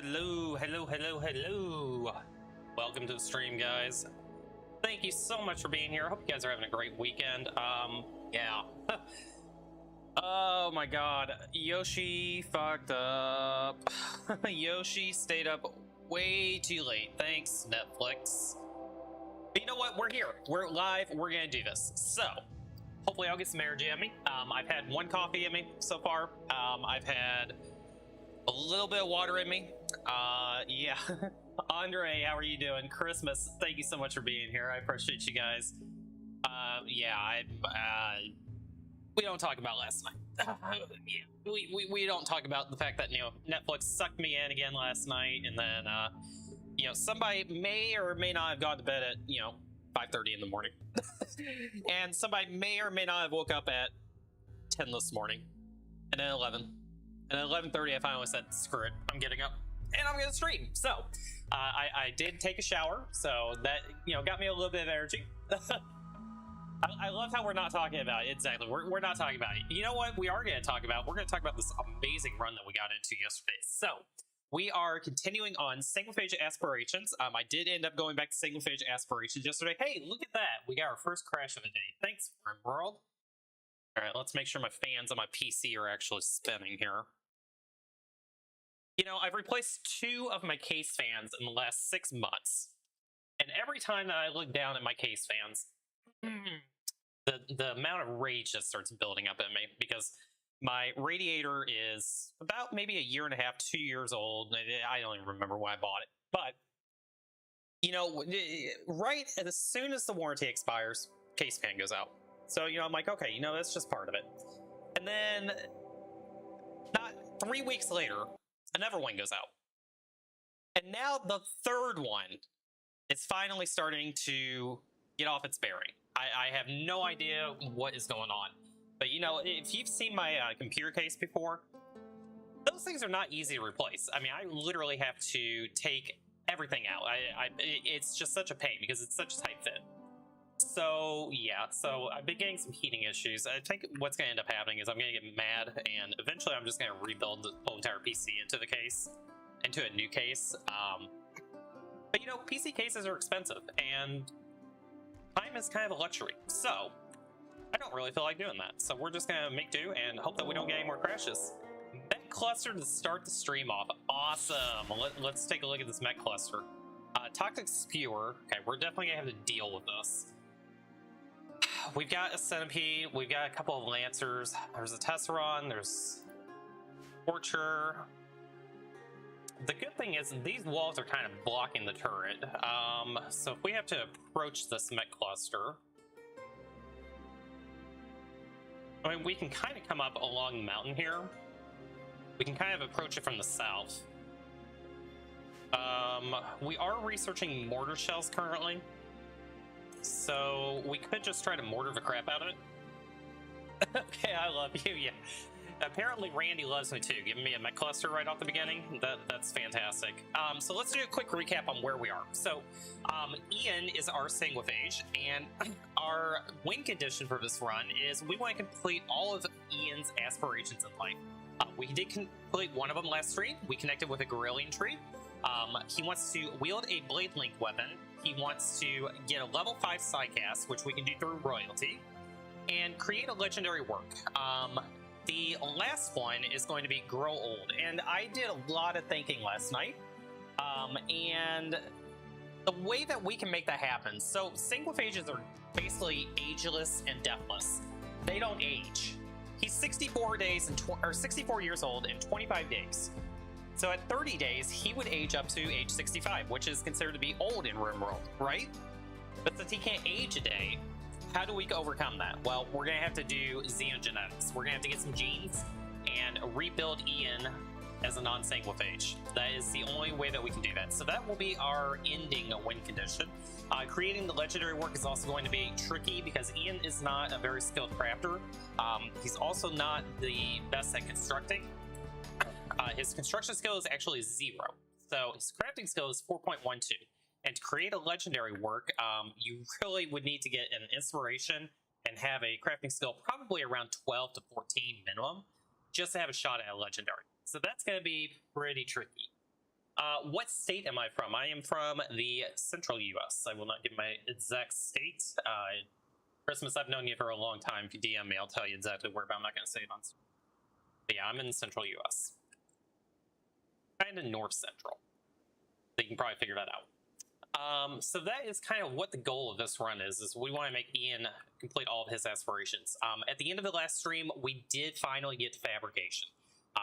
Hello, hello, hello, hello. Welcome to the stream, guys. Thank you so much for being here. I hope you guys are having a great weekend. Yeah. Oh my god. Yoshi fucked up. Yoshi stayed up way too late. Thanks, Netflix. But you know what? We're here. We're live. We're gonna do this. So, hopefully I'll get some energy in me. I've had one coffee in me so far. I've had a little bit of water in me. Yeah. Andre, how are you doing? Christmas, thank you so much for being here. I appreciate you guys. Yeah, we don't talk about last night. Yeah, we don't talk about the fact that, you know, Netflix sucked me in again last night, and then, you know, somebody may or may not have gone to bed at, you know, 5:30 in the morning. And somebody may or may not have woke up at 10 this morning, and then 11. And at 11:30, I finally said, screw it, I'm getting up, and I'm gonna stream. So, I did take a shower, so that, you know, got me a little bit of energy. I love how we're not talking about it. Exactly, we're not talking about it. You know what we are gonna talk about? We're gonna talk about this amazing run that we got into yesterday. So, we are continuing on Sanguophage Aspirations. I did end up going back to Sanguophage Aspirations yesterday. Hey, look at that, we got our first crash of the day. Thanks, Rimworld. All right, let's make sure my fans on my PC are actually spinning here. You know, I've replaced 2 of my case fans in the last 6 months. And every time that I look down at my case fans, the amount of rage just starts building up in me, because my radiator is about maybe a year and a half, 2 years old. I don't even remember when I bought it. But, you know, right as soon as the warranty expires, case fan goes out. So, you know, I'm like, okay, you know, that's just part of it. And then, not 3 weeks later, another one goes out. And now the third one is finally starting to get off its bearing. I have no idea what is going on. But, you know, if you've seen my computer case before, those things are not easy to replace. I mean, I literally have to take everything out. It's just such a pain because it's such a tight fit. So, yeah, so I've been getting some heating issues. I think what's going to end up happening is I'm going to get mad, and eventually I'm just going to rebuild the whole entire PC into the case, into a new case. But, you know, PC cases are expensive, and time is kind of a luxury. So, I don't really feel like doing that. So we're just going to make do and hope that we don't get any more crashes. Mech cluster to start the stream off. Awesome. Let's take a look at this mech cluster. Toxic Skewer. Okay, we're definitely going to have to deal with this. We've got a Centipede, we've got a couple of Lancers, there's a Tesseron, there's Torture. The good thing is these walls are kind of blocking the turret. So if we have to approach this mech cluster, I mean, we can kind of come up along the mountain here. We can kind of approach it from the south. We are researching mortar shells currently. So we could just try to mortar the crap out of it. Okay, I love you, yeah. Apparently Randy loves me too, giving me a mech cluster right off the beginning. That's fantastic. So let's do a quick recap on where we are. So Ian is our Sanguophage, and our win condition for this run is we want to complete all of Ian's aspirations in life. We did complete one of them last stream. We connected with a Gorillion tree. He wants to wield a Blade Link weapon. He wants to get a level 5 sidecast, which we can do through royalty, and create a legendary work. The last one is going to be Grow Old, and I did a lot of thinking last night. And the way that we can make that happen, so Sanguophages are basically ageless and deathless. They don't age. He's 64 days and 64 years old in 25 days. So at 30 days, he would age up to age 65, which is considered to be old in Rimworld, right? But since he can't age a day, how do we overcome that? Well, we're going to have to do xenogenetics. We're going to have to get some genes and rebuild Ian as a non-Sanguophage. That is the only way that we can do that. So that will be our ending win condition. Creating the legendary work is also going to be tricky because Ian is not a very skilled crafter. He's also not the best at constructing. His construction skill is actually 0. So his crafting skill is 4.12. And to create a legendary work, you really would need to get an inspiration and have a crafting skill probably around 12 to 14 minimum, just to have a shot at a legendary. So that's going to be pretty tricky. What state am I from? I am from the central U.S. I will not give my exact state. Christmas, I've known you for a long time. If you DM me, I'll tell you exactly where, but I'm not going to say it on. But yeah, I'm in the central U.S. Kind of north central. So you can probably figure that out. So that is kind of what the goal of this run is we want to make Ian complete all of his aspirations. At the end of the last stream, we did finally get to fabrication.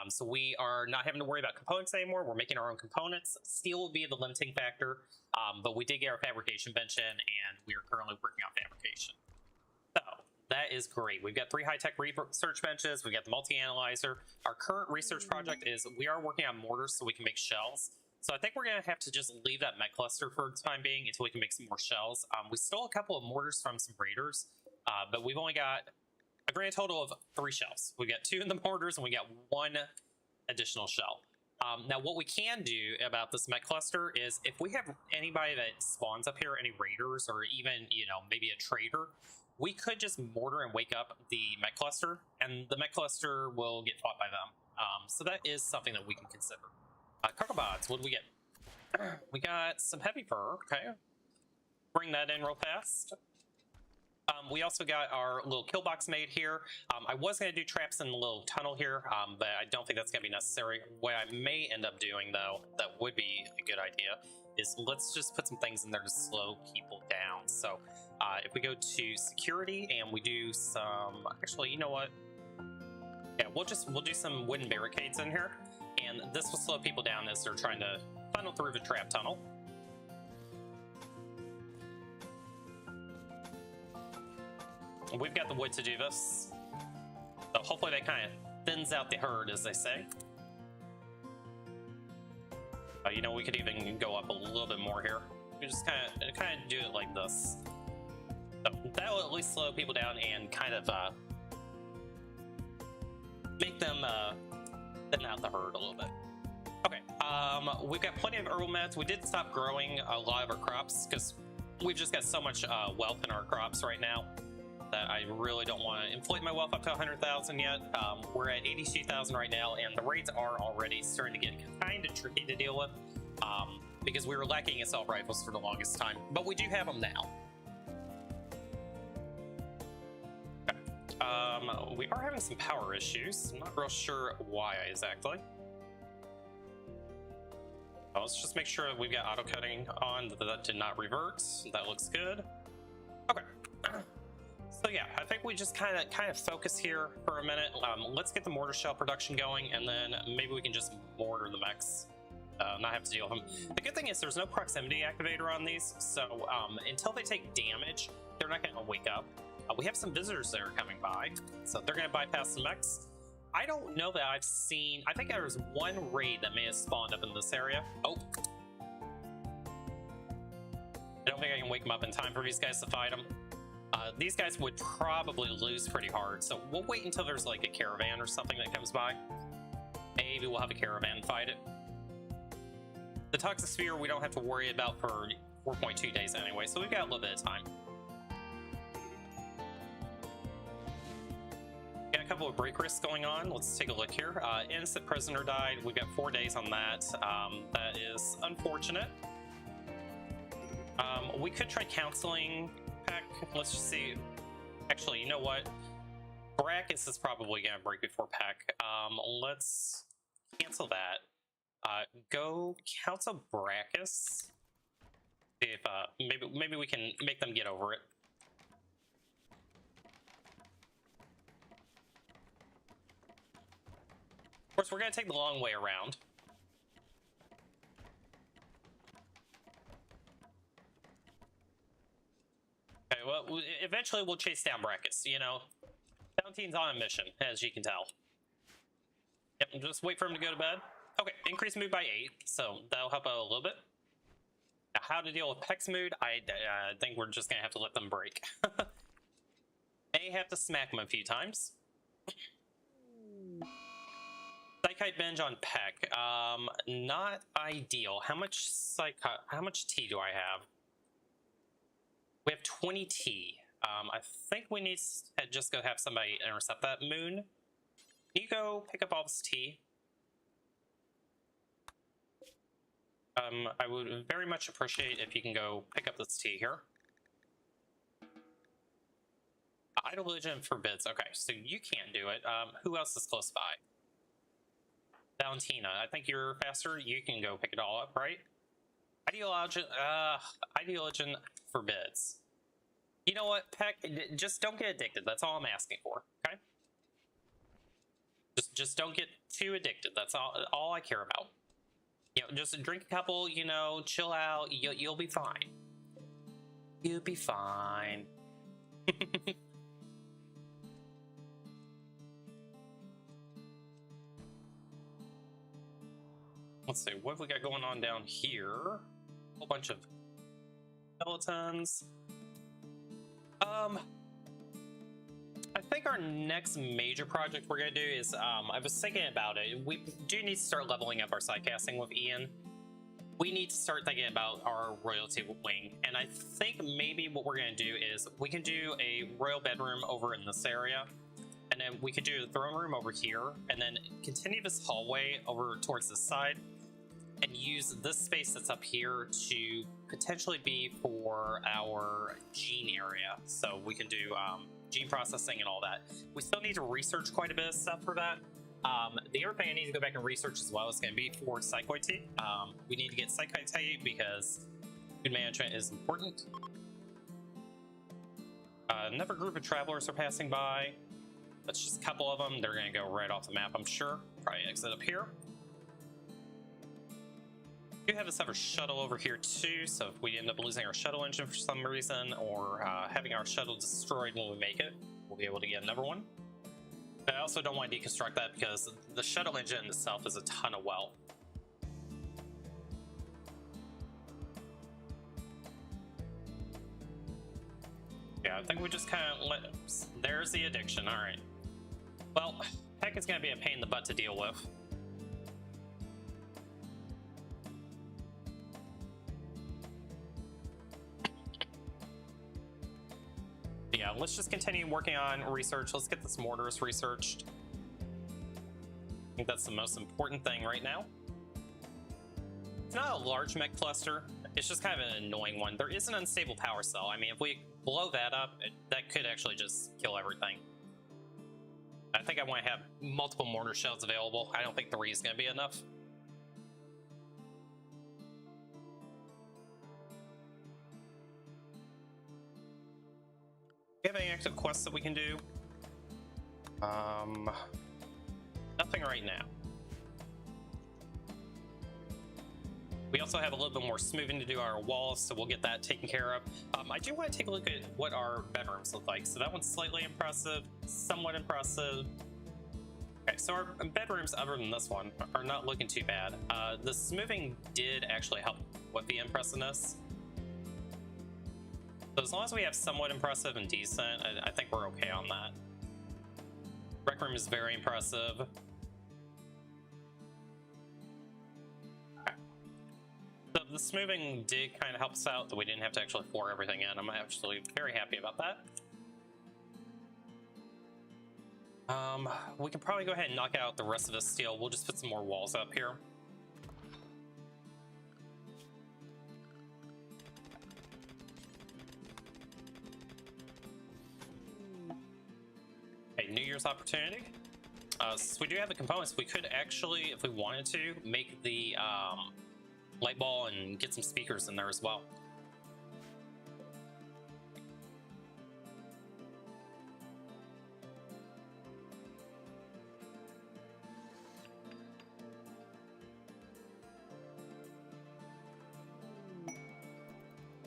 So we are not having to worry about components anymore. We're making our own components. Steel will be the limiting factor, but we did get our fabrication bench in, and we are currently working on fabrication. So that is great. We've got 3 high-tech research benches. We've got the multi-analyzer. Our current research project is we are working on mortars so we can make shells. So I think we're going to have to just leave that mech cluster for the time being until we can make some more shells. We stole a couple of mortars from some raiders, but we've only got a grand total of 3 shells. We got 2 in the mortars, and we got 1 additional shell. Now, what we can do about this mech cluster is if we have anybody that spawns up here, any raiders, or even, you know, maybe a trader, we could just mortar and wake up the mech cluster, and the mech cluster will get fought by them. So that is something that we can consider. Cargo bots, what did we get? We got some heavy fur, okay. Bring that in real fast. We also got our little kill box made here. I was going to do traps in the little tunnel here, but I don't think that's going to be necessary. What I may end up doing, though, that would be a good idea, is let's just put some things in there to slow people down. So if we go to security and we do some, actually, you know what? Yeah, we'll do some wooden barricades in here, and this will slow people down as they're trying to funnel through the trap tunnel. We've got the wood to do this, so hopefully that kind of thins out the herd, as they say. You know, we could even go up a little bit more here. We just kind of do it like this. So that will at least slow people down and kind of make them thin out the herd a little bit. Okay, we've got plenty of herbal meds. We did stop growing a lot of our crops because we've just got so much wealth in our crops right now that I really don't want to inflate my wealth up to 100,000 yet. We're at 82,000 right now, and the raids are already starting to get kind of tricky to deal with because we were lacking assault rifles for the longest time, but we do have them now. Okay. We are having some power issues. I'm not real sure why exactly. Let's just make sure we've got auto cutting on, that did not revert. That looks good. Okay. So yeah, I think we just kind of focus here for a minute. Let's get the mortar shell production going, and then maybe we can just mortar the mechs, not have to deal with them. The good thing is there's no proximity activator on these, so until they take damage, they're not going to wake up. We have some visitors that are coming by, so they're going to bypass the mechs. I don't know that I've seen... I think there was one raid that may have spawned up in this area. Oh. I don't think I can wake them up in time for these guys to fight them. These guys would probably lose pretty hard, so we'll wait until there's like a caravan or something that comes by. Maybe we'll have a caravan fight it. The toxic sphere we don't have to worry about for 4.2 days anyway, so we've got a little bit of time. Got a couple of break risks going on. Let's take a look here. Innocent prisoner died. We've got 4 days on that. That is unfortunate. We could try counseling Peck. Let's just see. Actually, you know what? Brachus is probably gonna break before Peck. Let's cancel that. Go counsel Brachus. See if maybe we can make them get over it. Of course, we're gonna take the long way around. Okay, well, eventually we'll chase down Brachus, you know. Valentine's on a mission, as you can tell. Yep, just wait for him to go to bed. Okay, increase mood by 8, so that'll help out a little bit. Now, how to deal with Peck's mood, I think we're just gonna have to let them break. May have to smack him a few times. Psychite binge on Peck. Not ideal. How much tea do I have? We have 20 tea. I think we need to just go have somebody intercept that moon. Can you go pick up all this tea? I would very much appreciate if you can go pick up this tea here. Idle Legend forbids. Okay, so you can't do it. Who else is close by? Valentina, I think you're faster. You can go pick it all up, right? Ideologian forbids. You know what, Peck? Just don't get addicted. That's all I'm asking for. Okay. Just don't get too addicted. That's all I care about. You know, just drink a couple. You know, chill out. You'll be fine. You'll be fine. Let's see, what have we got going on down here? A whole bunch of skeletons. I think our next major project we're gonna do is, I was thinking about it. We do need to start leveling up our sidecasting with Ian. We need to start thinking about our royalty wing, and I think maybe what we're gonna do is we can do a royal bedroom over in this area, and then we could do the throne room over here, and then continue this hallway over towards this side, and use this space that's up here to potentially be for our gene area. So we can do gene processing and all that. We still need to research quite a bit of stuff for that. The other thing I need to go back and research as well is going to be for Psychoity. We need to get Psychoity because food management is important. Another group of travelers are passing by. That's just a couple of them. They're going to go right off the map, I'm sure. Probably exit up here. We do have this other shuttle over here too, so if we end up losing our shuttle engine for some reason, or having our shuttle destroyed when we make it, we'll be able to get another one. But I also don't want to deconstruct that because the shuttle engine itself is a ton of wealth. Yeah, I think we just kind of let... There's the addiction, alright. Well, heck, it's going to be a pain in the butt to deal with. Yeah, let's just continue working on research. Let's get this mortars researched. I think that's the most important thing right now. It's not a large mech cluster. It's just kind of an annoying one. There is an unstable power cell. I mean, if we blow that up, that could actually just kill everything. I think I want to have multiple mortar shells available. I don't think 3 is going to be enough. Do we have any active quests that we can do? Nothing right now. We also have a little bit more smoothing to do our walls, so we'll get that taken care of. I do want to take a look at what our bedrooms look like. So that one's slightly impressive, somewhat impressive. Okay, so our bedrooms, other than this one, are not looking too bad. The smoothing did actually help with the impressiveness. So as long as we have somewhat impressive and decent, I think we're okay on that. Rec room is very impressive. Okay. So the smoothing did kind of help us out, that we didn't have to actually floor everything in. I'm actually very happy about that. We can probably go ahead and knock out the rest of this steel. We'll just put some more walls up here. A New Year's opportunity. Since we do have the components, we could actually, if we wanted to, make the light ball and get some speakers in there as well.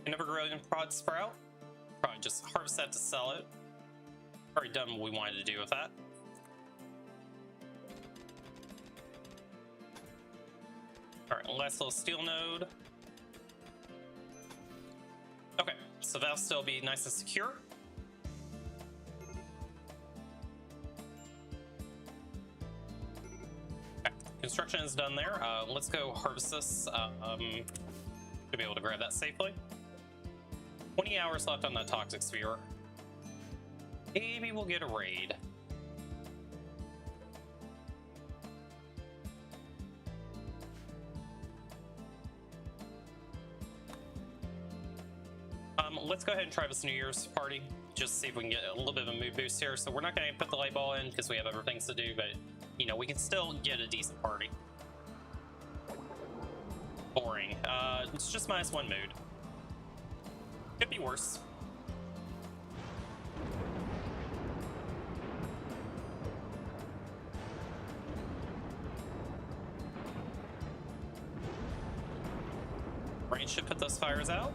Never grow in prod sprout. Probably just harvest that to sell it. Already done what we wanted to do with that. Alright, last little steel node. Okay, so that'll still be nice and secure. Okay, construction is done there. Let's go harvest this to be able to grab that safely. 20 hours left on that toxic sphere. Maybe we'll get a raid. Let's go ahead and try this New Year's party. Just see if we can get a little bit of a mood boost here. So we're not going to put the light ball in because we have other things to do, but, you know, we can still get a decent party. Boring. It's just -1 mood. Could be worse. Rain should put those fires out.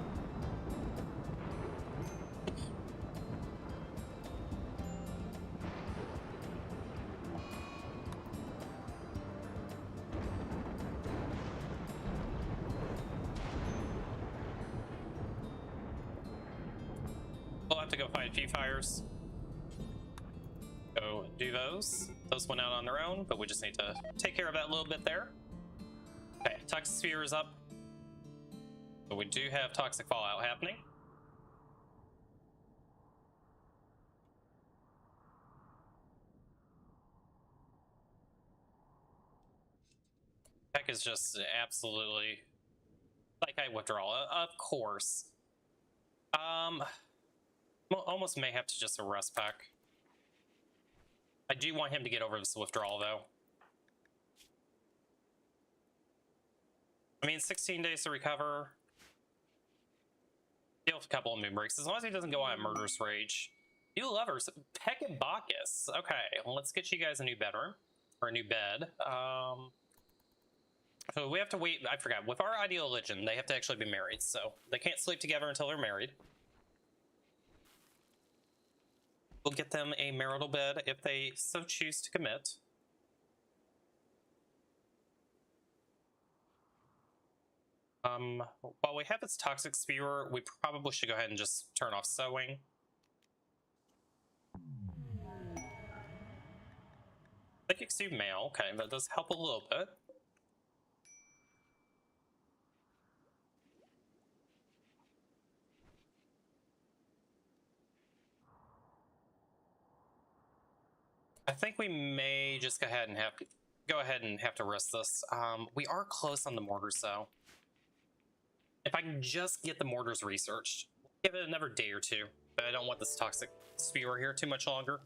We'll have to go find a few fires. Go do those. Those went out on their own, but we just need to take care of that a little bit there. Okay, toxic sphere is up. But we do have toxic fallout happening. Heck is just absolutely like I withdrawal, of course. Almost may have to just arrest Peck. I do want him to get over this withdrawal though. I mean, 16 days to recover. Deal with a couple of moon breaks, as long as he doesn't go on a murderous rage. You lovers, Peck and Bacchus. Okay, well, let's get you guys a new bedroom, or a new bed. So we have to wait, I forgot, with our ideal religion, they have to actually be married, so they can't sleep together until they're married. We'll get them a marital bed if they so choose to commit. While we have its toxic sphere, we probably should go ahead and just turn off sewing. Psychic Exude male, okay, that does help a little bit. I think we may just go ahead and have to risk this. We are close on the mortars though. If I can just get the mortars researched, give it another day or two, but I don't want this toxic sphere here too much longer.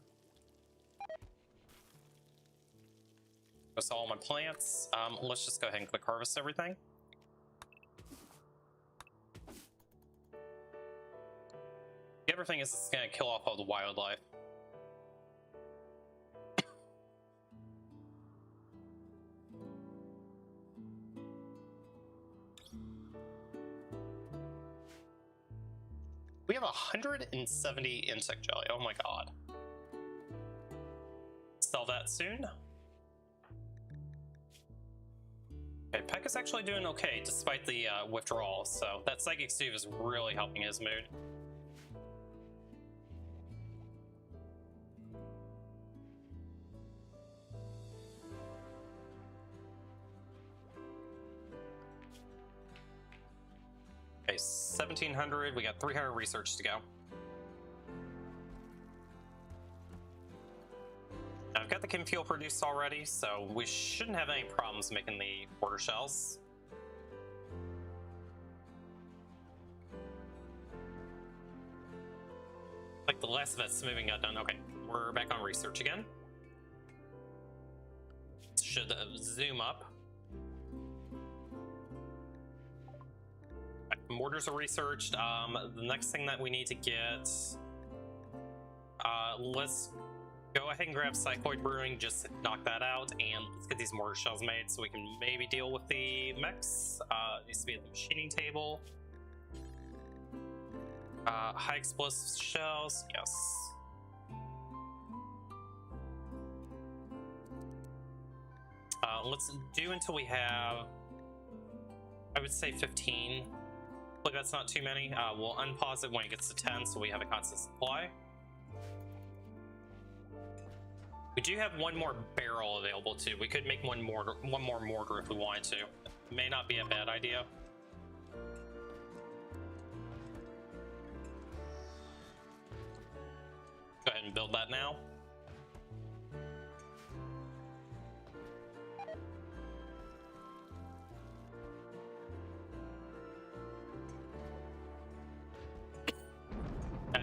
That's all my plants. Let's just go ahead and quick harvest everything. The other thing is it's going to kill off all the wildlife. We have 170 insect jelly. Oh my god. Sell that soon. Okay, Peck is actually doing okay despite the withdrawal, so that Psychic Steve is really helping his mood. Okay, 1700, we got 300 research to go. I've got the chem fuel produced already, so we shouldn't have any problems making the border shells. Like the last of that smoothing got done. Okay, we're back on research again. Should zoom up. Mortars are researched. The next thing that we need to get, let's go ahead and grab Cycloid Brewing, just knock that out, and let's get these mortar shells made so we can maybe deal with the mechs. Needs to be at the machining table. High explosive shells, yes. Let's do until we have, I would say 15. Look, that's not too many. We'll unpause it when it gets to 10 so we have a constant supply. We do have one more barrel available too. We could make one more mortar if we wanted to. It may not be a bad idea. Go ahead and build that now.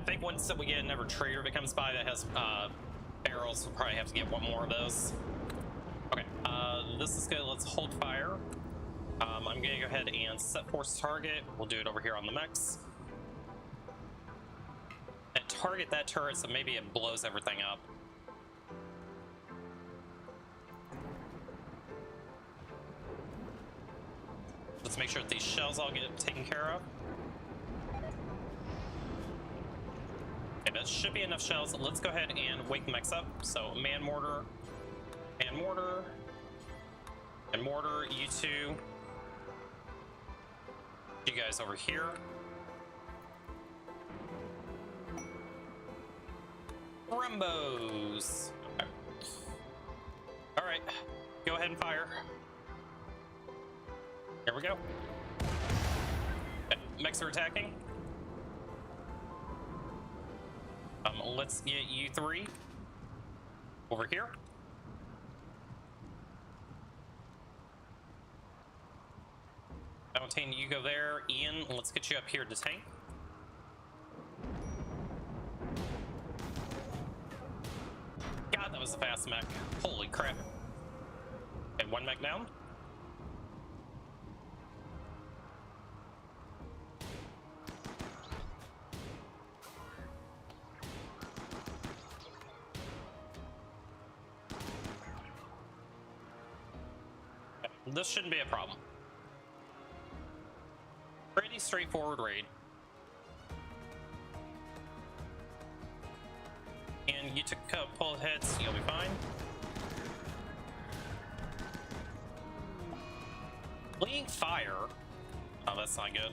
think once we get another trader that comes by that has barrels, we'll probably have to get one more of those. Okay, this is good. Let's hold fire. I'm gonna go ahead and set force target. We'll do it over here on the mechs. And target that turret so maybe it blows everything up. Let's make sure that these shells all get taken care of. Okay, that should be enough shells. Let's go ahead and wake the mechs up. So man mortar, and mortar, and mortar, you two. You guys over here. Rumbos. Okay. All right, go ahead and fire. Here we go. Okay, mechs are attacking. Let's get you three over here. Valentine, you go there. Ian, let's get you up here to tank. God, that was a fast mech. Holy crap. Okay, one mech down. Okay, this shouldn't be a problem. Pretty straightforward raid. And you took a couple of hits, you'll be fine. Fleeing fire? Oh, that's not good.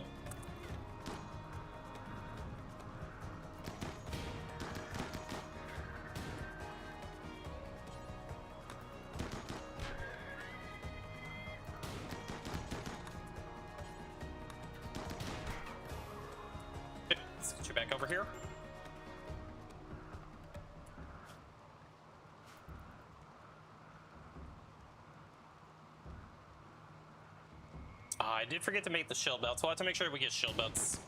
Okay, let's get you back over here. I did forget to make the shield belts. We'll have to make sure we get shield belts.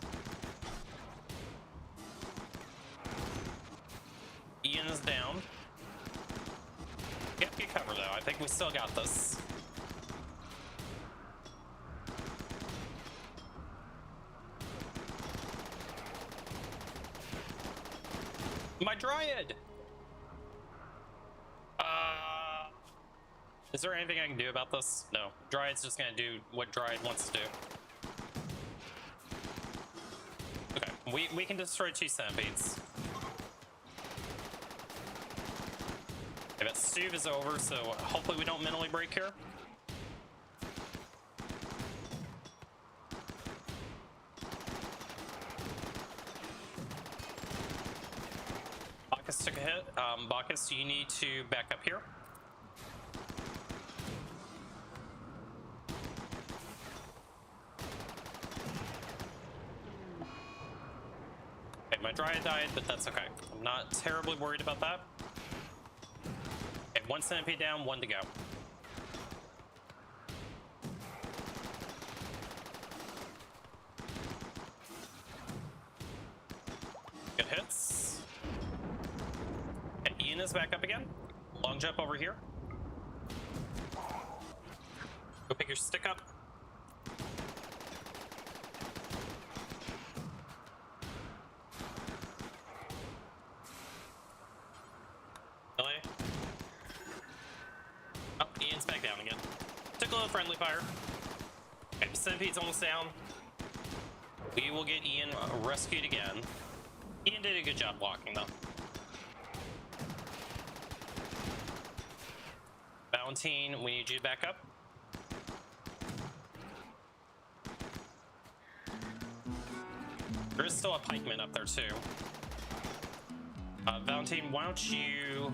Ian is down. Get cover though. I think we still got this. My Dryad! Is there anything I can do about this? No. Dryad's just gonna do what Dryad wants to do. Okay, we can destroy 2 centipedes. Okay, that Steve is over, so hopefully we don't mentally break here. Bacchus took a hit. Bacchus, you need to back up here. My Dryad died, but that's okay. I'm not terribly worried about that. Okay, 1 centipede down, 1 to go. Good hits. Okay, Ian is back up again. Long jump over here. Go pick your stick up. Friendly fire. Okay, centipede's almost down. We will get Ian rescued again. Ian did a good job blocking though. Valentine, we need you to back up. There is still a pikeman up there too. Valentine, why don't you...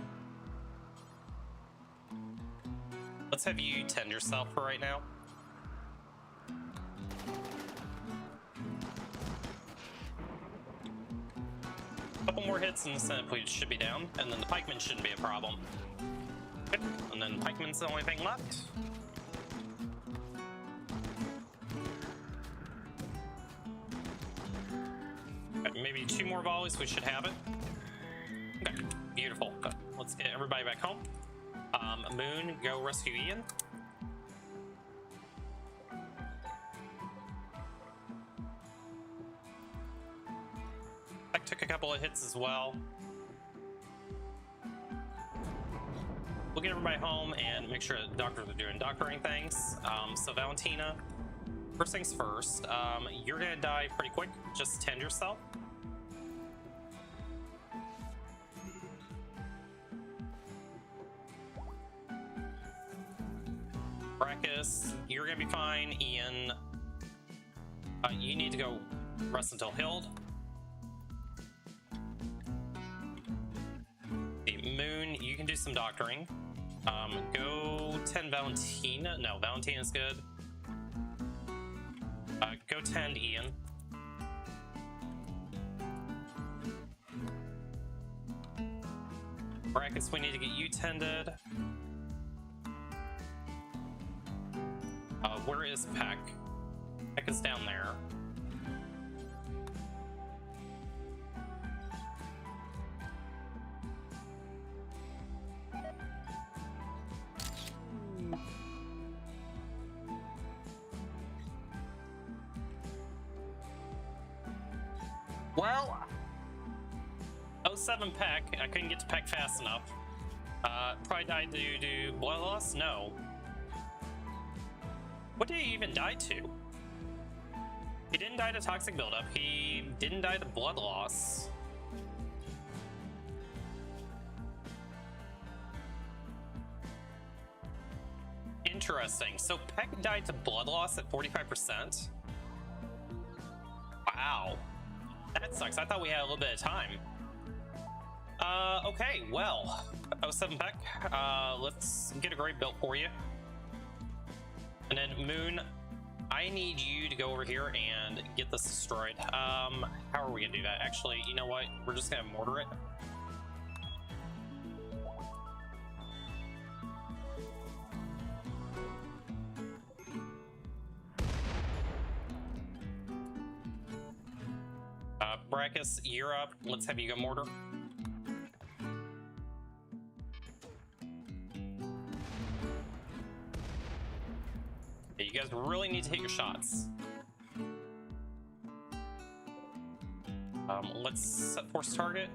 Let's have you tend yourself for right now. Couple more hits and the centipede should be down, and then the pikeman shouldn't be a problem. Okay. And then pikeman's the only thing left. Okay, maybe maybe 2 more volleys, we should have it. Okay, beautiful. Good. Let's get everybody back home. Moon, go rescue Ian. I took a couple of hits as well. We'll get everybody home and make sure that doctors are doing doctoring things. So Valentina, first things first, you're gonna die pretty quick. Just tend yourself. Brachus, you're gonna be fine. Ian, you need to go rest until healed. The Moon, you can do some doctoring. Go 10 Valentina. No, Valentina's good. Go tend Ian. Brachus, we need to get you tended. Where is Peck? Peck is down there. Well, 07 Peck. I couldn't get to Peck fast enough. Probably died due to blood loss? No. What did he even die to? He didn't die to toxic buildup. He didn't die to blood loss. Interesting. So Peck died to blood loss at 45%? Wow. That sucks. I thought we had a little bit of time. Okay, well, 07 Peck, let's get a great build for you. And then Moon, I need you to go over here and get this destroyed. How are we gonna do that? Actually, you know what? We're just gonna mortar it. Brachus, you're up. Let's have you go mortar. Yeah, you guys really need to hit your shots. Let's set force target.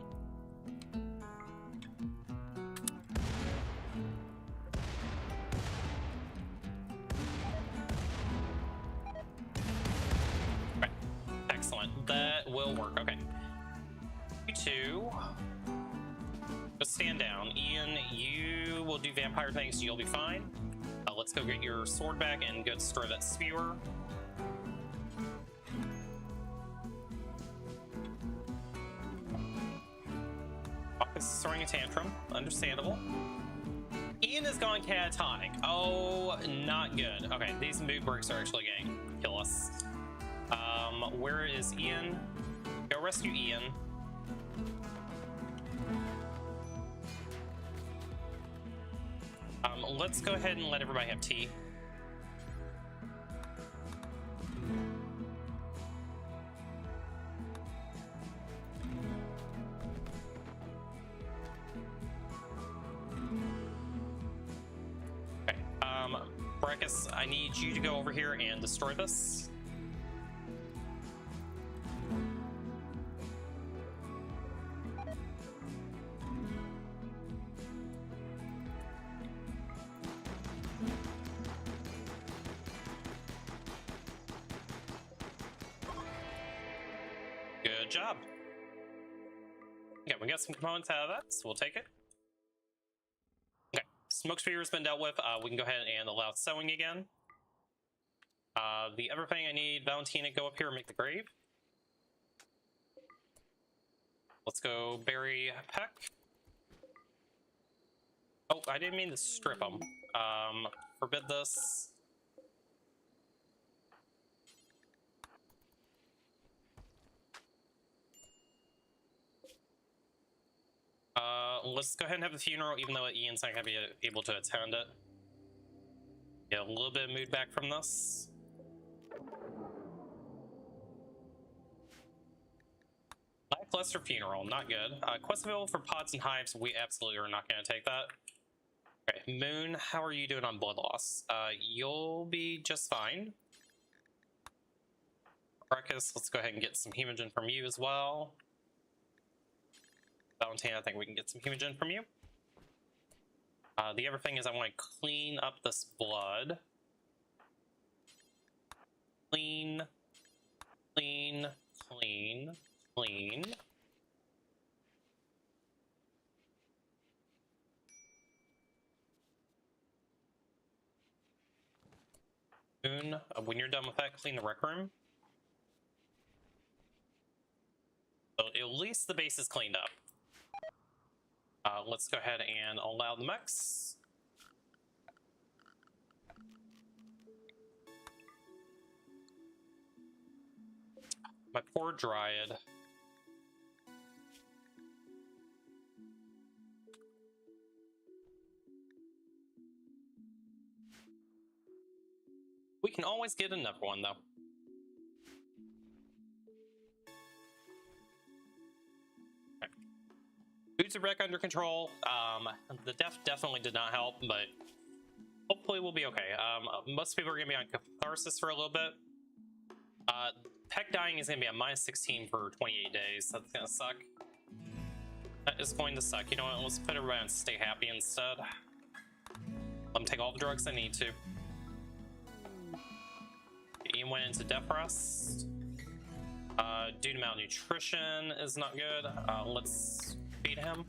Right. Excellent. That will work. Okay. You two. Go stand down. Ian, you will do vampire things. You'll be fine. Let's go get your sword back and go destroy that spewer. Is throwing a tantrum. Understandable. Ian has gone catatonic. Oh, not good. Okay, these mood breaks are actually going to kill us. Where is Ian? Go rescue Ian. Let's go ahead and let everybody have tea. Okay, Brachus, I need you to go over here and destroy this. Good job. Okay, we got some components out of that, so we'll take it. Okay, smoke spear has been dealt with. We can go ahead and allow sewing again. The other thing I need, Valentina, go up here and make the grave. Let's go bury Peck. Oh, I didn't mean to strip them. Forbid this. Let's go ahead and have the funeral, even though Ian's not going to be able to attend it. Get a little bit of mood back from this. Lackluster funeral, not good. Quest available for pods and hives. We absolutely are not going to take that. Okay, Moon, how are you doing on blood loss? You'll be just fine. Ruckus, let's go ahead and get some hemogen from you as well. Valentine, I think we can get some hemogen from you. The other thing is I want to clean up this blood. Clean, clean, clean, clean. Moon, when you're done with that, clean the rec room. So at least the base is cleaned up. Let's go ahead and allow the mechs. My poor Dryad. We can always get another one, though. Okay. Foods of wreck under control. The death definitely did not help, but hopefully we'll be okay. Most people are going to be on catharsis for a little bit. Peck dying is going to be at -16 for 28 days. That's going to suck. That is going to suck. You know what? Let's put everybody on stay happy instead. Let them take all the drugs they need to. Ian went into death rest. Due to malnutrition is not good. Let's feed him.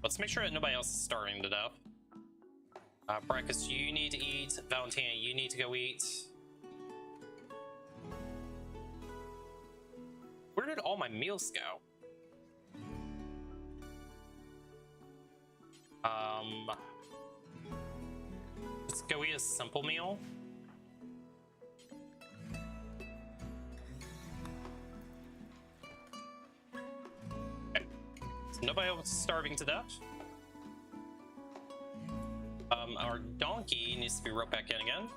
Let's make sure that nobody else is starving to death. Brackus, you need to eat. Valentina, you need to go eat. Where did all my meals go? Let's go eat a simple meal. Okay. So nobody else is starving to death. Our donkey needs to be roped back in again.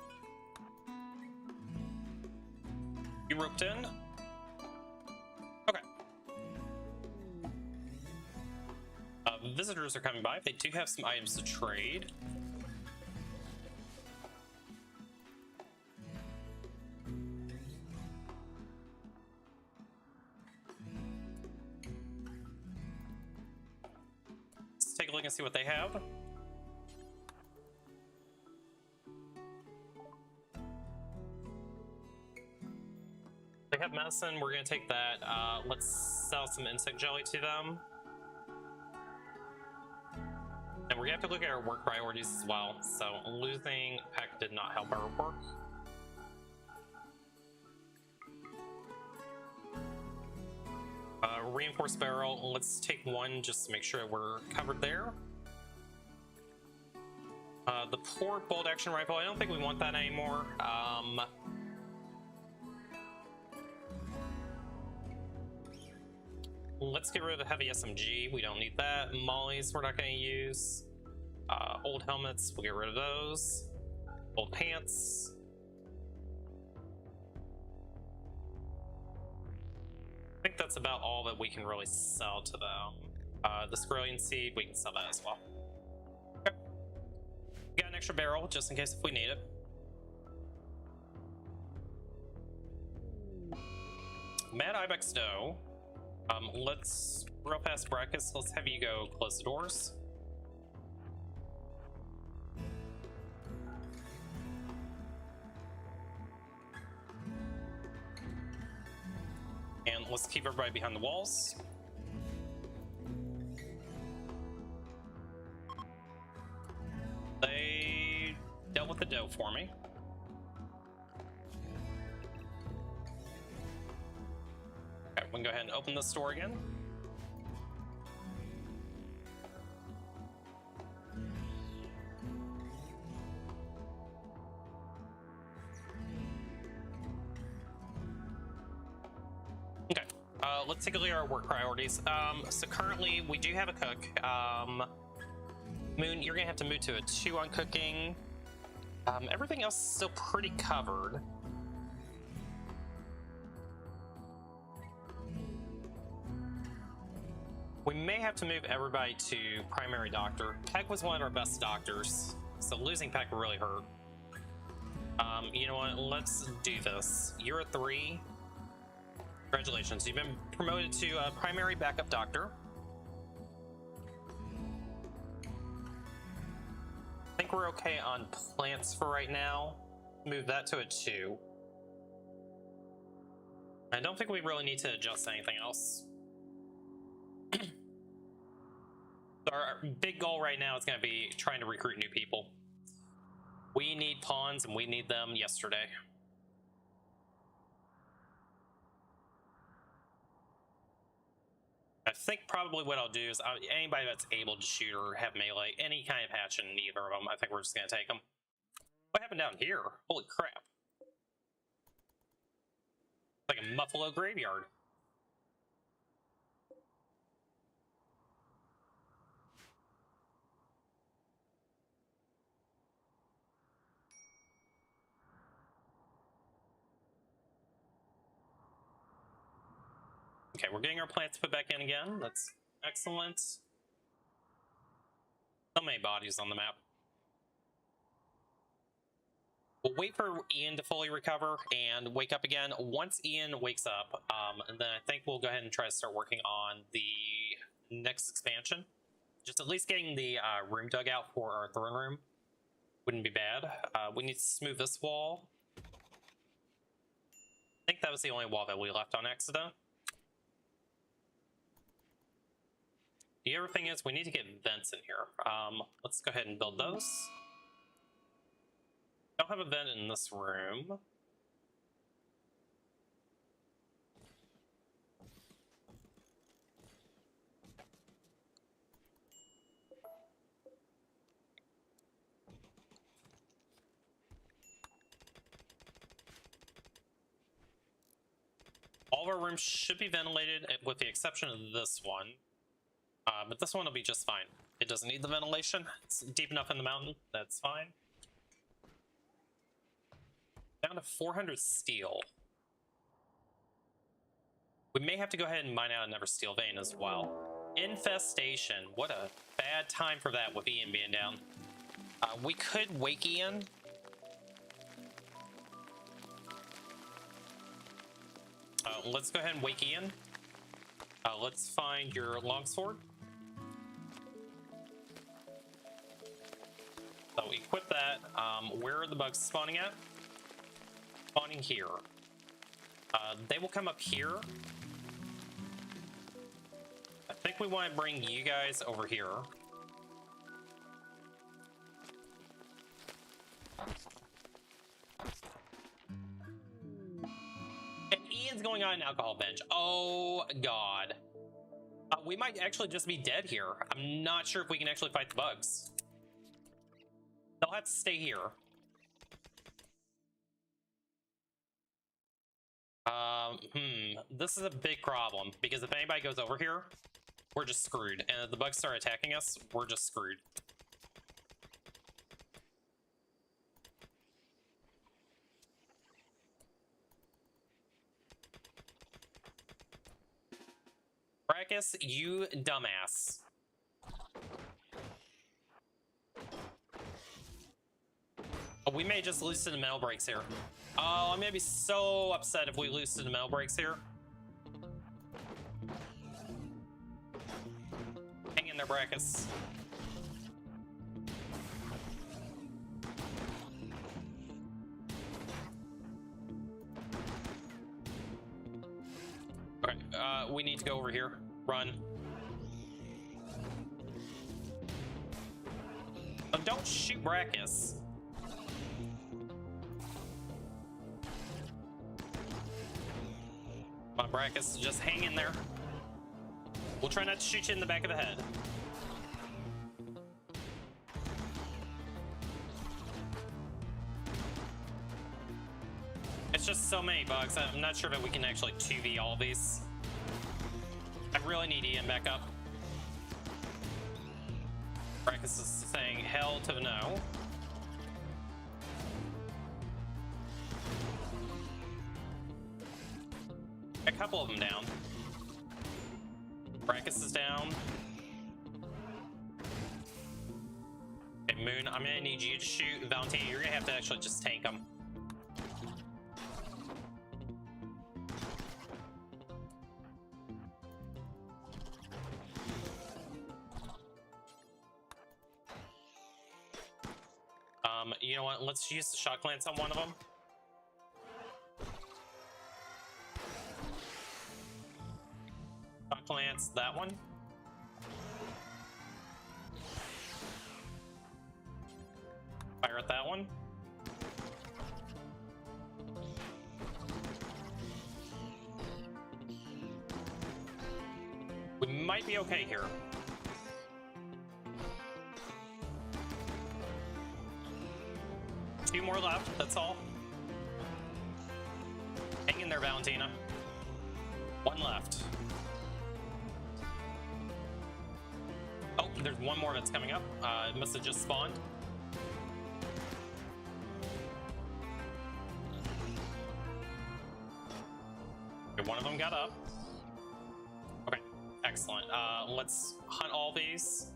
You roped in? Okay. Visitors are coming by. They do have some items to trade. Let's take a look and see what they have. They have medicine, we're gonna take that. Let's sell some insect jelly to them. And we're gonna have to look at our work priorities as well. So losing Peck did not help our work. Reinforced barrel, let's take one just to make sure we're covered there. The poor bolt action rifle, I don't think we want that anymore. Let's get rid of the heavy SMG. We don't need that. Mollies we're not going to use. Old helmets, we'll get rid of those. Old pants. I think that's about all that we can really sell to them. The Scrollian seed, we can sell that as well. Okay. We got an extra barrel just in case if we need it. Mad Ibex Doe. Let's real fast, Brackus. Let's have you go close the doors. And let's keep everybody behind the walls. They dealt with the dough for me. Okay, we can go ahead and open this door again. let's take a look at our work priorities. So currently we do have a cook. Moon, you're gonna have to move to a 2 on cooking. Everything else is still pretty covered. We may have to move everybody to primary doctor. Peck was one of our best doctors, so losing Peck really hurt. You know what? Let's do this. You're a 3. Congratulations, you've been promoted to a primary backup doctor. I think we're okay on plants for right now. Move that to a 2. I don't think we really need to adjust anything else. Our big goal right now is going to be trying to recruit new people. We need pawns, and we need them yesterday. I think probably what I'll do is anybody that's able to shoot or have melee, any kind of hatch in either of them, I think we're just going to take them. What happened down here? Holy crap. Like a Muffalo graveyard. Okay, we're getting our plants put back in again. That's excellent. So many bodies on the map. We'll wait for Ian to fully recover and wake up again. Once Ian wakes up, and then I think we'll go ahead and try to start working on the next expansion. Just at least getting the room dug out for our throne room wouldn't be bad. We need to smooth this wall. I think that was the only wall that we left on accident. The other thing is we need to get vents in here. Let's go ahead and build those. Don't have a vent in this room. All of our rooms should be ventilated with the exception of this one. But this one will be just fine. It doesn't need the ventilation. It's deep enough in the mountain. That's fine. Down to 400 steel. We may have to go ahead and mine out another steel vein as well. Infestation. What a bad time for that with Ian being down. We could wake Ian. Let's go ahead and wake Ian. Let's find your longsword. So equip that. Where are the bugs spawning at? Spawning here. They will come up here. I think we want to bring you guys over here. And Ian's going on an alcohol bench. Oh god. We might actually just be dead here. I'm not sure if we can actually fight the bugs. They'll have to stay here. This is a big problem because if anybody goes over here, we're just screwed. And if the bugs start attacking us, we're just screwed. Brackus, you dumbass. Oh, we may just lose to the metal breaks here. Oh, I'm gonna be so upset if we lose to the metal breaks here. Hang in there, Brackus. Okay, we need to go over here. Run. Oh, don't shoot Brackus. Come on, Brackus, just hang in there. We'll try not to shoot you in the back of the head. It's just so many bugs. I'm not sure that we can actually 2v all these. really need Ian back up. Brackus is saying hell to the no. A couple of them down. Brackus is down. Okay, Moon, I'm gonna need you to shoot. Valentina, you're gonna have to actually just tank them. You know what? Let's use the shock lance on one of them. Shock lance, that one. Fire at that one. We might be okay here. Two more left, that's all. Hang in there, Valentina. One left. Oh, there's one more that's coming up. It must have just spawned. Okay, one of them got up. Okay, excellent. Let's hunt all these.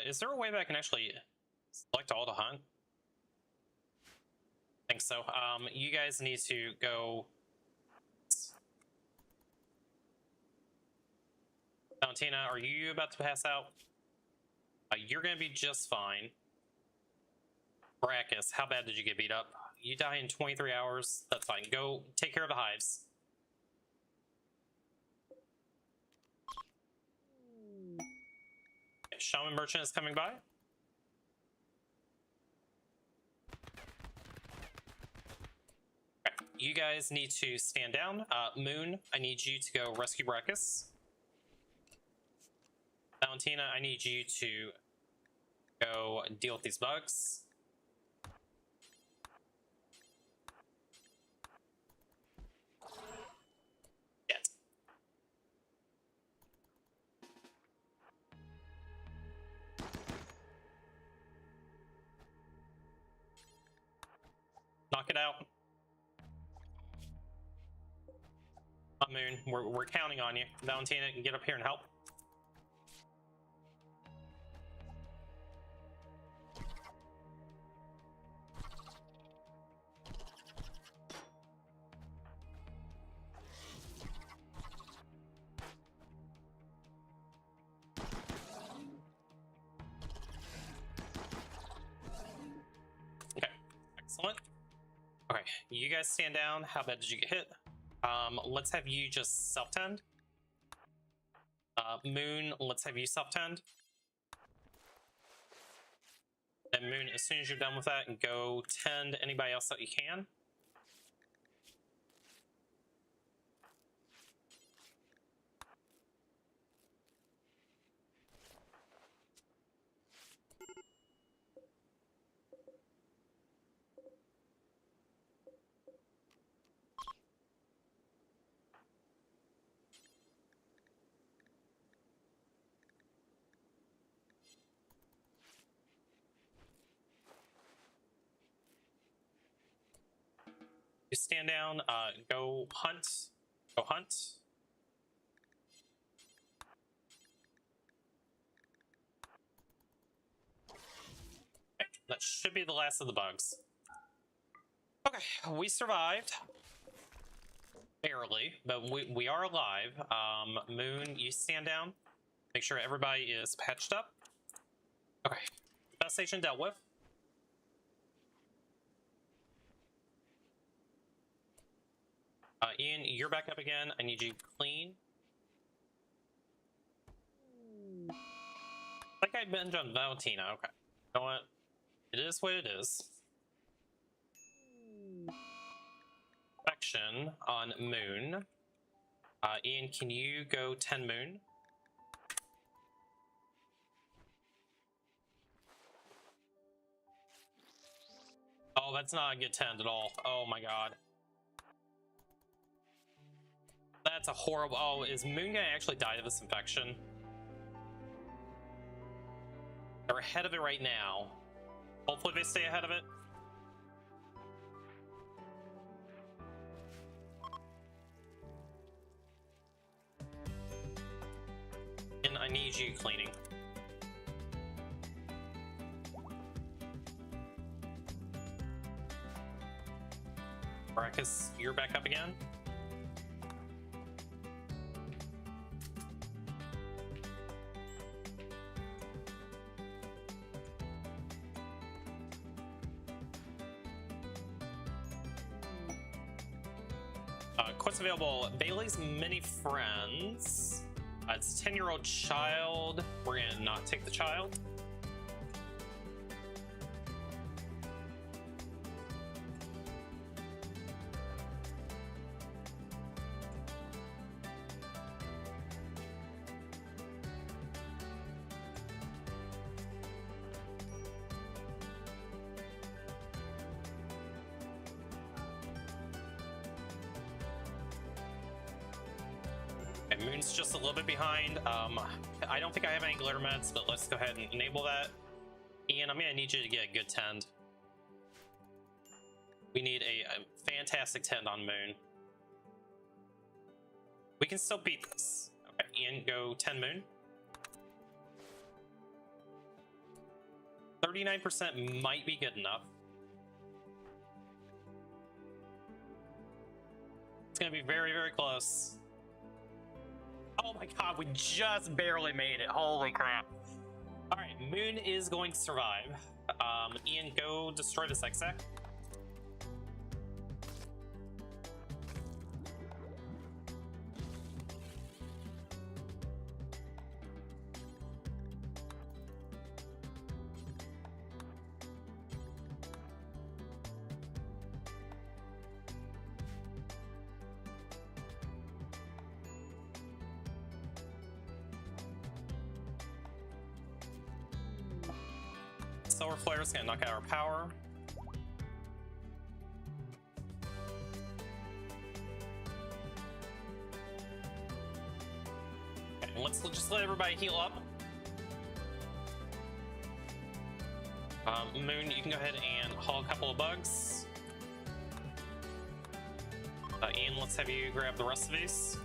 Is there a way that I can actually select all to hunt? I think so. You guys need to go. Valentina, are you about to pass out? You're gonna be just fine. Brackus, how bad did you get beat up? You die in 23 hours. That's fine. Go take care of the hives. Shaman Merchant is coming by. Okay. You guys need to stand down. Moon, I need you to go rescue Brackus. Valentina, I need you to go deal with these bugs. Yes. Knock it out. Moon, we're counting on you. Valentina, get up here and help. Okay, excellent. Okay, you guys stand down. How bad did you get hit? Let's have you just self-tend. Moon, let's have you self-tend. And Moon, as soon as you're done with that, go tend anybody else that you can. You stand down, go hunt. Go hunt. Okay, that should be the last of the bugs. Okay, we survived. Barely, but we are alive. Moon, you stand down. Make sure everybody is patched up. Okay, infestation dealt with. Ian, you're back up again. I need you clean. I think I binged on Valentina. Okay. You know what? It is what it is. Infection on Moon. Ian, can you go 10 Moon? Oh, that's not a good tent at all. Oh my god. That's a horrible... Oh, is Moon gonna actually die of this infection? They're ahead of it right now. Hopefully they stay ahead of it. And I need you cleaning. Brackus, you're back up again. Quest available. Bailey's Many Friends. It's a 10-year-old child. We're gonna not take the child. Moon's just a little bit behind. I don't think I have any glitter meds, but let's go ahead and enable that. Ian, I'm gonna need you to get a good tend. We need a fantastic tend on Moon. We can still beat this. Okay, Ian, go 10 Moon. 39% might be good enough. It's gonna be very, very close. Oh my god, we just barely made it. Holy crap. Alright, Moon is going to survive. Ian, go destroy the sex sack. Solar Flare is gonna knock out our power. Okay, let's just let everybody heal up. Moon, you can go ahead and haul a couple of bugs. Ian, let's have you grab the rest of these.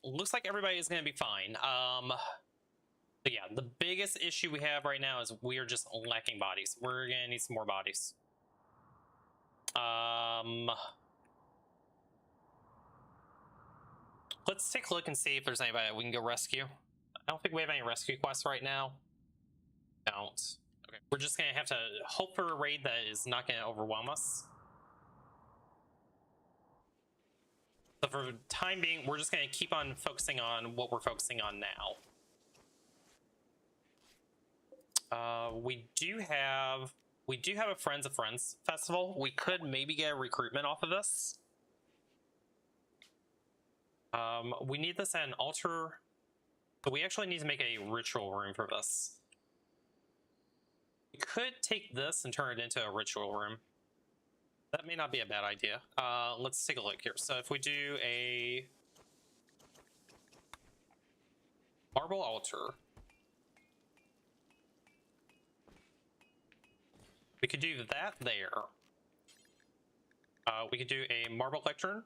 Looks like everybody is going to be fine. But yeah, the biggest issue we have right now is we are just lacking bodies. We're going to need some more bodies. Let's take a look and see if there's anybody that we can go rescue. I don't think we have any rescue quests right now. Don't. Okay. We're just going to have to hope for a raid that is not going to overwhelm us. So for the time being, we're just going to keep on focusing on what we're focusing on now. We do have a Friends of Friends festival. We could maybe get a recruitment off of this. We need this at an altar, but we actually need to make a ritual room for this. We could take this and turn it into a ritual room. That may not be a bad idea. Let's take a look here. So if we do a marble altar, We could do that there. We could do a marble lectern.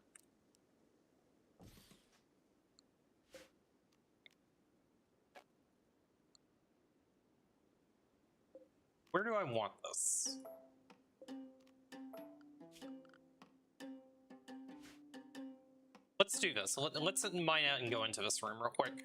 Where do I want this? Let's do this. Let's mine out and go into this room real quick.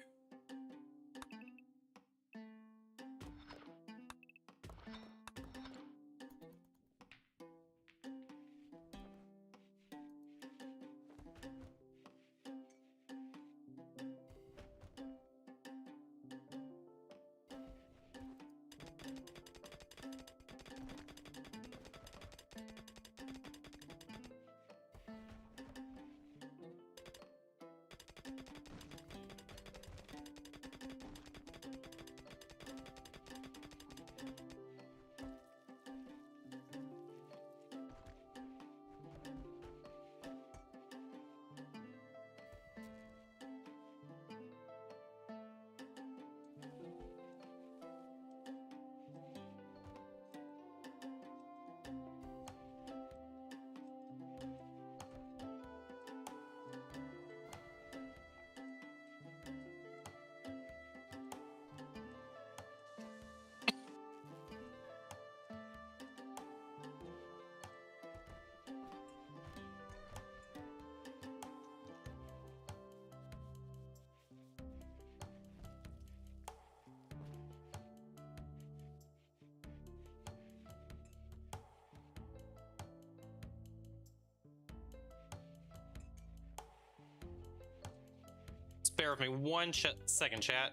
Bear with me one second, chat.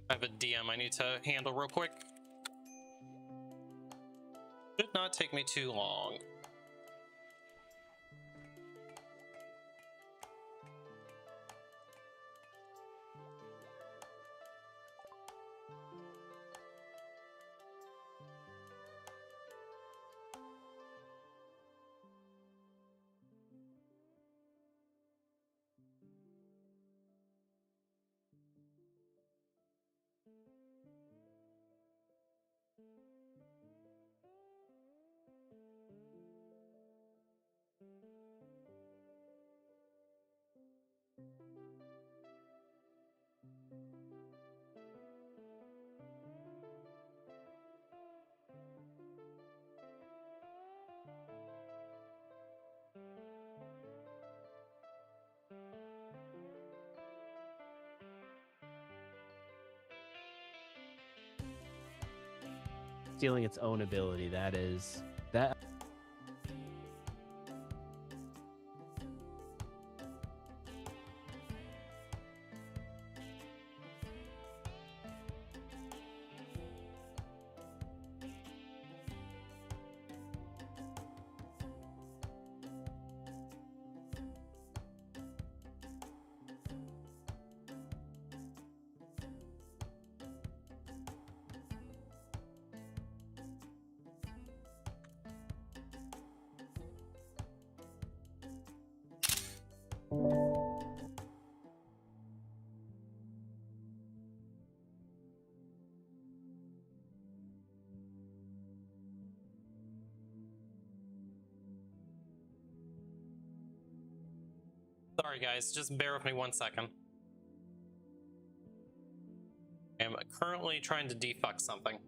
I have a DM I need to handle real quick. Should not take me too long. Stealing its own ability, that is that. Sorry guys, just bear with me one second. I'm currently trying to defuck something.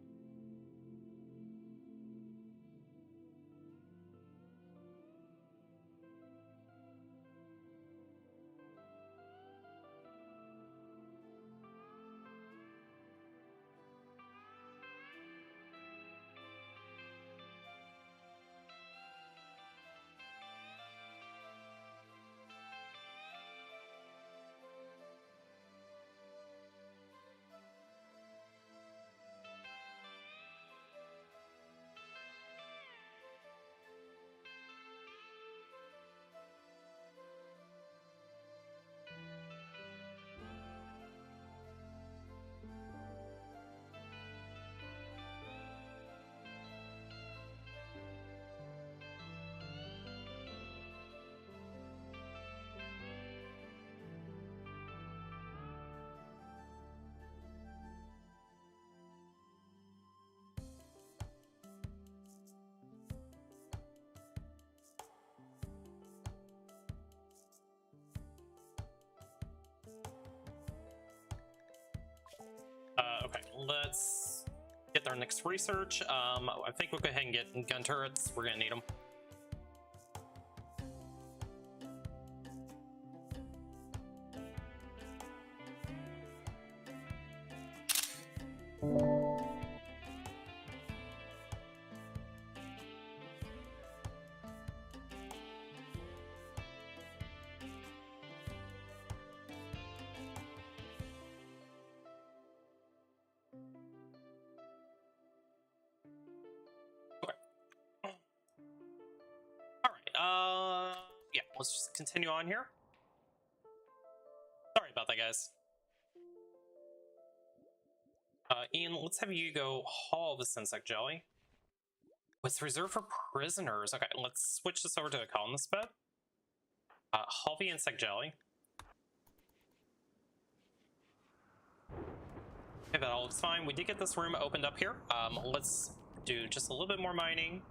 let's get our next research. I think we'll go ahead and get gun turrets. We're gonna need them. Yeah, let's just continue on here. Sorry about that, guys. Ian, let's have you go haul this insect jelly. It's reserved for prisoners. Okay, let's switch this over to a colonist bed. Haul the insect jelly. Okay, that all looks fine. We did get this room opened up here. Let's do just a little bit more mining.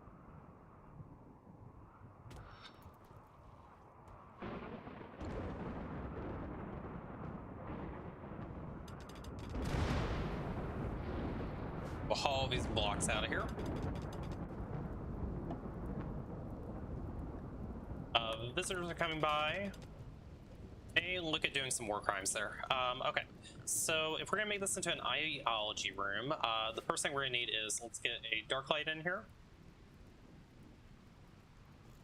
We'll haul these blocks out of here. Visitors are coming by. Hey, look at doing some war crimes there. Okay, so if we're gonna make this into an ideology room, the first thing we're gonna need is, let's get a dark light in here.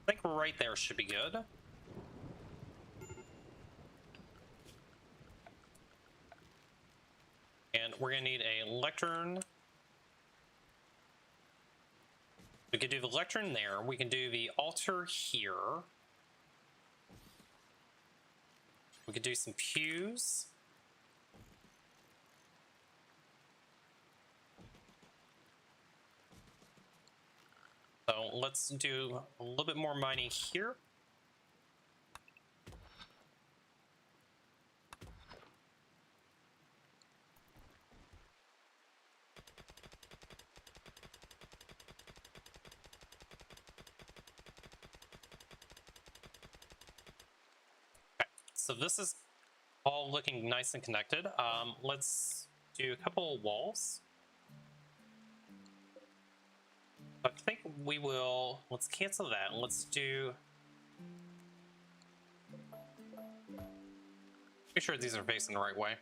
I think right there should be good. And we're gonna need a lectern. We could do the lectern there. We can do the altar here. We could do some pews. So let's do a little bit more mining here. So this is all looking nice and connected. Let's do a couple of walls. I think we will, let's cancel that. Let's do, make sure these are facing the right way.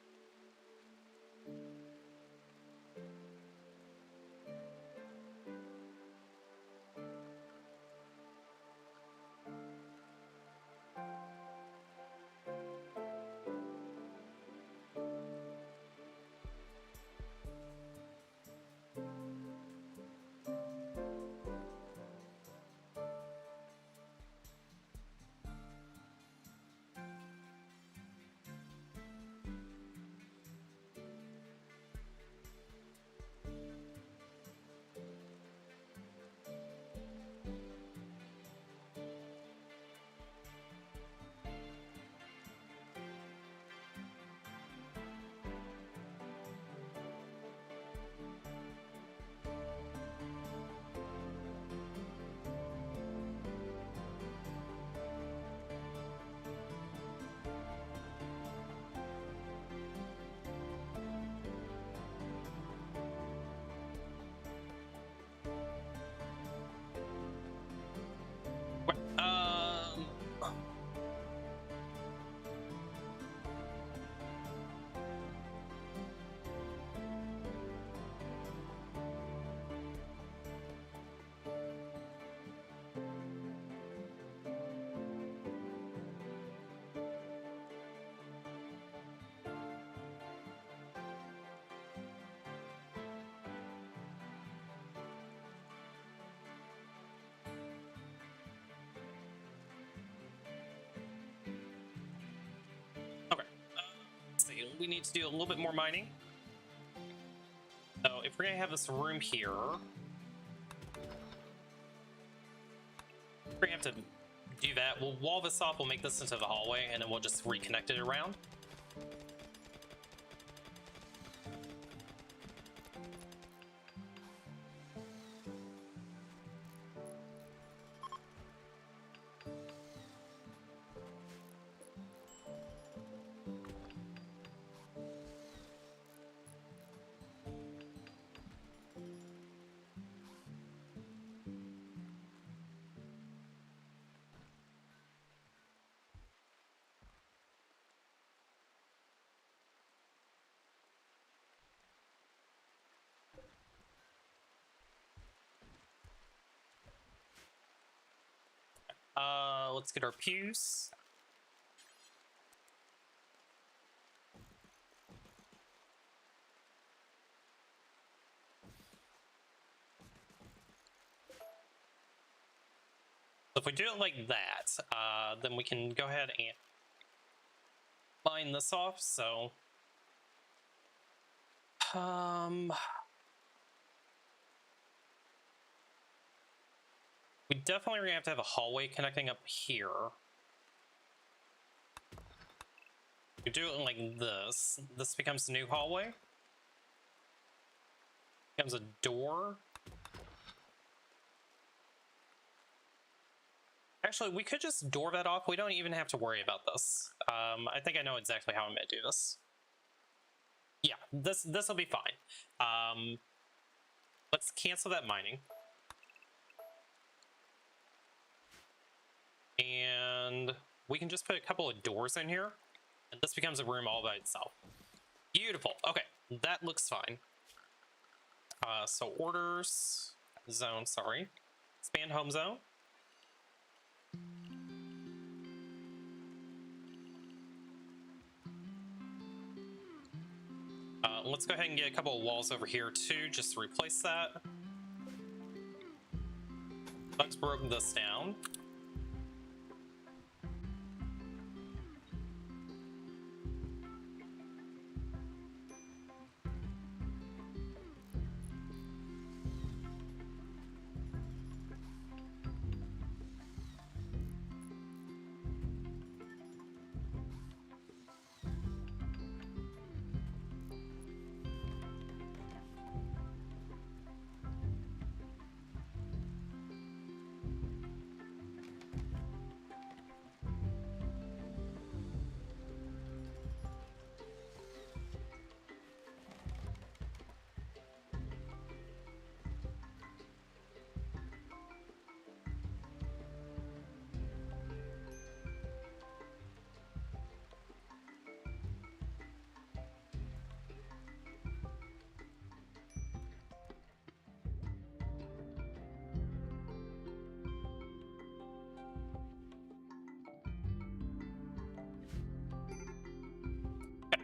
We need to do a little bit more mining. So if we're gonna have this room here, we're gonna have to do that. We'll wall this off, we'll make this into the hallway, and then we'll just reconnect it around. Let's get our pews. So if we do it like that, then we can go ahead and line this off. So, we definitely are gonna have to have a hallway connecting up here. We do it like this. This becomes a new hallway. Becomes a door. Actually, we could just door that off. We don't even have to worry about this. I think I know exactly how I'm gonna do this. Yeah, this will be fine. Let's cancel that mining. And we can just put a couple of doors in here, and this becomes a room all by itself. Beautiful. Okay, that looks fine. So orders zone, sorry. Expand home zone. Let's go ahead and get a couple of walls over here too, just to replace that. Bugs broke this down.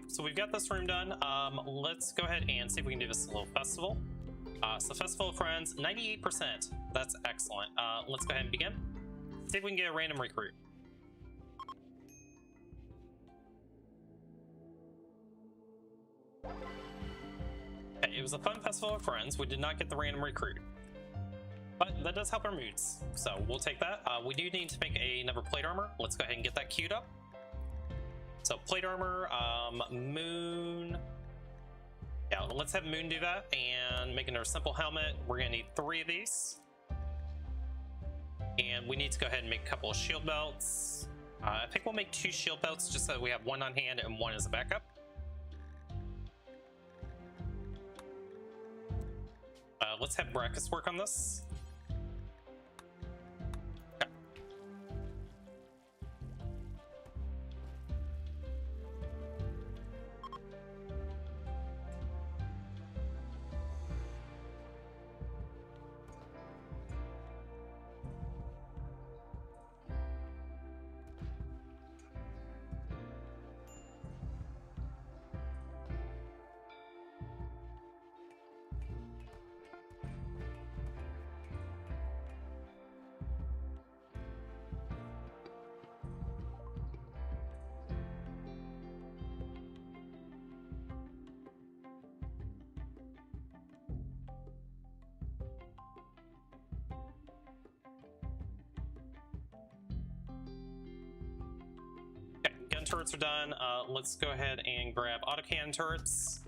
So we've got this room done. Let's go ahead and see if we can do this little festival. So Festival of Friends, 98%. That's excellent. Let's go ahead and begin. See if we can get a random recruit. Okay, it was a fun Festival of Friends. We did not get the random recruit, but that does help our moods. So we'll take that. We do need to make another plate armor. Let's go ahead and get that queued up. So plate armor, Moon. Yeah, let's have Moon do that and make another simple helmet. We're gonna need 3 of these. And we need to go ahead and make a couple of shield belts. I think we'll make 2 shield belts just so we have 1 on hand and 1 as a backup. Let's have Brackus work on this. Gun turrets are done. Let's go ahead and grab autocannon turrets.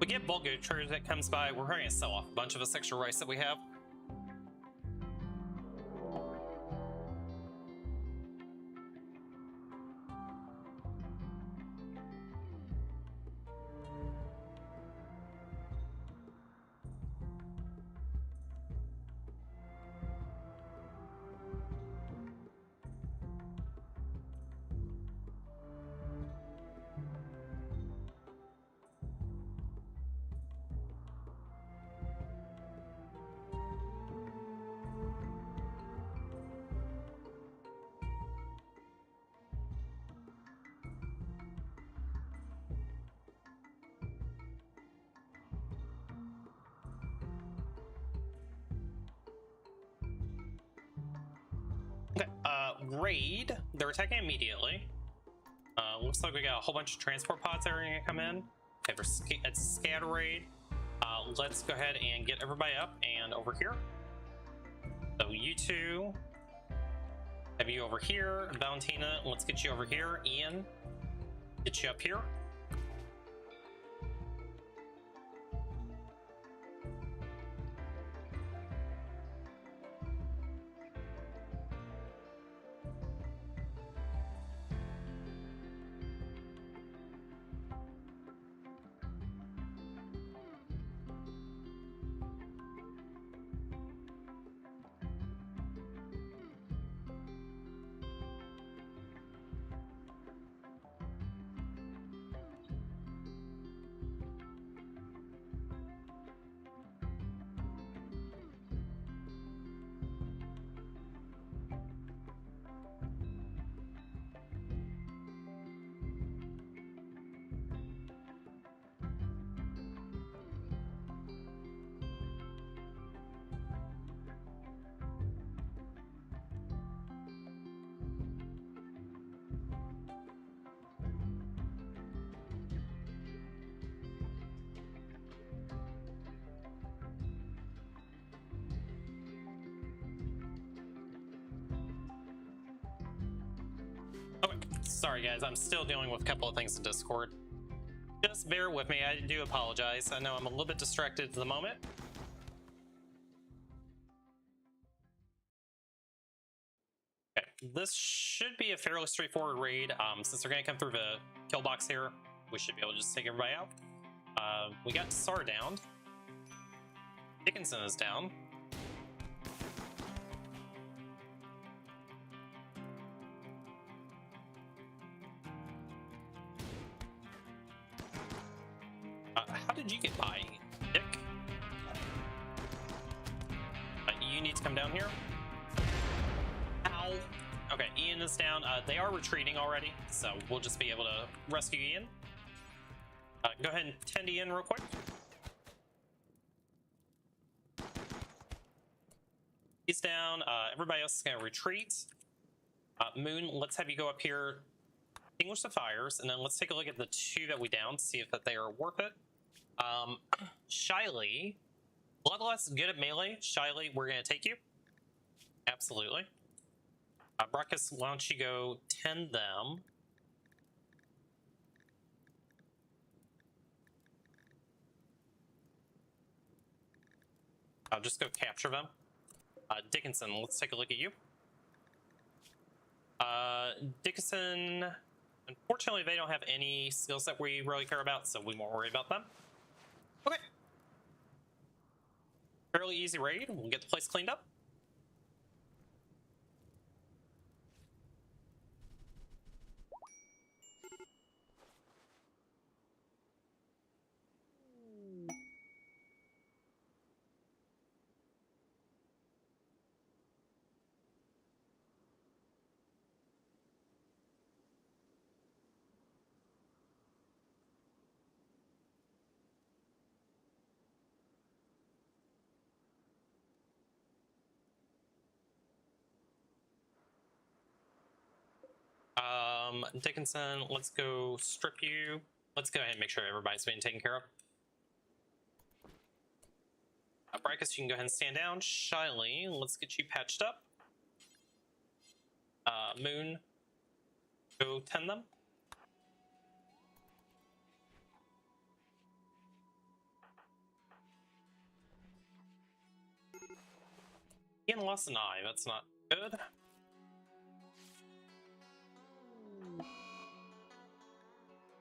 We get bulk turret that comes by. We're going to sell off a bunch of this extra rice that we have. raid. They're attacking immediately. Looks like we got a whole bunch of transport pods that are gonna come in. Okay, it's a scatter raid. Let's go ahead and get everybody up and over here. So you two, have you over here. Valentina, let's get you over here. Ian, get you up here. Okay, sorry guys, I'm still dealing with a couple of things in Discord. Just bear with me, I do apologize. I know I'm a little bit distracted at the moment. Okay, this should be a fairly straightforward raid. Since they're gonna come through the kill box here, we should be able to just take everybody out. We got Sar down. Dickinson is down. How did you get by, Dick? You need to come down here. Ow. Okay, Ian is down. They are retreating already, so we'll just be able to rescue Ian. Go ahead and tend Ian real quick. He's down. Everybody else is going to retreat. Moon, let's have you go up here, extinguish the fires, and then let's take a look at the two that we downed, see if that they are worth it. Shyly, Bloodlust is good at melee. Shyly, we're going to take you. Absolutely. Brackus, why don't you go tend them? I'll just go capture them. Dickinson, let's take a look at you. Dickinson, unfortunately, they don't have any skills that we really care about, so we won't worry about them. Okay. Fairly easy raid. We'll get the place cleaned up. Dickinson, let's go strip you. Let's go ahead and make sure everybody's being taken care of. Brackus, you can go ahead and stand down. Shyly, let's get you patched up. Moon, go tend them. Ian lost an eye, that's not good.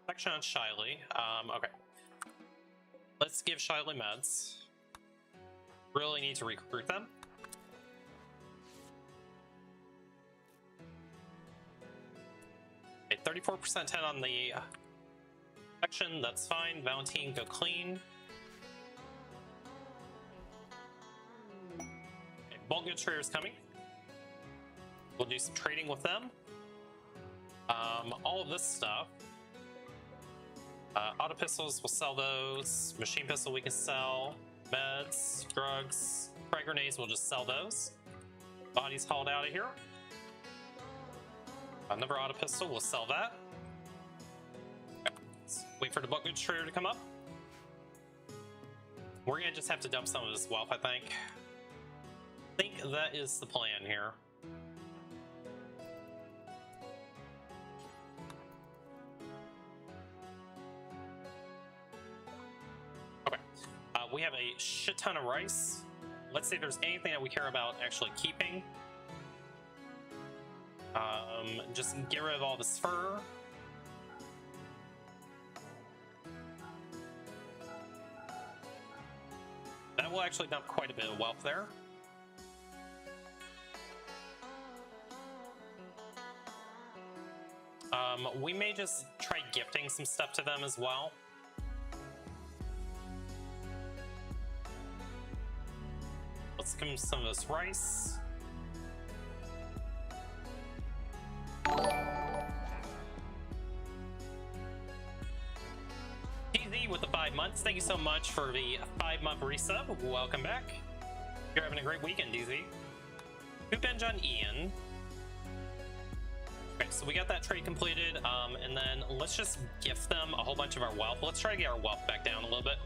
Section on Shyly. Okay. Let's give Shyly meds. Really need to recruit them. Okay, 34% hit on the section, that's fine. Valentine, go clean. Okay, bulk goods trader is coming. We'll do some trading with them. All of this stuff. Auto pistols, we'll sell those. Machine pistol we can sell. Meds, drugs, frag grenades, we'll just sell those. Bodies hauled out of here. Another auto pistol, we'll sell that. Okay. Let's wait for the book goods trader to come up. We're gonna just have to dump some of this wealth, I think. I think that is the plan here. Okay. We have a shit ton of rice. Let's see if there's anything that we care about actually keeping. Just get rid of all this fur. That will actually dump quite a bit of wealth there. We may just try gifting some stuff to them as well. Let's give them some of this rice. TZ with the 5 months. Thank you so much for the 5-month resub. Welcome back. You're having a great weekend, DZ. Poopenge on Ian. Okay, so we got that trade completed, and then let's just gift them a whole bunch of our wealth. Let's try to get our wealth back down a little bit.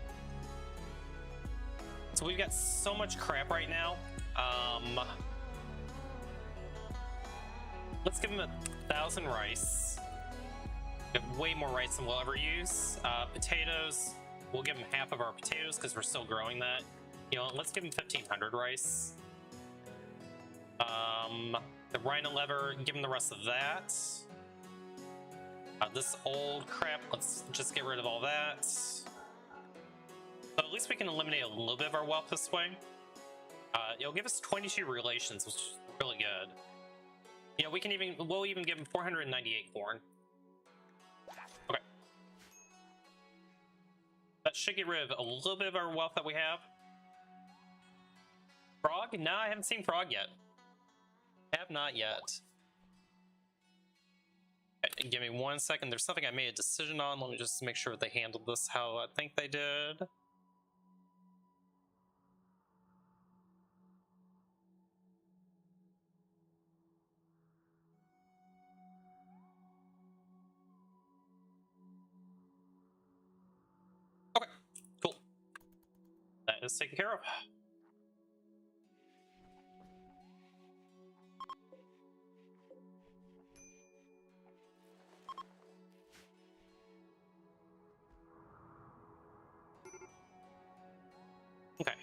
So we've got so much crap right now. Let's give them 1,000 rice. We have way more rice than we'll ever use. Potatoes, we'll give them half of our potatoes because we're still growing that. You know, let's give them 1,500 rice. The rhino lever, give them the rest of that. This old crap, let's just get rid of all that. But at least we can eliminate a little bit of our wealth this way. It'll give us 22 relations, which is really good. You know, we'll even give them 498 corn. Okay. That should get rid of a little bit of our wealth that we have. Frog? No, I haven't seen Frog yet. Have not yet. Okay, give me 1 second. There's something I made a decision on. Let me just make sure they handled this how I think they did. Okay, cool. That is taken care of. Okay,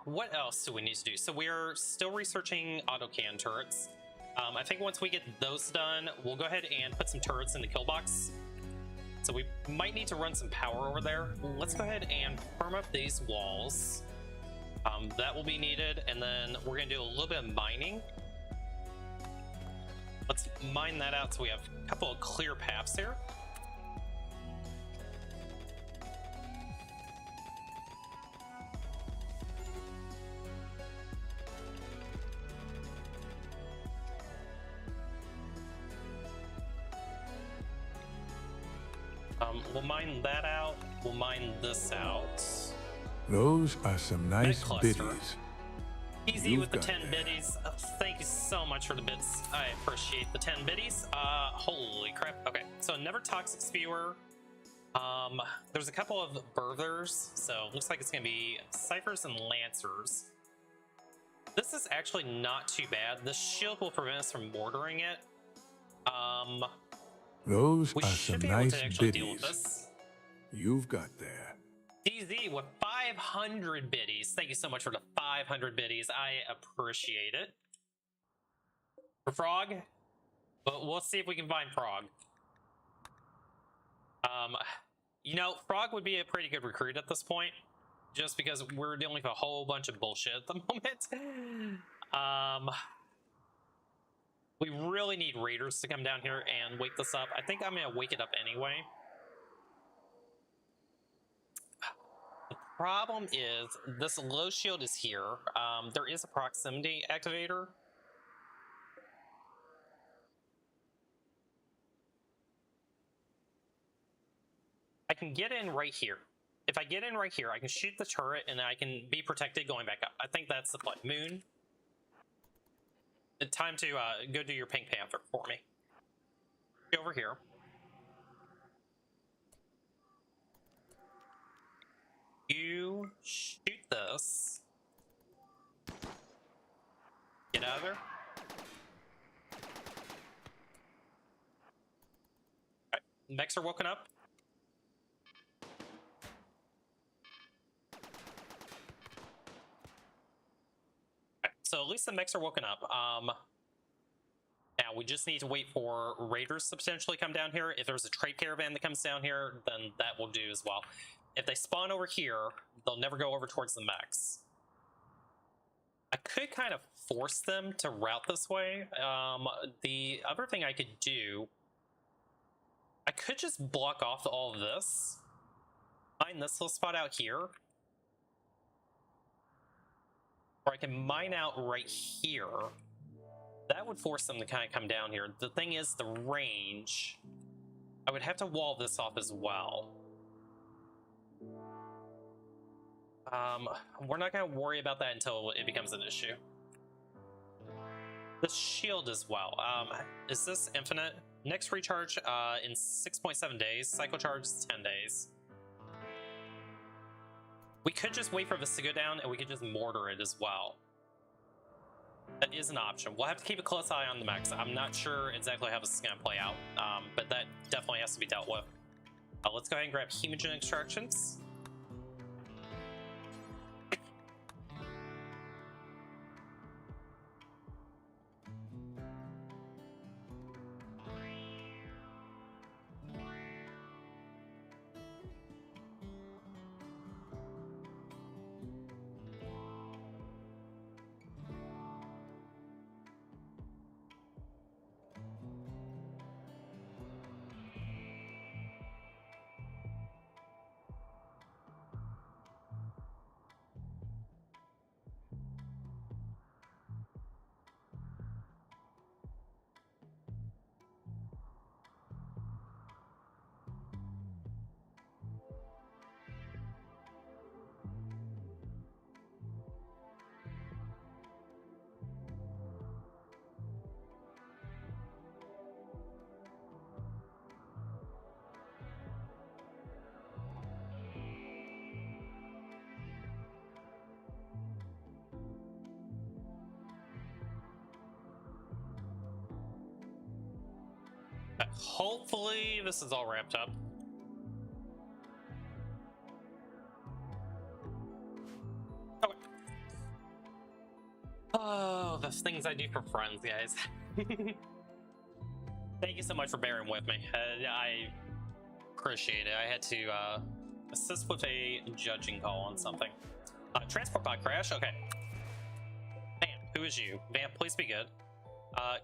what else do we need to do? So we're still researching autocannon turrets. I think once we get those done, we'll go ahead and put some turrets in the kill box. So we might need to run some power over there. Let's go ahead and firm up these walls. That will be needed, and then we're gonna do a little bit of mining. Let's mine that out so we have a couple of clear paths here. We'll mine that out. We'll mine this out. Those are some nice biddies. Easy with the 10 biddies. Thank you so much for the bits. I appreciate the 10 biddies. Holy crap. Okay, so never toxic spewer. There's a couple of birthers, so looks like it's gonna be ciphers and lancers. This is actually not too bad. The shield will prevent us from mortaring it. Those we are should some be able nice to actually deal biddies with this. you've got there. DZ with 500 biddies. Thank you so much for the 500 biddies. I appreciate it. For Frog, but we'll see if we can find Frog. You know, Frog would be a pretty good recruit at this point, just because we're dealing with a whole bunch of bullshit at the moment. We really need raiders to come down here and wake this up. I think I'm gonna wake it up anyway. The problem is this low shield is here. There is a proximity activator. I can get in right here. If I get in right here, I can shoot the turret and I can be protected going back up. I think that's the play. Moon, time to go do your Pink Panther for me. over here. You shoot this. Get out of there. Alright, mechs are woken up. Okay, so at least the mechs are woken up. Now we just need to wait for raiders to potentially come down here. If there's a trade caravan that comes down here, then that will do as well. If they spawn over here, they'll never go over towards the mechs. I could kind of force them to route this way. The other thing I could do, I could just block off all of this. Mine this little spot out here. Or I can mine out right here. That would force them to kind of come down here. The thing is, the range, I would have to wall this off as well. We're not going to worry about that until it becomes an issue. The shield as well. Is this infinite? Next recharge in 6.7 days. Cycle charge is 10 days. We could just wait for this to go down and we could just mortar it as well. That is an option. We'll have to keep a close eye on the mechs. I'm not sure exactly how this is going to play out, but that definitely has to be dealt with. Let's go ahead and grab hemogen extractions. Hopefully this is all wrapped up. Okay. Oh, the things I do for friends, guys. Thank you so much for bearing with me. I appreciate it. I had to assist with a judging call on something. Transport pod crash. Okay. Man, who is you? Vamp, please be good.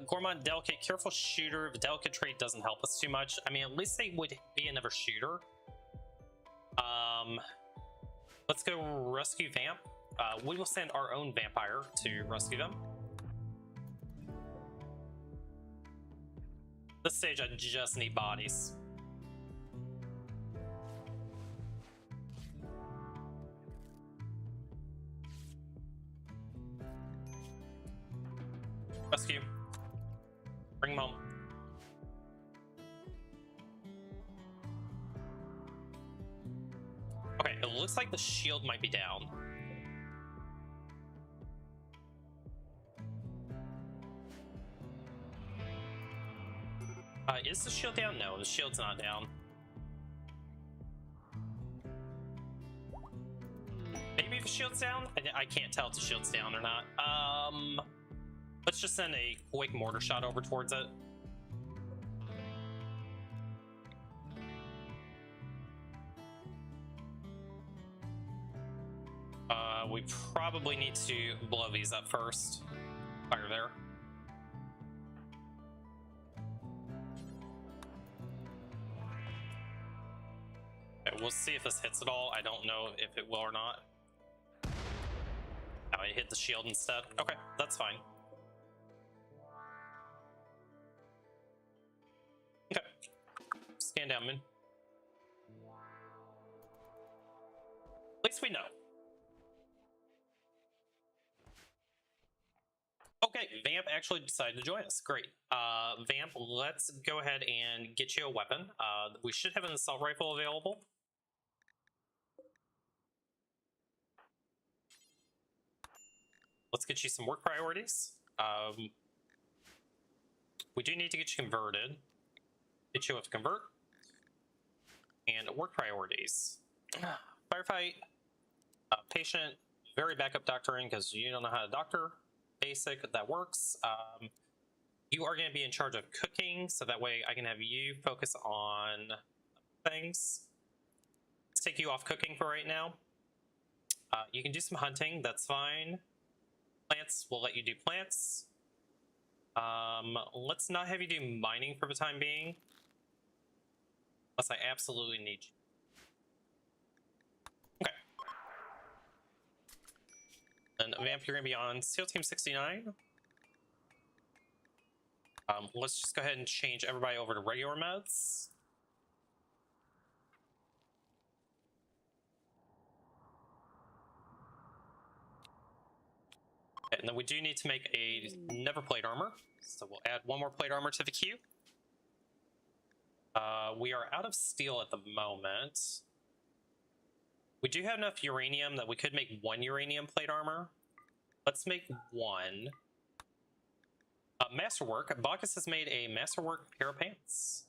Gourmand, delicate, careful shooter. The delicate trait doesn't help us too much. I mean, at least they would be another shooter. Let's go rescue Vamp. We will send our own vampire to rescue them. This stage, I just need bodies. Rescue. Bring them home. Okay, it looks like the shield might be down. Is the shield down? No, the shield's not down. Maybe the shield's down? I can't tell if the shield's down or not. Let's just send a quick mortar shot over towards it. We probably need to blow these up first. Fire there. Okay, we'll see if this hits at all. I don't know if it will or not. Oh, it hit the shield instead. Okay, that's fine. Okay. Scan down, man. At least we know. Okay, Okay, Vamp actually decided to join us. Great. Vamp, let's go ahead and get you a weapon. We should have an assault rifle available. Let's get you some work priorities. We do need to get you converted. Get you with convert. And work priorities. Firefight. Patient. Very backup doctoring because you don't know how to doctor. Basic, that works. You are going to be in charge of cooking, so that way I can have you focus on things. Let's take you off cooking for right now. You can do some hunting, that's fine. Plants, we'll let you do plants. Let's not have you do mining for the time being. Unless I absolutely need you. Okay. And Vamp, you're going to be on SEAL Team 69. Let's just go ahead and change everybody over to regular meds. And then we do need to make a never plate armor. So we'll add one more plate armor to the queue. We are out of steel at the moment. We do have enough uranium that we could make one uranium plate armor. Let's make one. Masterwork. Bacchus has made a Masterwork pair of pants.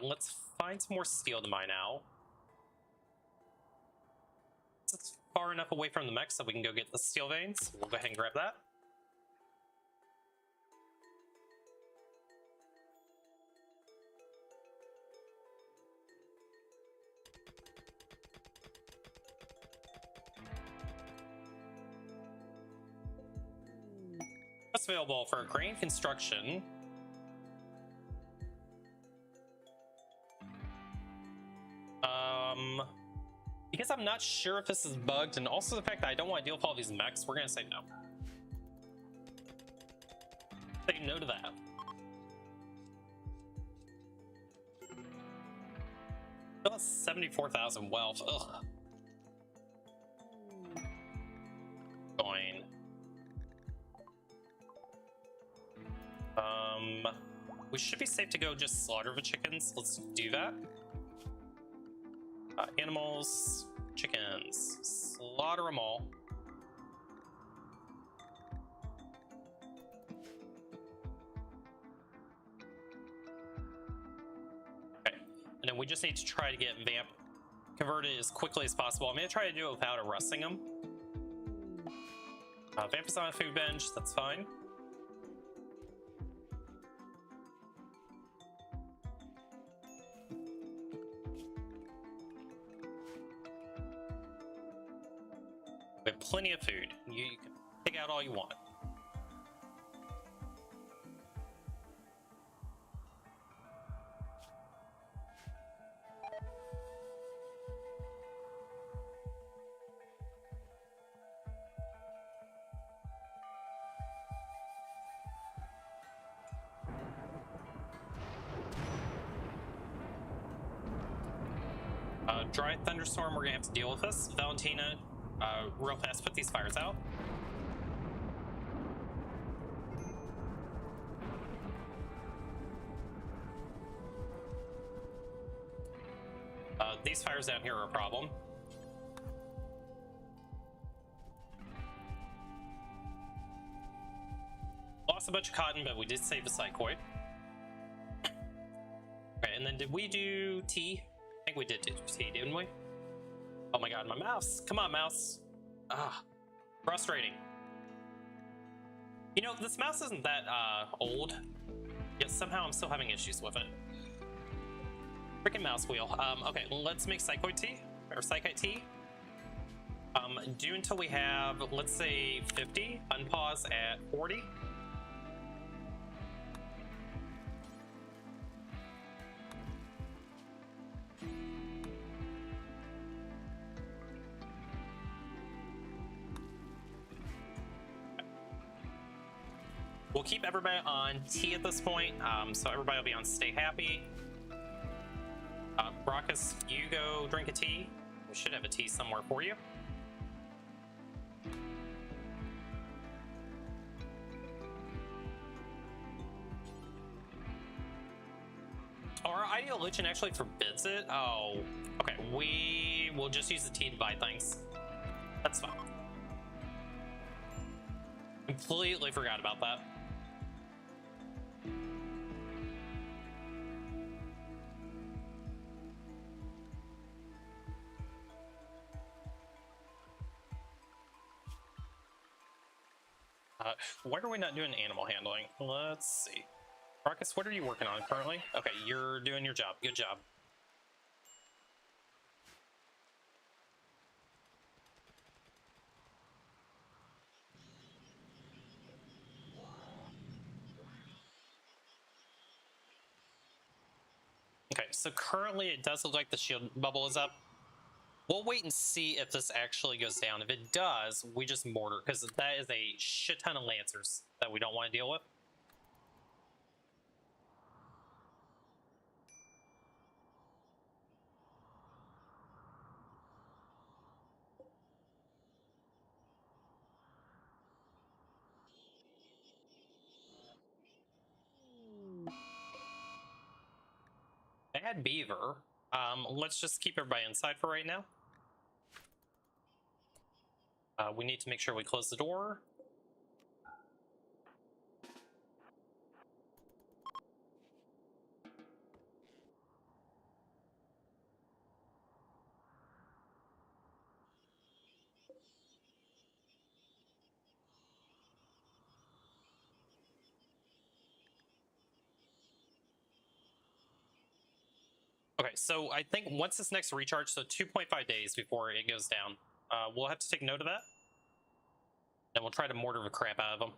Let's find some more steel to mine out. It's far enough away from the mech so we can go get the steel veins. We'll go ahead and grab that. What's available for grain construction? Because I'm not sure if this is bugged, and also the fact that I don't want to deal with all these mechs, we're gonna say no. Say no to that. Still has 74,000 wealth. Ugh. Going. We should be safe to go just slaughter the chickens. Let's do that. Animals, chickens, slaughter them all. Okay, and then we just need to try to get Vamp converted as quickly as possible. I'm going to try to do it without arresting him. Vamp is on a food bench, that's fine. We have plenty of food. You can pick out all you want. Dry thunderstorm, we're gonna have to deal with this. Valentina, real fast, put these fires out. These fires down here are a problem. Lost a bunch of cotton, but we did save the psychoid. Okay, and then did we do tea? I think we did do tea, didn't we? Oh my god, my mouse. Come on, mouse. Ah, frustrating. You know, this mouse isn't that old, yet somehow I'm still having issues with it. Freaking mouse wheel. Okay, let's make psychoid tea, or psychite tea. Do until we have, let's say, 50. Unpause at 40. We'll keep everybody on tea at this point, so everybody will be on stay happy. Brockus, you go drink a tea. We should have a tea somewhere for you. Ideolution actually forbids it? Oh, okay. We will just use the T to buy things. That's fine. Completely forgot about that. Why are we not doing animal handling? Let's see. Marcus, what are you working on currently? Okay, you're doing your job. Good job. Okay, so currently it does look like the shield bubble is up. We'll wait and see if this actually goes down. If it does, we just mortar, because that is a shit ton of lancers that we don't want to deal with. Bad beaver. Let's just keep everybody inside for right now. We need to make sure we close the door. Okay, so I think once this next recharge, so 2.5 days before it goes down, we'll have to take note of that. And we'll try to mortar the crap out of them.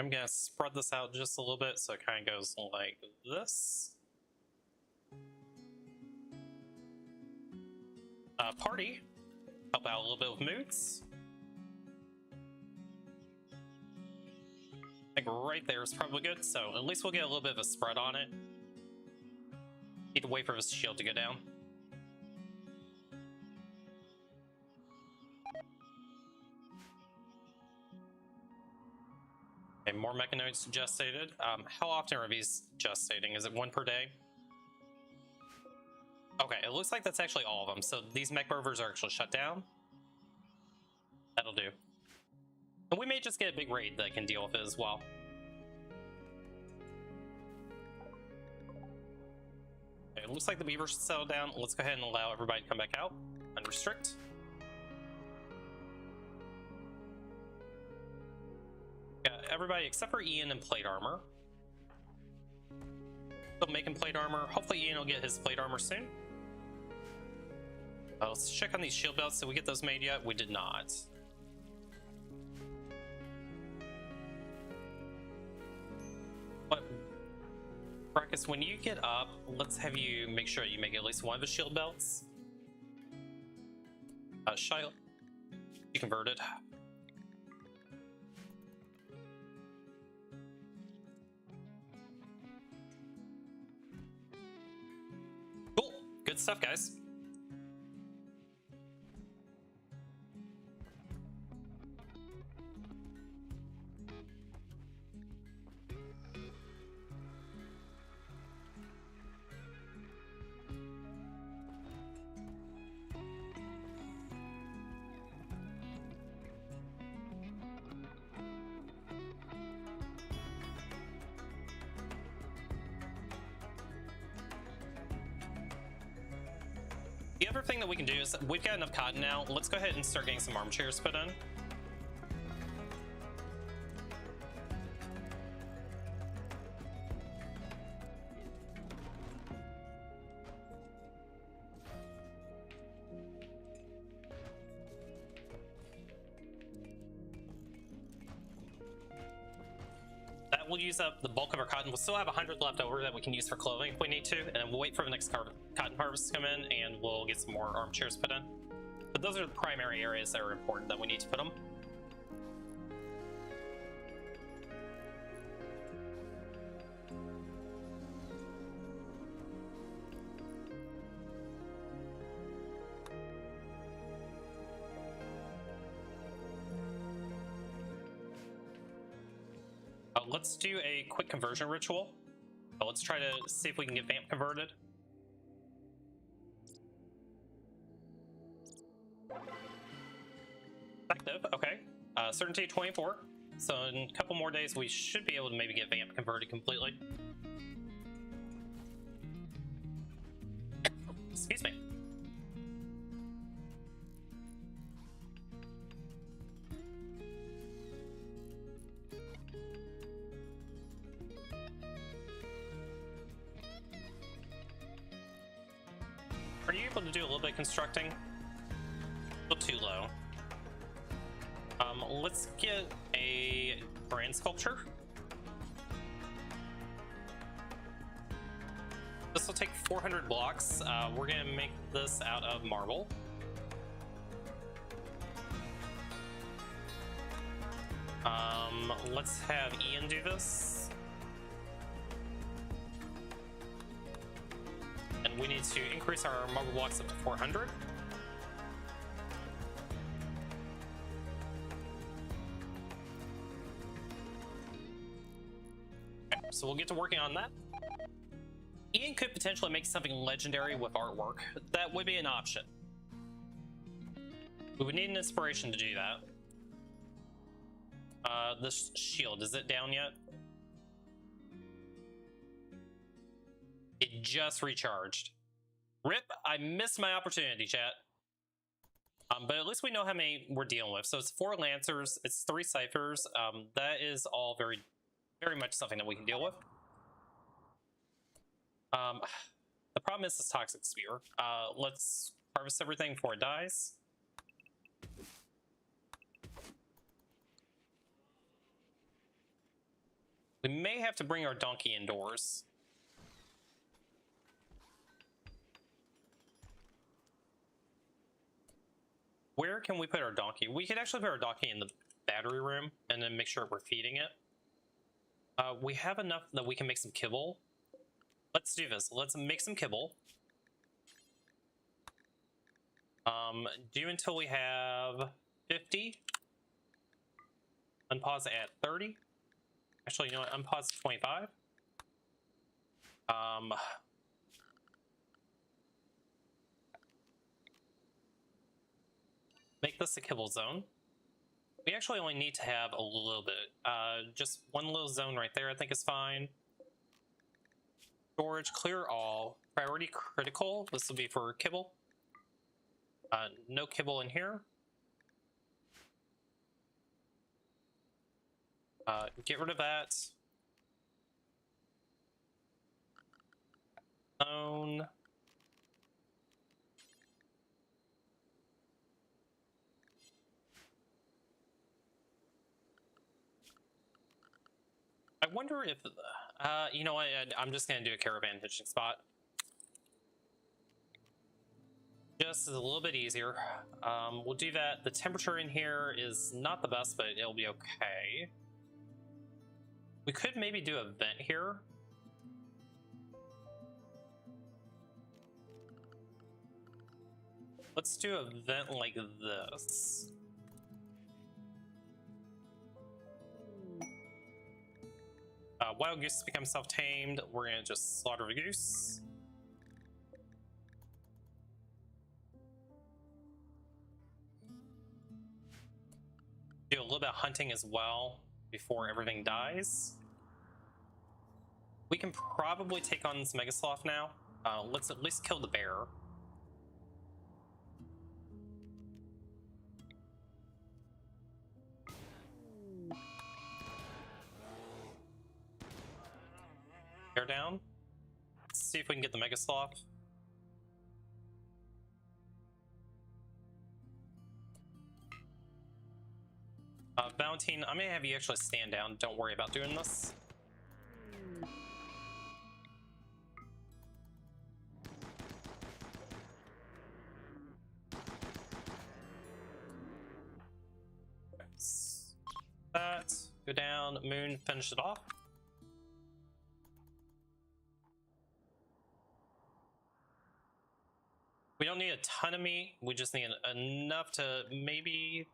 I'm gonna spread this out just a little bit so it kind of goes like this. Party, help out a little bit with moods. I think right there is probably good, so at least we'll get a little bit of a spread on it. Need to wait for his shield to go down. Okay, more mechanoids gestated. How often are these gestating? Is it one per day? Okay, it looks like that's actually all of them. So these mech rovers are actually shut down. That'll do. And we may just get a big raid that can deal with it as well. Okay, it looks like the beaver should settle down. Let's go ahead and allow everybody to come back out. Unrestrict. Got everybody except for Ian and plate armor. Still making plate armor. Hopefully Ian will get his plate armor soon. Let's check on these shield belts. Did we get those made yet? We did not. But Marcus, when you get up, let's have you make sure you make at least one of the shield belts. Shield, you converted. Cool, good stuff, guys. The other thing that we can do is we've got enough cotton now. Let's go ahead and start getting some armchairs put in. That will use up the bulk of our cotton. We'll still have 100 left over that we can use for clothing if we need to, and then we'll wait for the next cotton harvest to come in, and we'll get some more armchairs put in. But those are the primary areas that are important that we need to put them. Let's do a quick conversion ritual. Let's try to see if we can get Vamp converted. Effective, okay. Certainty 24. So in a couple more days, we should be able to maybe get Vamp converted completely. Excuse me. Are you able to do a little bit of constructing? A little too low. Let's get a grand sculpture. This will take 400 blocks. We're gonna make this out of marble. Let's have Ian do this. And we need to increase our marble blocks up to 400. Okay, so we'll get to working on that. Ian could potentially make something legendary with artwork. That would be an option. We would need an inspiration to do that. This shield, is it down yet? It just recharged. Rip, I missed my opportunity, chat. But at least we know how many we're dealing with. So it's 4 Lancers, it's 3 Ciphers. That is all very much something that we can deal with. The problem is this Toxic Spear. Let's harvest everything before it dies. We may have to bring our donkey indoors. Where can we put our donkey? We could actually put our donkey in the battery room and then make sure we're feeding it. We have enough that we can make some kibble. Let's do this. Let's make some kibble. Do until we have 50. Unpause at 30. Actually, you know what? Unpause at 25. Make this a kibble zone. We actually only need to have a little bit. Just one little zone right there I think is fine. Storage, clear all. Priority critical. This will be for kibble. No kibble in here. Get rid of that. Zone. I wonder if, you know what, I'm just going to do a caravan pitching spot. Just a little bit easier. We'll do that. The temperature in here is not the best, but it'll be okay. We could maybe do a vent here. Let's do a vent like this. Wild goose become self-tamed. We're gonna just slaughter the goose. Do a little bit of hunting as well before everything dies. We can probably take on this Mega Sloth now. Let's at least kill the bear. Bear down. Let's see if we can get the Mega Sloth. Valentine, I'm gonna have you actually stand down. Don't worry about doing this. That. Go down. Moon. Finish it off. We don't need a ton of meat. We just need enough to maybe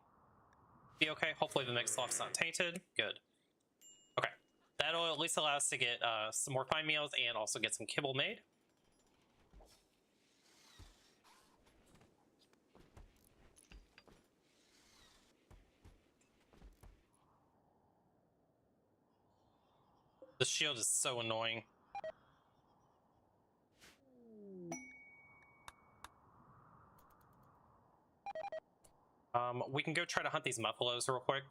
be okay. Hopefully the Mega Sloth's not tainted. Good. Okay. that'll at least allow us to get some more fine meals and also get some kibble made. The shield is so annoying. We can go try to hunt these muffalos real quick.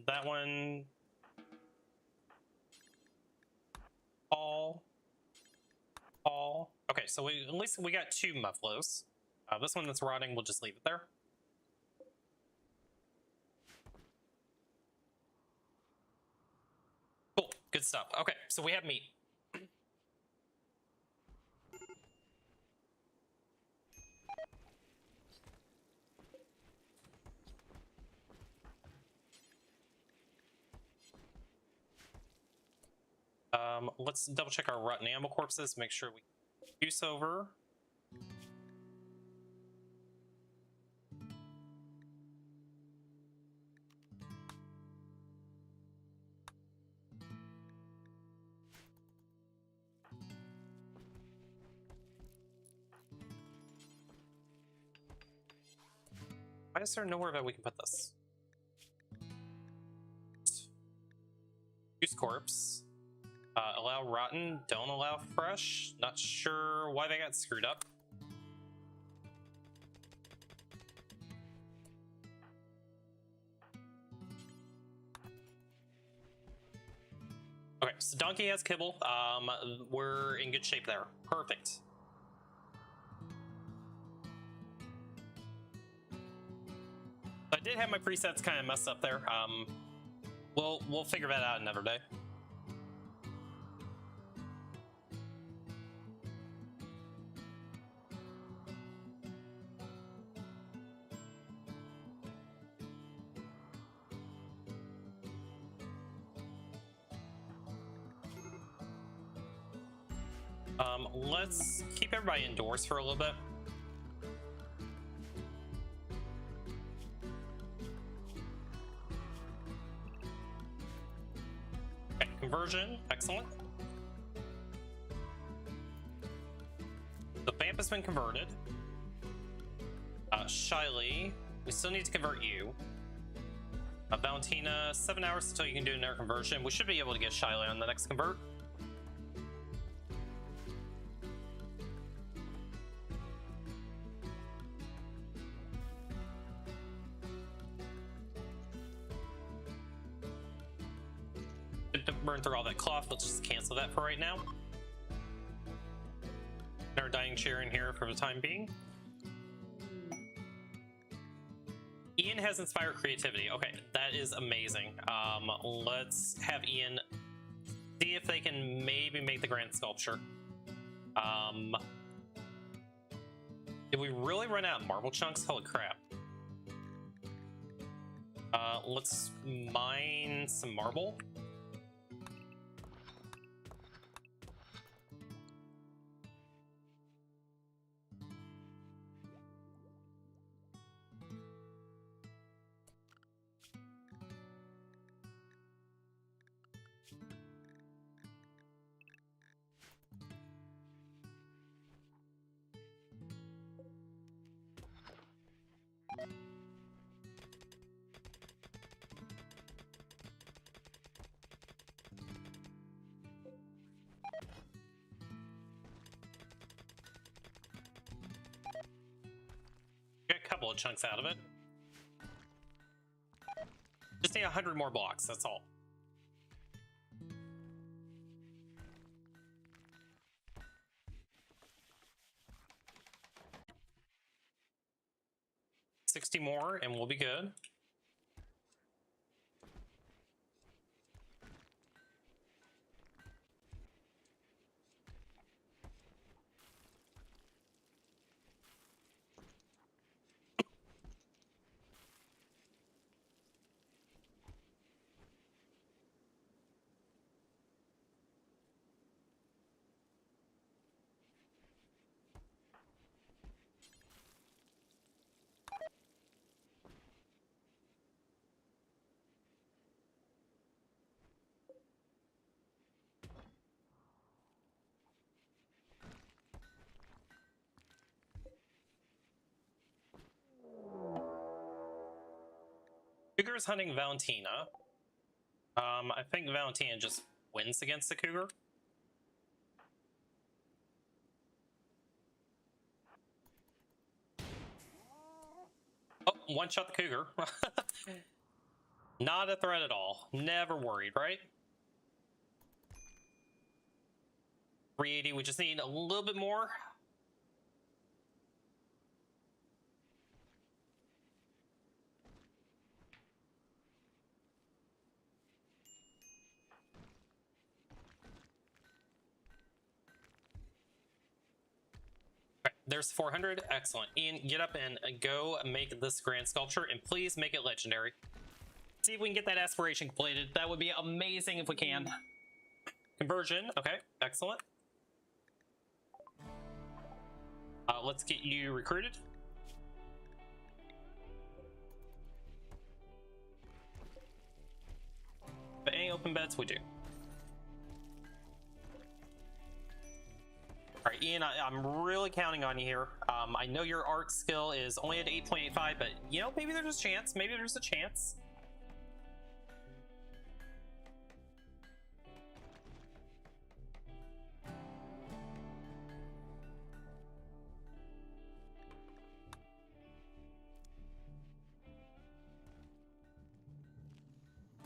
That one. All. Okay, so at least we got 2 muffalos. This one that's rotting, we'll just leave it there. Cool, good stuff. Okay, so we have meat. Let's double check our rotten animal corpses, make sure we use over. Why is there nowhere that we can put this? Use corpse. Allow rotten, don't allow fresh. Not sure why they got screwed up. Okay, so donkey has kibble. We're in good shape there. Perfect. I did have my presets kind of messed up there. We'll figure that out another day. Let's keep everybody indoors for a little bit. Okay, conversion, excellent. The vamp has been converted. Shyly, we still need to convert you. Valentina, 7 hours until you can do another conversion. We should be able to get Shyly on the next convert. Burn through all that cloth. Let's just cancel that for right now. Our dining chair in here for the time being. Ian has inspired creativity. Okay, that is amazing. Let's have Ian see if they can maybe make the grand sculpture. Did we really run out of marble chunks? Holy crap. Let's mine some marble. Get a couple of chunks out of it. Just need 100 more blocks, that's all. $60 more and we'll be good. cougar is hunting Valentina. I think Valentina just wins against the cougar. Oh, one shot the cougar. Not a threat at all. Never worried, right? 380, we just need a little bit more. There's 400. Excellent. Ian, get up and go make this grand sculpture, and please make it legendary. See if we can get that aspiration completed. That would be amazing if we can. Conversion. Okay, excellent. Let's get you recruited. But any open beds, we do. All right, Ian, I'm really counting on you here. I know your art skill is only at 8.85, but you know, maybe there's a chance. Maybe there's a chance.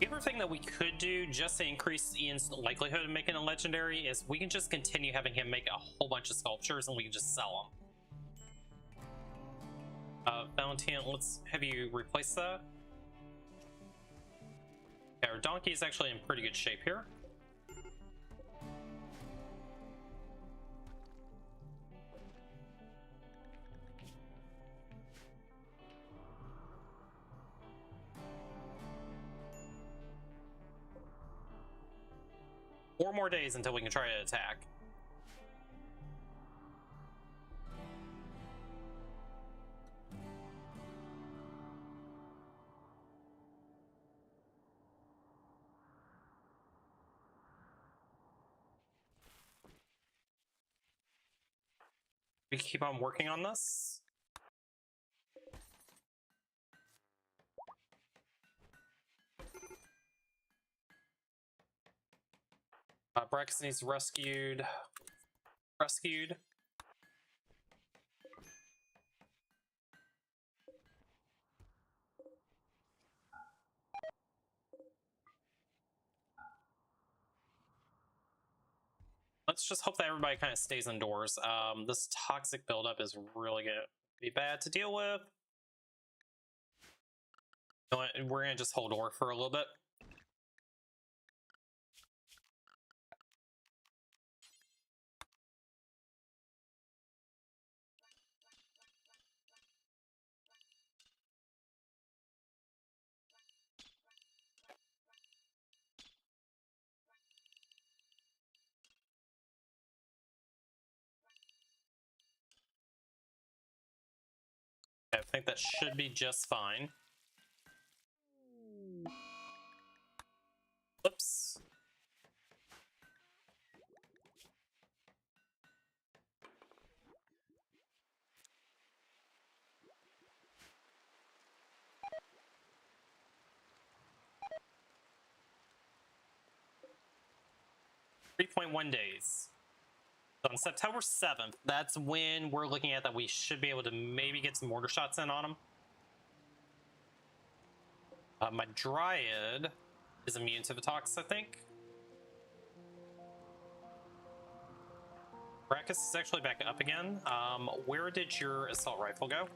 The other thing that we could do just to increase Ian's likelihood of making a legendary is we can just continue having him make a whole bunch of sculptures and we can just sell them. Valentina, let's have you replace that. Yeah, our donkey is actually in pretty good shape here. Four more days until we can try to attack. We keep on working on this. Brax needs rescued. Rescued. Let's just hope that everybody kind of stays indoors. This toxic buildup is really gonna be bad to deal with. You know what? We're gonna just hold over for a little bit. I think that should be just fine. Oops. .1 days. So on September 7th, that's when we're looking at that we should be able to maybe get some mortar shots in on them. My Dryad is immune to the tox, I think. Brackus is actually back up again. Where did your assault rifle go?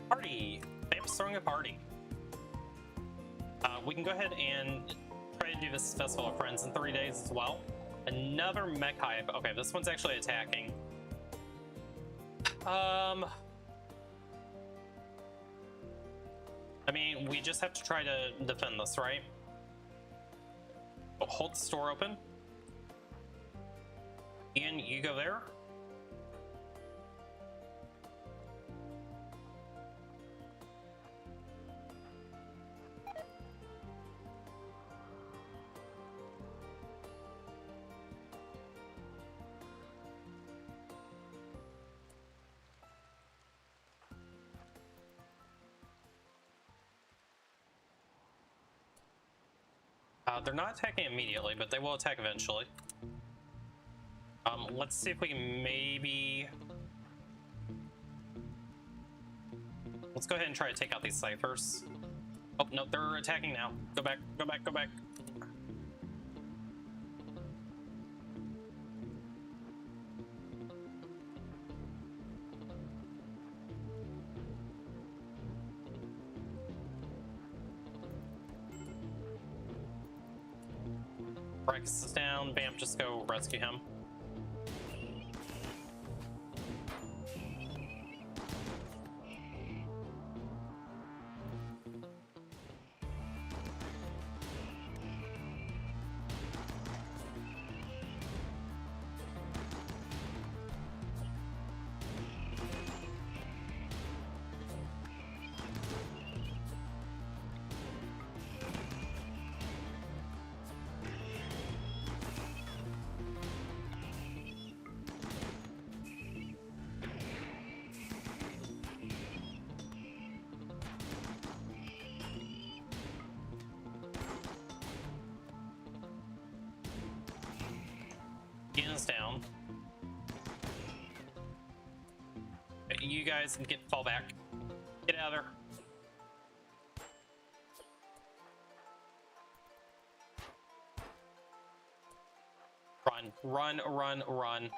Party! Vamp's throwing a party. We can go ahead and try to do this Festival of Friends in 3 days as well. Another mech hive. Okay, this one's actually attacking. I mean, we just have to try to defend this, right? Oh, hold the store open. Ian, you go there. They're not attacking immediately, but they will attack eventually. Let's see if we can maybe... Let's go ahead and try to take out these ciphers. Oh, no, they're attacking now. Go back, go back, go back. Rex is down. Bam, just go rescue him. Ian's down. You guys can fall back. Get out of there. Run, run, run, run.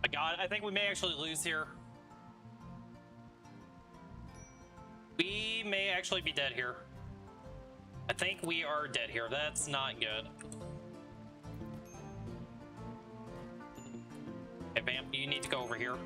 My God, I think we may actually lose here. We may actually be dead here. I think we are dead here. That's not good. Okay, Vamp, you need to go over here.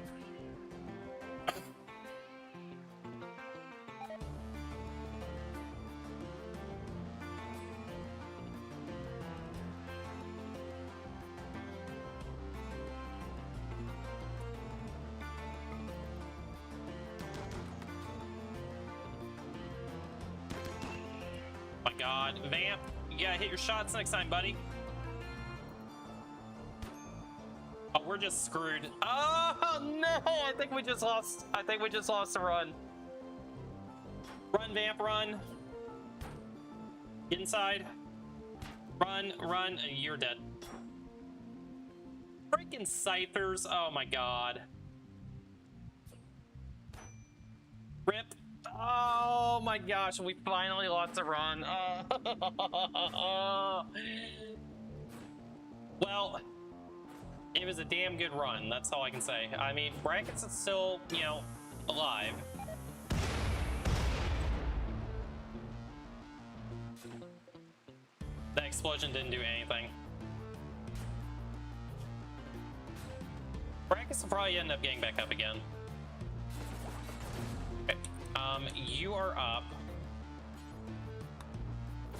My God, Vamp, you gotta hit your shots next time, buddy. Oh, we're just screwed. Oh no! I think we just lost. I think we just lost the run. Run, Vamp, run. Get inside. Run, run. You're dead. Freaking ciphers. Oh my God. Rip. Oh my gosh, we finally lost the run. Oh. Well, it was a damn good run, that's all I can say. I mean, Brackets is still, you know, alive. That explosion didn't do anything. Brackets will probably end up getting back up again. Okay. You are up.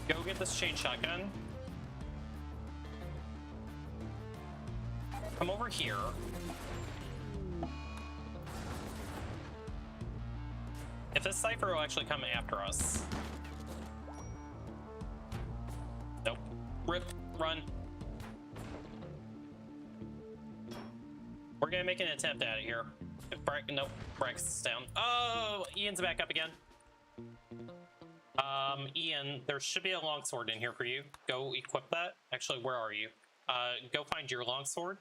Go get this chain shotgun. Come over here. If this cipher will actually come after us. Nope. Rip, run. We're gonna make an attempt at it here. Nope, Brax is down. Oh, Ian's back up again. Ian, there should be a longsword in here for you. Go equip that. Actually, where are you? Go find your longsword.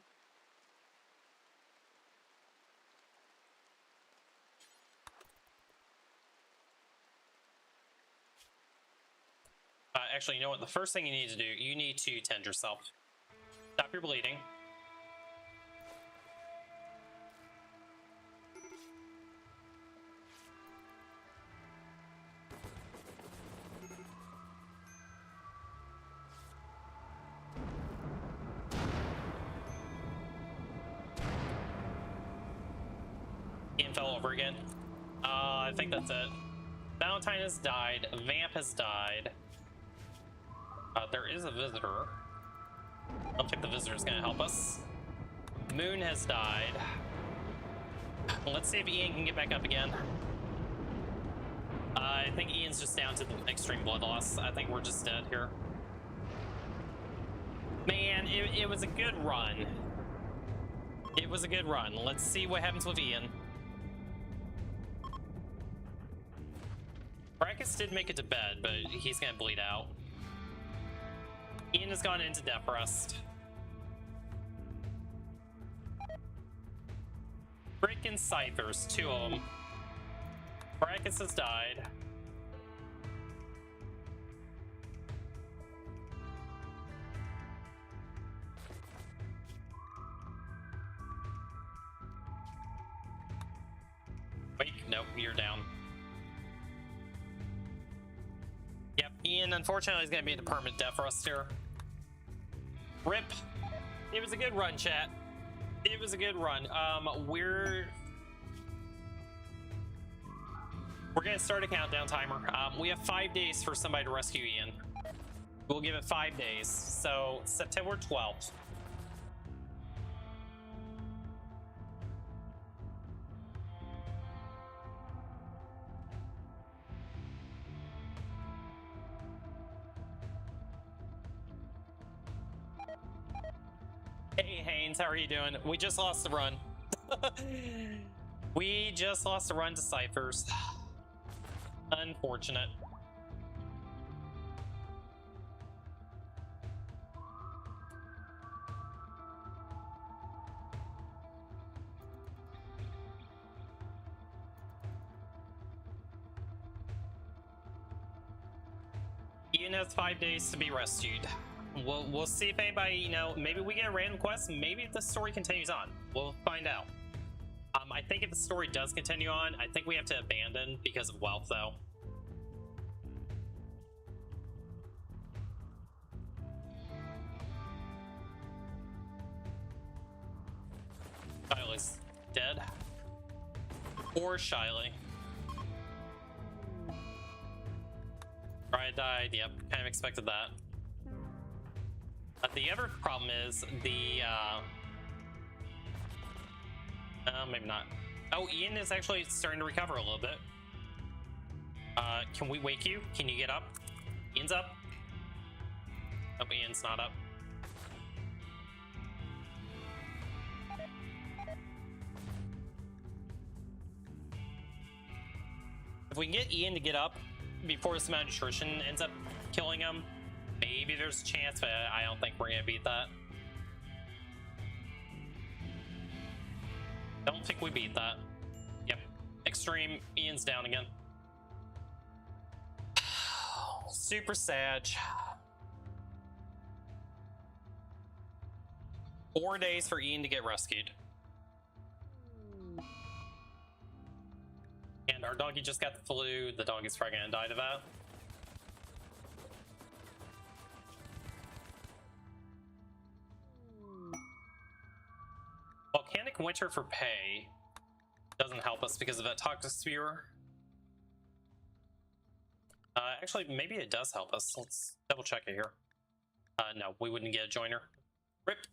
Actually, you know what? The first thing you need to do, you need to tend yourself. Stop your bleeding. Ian fell over again. I think that's it. Valentine has died. Vamp has died. There is a visitor. I don't think the visitor's gonna help us. Moon has died. Let's see if Ian can get back up again. I think Ian's just down to the extreme blood loss. I think we're just dead here. Man, it was a good run. It was a good run. Let's see what happens with Ian. Brackus did make it to bed, but he's gonna bleed out. Ian has gone into death rest. Freaking Scythers, 2 of them. Brackus has died. Wait, nope, you're down. Yep, Ian unfortunately is going to be in the permanent death rest here. RIP. It was a good run, chat. It was a good run. We're going to start a countdown timer. We have 5 days for somebody to rescue Ian. We'll give it 5 days. So September 12th. Hey Haynes, how are you doing? We just lost the run. We just lost the run to Cyphers. Unfortunate. Ian has 5 days to be rescued. We'll see if anybody, you know, maybe we get a random quest, maybe if the story continues on. We'll find out. I think if the story does continue on, I think we have to abandon because of wealth, though. Shiley's dead. Poor Shiley. Brian died, yep, kind of expected that. The other problem is the, maybe not. Oh, Ian is actually starting to recover a little bit. Can we wake you? Can you get up? Ian's up? Oh, Ian's not up. If we can get Ian to get up before this malnutrition ends up killing him, maybe there's a chance, but I don't think we're gonna beat that. Don't think we beat that. Yep. Extreme. Ian's down again. Super sad. 4 days for Ian to get rescued. And our doggy just got the flu. The doggy's probably gonna die to that. Volcanic winter for pay doesn't help us because of that toxic spear. Actually, maybe it does help us. Let's double check it here. No, we wouldn't get a joiner. RIP.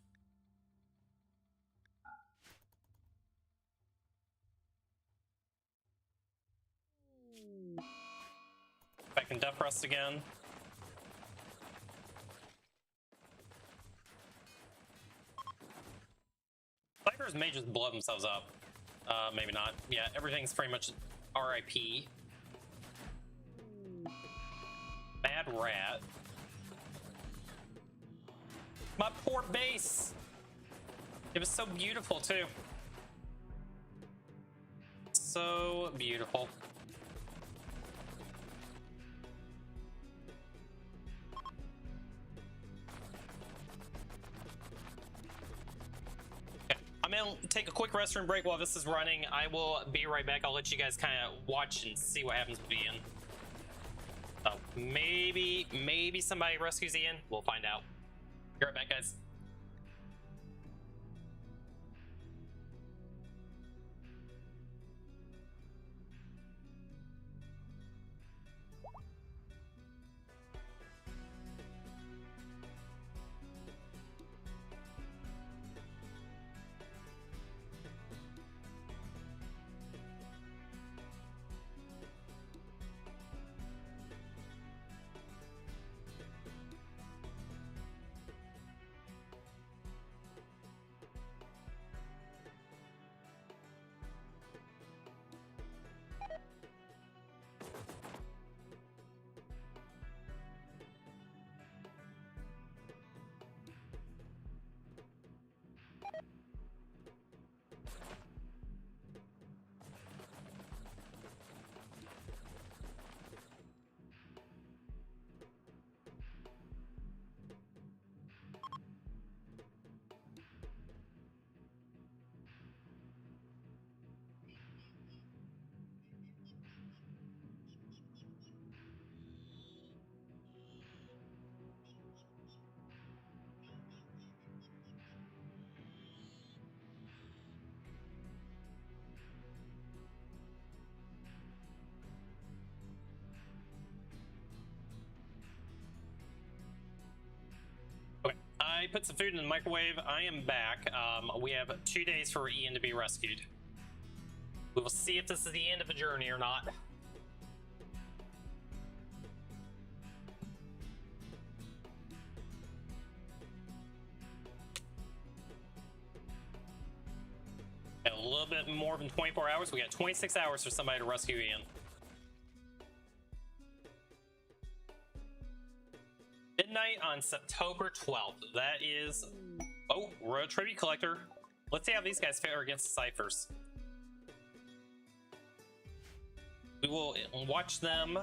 Back in death rest again. Snipers may just blow themselves up. Maybe not. Yeah, everything's pretty much RIP. Mad rat. My poor base! It was so beautiful, too. So beautiful. I'm gonna take a quick restroom break while this is running. I will be right back. I'll let you guys kind of watch and see what happens with Ian. Maybe somebody rescues Ian. We'll find out. Be right back, guys. put some food in the microwave. I am back. We have 2 days for Ian to be rescued. We will see if this is the end of the journey or not. A little bit more than 24 hours. We got 26 hours for somebody to rescue Ian. Midnight on September 12th. That is... Oh, Road Tribute Collector. Let's see how these guys fare against the Ciphers. We will watch them.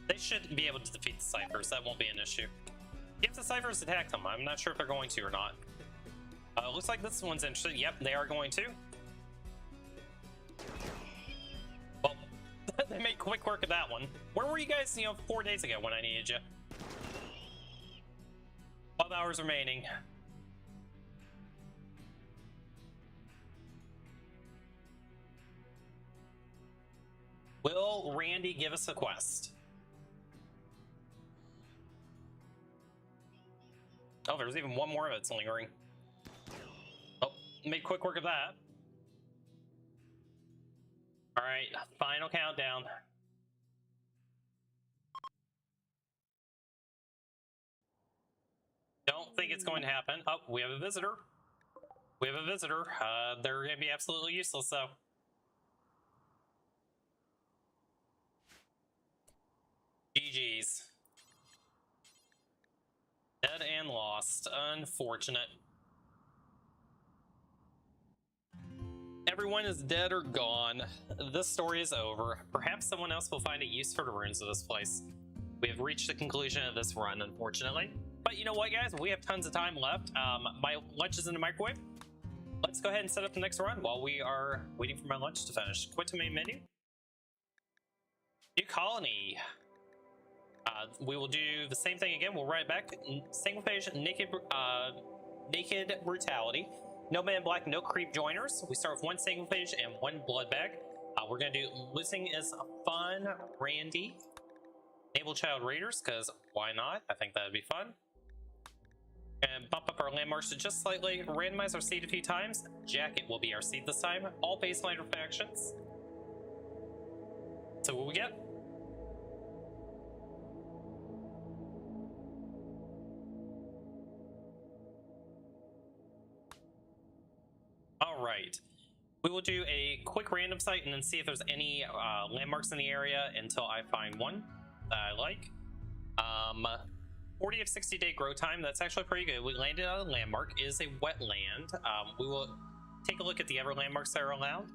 They should be able to defeat the Ciphers. That won't be an issue. If the Ciphers attack them, I'm not sure if they're going to or not. Looks like this one's interested. Yep, they are going to. Well, they made quick work of that one. Where were you guys, 4 days ago when I needed you? 12 hours remaining. Will Randy give us a quest? Oh, there's even one more of it's lingering. Oh, made quick work of that. All right, final countdown. Don't think it's going to happen. Oh, we have a visitor. We have a visitor. They're going to be absolutely useless, though. GG's. Dead and lost. Unfortunate. Everyone is dead or gone. This story is over. Perhaps someone else will find a use for the ruins of this place. We have reached the conclusion of this run, unfortunately. But you know what, guys? We have tons of time left. My lunch is in the microwave. Let's go ahead and set up the next run while we are waiting for my lunch to finish. Quit to main menu. New colony. We will do the same thing again. We'll run it back. Sanguophage, naked brutality. No man black, no creep joiners. We start with 1 Sanguophage and 1 blood bag. We're gonna do losing is fun. Randy. Enable child raiders, because why not? I think that'd be fun. And bump up our landmarks to just slightly. Randomize our seed a few times. Jacket will be our seed this time. All baseline factions. So what we get? Alright. We will do a quick random site and then see if there's any landmarks in the area until I find one that I like. 40 of 60 day grow time. That's actually pretty good. We landed on a landmark. It is a wetland. We will take a look at the other landmarks that are allowed.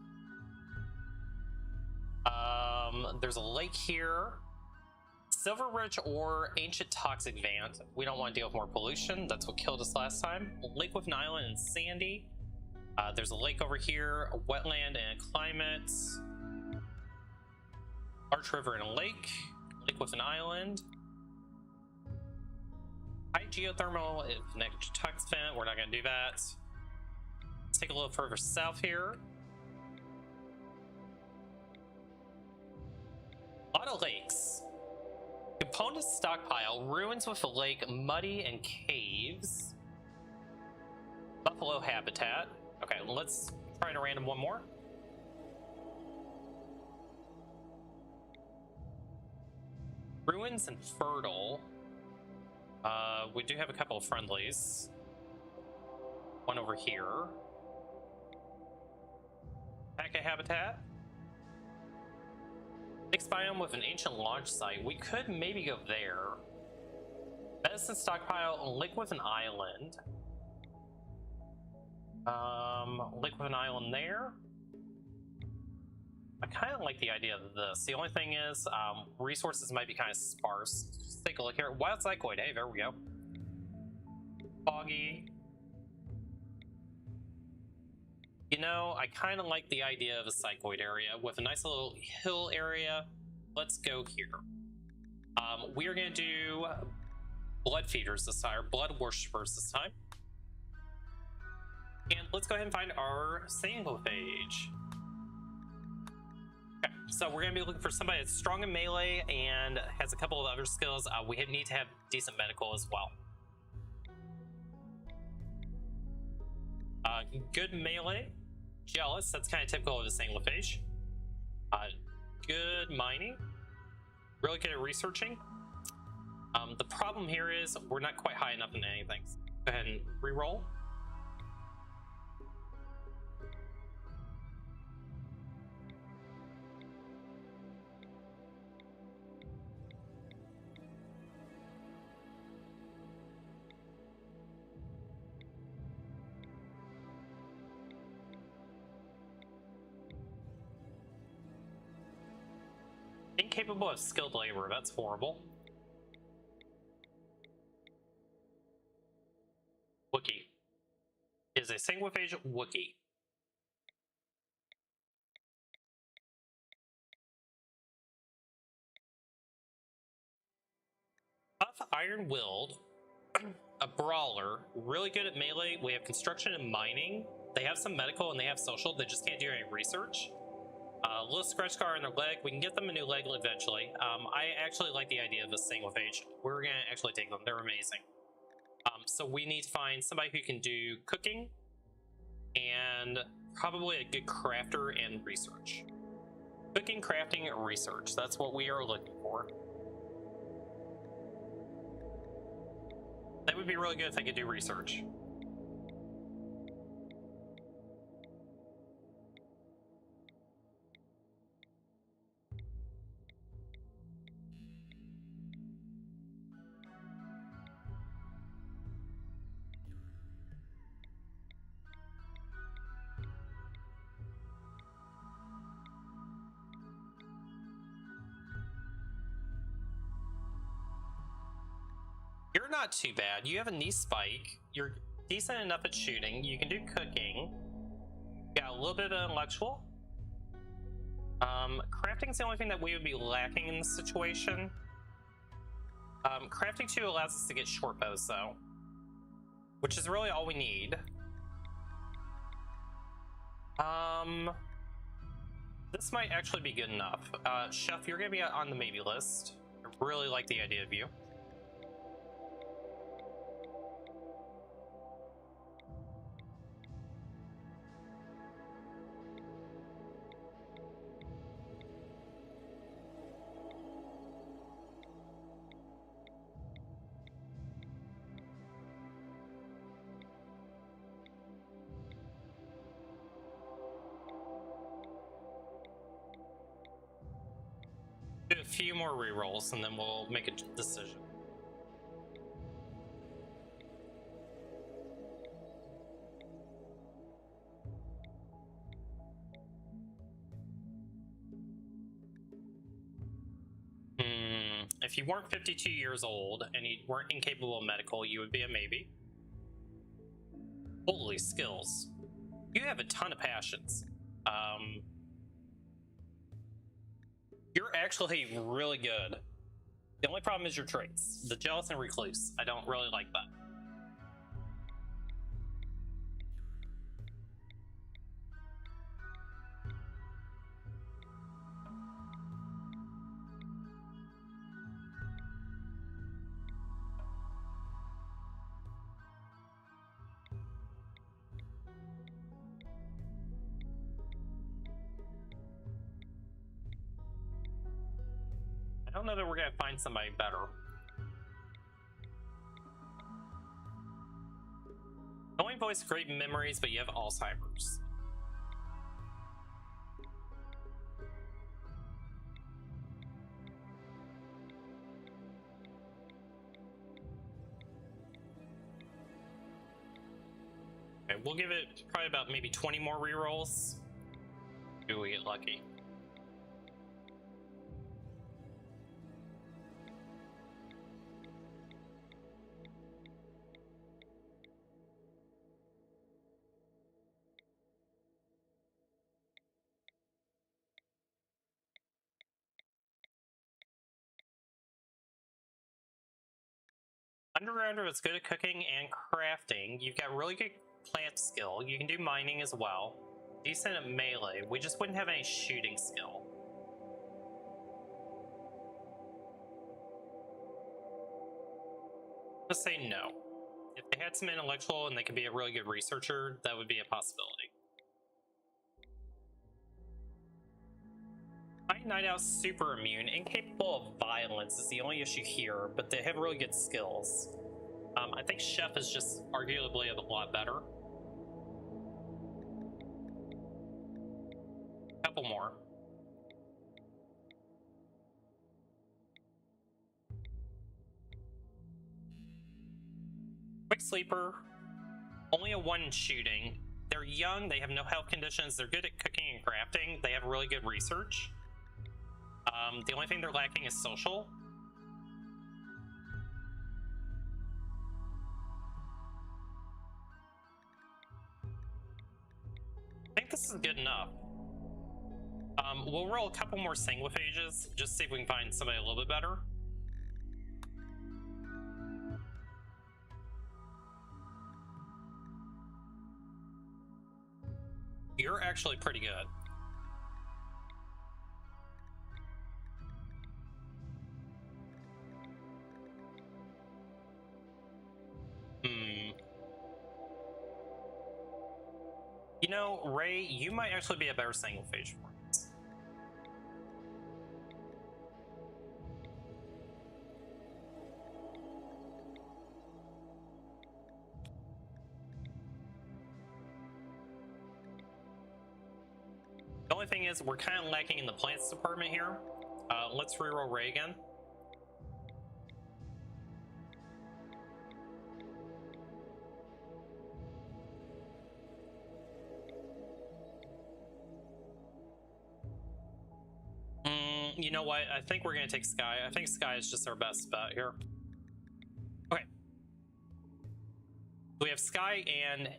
There's a lake here. Silver Rich or Ancient Toxic Vant. We don't want to deal with more pollution. That's what killed us last time. Lake with an island and sandy. There's a lake over here, a wetland and climate. Arch River and a lake. Lake with an island. High geothermal, if next toxic vent, we're not going to do that. Let's take a little further south here. A lot of lakes. Component stockpile, ruins with a lake, muddy and caves. Buffalo habitat. Okay, let's try to random one more. Ruins and fertile. We do have a couple of friendlies. One over here. Paca habitat. Mixed biome with an ancient launch site. We could maybe go there. Medicine stockpile, lake with an island. Lake with an island there. I kind of like the idea of this. The only thing is, resources might be kind of sparse. Just take a look here. Wild Psychoid. Hey, there we go. Foggy. You know, I kind of like the idea of a Psychoid area with a nice little hill area. Let's go here. We are going to do Blood Feeders this time, or Blood Worshippers this time. And let's go ahead and find our Sanguophage. Okay, so we're going to be looking for somebody that's strong in melee and has a couple of other skills. We need to have decent medical as well. Good melee. Jealous, that's kind of typical of a Sanguophage. Good mining. Really good at researching. The problem here is we're not quite high enough in anything. Go ahead and re-roll. Incapable of skilled labor, that's horrible. Wookiee is a Sanguophage Wookiee. Tough, iron-willed, a brawler, really good at melee. We have construction and mining. They have some medical and they have social. They just can't do any research. A little scratch scar on their leg. We can get them a new leg eventually. I actually like the idea of this Sanguophage. We're gonna actually take them. They're amazing. So we need to find somebody who can do cooking and probably a good crafter and research. Cooking, crafting, and research. That's what we are looking for. That would be really good if I could do research. You're not too bad. You have a knee spike. You're decent enough at shooting. You can do cooking. Got a little bit of intellectual. Crafting is the only thing that we would be lacking in this situation. Crafting 2 allows us to get short bows though, which is really all we need. This might actually be good enough. Chef, you're gonna be on the maybe list. I really like the idea of you. Do a few more rerolls and then we'll make a decision. If you weren't 52 years old and you weren't incapable of medical, you would be a maybe. Holy skills. You have a ton of passions. You're actually really good. The only problem is your traits. The jealous and recluse. I don't really like that. I don't know that we're gonna find somebody better. Only voice great memories, but you have Alzheimer's. Okay, we'll give it probably about maybe 20 more rerolls. Do we get lucky? Undergrounder is good at cooking and crafting. You've got really good plant skill. You can do mining as well. Decent at melee. We just wouldn't have any shooting skill. Let's say no. If they had some intellectual and they could be a really good researcher, that would be a possibility. Night Owl's super immune, incapable of violence is the only issue here, but they have really good skills. I think Chef is just arguably a lot better. Couple more. Quick Sleeper, only a 1 in shooting. They're young, they have no health conditions, they're good at cooking and crafting, they have really good research. The only thing they're lacking is social. I think this is good enough. We'll roll a couple more Sanguophages, just see if we can find somebody a little bit better. You're actually pretty good. You know, Ray, you might actually be a better Sanguophage for us. The only thing is, we're kind of lacking in the plants department here. Let's reroll Ray again. You know what? I think we're going to take Sky. I think Sky is just our best bet here. Okay. We have Sky and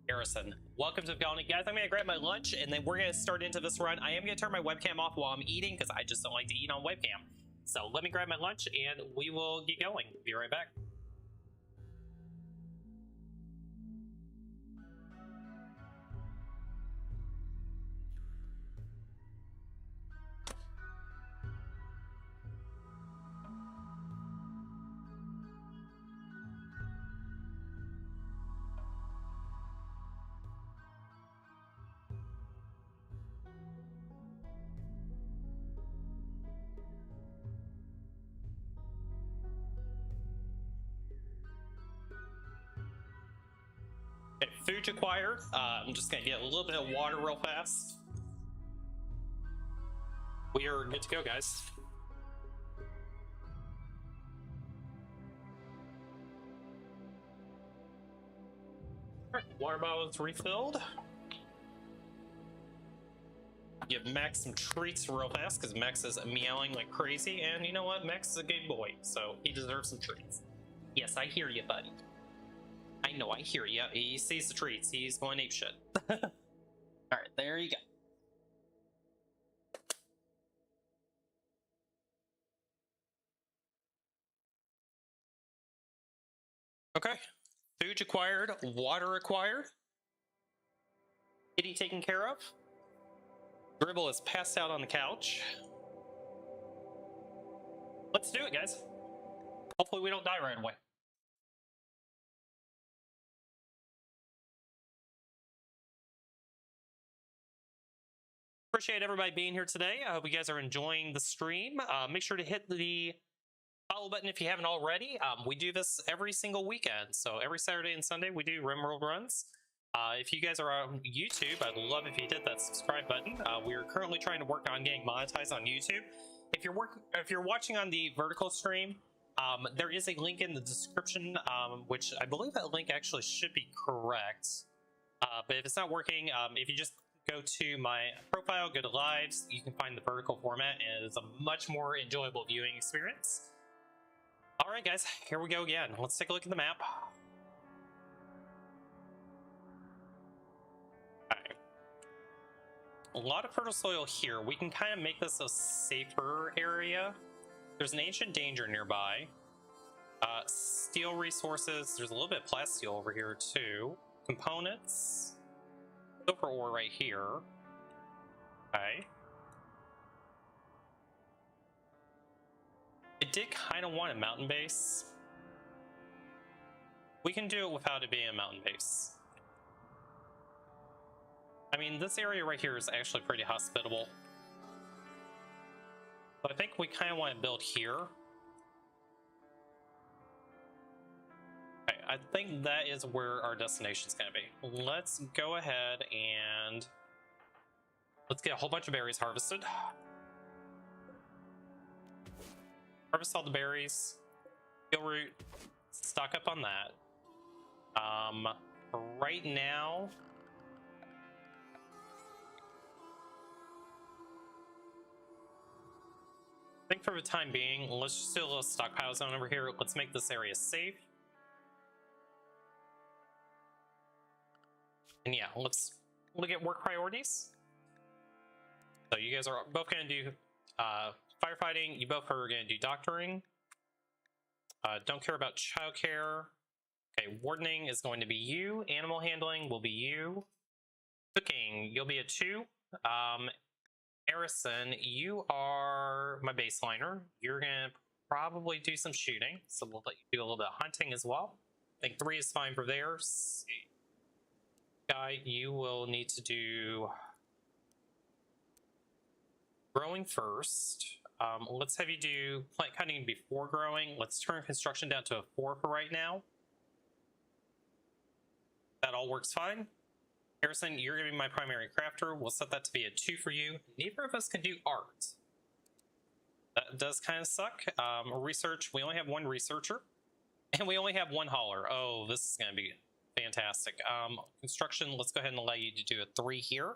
Harrison. Welcome to the colony. Guys, I'm going to grab my lunch, and then we're going to start into this run. I am going to turn my webcam off while I'm eating, because I just don't like to eat on webcam. So let me grab my lunch, and we will get going. Be right back. Okay, food acquired. I'm just gonna get a little bit of water real fast. We are good to go, guys. All right, water bottle is refilled. Give Max some treats real fast because Max is meowing like crazy, and you know what? Max is a good boy, so he deserves some treats. Yes, I hear you, buddy. I know, I hear you. He sees the treats. He's going apeshit. Alright, there you go. Okay. Food acquired. Water acquired. Kitty taken care of. Dribble is passed out on the couch. Let's do it, guys. Hopefully we don't die right away. Appreciate everybody being here today. I hope you guys are enjoying the stream. Make sure to hit the follow button if you haven't already. We do this every single weekend. So every Saturday and Sunday we do Rimworld runs. If you guys are on YouTube, I'd love if you hit that subscribe button. We're currently trying to work on getting monetized on YouTube. If you're watching on the vertical stream, there is a link in the description, which I believe that link actually should be correct. But if it's not working, if you just go to my profile, go to lives, you can find the vertical format, and it's a much more enjoyable viewing experience. All right, guys, here we go again. Let's take a look at the map. All right. A lot of fertile soil here. We can kind of make this a safer area. There's an ancient danger nearby. Steel resources. There's a little bit of plasteel over here too. Components. Silver ore right here. Okay. I did kind of want a mountain base. We can do it without it being a mountain base. I mean, this area right here is actually pretty hospitable. But I think we kind of want to build here. Okay, I think that is where our destination is going to be. Let's go ahead and let's get a whole bunch of berries harvested. Harvest all the berries. Skill root. Stock up on that. Right now, I think for the time being, let's just do a little stockpile zone over here. Let's make this area safe. And yeah, let's look at work priorities. So you guys are both going to do firefighting. You both are going to do doctoring. Don't care about childcare. Okay, wardening is going to be you. Animal handling will be you. Cooking, you'll be a 2. Harrison, you are my baseliner. You're gonna probably do some shooting, so we'll let you do a little bit of hunting as well. I think 3 is fine for theirs. Guy, you will need to do growing first. Let's have you do plant cutting before growing. Let's turn construction down to a 4 for right now. That all works fine. Harrison, you're going to be my primary crafter. We'll set that to be a 2 for you. Neither of us can do art. That does kind of suck. Research, we only have 1 researcher. And we only have 1 hauler. Oh, this is going to be fantastic. Construction, let's go ahead and allow you to do a 3 here.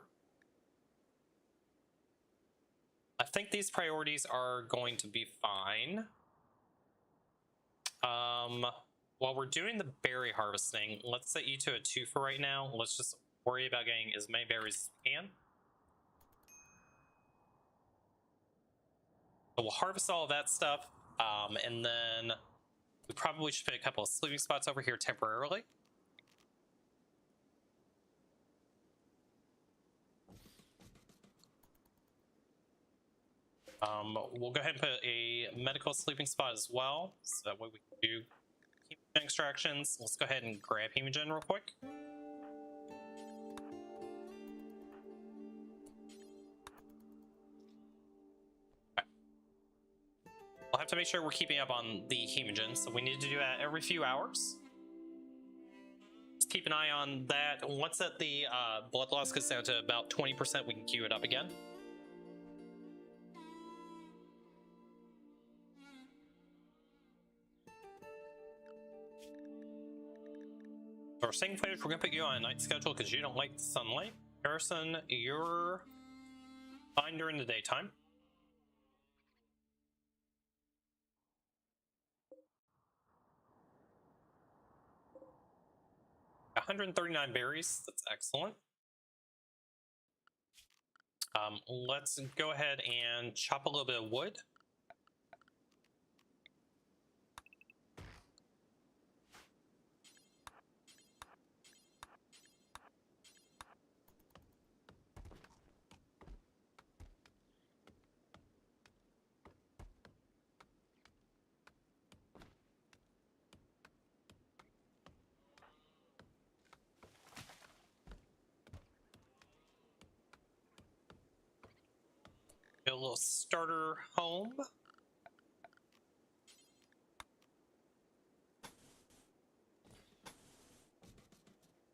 I think these priorities are going to be fine. While we're doing the berry harvesting, let's set you to a 2 for right now. Let's just worry about getting as many berries as we can. So we'll harvest all of that stuff, and then we probably should put a couple of sleeping spots over here temporarily. We'll go ahead and put a medical sleeping spot as well, so that way we can do hemogen extractions. Let's go ahead and grab hemogen real quick. Okay. We'll have to make sure we're keeping up on the hemogen, so we need to do that every few hours. Just keep an eye on that. Once that the blood loss gets down to about 20%, we can queue it up again. For Sanguophage, we're going to put you on a night schedule because you don't like the sunlight. Harrison, you're fine during the daytime. $139 berries, that's excellent. Let's go ahead and chop a little bit of wood. Get a little starter home.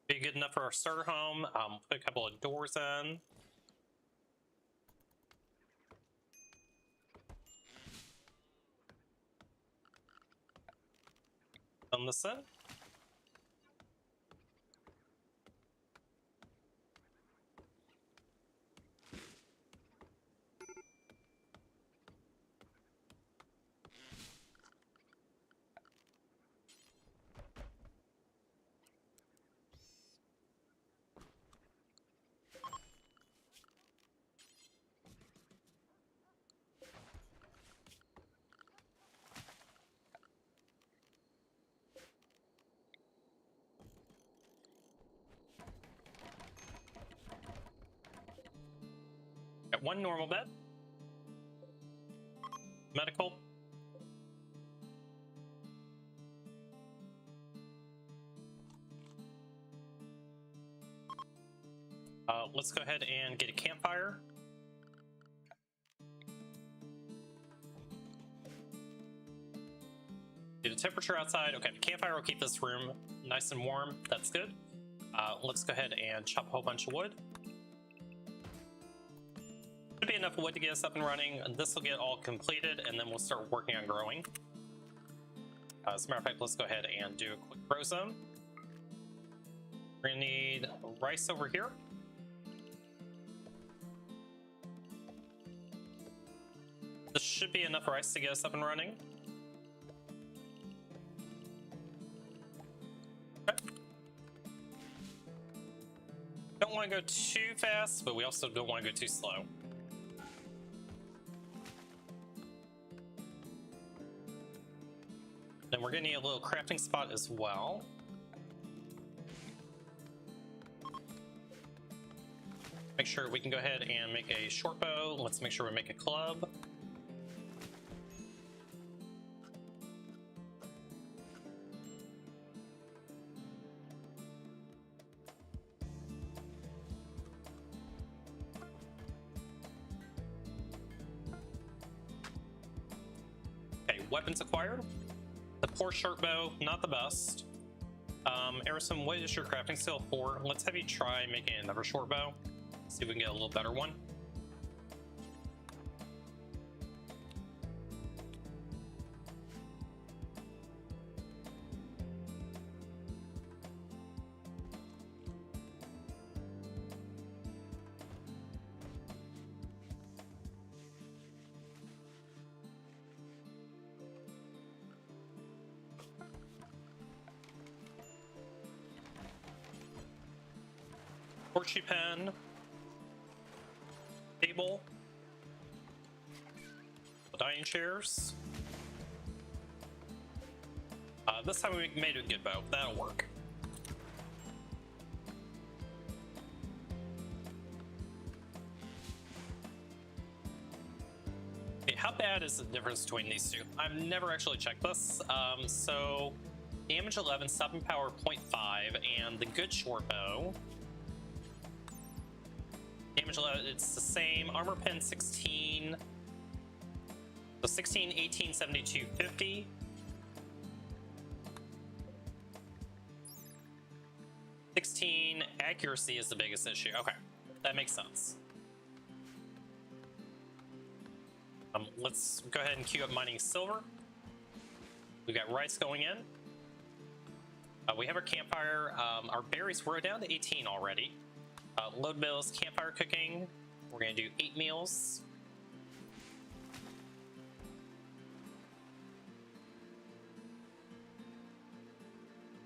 Be good enough for our starter home. Put a couple of doors in. On this end. Got 1 normal bed. Medical. Let's go ahead and get a campfire. Get a temperature outside. Okay, the campfire will keep this room nice and warm. That's good. Let's go ahead and chop a whole bunch of wood. Should be enough wood to get us up and running. This will get all completed, and then we'll start working on growing. As a matter of fact, let's go ahead and do a quick grow zone. We're gonna need rice over here. This should be enough rice to get us up and running. Okay. Don't want to go too fast, but we also don't want to go too slow. Then we're gonna need a little crafting spot as well. Make sure we can go ahead and make a short bow. Let's make sure we make a club. Okay, weapons acquired. The poor short bow, not the best. Erison, what is your crafting skill for? Let's have you try making another short bow. See if we can get a little better one. Horseshoe pen. Table. Dining chairs. This time we made a good bow. That'll work. Okay, how bad is the difference between these two? I've never actually checked this. So damage 11, stopping power 0.5, and the good short bow. Damage 11, it's the same. Armor pen 16. So 16, 18, 72, 50. Accuracy is the biggest issue. Okay, that makes sense. Let's go ahead and queue up mining silver. We've got rice going in. We have our campfire. Our berries were down to 18 already. Load bills, campfire cooking. We're gonna do 8 meals.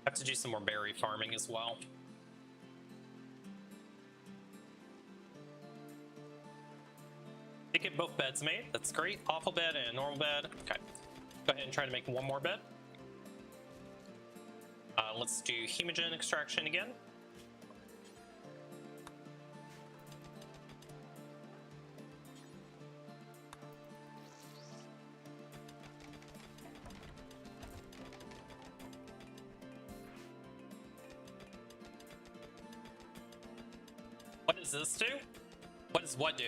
Have to do some more berry farming as well. Did get both beds made. That's great. Awful bed and a normal bed. Okay. Go ahead and try to make one more bed. Let's do hemogen extraction again. What does this do? What does what do?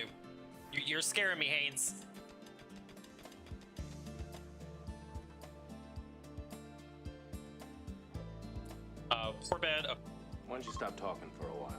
You're scaring me, Haynes. Poor bed. Why don't you stop talking for a while?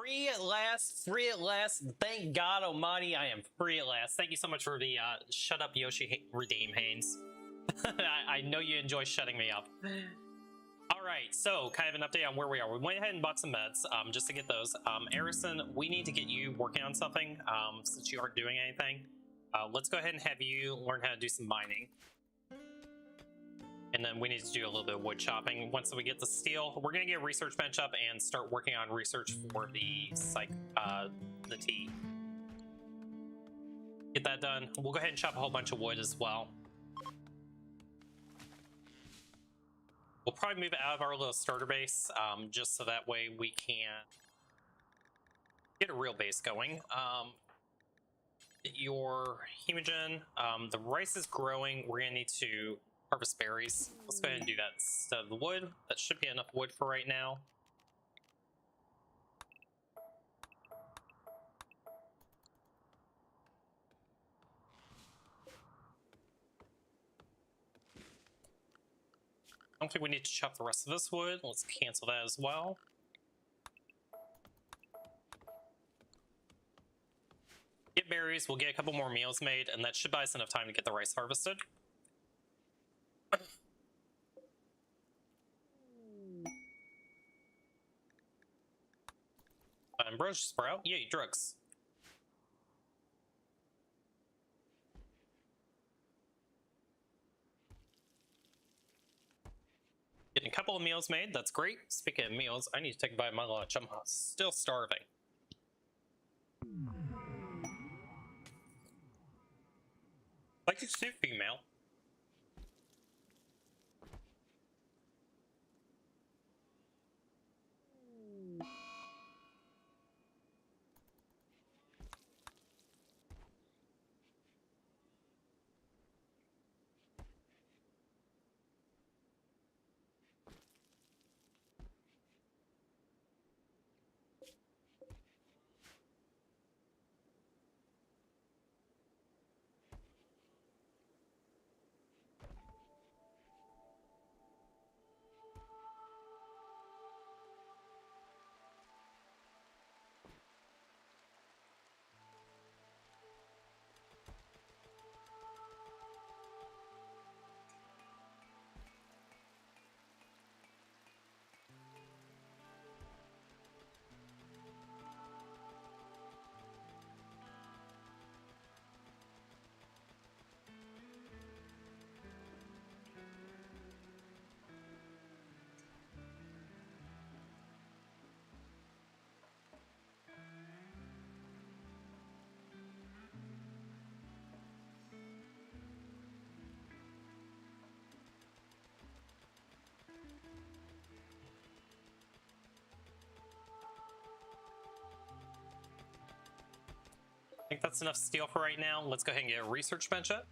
free at last, free at last. Thank God Almighty, I am free at last. Thank you so much for the shut up Yoshi redeem, Haynes. I know you enjoy shutting me up. Alright, so kind of an update on where we are. We went ahead and bought some meds just to get those. Arison, we need to get you working on something since you aren't doing anything. Let's go ahead and have you learn how to do some mining. And then we need to do a little bit of wood chopping. Once we get the steel, we're going to get a research bench up and start working on research for the tea. Get that done. We'll go ahead and chop a whole bunch of wood as well. We'll probably move it out of our little starter base, just so that way we can get a real base going. Your hemogen, the rice is growing. We're going to need to harvest berries. Let's go ahead and do that instead of the wood. That should be enough wood for right now. I don't think we need to chop the rest of this wood. Let's cancel that as well. Get berries, we'll get a couple more meals made, and that should buy us enough time to get the rice harvested. Ambrosia sprout, yay, drugs. Getting a couple of meals made, that's great. Speaking of meals, I need to take a bite of my lunch. I'm still starving. Like to see female. I think that's enough steel for right now. Let's go ahead and get a research bench up.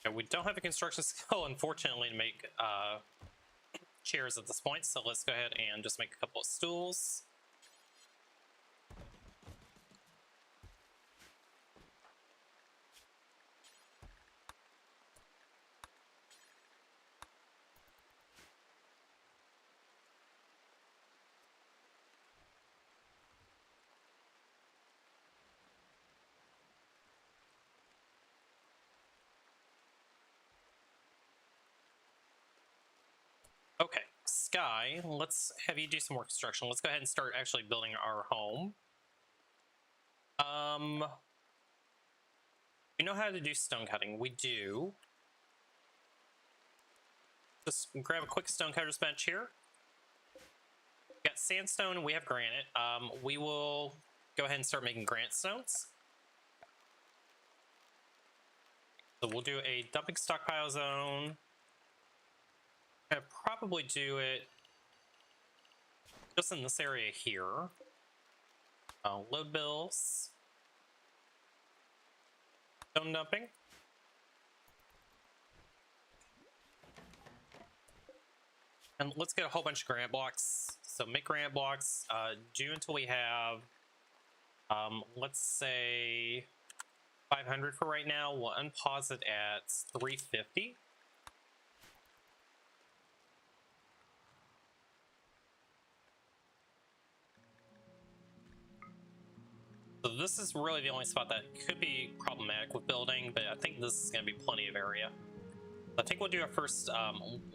Okay, we don't have a construction skill, unfortunately, to make chairs at this point, so let's go ahead and just make a couple of stools. Okay, Sky, let's have you do some more construction. Let's go ahead and start actually building our home. We know how to do stone cutting. We do. Just grab a quick stone cutter's bench here. We got sandstone and we have granite. We will go ahead and start making granite stones. So we'll do a dumping stockpile zone. I'd probably do it just in this area here. Load bills. Stone dumping. And let's get a whole bunch of granite blocks So make granite blocks, do until we have, let's say 500 for right now. We'll unpause it at 350. So this is really the only spot that could be problematic with building, but I think this is going to be plenty of area. I think we'll do our first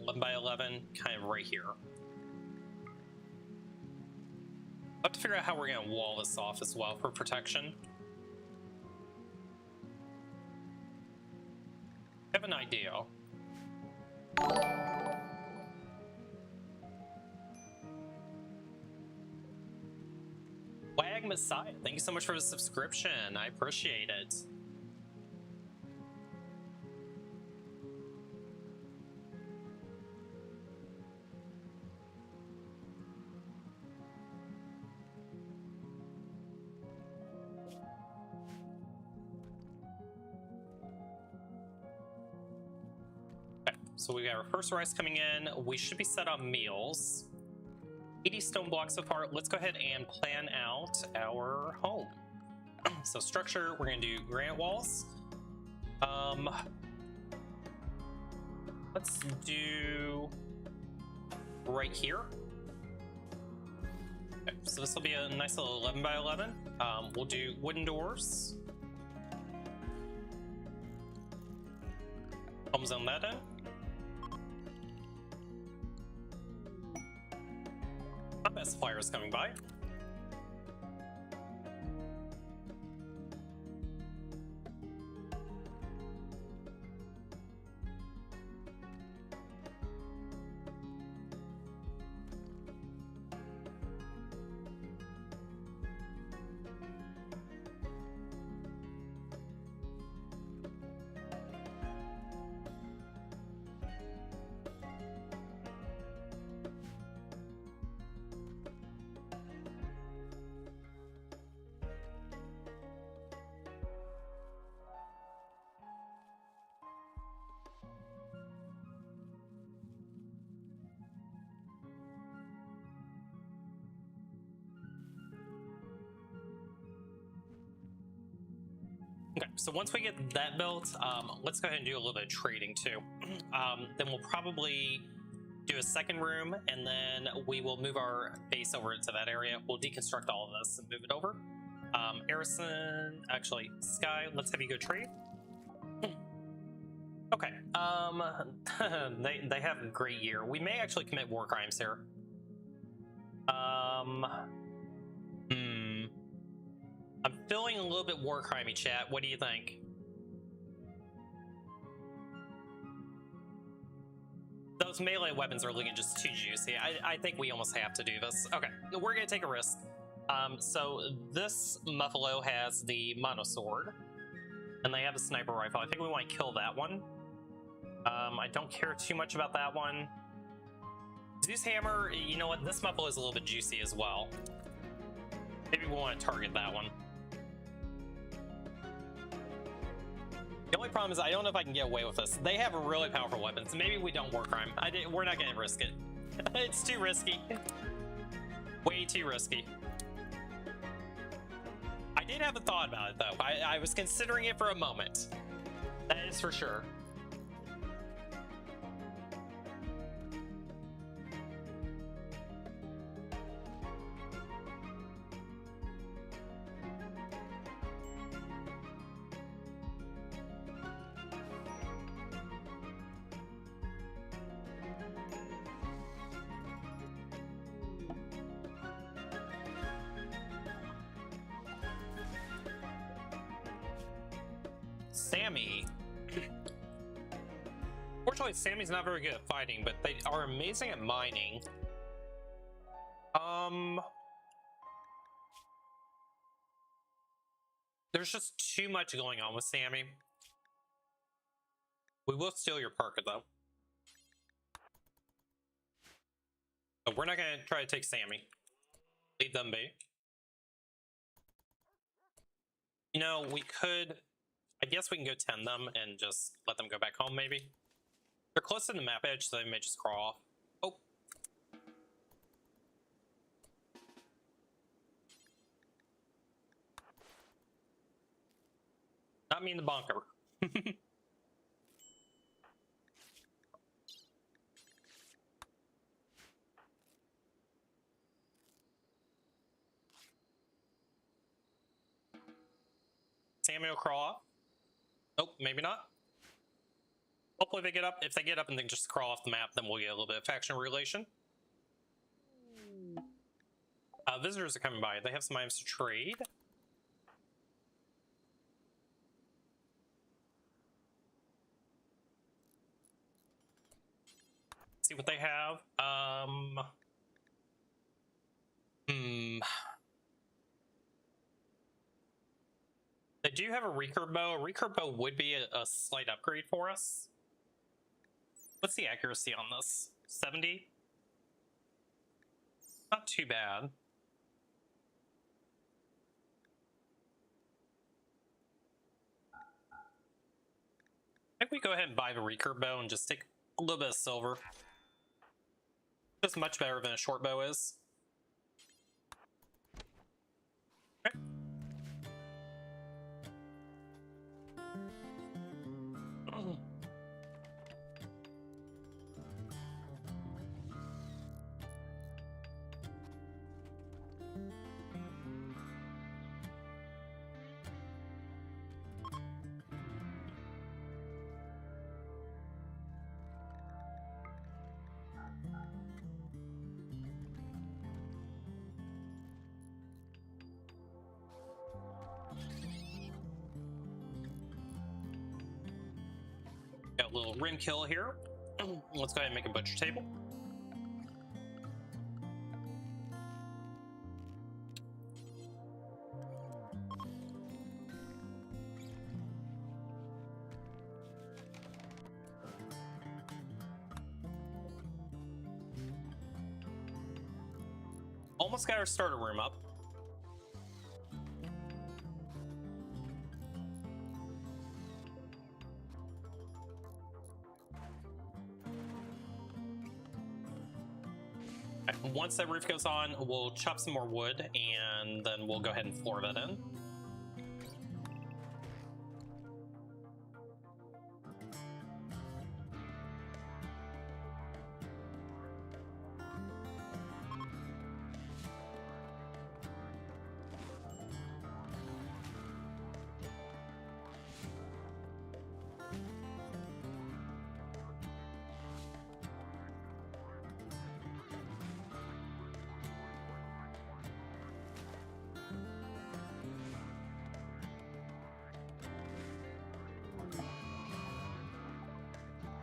11 by 11 kind of right here. I'll have to figure out how we're going to wall this off as well for protection. I have an idea. Wag Messiah, thank you so much for the subscription. I appreciate it. Okay, so we got our first rice coming in. We should be set on meals. 80 stone blocks so far. Let's go ahead and plan out our home. So structure, we're gonna do granite walls. Let's do right here. Okay, so this will be a nice little 11 by 11. We'll do wooden doors. Home zone that in. Combat suppliers coming by. Okay, so once we get that built, let's go ahead and do a little bit of trading too. Then we'll probably do a second room, and then we will move our base over into that area. We'll deconstruct all of this and move it over. Harrison, actually, Sky, let's have you go trade. Okay, they have a great year. We may actually commit war crimes here. I'm feeling a little bit war crimey, chat. What do you think? Those melee weapons are looking just too juicy. I think we almost have to do this. Okay, we're gonna take a risk. So this Muffalo has the monosword, and they have a sniper rifle. I think we want to kill that one. I don't care too much about that one. Zeus Hammer, you know what? This Muffalo is a little bit juicy as well. Maybe we want to target that one. The only problem is I don't know if I can get away with this. They have really powerful weapons. Maybe we don't war crime. We're not going to risk it. It's too risky. Way too risky. I did have a thought about it, though. I was considering it for a moment. That is for sure. Sammy. Fortunately, Sammy's not very good at fighting, but they are amazing at mining. There's just too much going on with Sammy. We will steal your parka, though. But we're not going to try to take Sammy. Leave them be. You know, we could... I guess we can go 10 them and just let them go back home, maybe. They're close to the map edge, so they may just crawl off. Oh. Not me in the bunker. Sammy will crawl up. Nope, maybe not. Hopefully they get up. If they get up and then just crawl off the map, then we'll get a little bit of faction relation. Visitors are coming by. They have some items to trade. See what they have. They do have a recurve bow. A recurve bow would be a slight upgrade for us. What's the accuracy on this? 70? Not too bad. I think we go ahead and buy the recurve bow and just take a little bit of silver. Just much better than a short bow is. Okay. Got a little rim kill here. Let's go ahead and make a butcher table. Almost got our starter room up. Once that roof goes on, we'll chop some more wood, and then we'll go ahead and floor that in.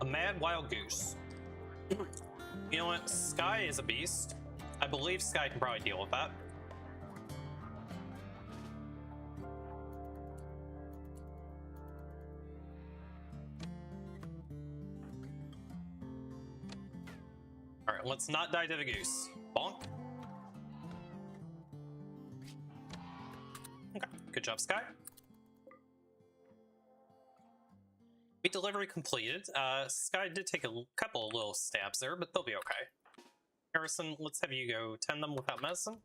A mad wild goose. You know what? Sky is a beast. I believe Sky can probably deal with that. Alright, let's not die to the goose. Bonk. Okay, good job, Sky. Delivery completed. Sky did take a couple of little stabs there, but they'll be okay. Harrison, let's have you go tend them without medicine.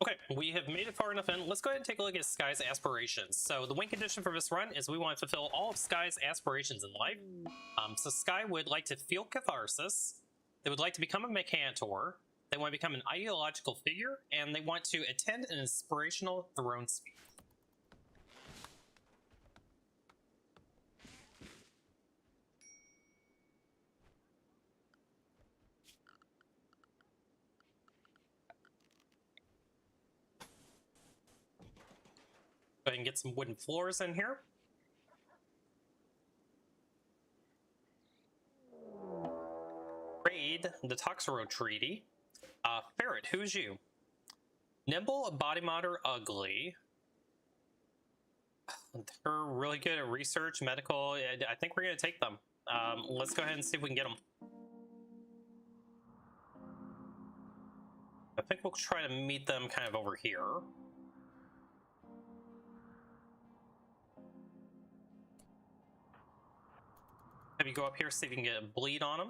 Okay, we have made it far enough in. Let's go ahead and take a look at Sky's aspirations. So the win condition for this run is we want to fulfill all of Sky's aspirations in life. So Sky would like to feel catharsis. They would like to become a mechanitor. They want to become an ideological figure, and they want to attend an inspirational throne speech. Go ahead and get some wooden floors in here. Raid the Toxero Treaty. Ferret, who's you? Nimble, body modder, ugly. They're really good at research, medical. I think we're going to take them. Let's go ahead and see if we can get them. I think we'll try to meet them kind of over here. Have you go up here, see if you can get a bleed on them.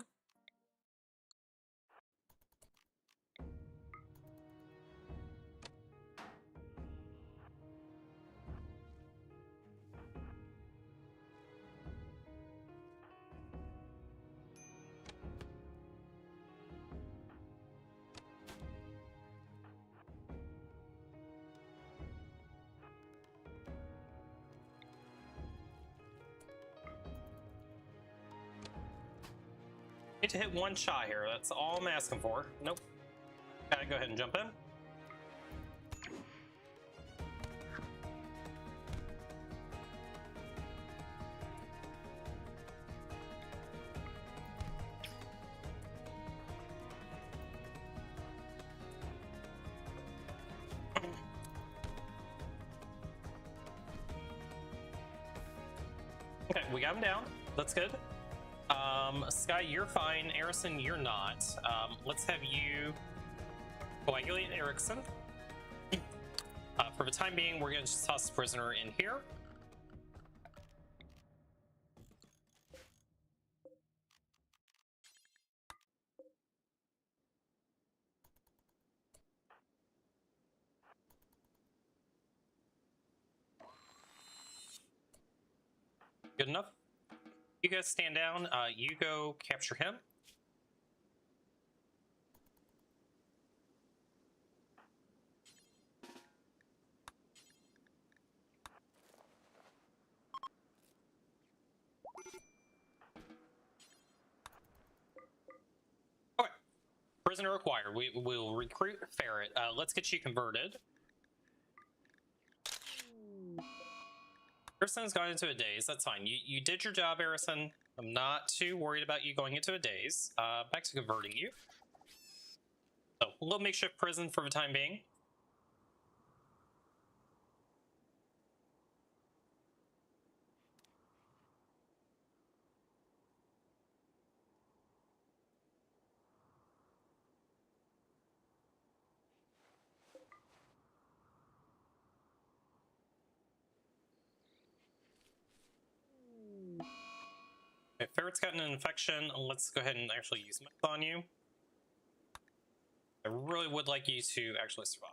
Need to hit one shot here. That's all I'm asking for. Nope. Gotta go ahead and jump in. Okay, we got him down. That's good. Sky, you're fine. Harrison, you're not. Let's have you coagulate Erickson. For the time being, we're going to just toss the prisoner in here. Good enough. You guys stand down. You go capture him. Okay. Prisoner acquired. We will recruit Ferret. Let's get you converted. Harrison's gone into a daze. That's fine. You did your job, Harrison. I'm not too worried about you going into a daze. Back to converting you. So, a little makeshift prison for the time being. Okay, Ferret's gotten an infection. Let's go ahead and actually use meth on you. I really would like you to actually survive.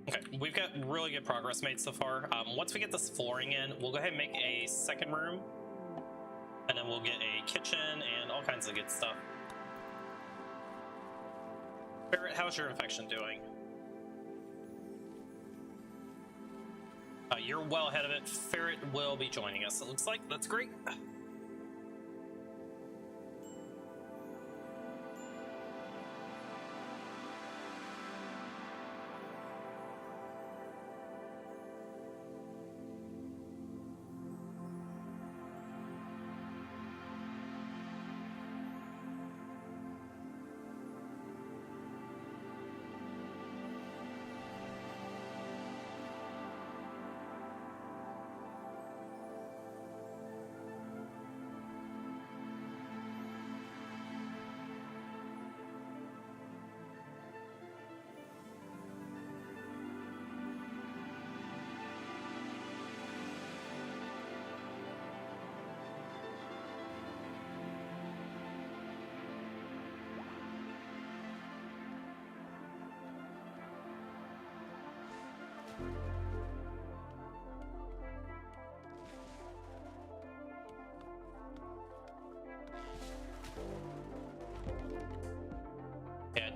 Okay, we've got really good progress made so far. Once we get this flooring in, we'll go ahead and make a second room. And then we'll get a kitchen and all kinds of good stuff. Ferret, how's your infection doing? You're well ahead of it. Ferret will be joining us, it looks like. That's great.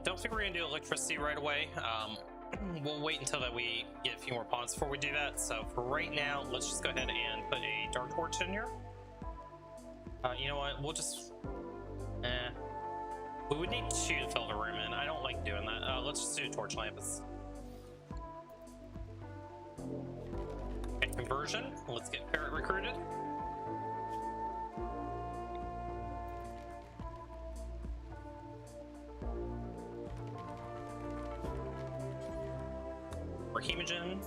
don't think we're gonna do electricity right away. We'll wait until that we get a few more pawns before we do that. So for right now, let's just go ahead and put a dark torch in here. You know what? We'll just... we would need 2 to fill the room in. I don't like doing that. Let's just do a torch lamp. Okay, conversion. Let's get Parrot recruited. For Hemogen.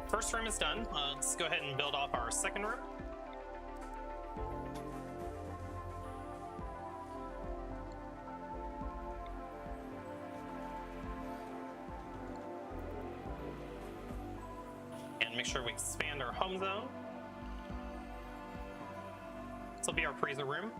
First room is done. Let's go ahead and build off our second room. And make sure we expand our home zone. This will be our freezer room.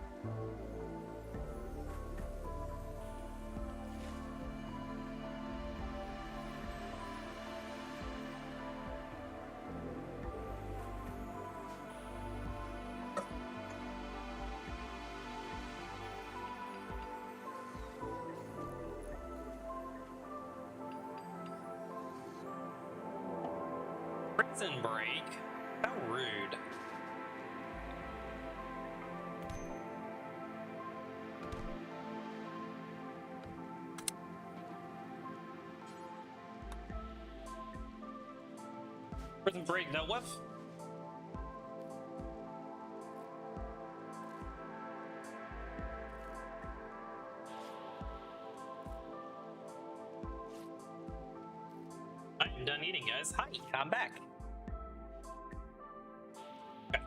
Prison break? How rude. Prison break dealt with. I'm done eating, guys. Hi, I'm back. Okay,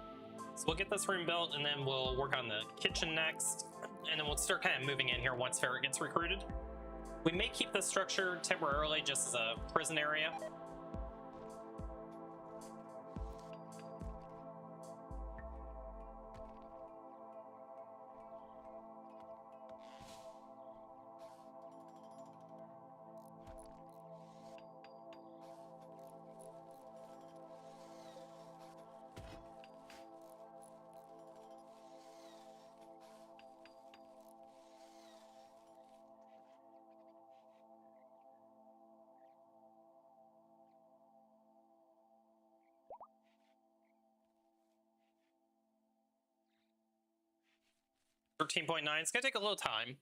so we'll get this room built, and then we'll work on the kitchen next, and then we'll start kind of moving in here once Ferret gets recruited. We may keep this structure temporarily just as a prison area. .9. It's gonna take a little time.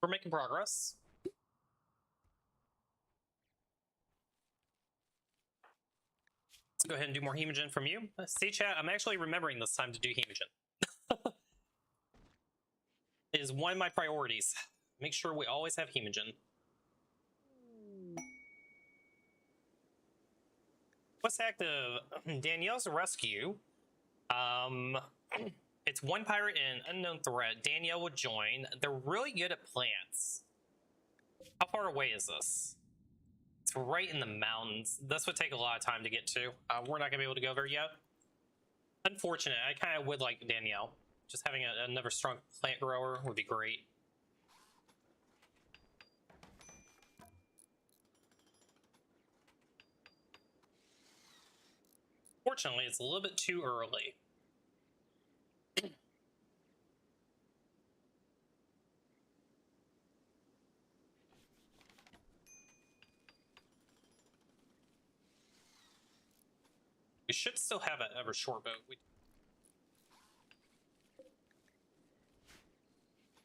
We're making progress. Let's go ahead and do more Hemogen from you. See, chat, I'm actually remembering this time to do Hemogen. It is one of my priorities. Make sure we always have Hemogen. What's active? Danielle's rescue. It's one pirate and unknown threat. Danielle would join. They're really good at plants. How far away is this? It's right in the mountains. This would take a lot of time to get to. We're not gonna be able to go there yet. Unfortunate. I kind of would like Danielle. Just having another strong plant grower would be great. Fortunately, it's a little bit too early. We should still have an ever short bow.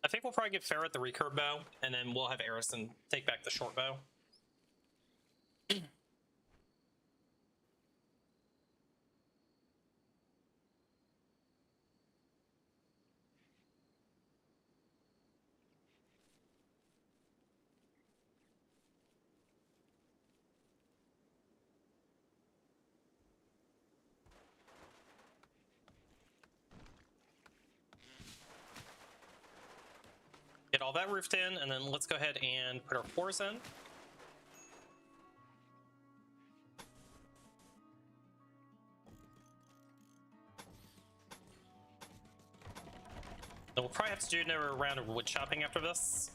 I think we'll probably give Ferret the recurve bow, and then we'll have Arison take back the short bow. all that roofed in, and then let's go ahead and put our floors in. Then we'll probably have to do another round of wood chopping after this.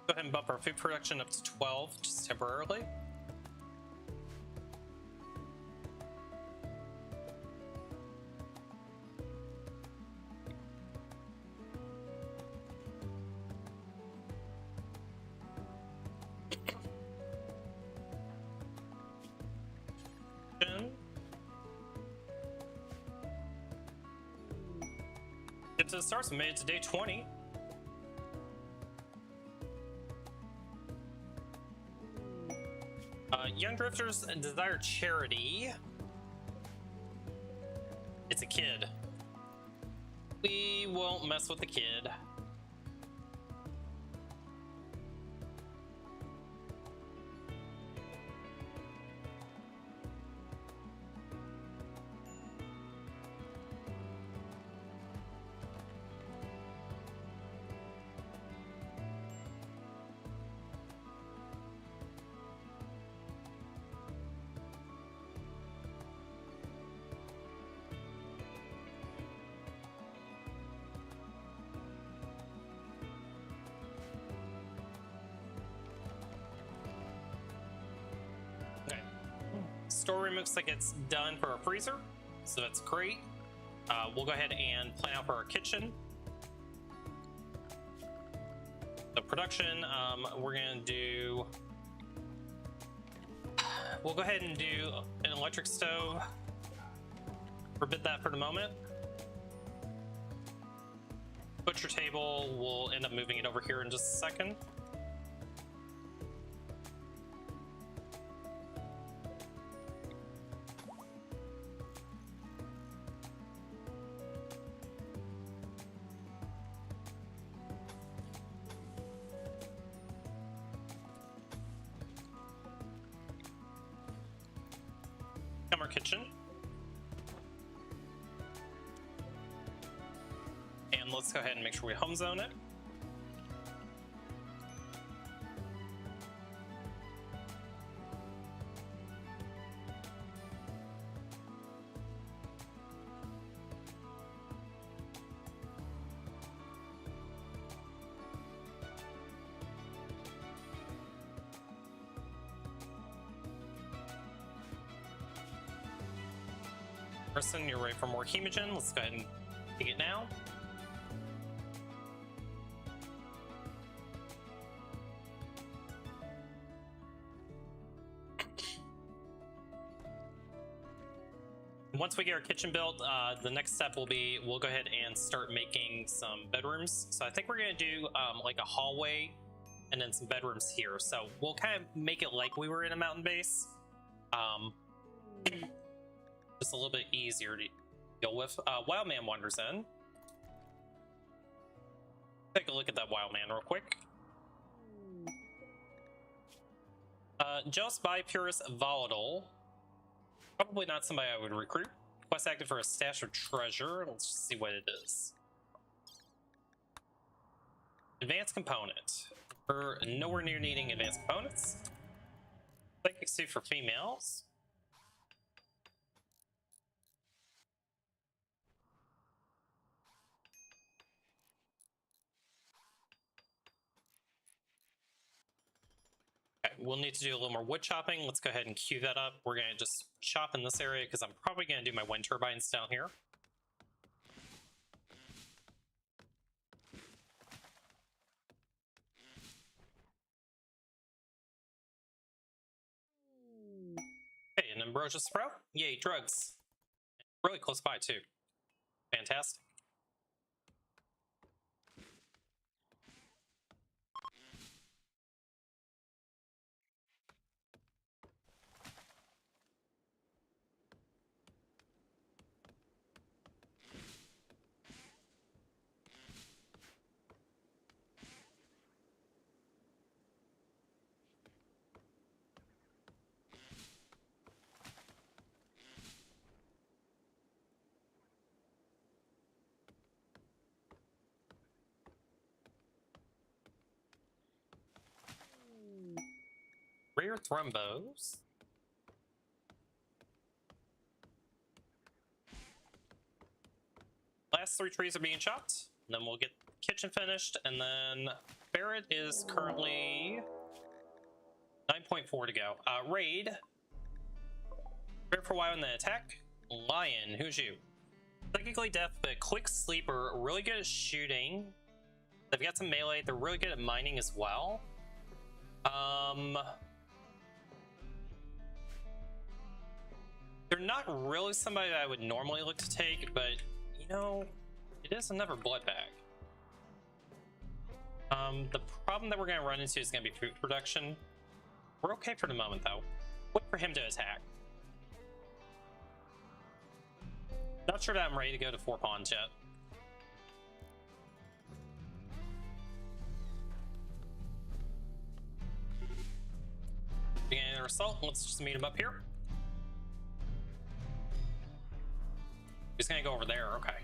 Go ahead and bump our food production up to 12 just temporarily. Get to the stars, we made it to day 20. Young drifters desire charity. It's a kid. We won't mess with the kid. Storeroom looks like it's done for our freezer, so that's great. We'll go ahead and plan out for our kitchen. The production, we're gonna do. We'll go ahead and do an electric stove. Forbid that for the moment. Butcher table, we'll end up moving it over here in just a second. Come our kitchen. And let's go ahead and make sure we home zone it. Person, you're ready for more hemogen. Let's go ahead and take it now. Once we get our kitchen built, the next step will be we'll go ahead and start making some bedrooms. So I think we're gonna do like a hallway and then some bedrooms here. So we'll kind of make it like we were in a mountain base. Just a little bit easier to deal with. Wildman wanders in. Take a look at that Wildman real quick. Just by Purist Volatile. Probably not somebody I would recruit. Quest active for a stash of treasure. Let's just see what it is. Advanced component. We're nowhere near needing advanced components. Psychic suit for females. Okay, we'll need to do a little more wood chopping. Let's go ahead and queue that up. We're gonna just chop in this area because I'm probably gonna do my wind turbines down here. Okay, an ambrosia sprout. Yay, drugs. Really close by too. Fantastic. Warrior Thrumbos. Last 3 trees are being chopped. Then we'll get kitchen finished, and then Barrett is currently 9.4 to go. Raid. Prepare for a while and then attack. Lion, who's you? Psychically deaf, but quick sleeper, really good at shooting. They've got some melee, they're really good at mining as well. They're not really somebody that I would normally look to take, but you know, it is another blood bag. The problem that we're gonna run into is gonna be food production. We're okay for the moment though. Wait for him to attack. Not sure that I'm ready to go to 4 pawns yet. Beginning of the assault, let's just meet him up here. He's gonna go over there, okay.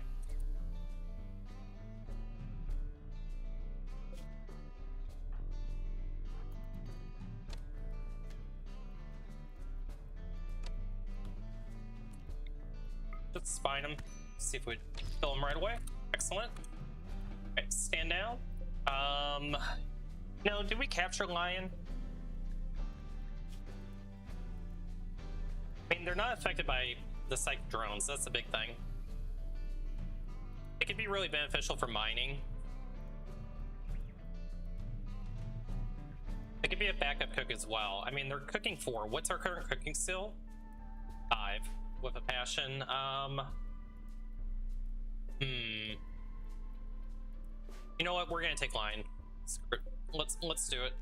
Let's spine him, see if we kill him right away. Excellent. Okay, stand down. No, did we capture Lion? I mean, they're not affected by the psychic drones, that's the big thing. It could be really beneficial for mining. It could be a backup cook as well. I mean, they're cooking 4. What's our current cooking skill? 5. With a passion. You know what? We're gonna take Lion. Let's do it.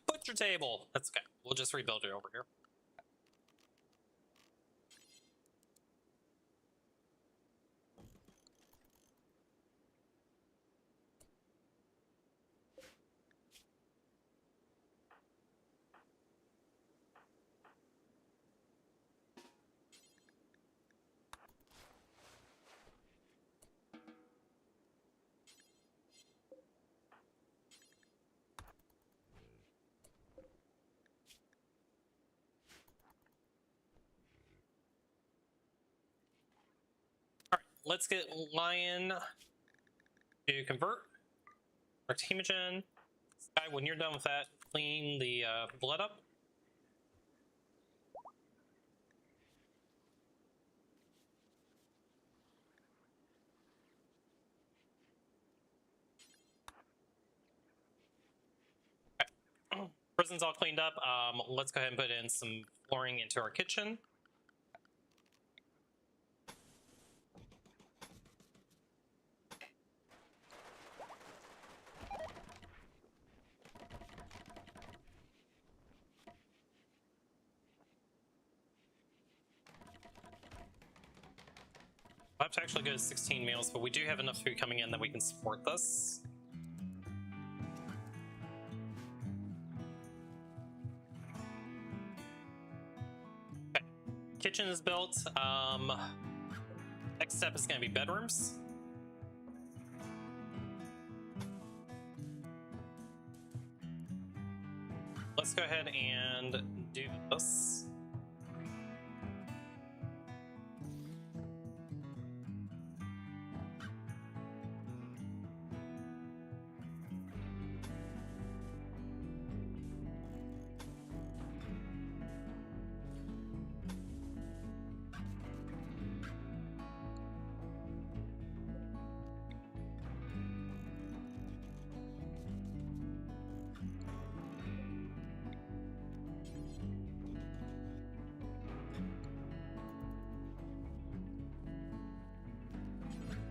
Butcher table. That's okay. We'll just rebuild it over here. Let's get Lion to convert. Artemogen. Sky, when you're done with that, clean the blood up. Okay. Prison's all cleaned up. Let's go ahead and put in some flooring into our kitchen. We'll have to actually go to 16 meals, but we do have enough food coming in that we can support this. Okay. Kitchen is built. Next step is going to be bedrooms. Let's go ahead and do this.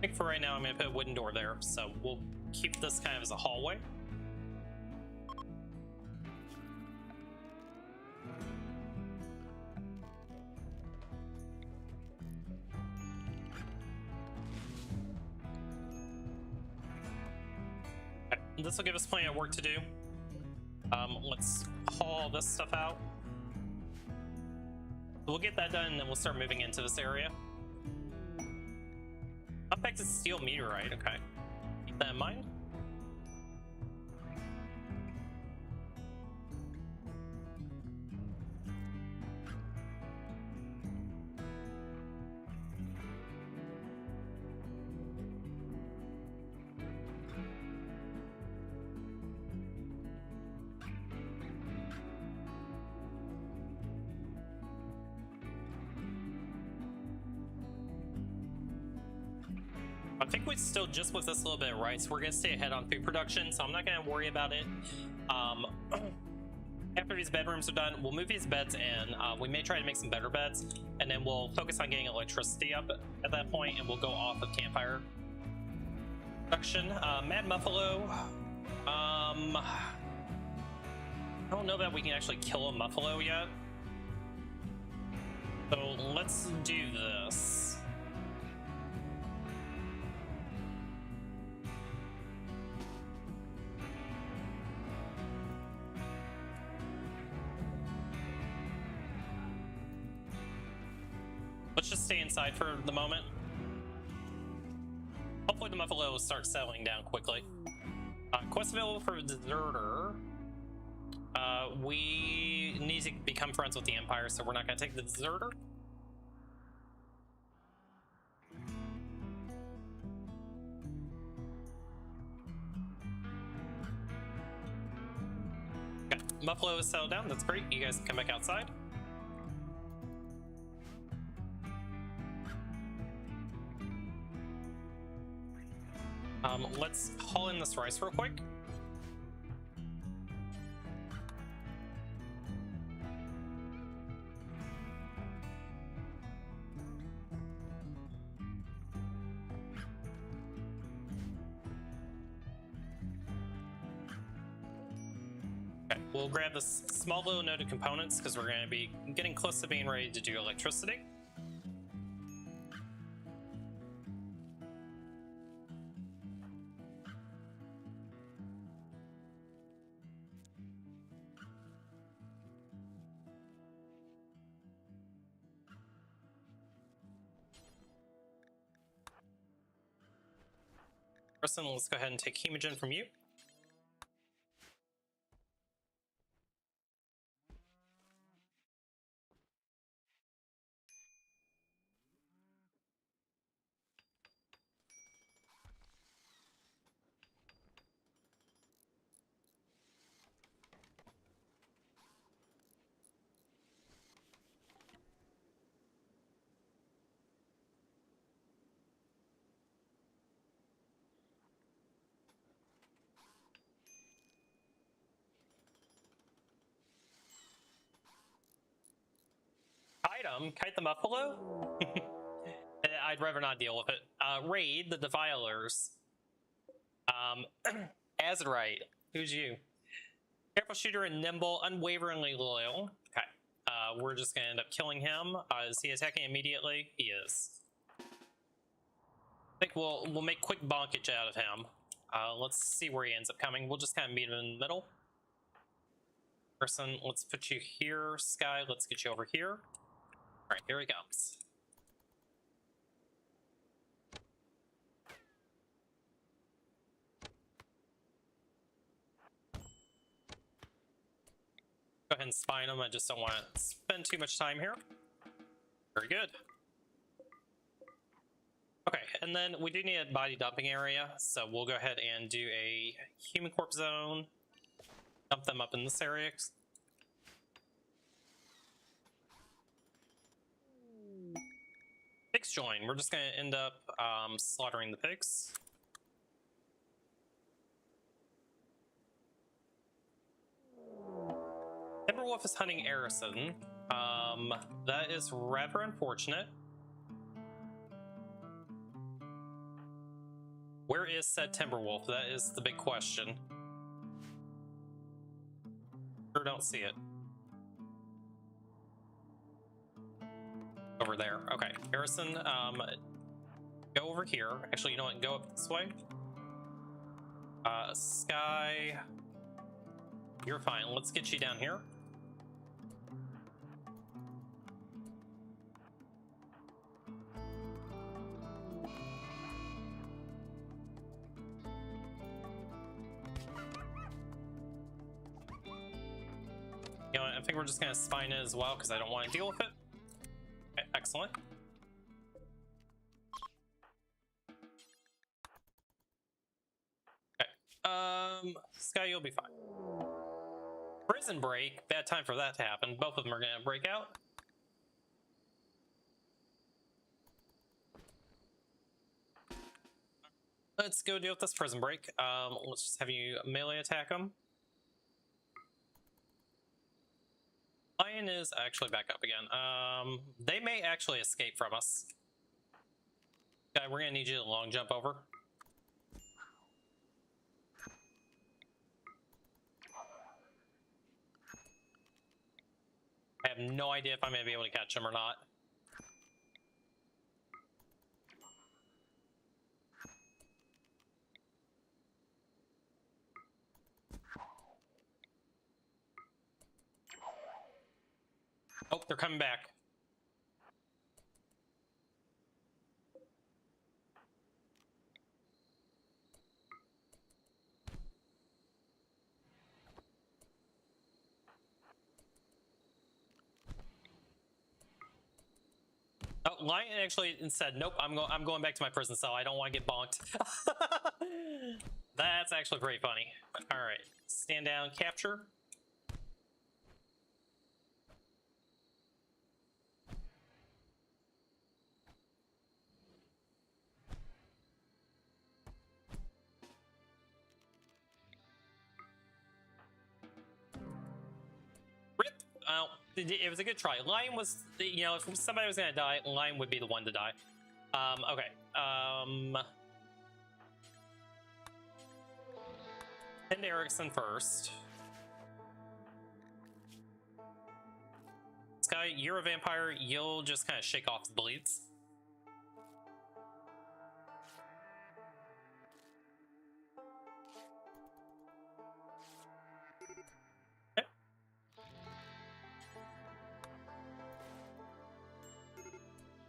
think for right now, I'm going to put a wooden door there, so we'll keep this kind of as a hallway. Okay, this will give us plenty of work to do. Let's haul this stuff out. We'll get that done, and then we'll start moving into this area. Unaffected steel meteorite, okay. Keep that in mind. I think we still just with this little bit of rice, we're gonna stay ahead on food production, so I'm not gonna worry about it. After these bedrooms are done, we'll move these beds in. We may try to make some better beds, and then we'll focus on getting electricity up at that point, and we'll go off of campfire production. Mad Muffalo. I don't know that we can actually kill a Muffalo yet, so let's do this. Let's just stay inside for the moment. Hopefully the Muffalo will start settling down quickly. Quest available for Deserter. We need to become friends with the Empire, so we're not going to take the Deserter. Okay, Muffalo is settled down. That's great. You guys can come back outside. Let's haul in this rice real quick. Okay, we'll grab this small little note of components because we're going to be getting close to being ready to do electricity. Let's go ahead and take Hemogen from you. Kite the Muffalo? I'd rather not deal with it. Raid the Defilers. Azurite. Who's you? Careful shooter and nimble, unwaveringly loyal. Okay. We're just gonna end up killing him. Is he attacking immediately? He is. I think we'll make quick bonkage out of him. Let's see where he ends up coming. We'll just kind of meet him in the middle. Person, let's put you here. Sky, let's get you over here. All right, here he comes. Go ahead and spine him. I just don't want to spend too much time here. Very good. Okay, and then we do need a body dumping area, so we'll go ahead and do a human corpse zone. Dump them up in this area. Pigs join. We're just going to end up slaughtering the pigs. Timberwolf is hunting Arison. That is rather unfortunate. where is said Timberwolf? That is the big question. Sure don't see it. Over there. Okay, Harrison, go over here. Actually, you know what? Go up this way. Sky, you're fine. Let's get you down here. You know what? I think we're just gonna spine it as well because I don't want to deal with it. Okay, excellent. Sky, you'll be fine. Prison break, bad time for that to happen. Both of them are gonna break out. Let's go deal with this prison break. Let's just have you melee attack them. Lion is actually back up again. They may actually escape from us. Guy, we're gonna need you to long jump over. I have no idea if I'm gonna be able to catch him or not. Oh, they're coming back. Oh, Lion actually said, nope, I'm going back to my prison cell. I don't want to get bonked. That's actually pretty funny. All right, stand down, capture. Rip. Oh, it was a good try. Lion was, you know, if somebody was gonna die, Lion would be the one to die. Okay. Send Erickson first. Sky, you're a vampire. You'll just kind of shake off the bleeds. Okay.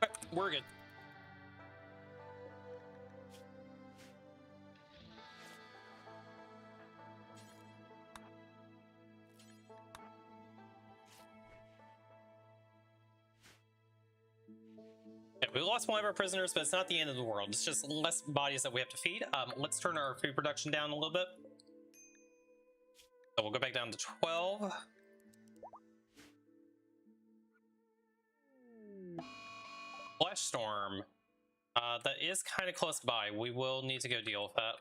Okay, we're good. We lost one of our prisoners, but it's not the end of the world. It's just less bodies that we have to feed. Let's turn our food production down a little bit. So we'll go back down to 12. Flash Storm. That is kind of close by. We will need to go deal with that.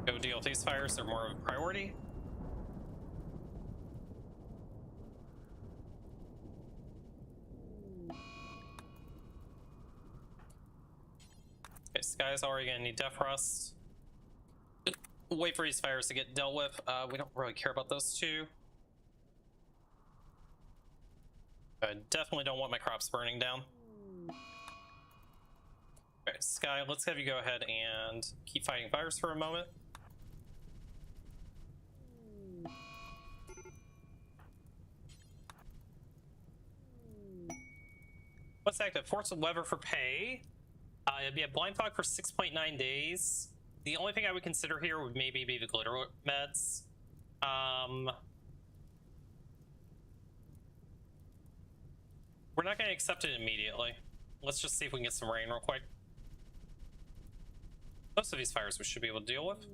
Go deal with these fires, they're more of a priority. Okay, Sky's already gonna need Death Rust. Wait for these fires to get dealt with. We don't really care about those two. I definitely don't want my crops burning down. Okay, Sky, let's have you go ahead and keep fighting fires for a moment. What's active? Force of Lever for pay. It'd be a blind fog for 6.9 days. The only thing I would consider here would maybe be the glitter meds. We're not going to accept it immediately. Let's just see if we can get some rain real quick. Most of these fires we should be able to deal with.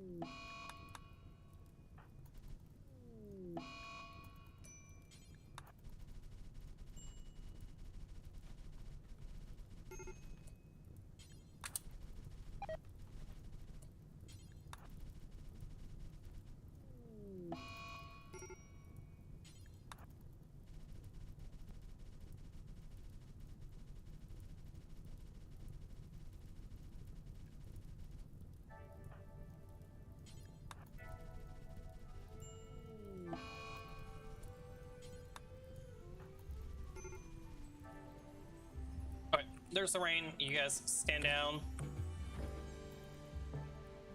there's the rain. You guys stand down.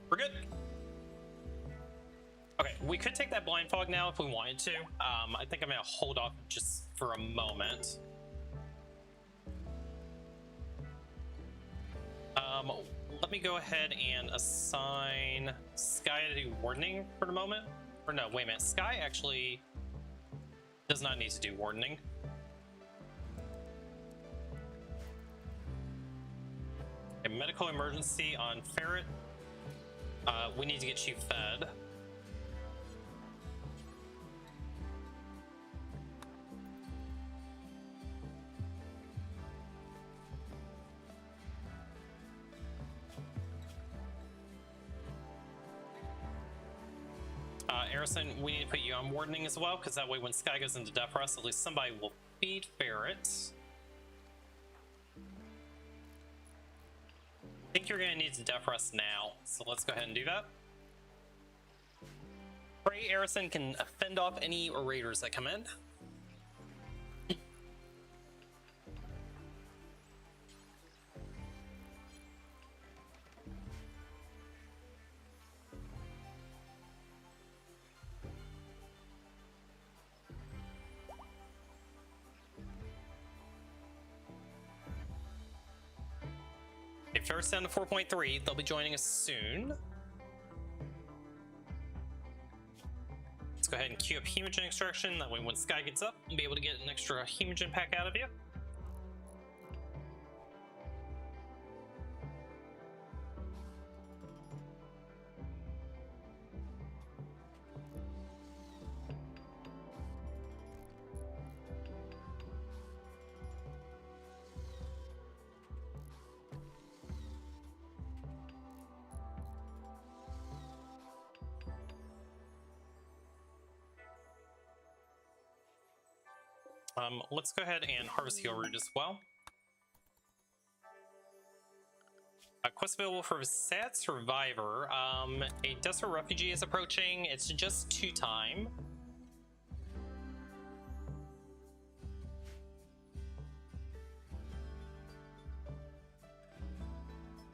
We're good. Okay, we could take that blind fog now if we wanted to. I think I'm gonna hold off just for a moment. Let me go ahead and assign Sky to do wardening for the moment. Or no, wait a minute. Sky actually does not need to do wardening. A medical emergency on Ferret. We need to get you fed. Harrison, we need to put you on wardening as well, because that way when Sky goes into death rest, at least somebody will feed Ferret. I think you're going to need to death rest now, so let's go ahead and do that. Pray Harrison can fend off any raiders that come in. Ferret's down to 4.3. They'll be joining us soon. Let's go ahead and queue up hemogen extraction. That way when Sky gets up, we'll be able to get an extra hemogen pack out of you. Let's go ahead and harvest heal root as well. Quest available for Sad Survivor. A desert refugee is approaching. It's just 2 time.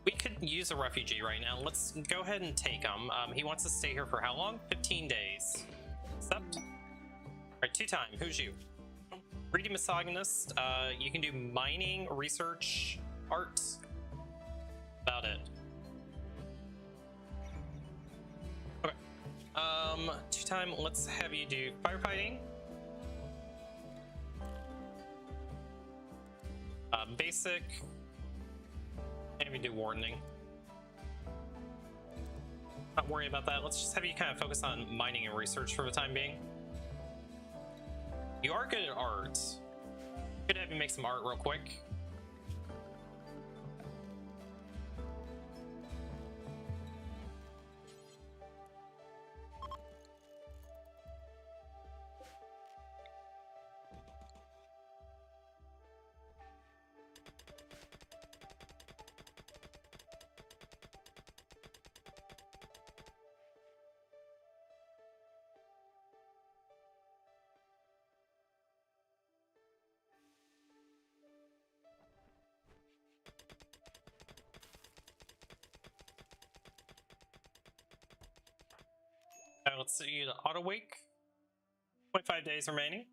We could use a refugee right now. Let's go ahead and take him. He wants to stay here for how long? 15 days. Accept. Alright, 2 time. Who's you? Greedy misogynist. You can do mining, research, art. About it. Okay. 2 time. Let's have you do firefighting. Basic. And we do wardening. Not worry about that. Let's just have you kind of focus on mining and research for the time being. You are good at art. Could have you make some art real quick. Let's see, the auto wake. 0.5 days remaining.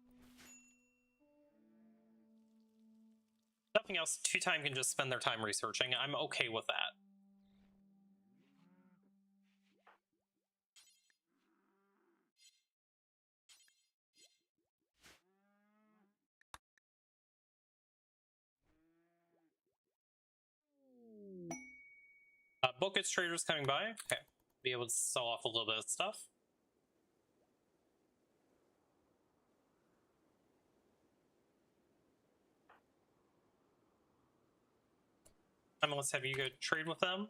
Nothing else. 2 time can just spend their time researching. I'm okay with that. Bulk goods traders coming by. Okay, be able to sell off a little bit of stuff. Let's have you go trade with them.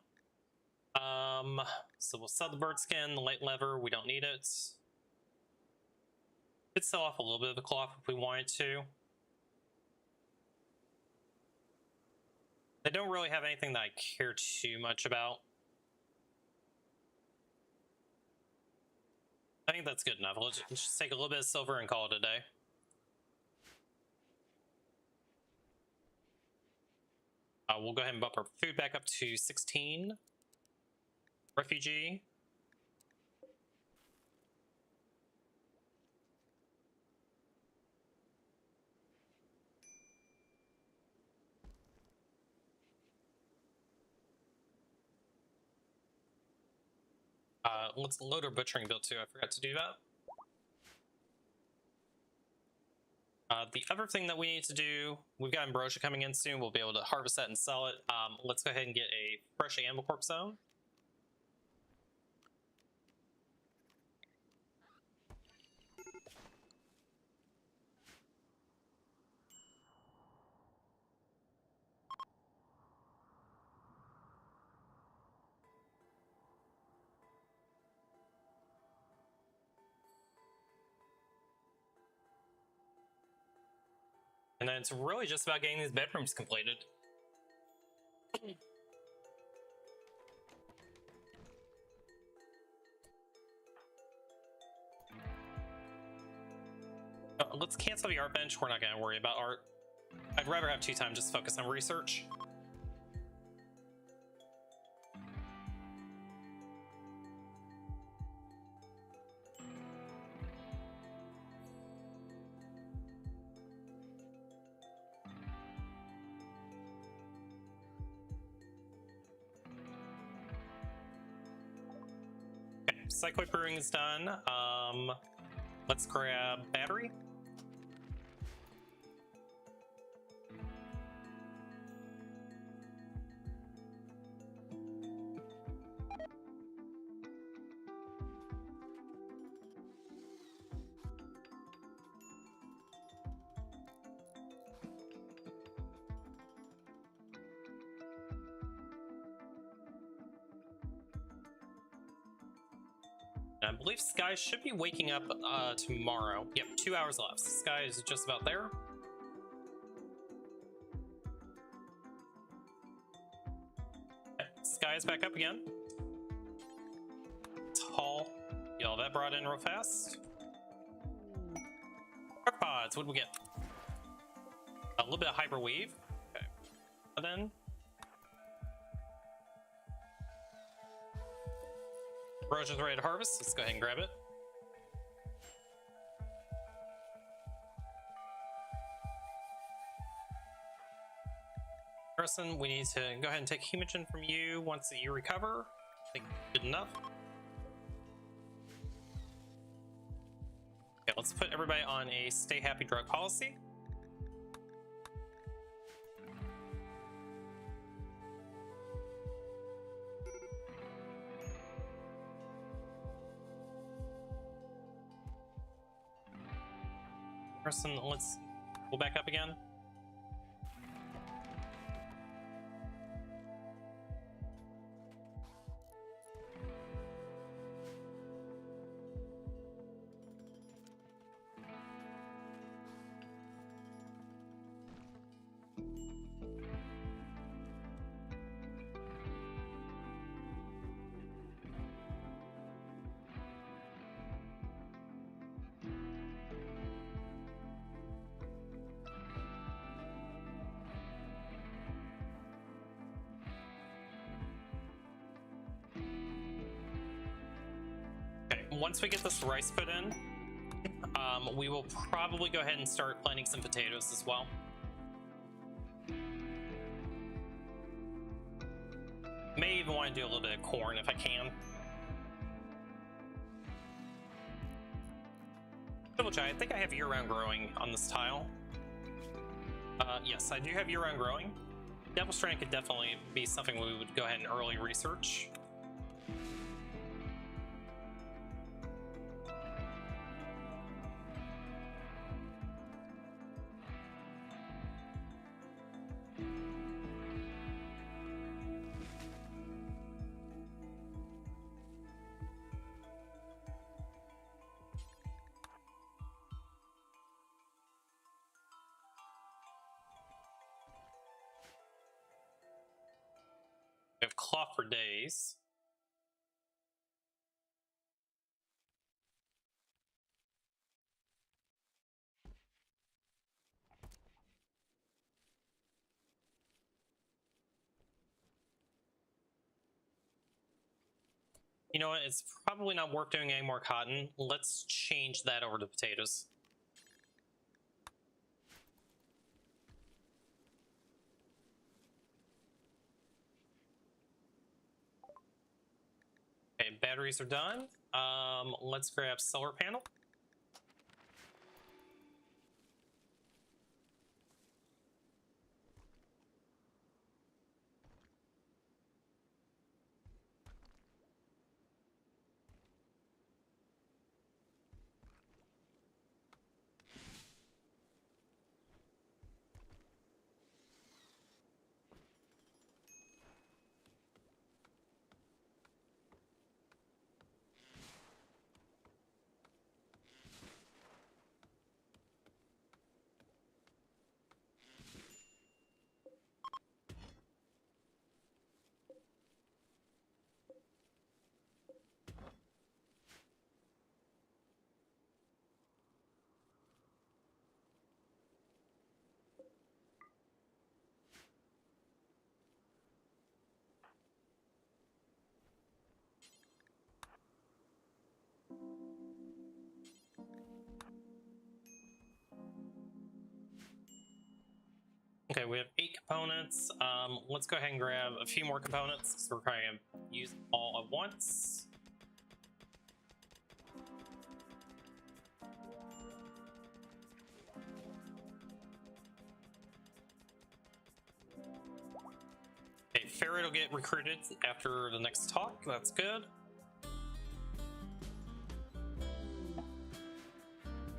So we'll sell the bird skin, the light leather, we don't need it. Could sell off a little bit of the cloth if we wanted to. They don't really have anything that I care too much about. I think that's good enough. Let's just take a little bit of silver and call it a day. We'll go ahead and bump our food back up to 16. Refugee. Let's load our butchering bill too. I forgot to do that. The other thing that we need to do, we've got ambrosia coming in soon. We'll be able to harvest that and sell it. Let's go ahead and get a fresh animal corpse zone. And then it's really just about getting these bedrooms completed. Let's cancel the art bench. We're not going to worry about art. I'd rather have 2 time just focus on research. Cycloid Brewing is done. Let's grab battery. I believe Sky should be waking up tomorrow. Yep, 2 hours left. Sky is just about there. Okay, Sky is back up again. Tall. Get all that brought in real fast. Arc pods, what do we get? A little bit of hyper weave. Okay. And then Roach is ready to harvest. Let's go ahead and grab it. Harrison, we need to go ahead and take hemogen from you once you recover. I think good enough. Okay, let's put everybody on a stay happy drug policy. Let's pull back up again. Once we get this rice put in, we will probably go ahead and start planting some potatoes as well. May even want to do a little bit of corn if I can. Double check, I think I have year-round growing on this tile. Yes, I do have year-round growing. Devil Strand could definitely be something we would go ahead and early research. We have cloth for days. You know what? It's probably not worth doing any more cotton. Let's change that over to potatoes. Okay, batteries are done. Let's grab solar panel. Okay, we have 8 components. Let's go ahead and grab a few more components because we're probably gonna use them all at once. Okay, Ferret will get recruited after the next talk. That's good.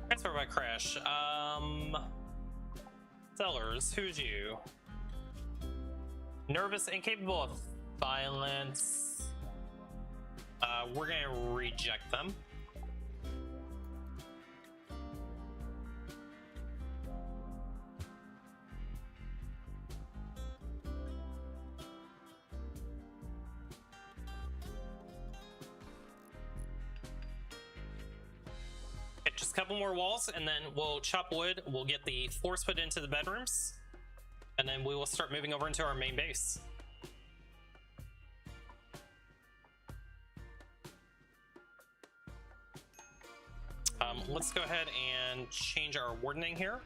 Transfer by crash. Sellers, who's you? Nervous, incapable of violence. We're gonna reject them. Okay, just a couple more walls, and then we'll chop wood. We'll get the floors put into the bedrooms, and then we will start moving over into our main base. Let's go ahead and change our wardening here.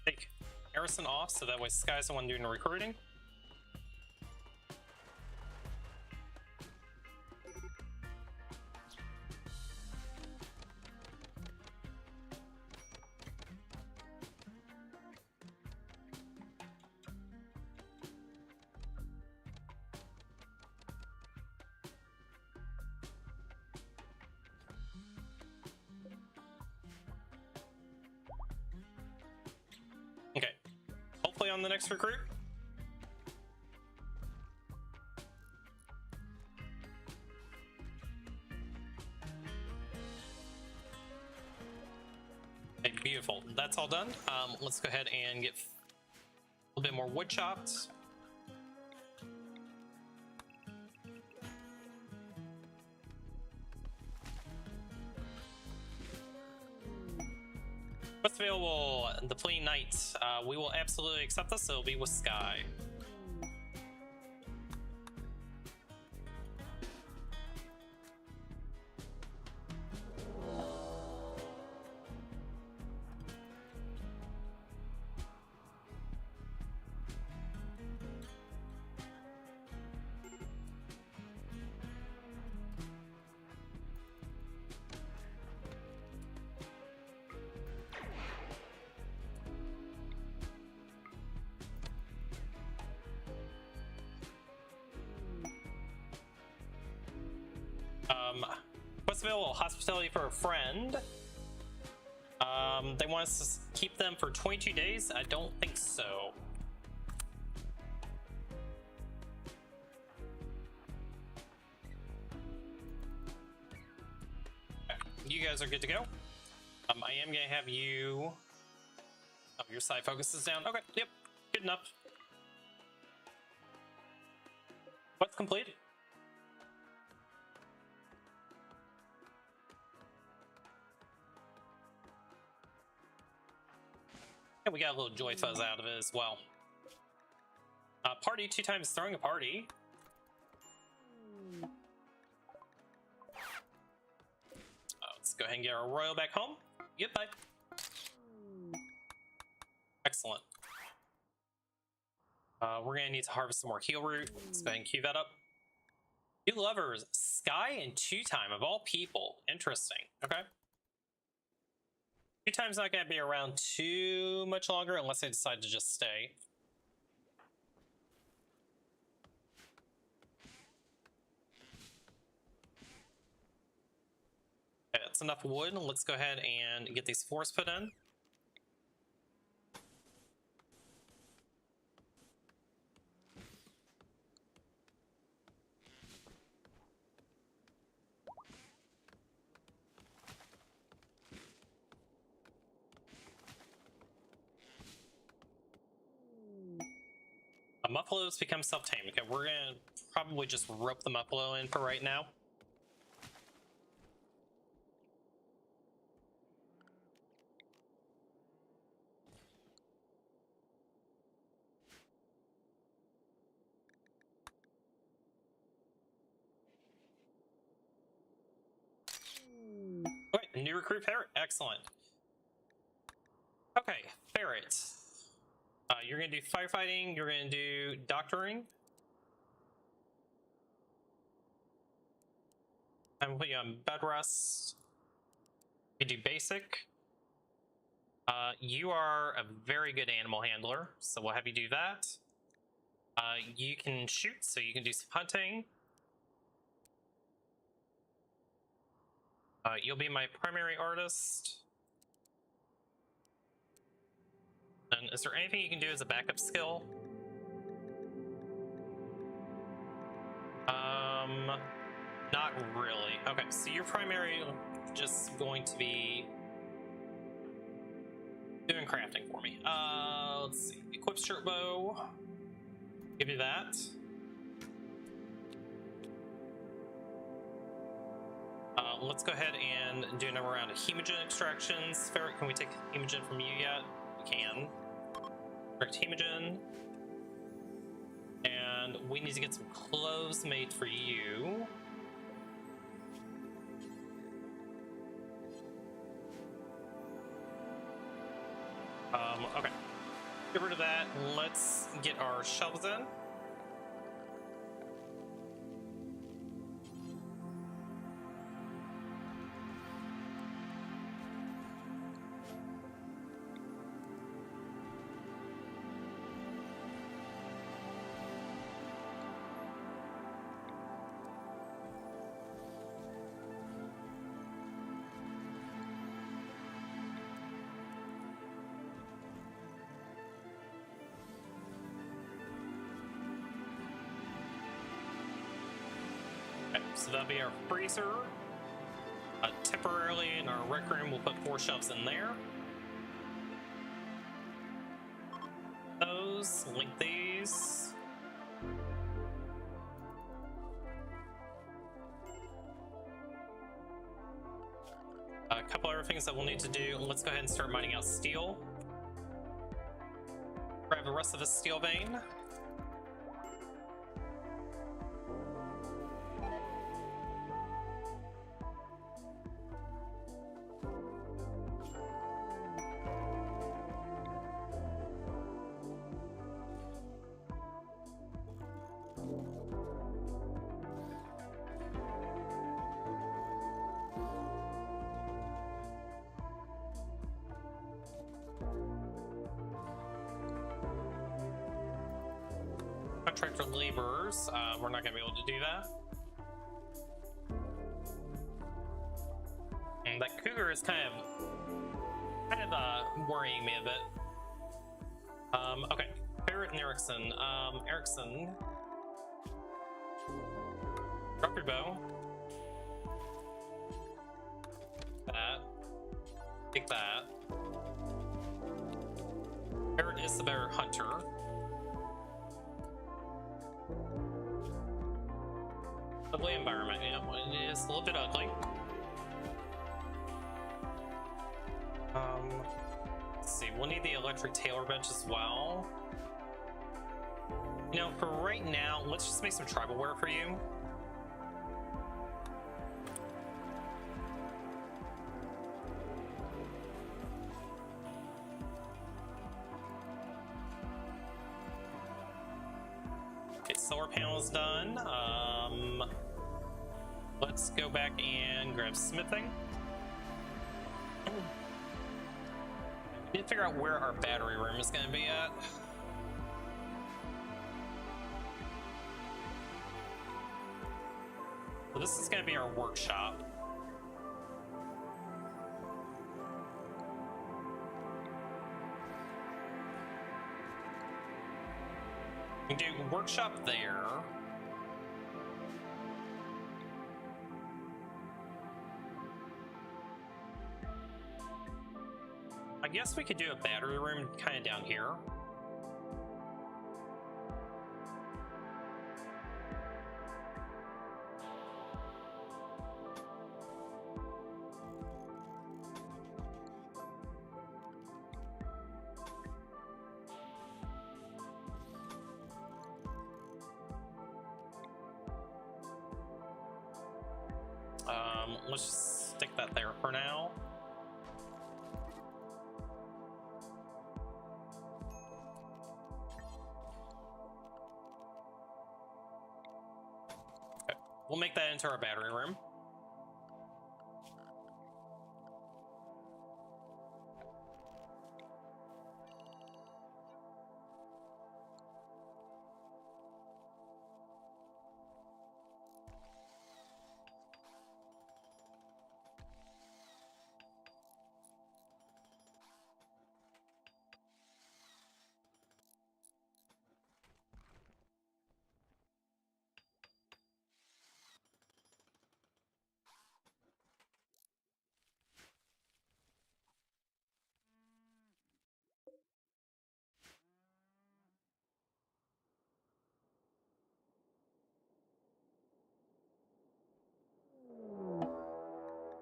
Take Harrison off, so that way Sky's the one doing the recruiting. Okay, hopefully on the next recruit. Okay, beautiful. That's all done. Let's go ahead and get a little bit more wood chopped. What's available? The Fleeing Knight. We will absolutely accept this. It'll be with Sky. What's available? Hospitality for a friend. They want us to keep them for 22 days? I don't think so. Okay, you guys are good to go. I am gonna have you... Oh, your side focus is down. Okay, yep, good enough. What's completed? And we got a little joy fuzz out of it as well. Party 2 times throwing a party. Let's go ahead and get our royal back home. Yep, bye. Excellent. We're gonna need to harvest some more heal root. Let's go ahead and queue that up. New lovers, Sky and 2-time of all people. Interesting. Okay. 2-time's not gonna be around too much longer unless they decide to just stay. Okay, that's enough wood. Let's go ahead and get these forests put in. Muffalo's become self-tamed. Okay, we're gonna probably just rope the Muffalo in for right now. Okay, new recruit Ferret. Excellent. Okay, Ferret. You're gonna do firefighting, you're gonna do doctoring. I'm gonna put you on bed rest. You do basic. You are a very good animal handler, so we'll have you do that. You can shoot, so you can do some hunting. You'll be my primary artist. And is there anything you can do as a backup skill? Not really. Okay, so your primary just going to be doing crafting for me. Let's see. Equip shirt bow. Give you that. Let's go ahead and do another round of hemogen extractions. Ferret, can we take hemogen from you yet? We can. Correct hemogen. And we need to get some clothes made for you. Okay. Get rid of that. Let's get our shelves in. So that'll be our freezer. Temporarily in our rec room, we'll put 4 shelves in there. Those, link these. A couple other things that we'll need to do. Let's go ahead and start mining out steel. Grab the rest of the steel vein. Contractor laborers, we're not gonna be able to do that. And that cougar is kind of worrying me a bit. Okay, Barrett and Erickson. Erickson, drop your bow. That. Take that. Barrett is the better hunter. Ugly environment, yeah, it is a little bit ugly. Let's see, we'll need the electric tailor bench as well. You know, for right now, let's just make some tribal wear for you. solar panels done. Let's go back and grab smithing. We need to figure out where our battery room is going to be at. So this is going to be our workshop. We can do workshop there. I guess we could do a battery room kind of down here. Let's just stick that there for now. Okay, we'll make that into our battery room.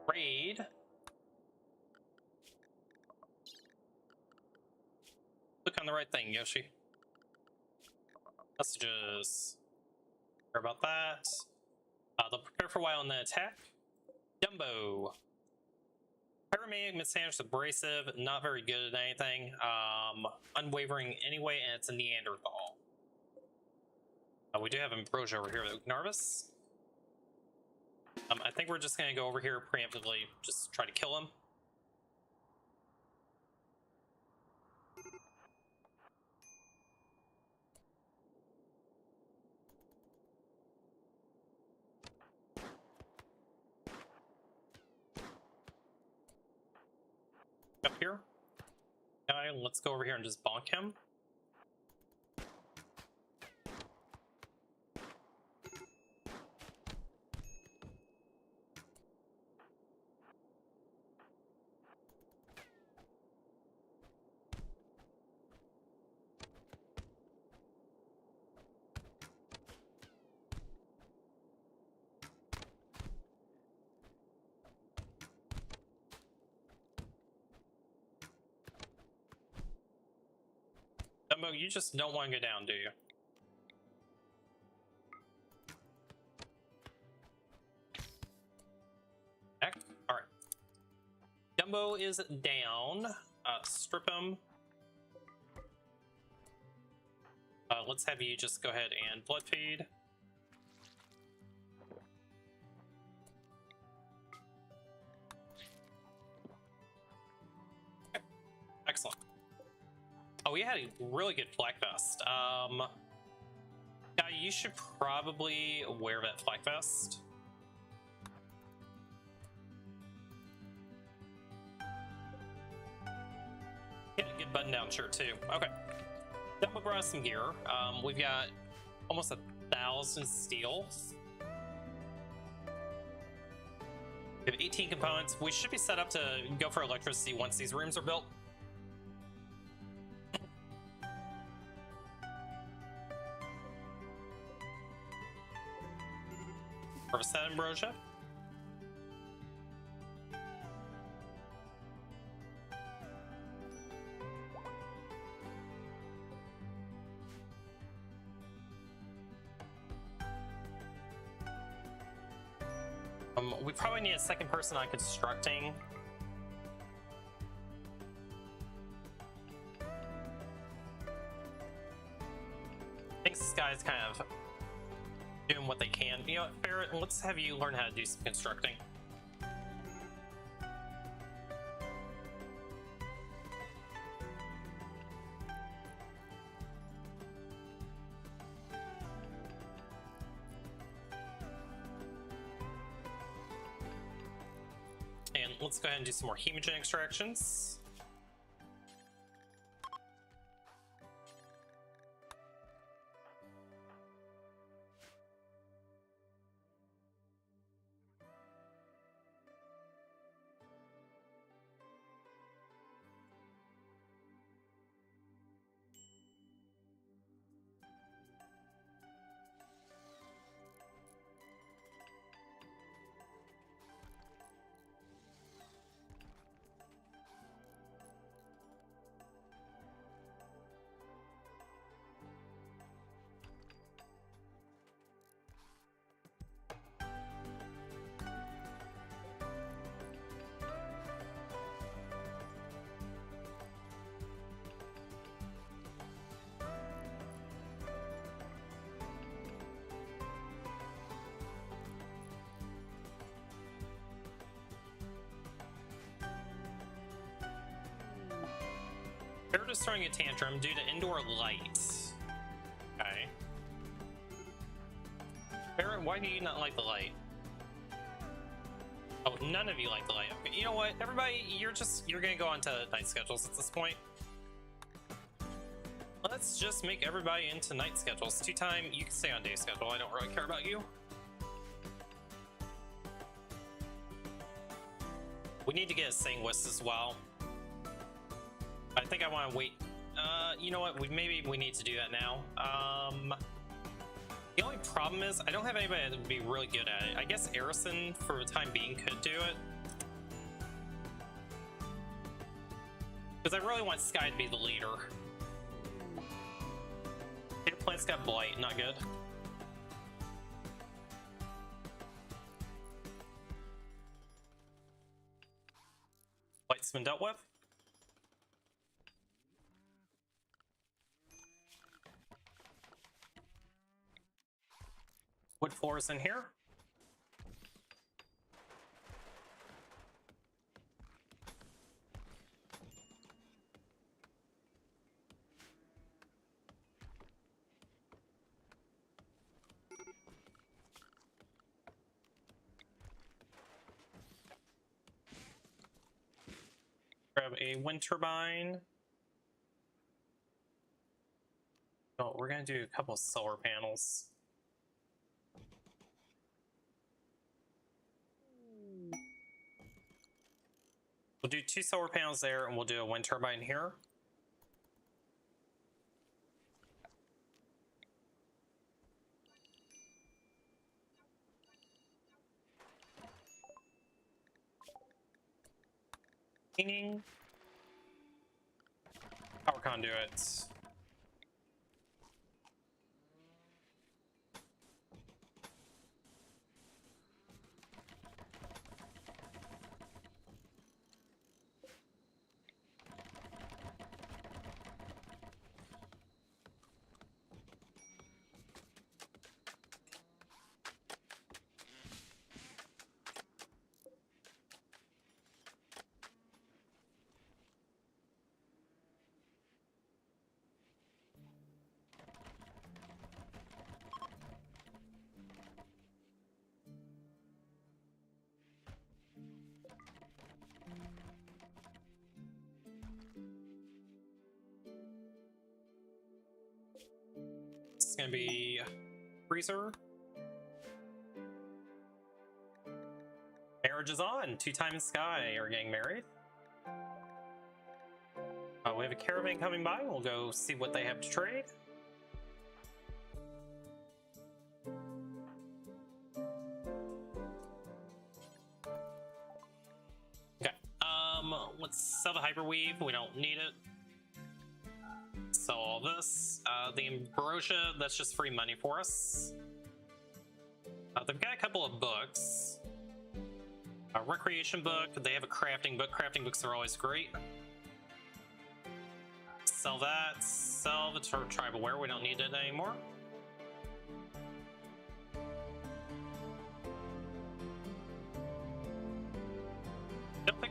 Raid. Click on the right thing, Yoshi. Messages. Care about that. They'll prepare for a while and then attack. Dumbo. Pyromaniac, mismanaged, abrasive, not very good at anything. Unwavering anyway, and it's a Neanderthal. We do have Ambrosia over here with Narvis. I think we're just gonna go over here preemptively, just try to kill him. Up here. Let's go over here and just bonk him. Dumbo, you just don't want to go down, do you? Heck. Alright. Dumbo is down. Strip him. Let's have you just go ahead and blood feed. Okay. Excellent. Oh, we had a really good flak vest. Guy, you should probably wear that flak vest. Yeah, good button-down shirt too. Okay. Dumbo brought us some gear. We've got almost 1,000 steel. We have 18 components. We should be set up to go for electricity once these rooms are built. Harvest that ambrosia. We probably need a second person on constructing. I think this guy's kind of doing what they can. You know, Barrett, let's have you learn how to do some constructing. And let's go ahead and do some more hemogen extractions. They're just throwing a tantrum due to indoor light. Okay. Barrett, why do you not like the light? Oh, none of you like the light. Okay, you know what? Everybody, you're gonna go on to night schedules at this point. Let's just make everybody into night schedules. 2-time, you can stay on day schedule. I don't really care about you. We need to get a Sanguophage as well. I think I want to wait. You know what? Maybe we need to do that now. The only problem is I don't have anybody that would be really good at it. I guess Arison, for the time being, could do it. Because I really want Sky to be the leader. Your plant's got blight, not good. Blight's been dealt with. Wood floors in here. Grab a wind turbine. Oh, we're gonna do a couple of solar panels. We'll do 2 solar panels there, and we'll do a wind turbine here. Cleaning. Power conduits. It's gonna be freezer. Marriage is on. 2-time Sky are getting married. We have a caravan coming by. We'll go see what they have to trade. Okay. Let's sell the hyperweave. We don't need it. Sell all this. The ambrosia, that's just free money for us. They've got a couple of books. A recreation book. They have a crafting book. Crafting books are always great. Sell that. Sell the tribal wear. We don't need it anymore.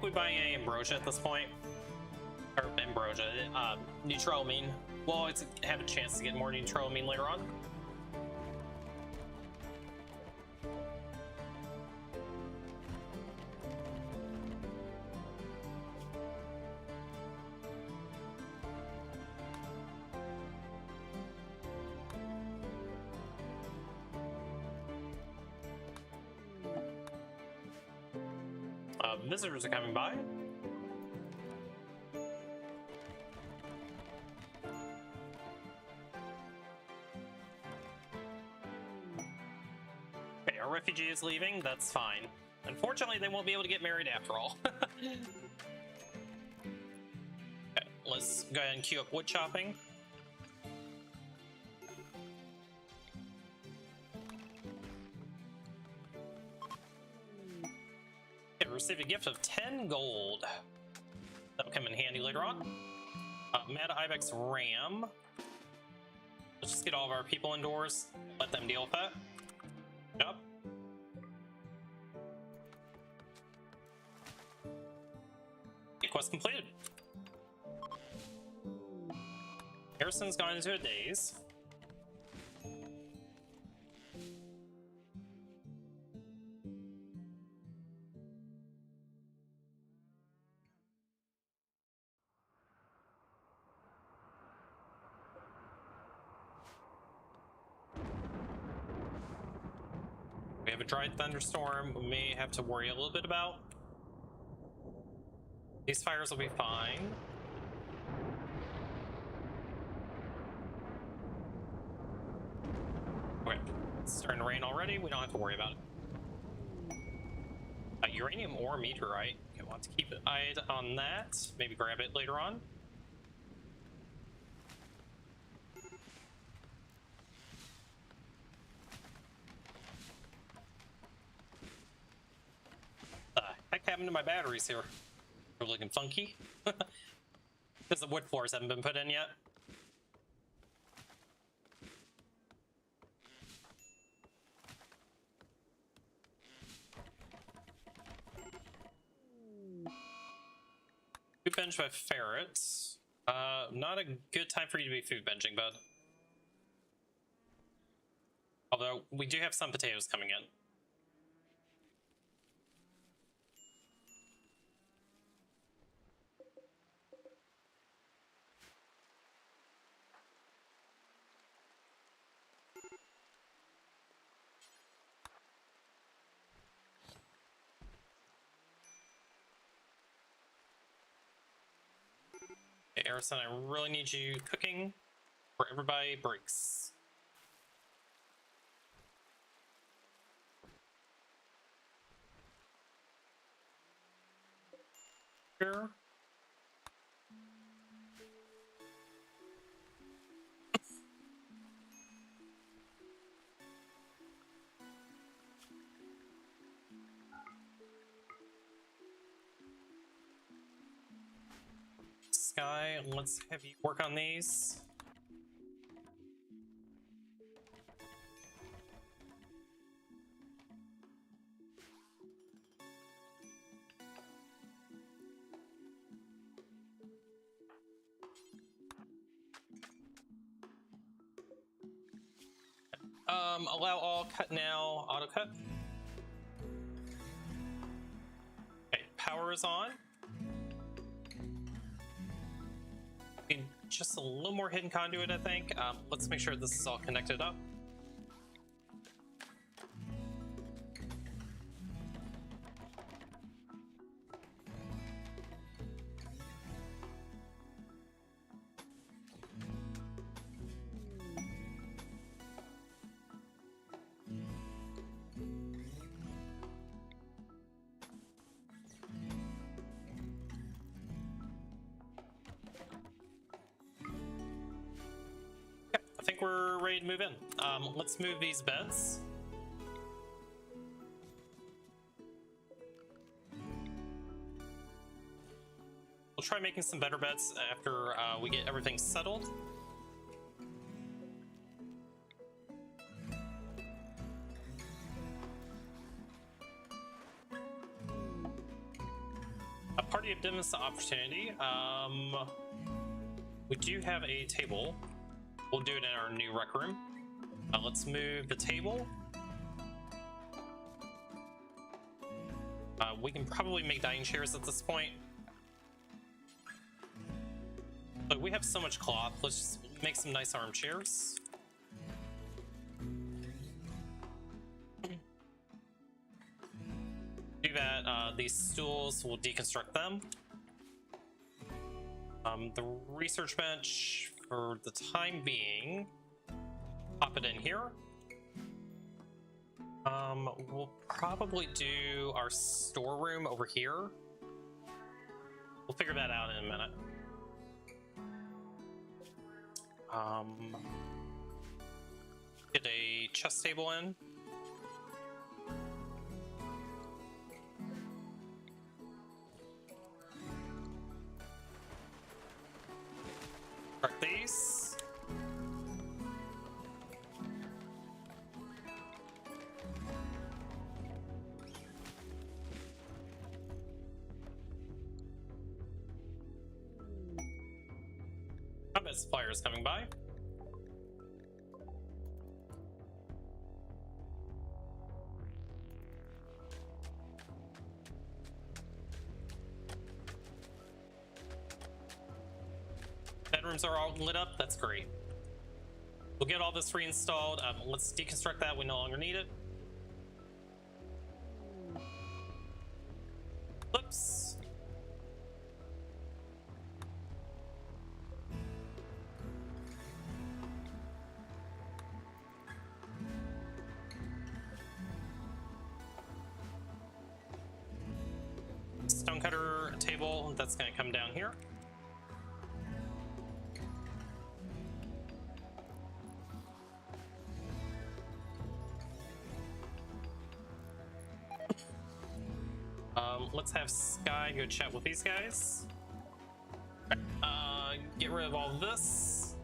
think we buy a ambrosia at this point. Or ambrosia, neutroamine. We'll always have a chance to get more neutroamine later on. Visitors are coming by. Okay, our refugee is leaving. That's fine. Unfortunately, they won't be able to get married after all. Okay, let's go ahead and queue up wood chopping. Receive a gift of 10 gold. That'll come in handy later on. Mad Ibex Ram. Let's just get all of our people indoors. Let them deal with that. Yep. Quest completed. Harrison's gone into a daze. We have a dry thunderstorm we may have to worry a little bit about. These fires will be fine. Okay, it's starting to rain already. We don't have to worry about it. Uranium ore meteorite. Okay, we'll have to keep an eye on that. Maybe grab it later on. Heck happened to my batteries here? They're looking funky. Because the wood floors haven't been put in yet. Food bench by ferrets. Not a good time for you to be food benching, bud. Although, we do have some potatoes coming in. Okay, Arison, I really need you cooking for everybody breaks. Here. Sky, let's have you work on these. Allow all cut now, auto cut. Okay, power is on. Just a little more hidden conduit, I think. Let's make sure this is all connected up. I think we're ready to move in. Let's move these beds. We'll try making some better beds after we get everything settled. missed the opportunity. We do have a table. We'll do it in our new rec room. Let's move the table. We can probably make dining chairs at this point. But we have so much cloth. Let's just make some nice armchairs. Do that. These stools, we'll deconstruct them. The research bench, for the time being, pop it in here. We'll probably do our storeroom over here. We'll figure that out in a minute. Get a chess table in. Correct these. Combat suppliers coming by. Bedrooms are all lit up. That's great. We'll get all this reinstalled. Let's deconstruct that. We no longer need it. Whoops. Stonecutter table. That's going to come down here. Let's have Sky go chat with these guys. Get rid of all this.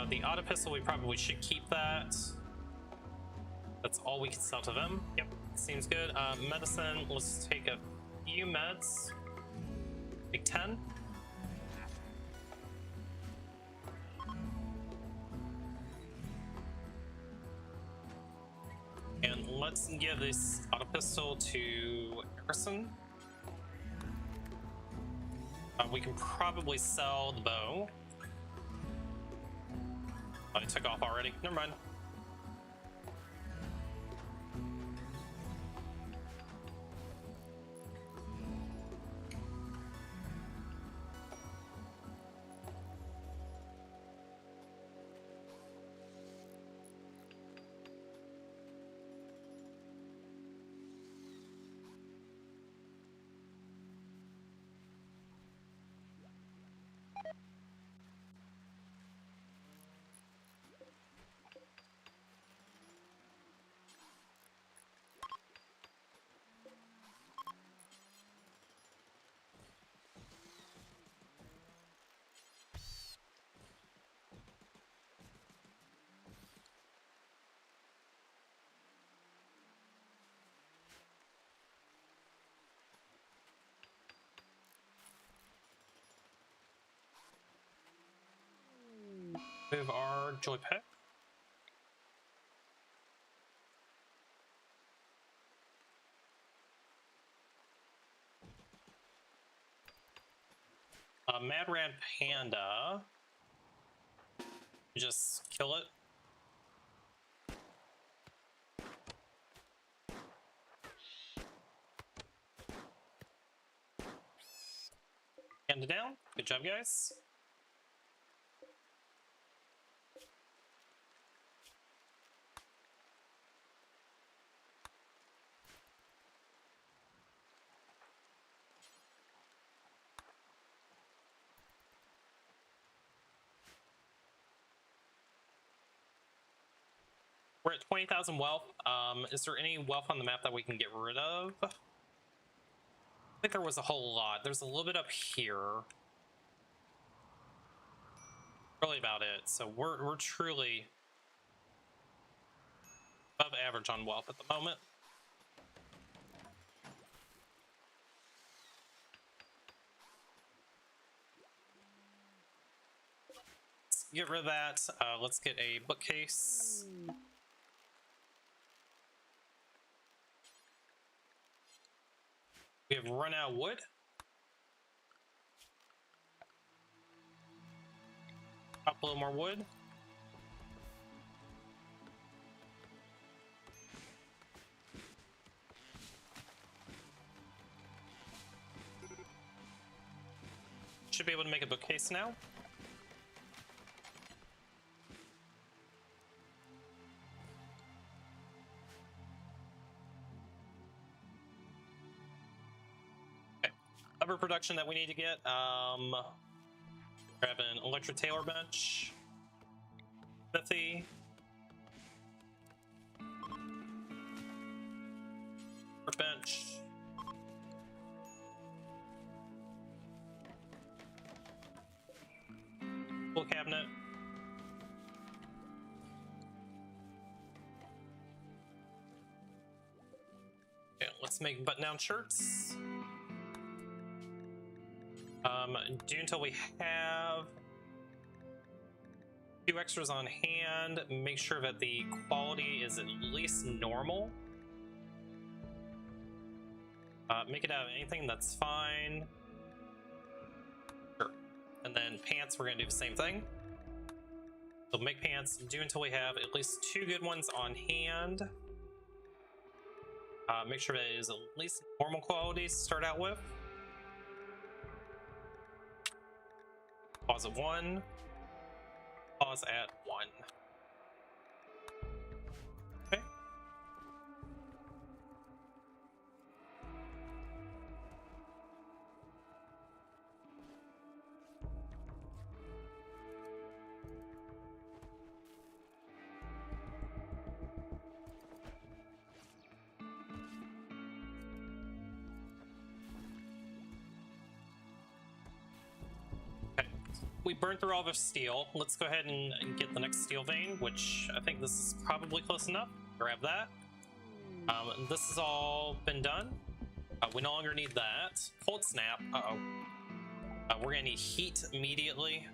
The auto pistol, we probably should keep that. That's all we can sell to them. Yep, seems good. Medicine, let's take a few meds. Take 10. And let's give this auto pistol to Harrison. We can probably sell the bow. Oh, it took off already. Never mind. Move our joypack. Mad Rad Panda. Just kill it. Panda down. Good job, guys. We're at 20,000 wealth. Is there any wealth on the map that we can get rid of? I think there was a whole lot. There's a little bit up here. Really about it. So we're truly above average on wealth at the moment. get rid of that. Let's get a bookcase. We have run out of wood. Up a little more wood. Should be able to make a bookcase now. Okay. Other production that we need to get. Grab an electric tailor bench. Smithy. Bench. Full cabinet. Okay, let's make button-down shirts. Do until we have a few extras on hand. Make sure that the quality is at least normal. Make it out of anything, that's fine. Sure. And then pants, we're gonna do the same thing. So make pants, do until we have at least 2 good ones on hand. Make sure that it is at least normal quality to start out with. Pause at 1. Pause at 1. Okay. We burned through all the steel. Let's go ahead and get the next steel vein, which I think this is probably close enough. Grab that. This has all been done. We no longer need that. Cold snap. We're gonna need heat immediately.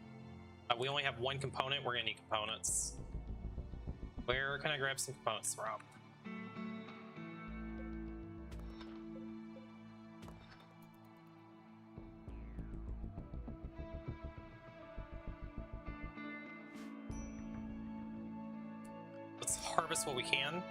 We only have 1 component. We're gonna need components. Where can I grab some components from? Let's harvest what we can.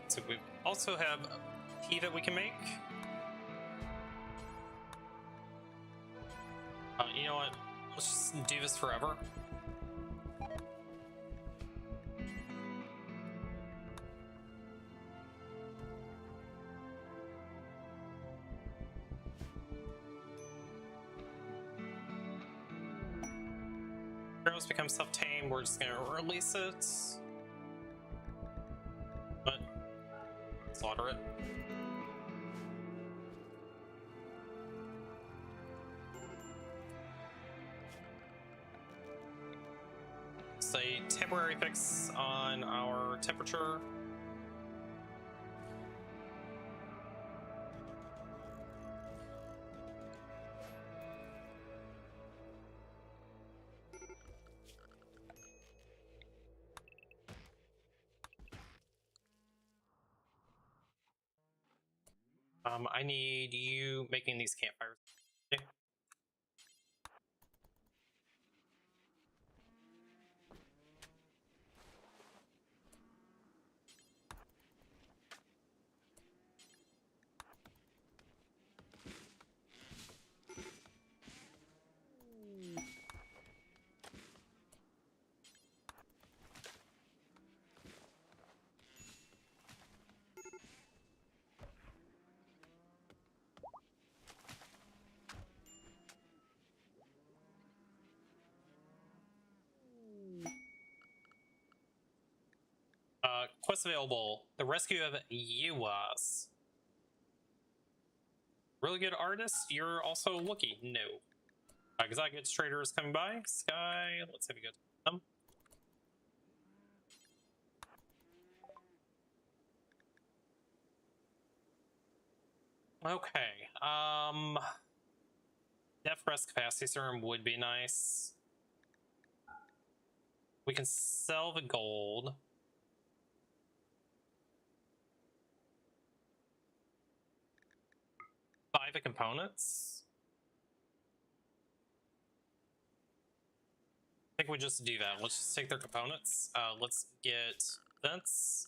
So we also have tea that we can make. You know what? Let's just do this forever. Arrows become self-tamed. We're just gonna release it. But slaughter it. A temporary fix on our temperature. I need you making these campfires. Okay. Quest available. The rescue of Yuas. Really good artist. You're also a Wookiee. No. Exotic Goods Trader is coming by. Sky, let's have you go to them. Okay. Def Rest Capacity Serum would be nice. We can sell the gold. Buy the components. I think we just do that. Let's just take their components. Let's get vents.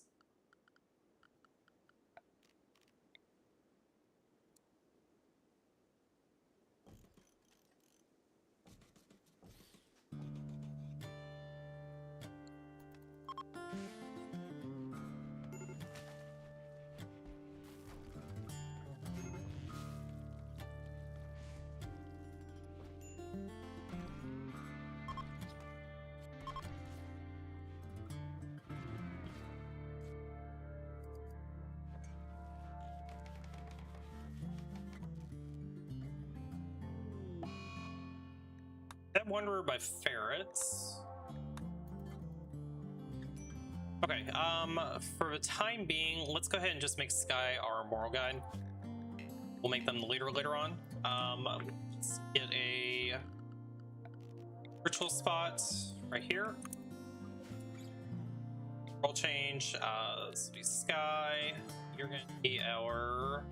That Wanderer by ferrets. Okay, for the time being, let's go ahead and just make Sky our moral guide. We'll make them the leader later on. Let's get a ritual spot right here. Role change, this will be Sky. You're gonna be our...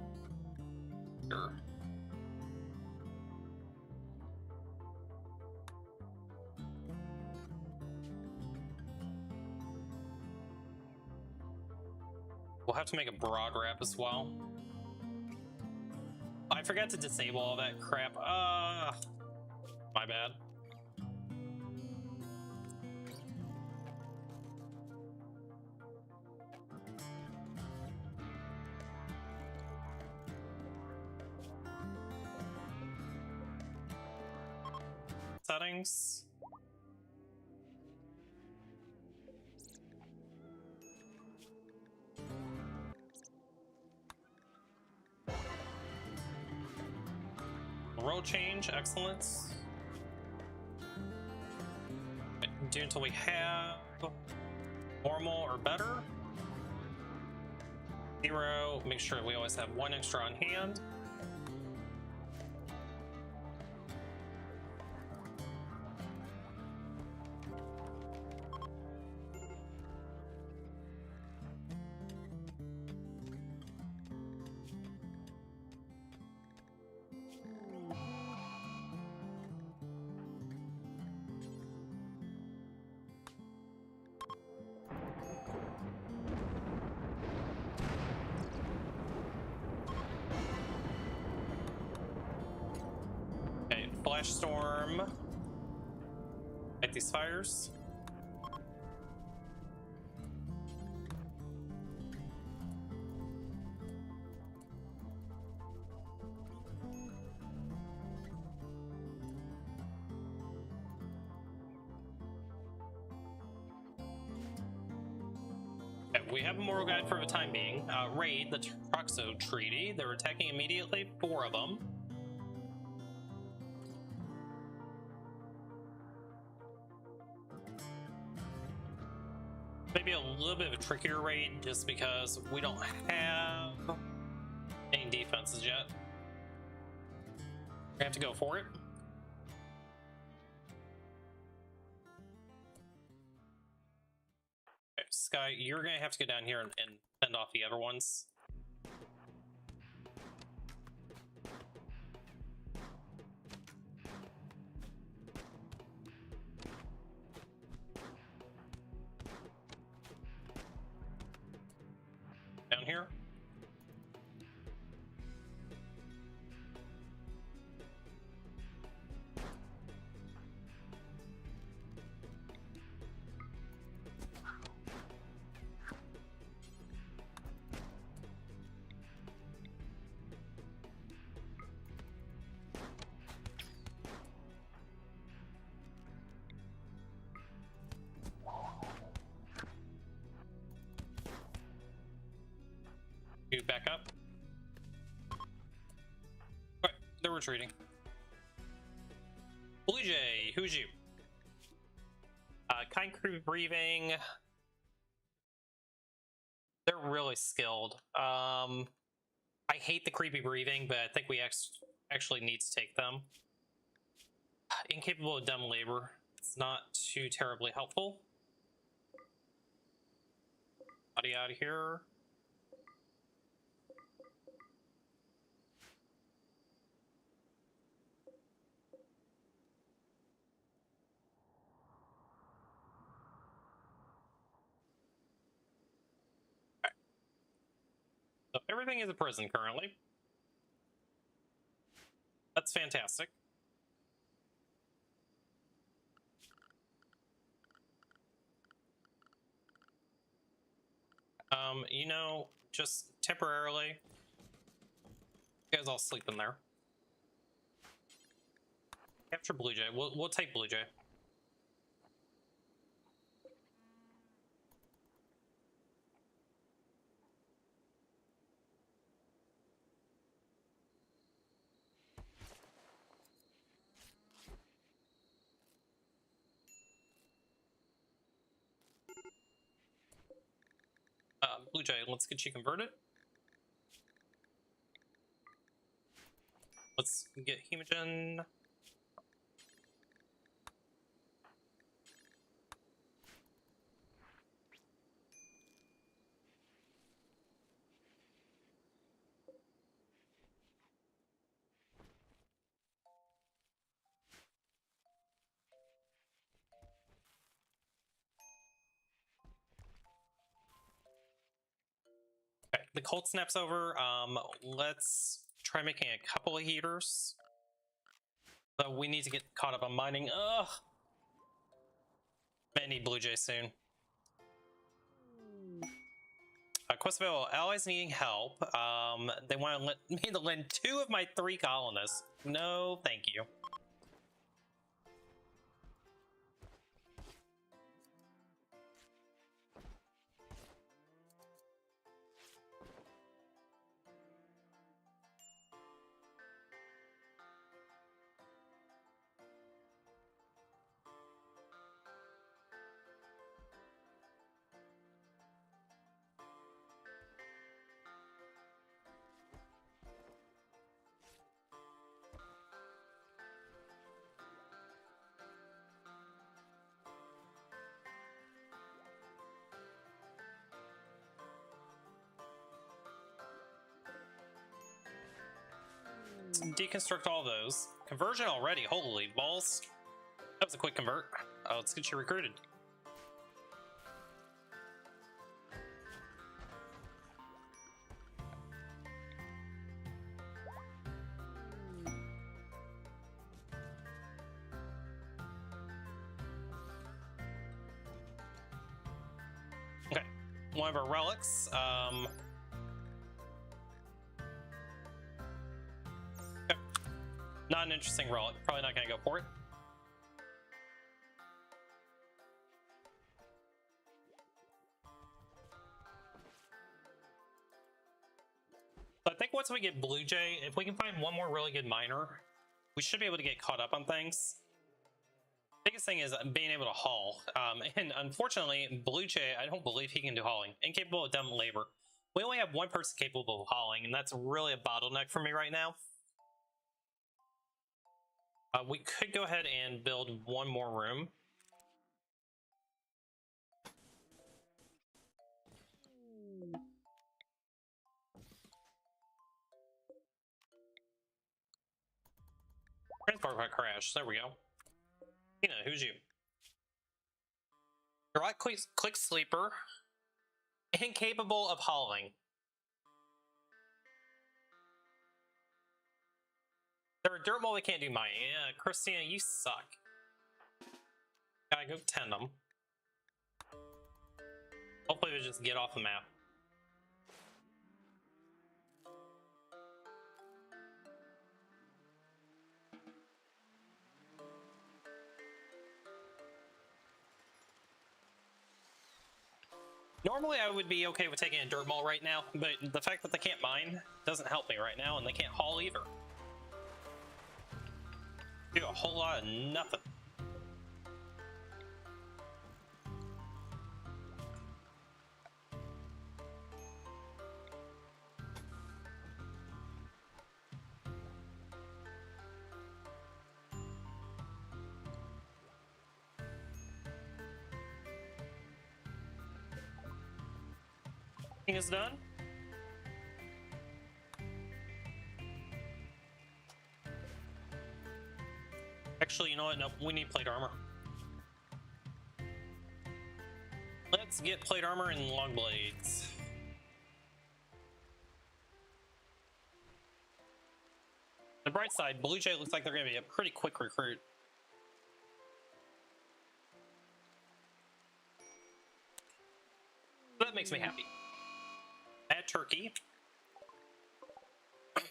Sure. We'll have to make a broad wrap as well. I forgot to disable all that crap. My bad. Settings. Roll change, excellent. Do until we have normal or better. 0, make sure we always have 1 extra on hand. Flash storm. Fight these fires. Okay, we have a moral guide for the time being. Raid the Troxo Treaty. They're attacking immediately, 4 of them. Maybe a little bit of a trickier raid just because we don't have any defenses yet. We have to go for it. Okay, Sky, you're gonna have to go down here and fend off the other ones. Down here. Back up. they're retreating. Blue Jay, who's you? Kind crew breathing. They're really skilled. I hate the creepy breathing, but I think we actually need to take them. Incapable of dumb labor. It's not too terribly helpful. Body out of here. So everything is a prison currently. That's fantastic. You know, just temporarily, you guys all sleep in there. Capture Blue Jay. We'll take Blue Jay. Blue Jay, let's get you converted. Let's get Hemogen. Okay, the cold snaps over. Let's try making a couple of heaters. But we need to get caught up on mining. Ugh. I need Blue Jay soon. Questville, allies needing help. They want me to lend 2 of my 3 colonists. No, thank you. Deconstruct all those. Conversion already, holy balls. That was a quick convert. Let's get you recruited. Okay, one of our relics. Not an interesting relic. Probably not going to go for it. So I think once we get Blue Jay, if we can find one more really good miner, we should be able to get caught up on things. Biggest thing is being able to haul. And unfortunately, Blue Jay, I don't believe he can do hauling. Incapable of dumb labor. We only have one person capable of hauling, and that's really a bottleneck for me right now. We could go ahead and build one more room. Transport might crash. There we go. Tina, who's you? You're right click sleeper. Incapable of hauling. They're a dirt mole, they can't do mining. Yeah, Christina, you suck. Gotta go tend them. Hopefully we just get off the map. Normally I would be okay with taking a dirt mole right now, but the fact that they can't mine doesn't help me right now, and they can't haul either. Do a whole lot of nothing. Thing is done. Actually, you know what? No, we need plate armor. Let's get plate armor and long blades. The bright side, Blue Jay looks like they're going to be a pretty quick recruit. So that makes me happy. Add turkey. Let's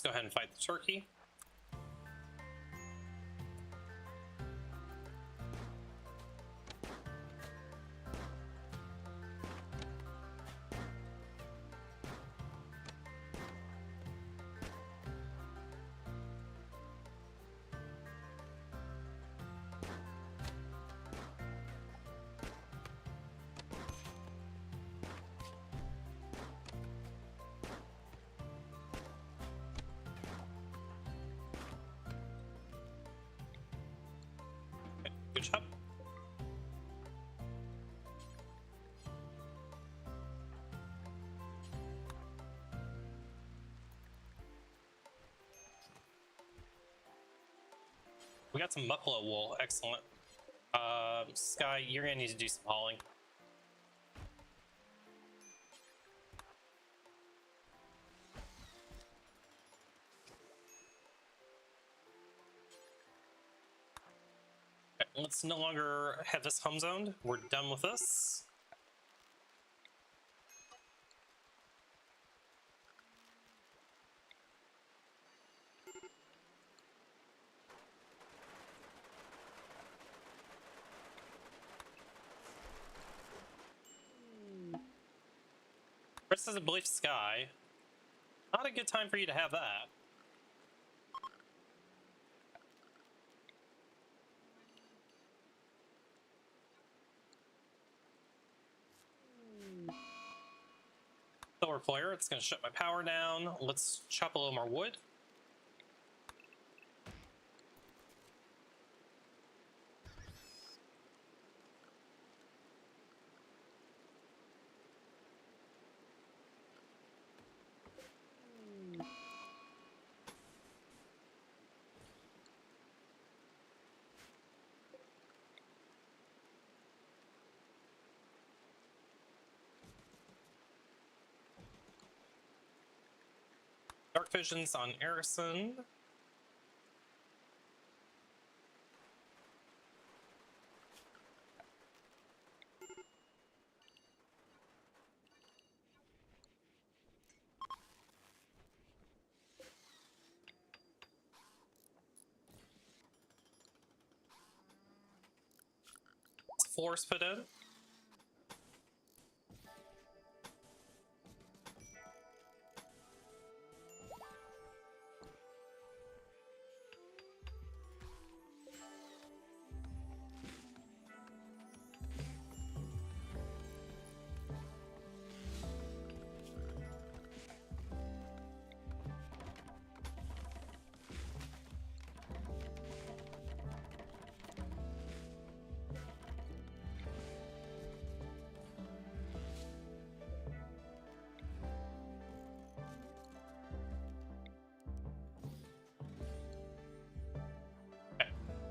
go ahead and fight the turkey. Good job. We got some buffalo wool. Excellent. Sky, you're gonna need to do some hauling. Let's no longer have this home zoned. We're done with this. Chris has a belief sky. Not a good time for you to have that. Solar flare, it's gonna shut my power down. Let's chop a little more wood. Dark visions on Erison. Floors put in.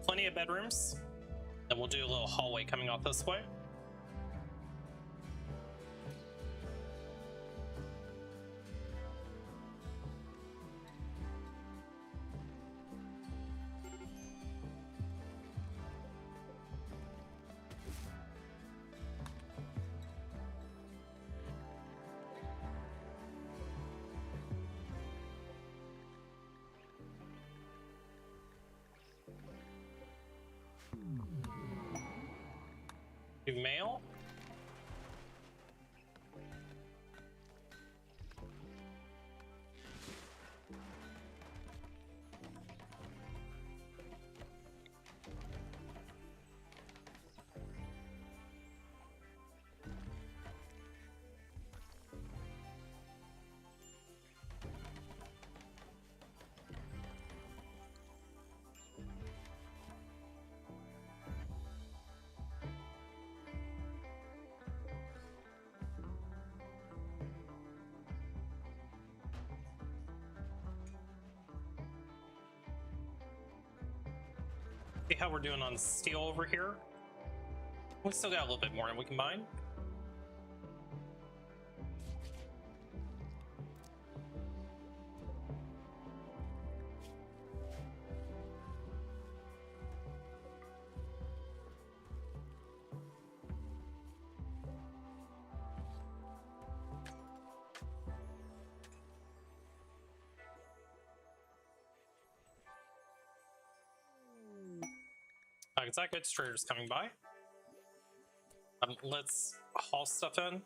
Plenty of bedrooms. Then we'll do a little hallway coming off this way. Mail. See how we're doing on steel over here. We still got a little bit more, and we can mine. It's that good. Traders coming by. Let's haul stuff in.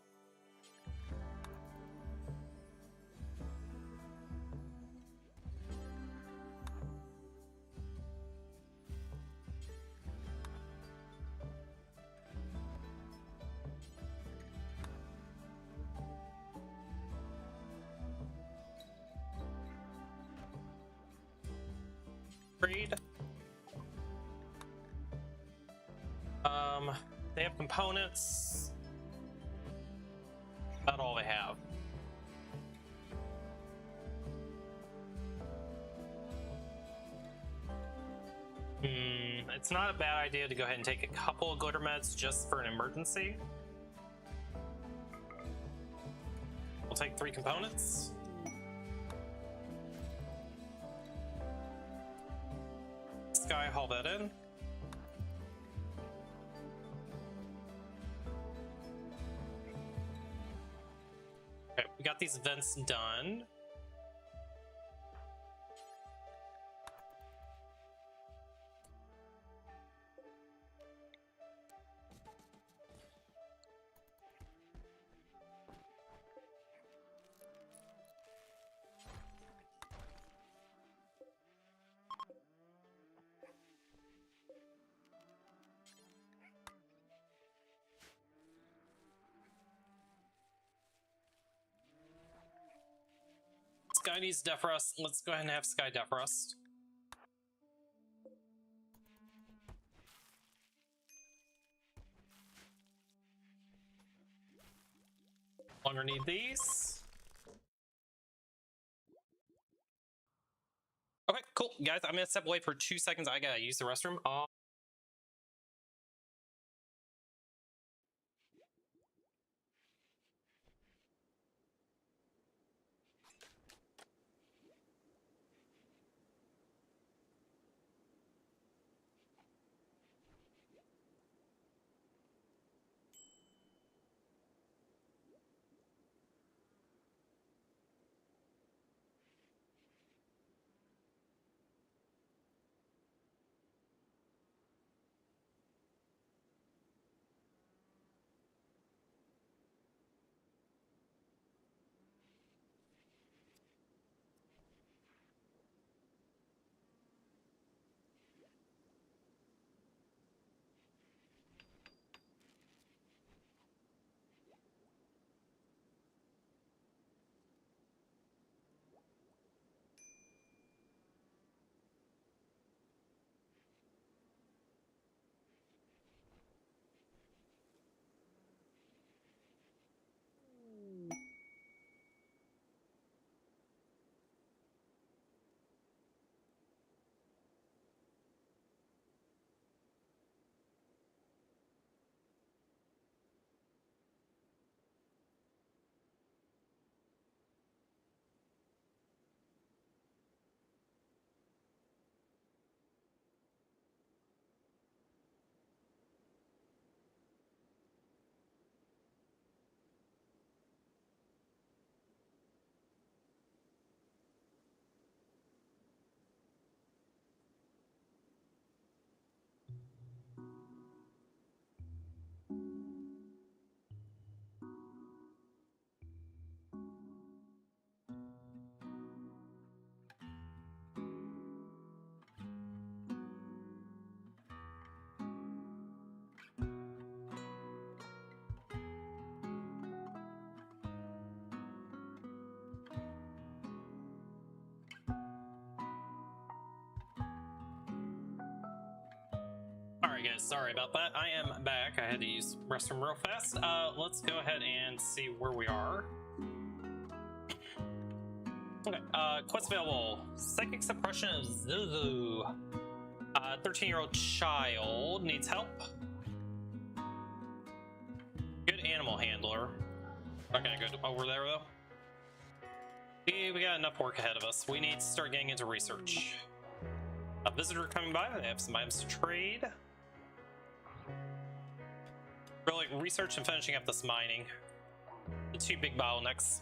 Trade. They have components. About all they have. It's not a bad idea to go ahead and take a couple of glitter meds just for an emergency. We'll take 3 components. Sky, haul that in. Okay, we got these vents done. Sky needs defrost. Let's go ahead and have Sky defrost. Longer need these. Okay, cool. Guys, I'm gonna step away for 2 seconds. I gotta use the restroom. Alright guys, sorry about that. I am back. I had to use the restroom real fast. Let's go ahead and see where we are. Okay, quest available. Psychic Suppression of Zuzu. 13-year-old child needs help. Good animal handler. Not gonna go over there though. We got enough work ahead of us. We need to start getting into research. A visitor coming by. They have some items to trade. Really, research and finishing up this mining. The two big bottlenecks.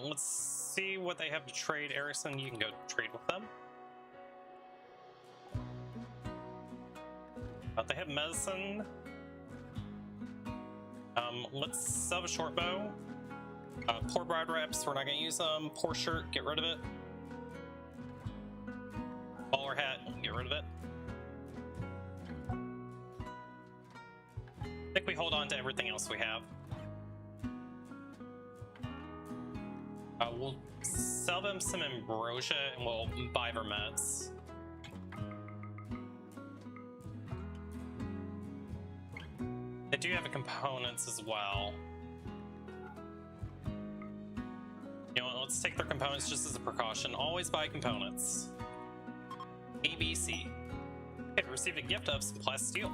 Let's see what they have to trade. Erickson, you can go trade with them. They have medicine. Let's sell a short bow. Poor bride wraps, we're not gonna use them. Poor shirt, get rid of it. Baller hat, get rid of it. I think we hold on to everything else we have. We'll sell them some ambrosia and we'll buy their meds. They do have components as well. You know what, let's take their components just as a precaution. Always buy components. ABC. Okay, received a gift of some plasteel.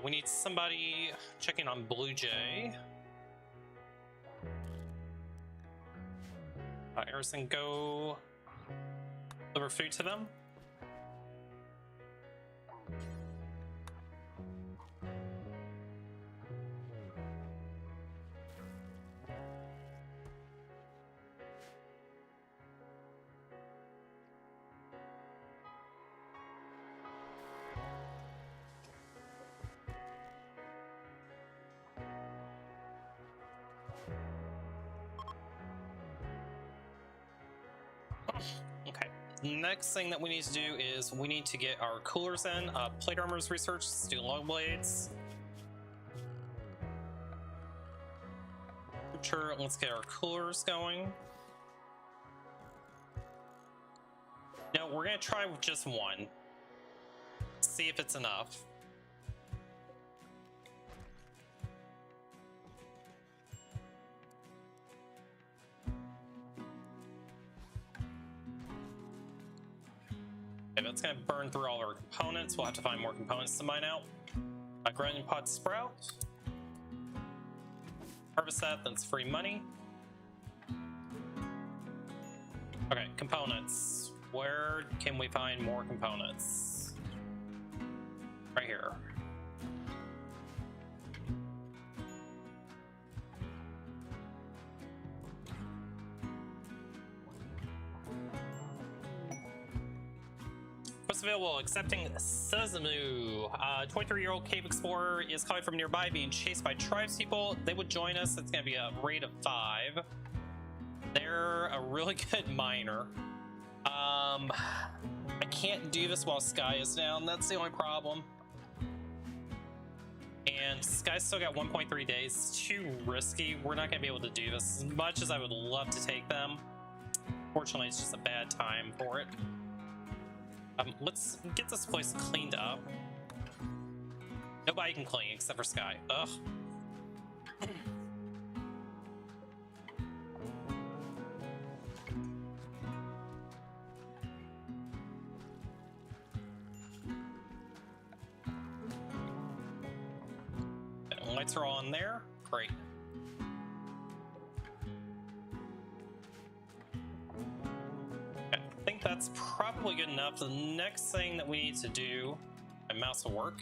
We need somebody checking on Blue Jay. Harrison, go deliver food to them. Okay, next thing that we need to do is we need to get our coolers in. Plate armors research, steel long blades. Sure, let's get our coolers going. No, we're gonna try with just one. See if it's enough. That's gonna burn through all our components. We'll have to find more components to mine out. A grinding pot sprout. Harvest that, that's free money. Okay, components. Where can we find more components? Right here. Available, accepting Suzumu. 23-year-old cave explorer is coming from nearby, being chased by tribespeople. They would join us. It's going to be a rate of 5. They're a really good miner. I can't do this while Sky is down. That's the only problem. And Sky's still got 1.3 days. It's too risky. We're not going to be able to do this as much as I would love to take them. Fortunately, it's just a bad time for it. Let's get this place cleaned up. Nobody can clean except for Sky. Ugh. Lights are all on there. Great. That's probably good enough. The next thing that we need to do, my mouse will work.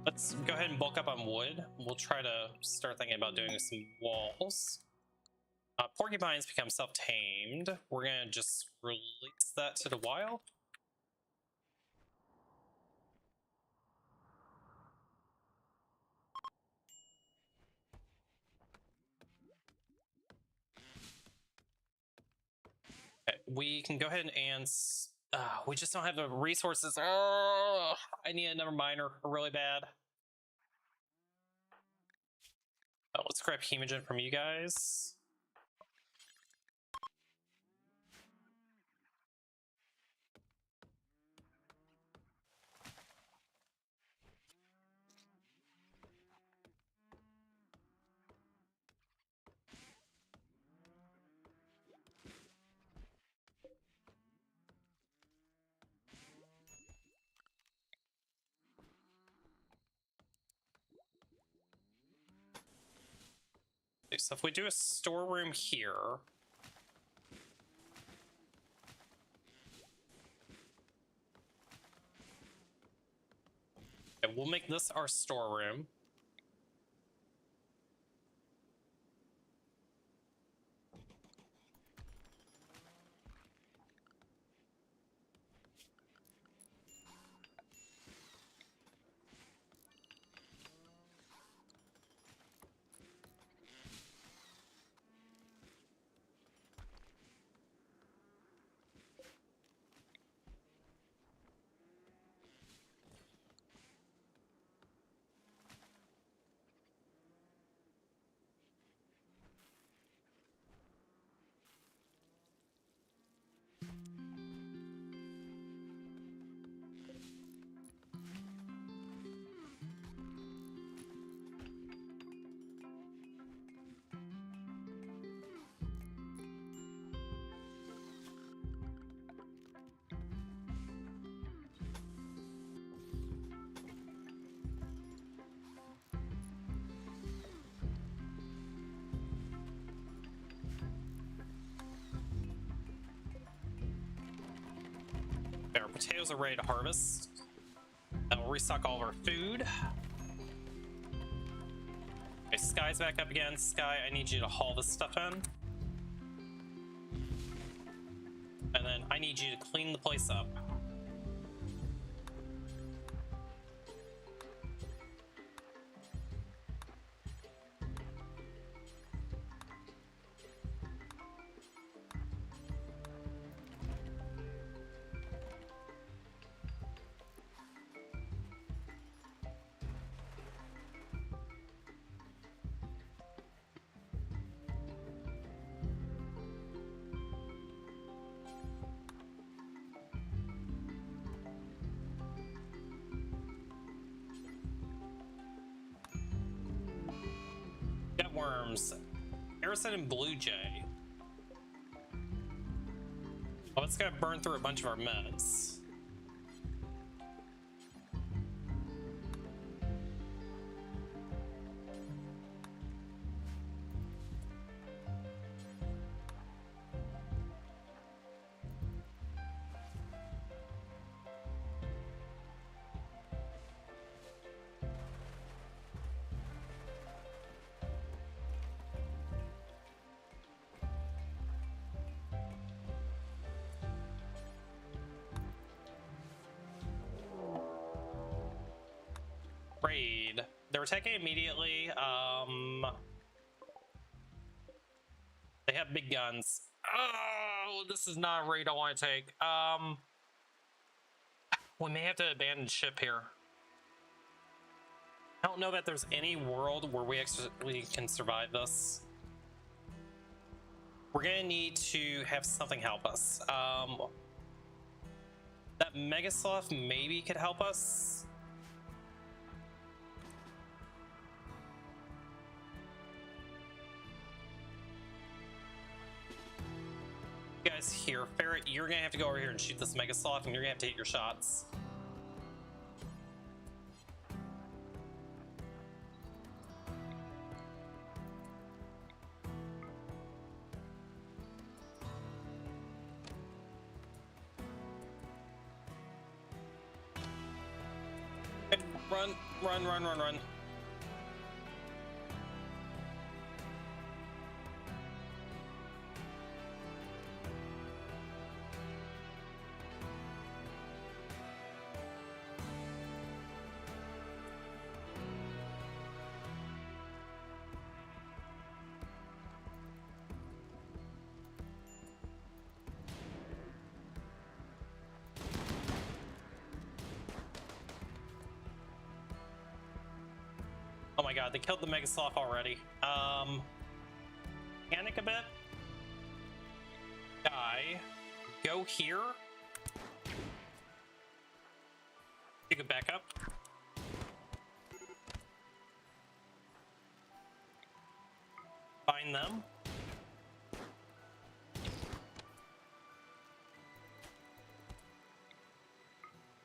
Let's go ahead and bulk up on wood. We'll try to start thinking about doing some walls. Porcupines become self-tamed. We're gonna just release that to the wild. We can go ahead and we just don't have the resources. Oh, I need another miner really bad. Let's grab hemogen from you guys. Okay, so if we do a storeroom here, okay, we'll make this our storeroom. Our potatoes are ready to harvest. And we'll restock all of our food. Okay, Sky's back up again. Sky, I need you to haul this stuff in. And then I need you to clean the place up. Got worms. Parasite and Blue Jay. Oh, it's gonna burn through a bunch of our meds. Raid. They're attacking immediately. They have big guns. Oh, this is not a raid I want to take. We may have to abandon ship here. I don't know that there's any world where we actually can survive this. We're gonna need to have something help us. That Mega Sloth maybe could help us. You guys here, Ferret, you're gonna have to go over here and shoot this Mega Sloth, and you're gonna have to hit your shots. Run, run, run, run, run. Oh my god, they killed the Mega Sloth already. Panic a bit. Die. Go here. You can back up. Find them.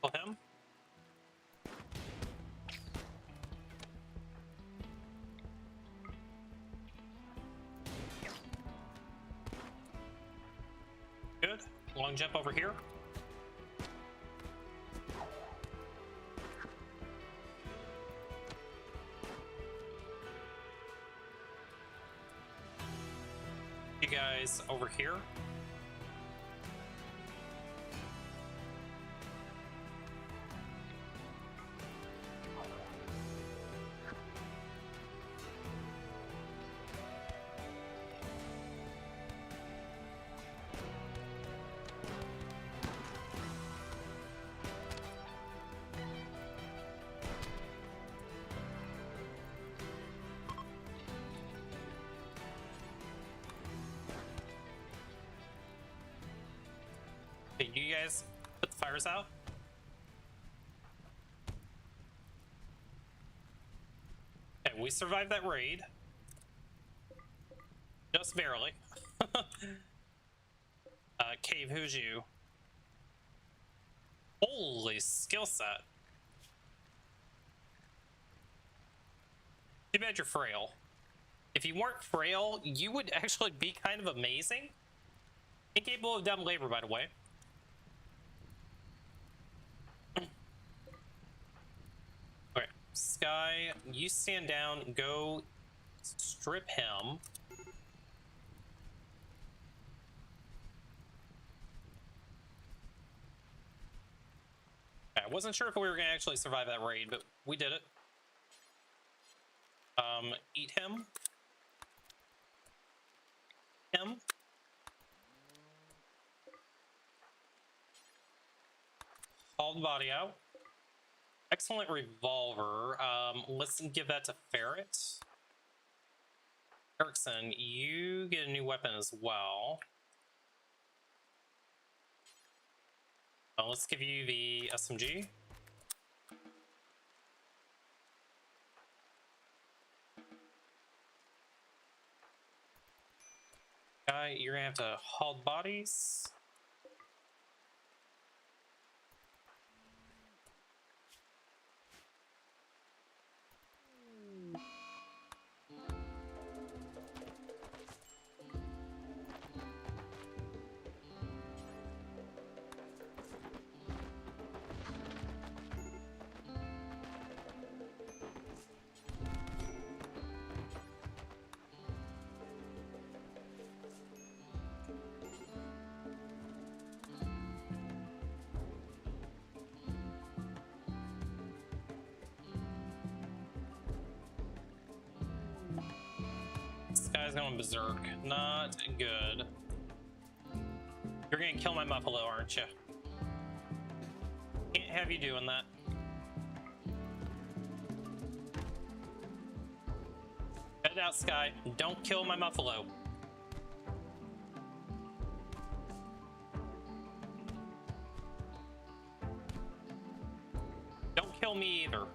Kill him. Long jump over here. You guys over here. Okay, you guys put the fires out. Okay, we survived that raid. Just barely. Cave, who's you? Holy skill set. Too bad you're frail. If you weren't frail, you would actually be kind of amazing. Incapable of dumb labor, by the way. Okay, Sky, you stand down, go strip him. I wasn't sure if we were gonna actually survive that raid, but we did it. Eat him. Haul the body out. Excellent revolver. Let's give that to Ferret. Erickson, you get a new weapon as well. Let's give you the SMG. Guy, you're gonna have to haul bodies. This guy's going berserk. Not good. You're gonna kill my buffalo, aren't you? Can't have you doing that. Head out, Sky. Don't kill my buffalo. Don't kill me either.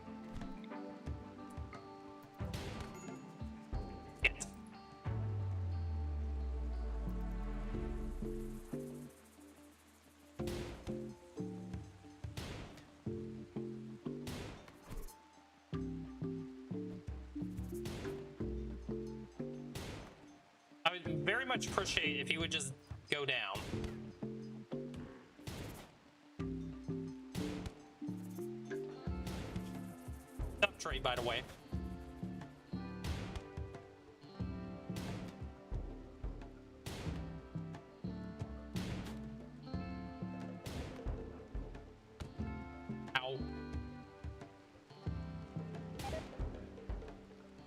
I would very much appreciate if you would just go down. Tough trade, by the way. Ow.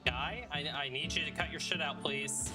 Guy, I need you to cut your shit out, please.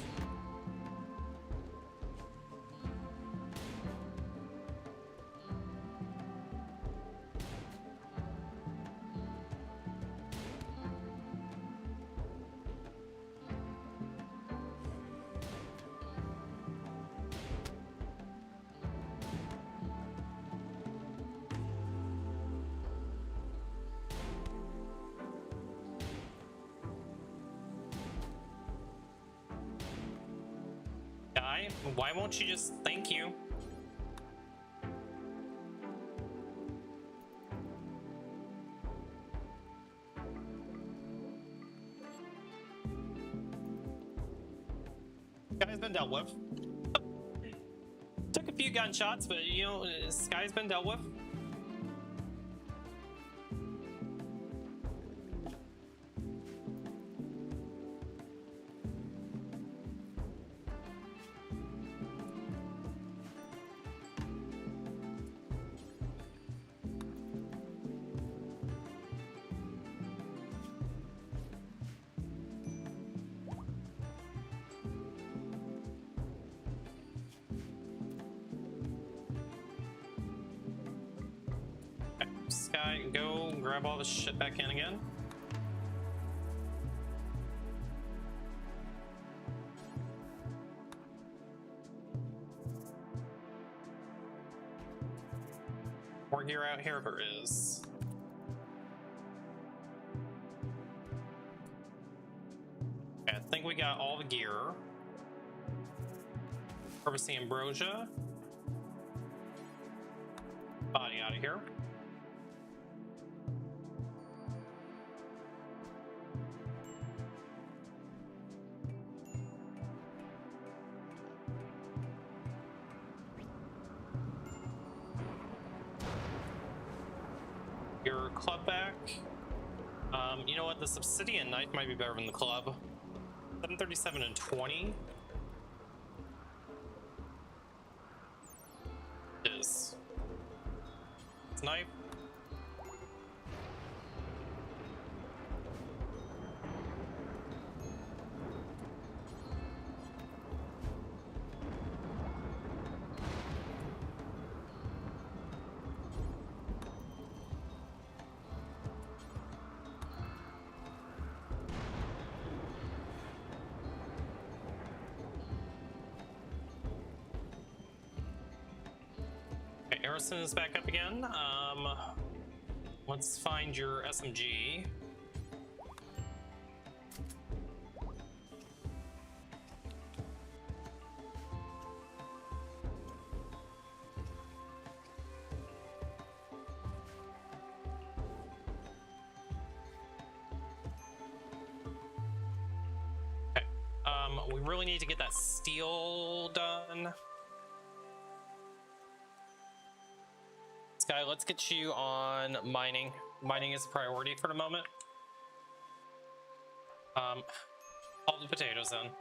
Guy, why won't you just thank you? Guy's been dealt with. Took few gunshots, but you know, Sky's been dealt with. Sky, go grab all this shit back in again. More gear out here if there is. Okay, I think we got all the gear. Harvest the ambrosia. Body out of here. Your club back. You know what? The obsidian knife might be better than the club. 737 and 20. Is it's knife. Harrison is back up again. Let's find your SMG. Okay. We really need to get that steel done. Sky, let's get you on mining. Mining is a priority for the moment. All the potatoes in.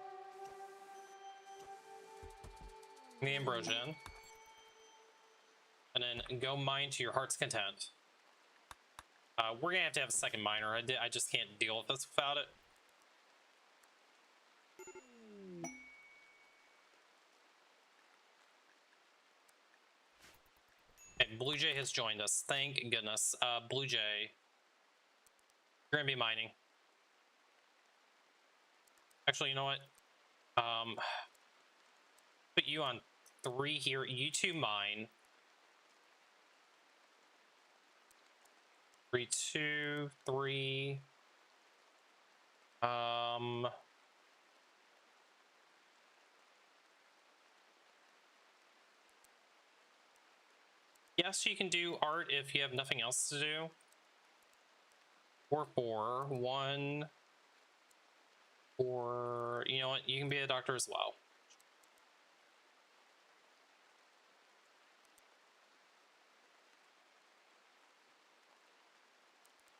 The ambrosia in. And then go mine to your heart's content. We're gonna have to have a second miner. I just can't deal with this without it. Okay, Blue Jay has joined us. Thank goodness. Blue Jay, you're gonna be mining. Actually, you know what? Put you on 3 here. You 2 mine. 3, 2, 3. Yes, you can do art if you have nothing else to do. 4, 4, 1, 4. You know what? You can be a doctor as well.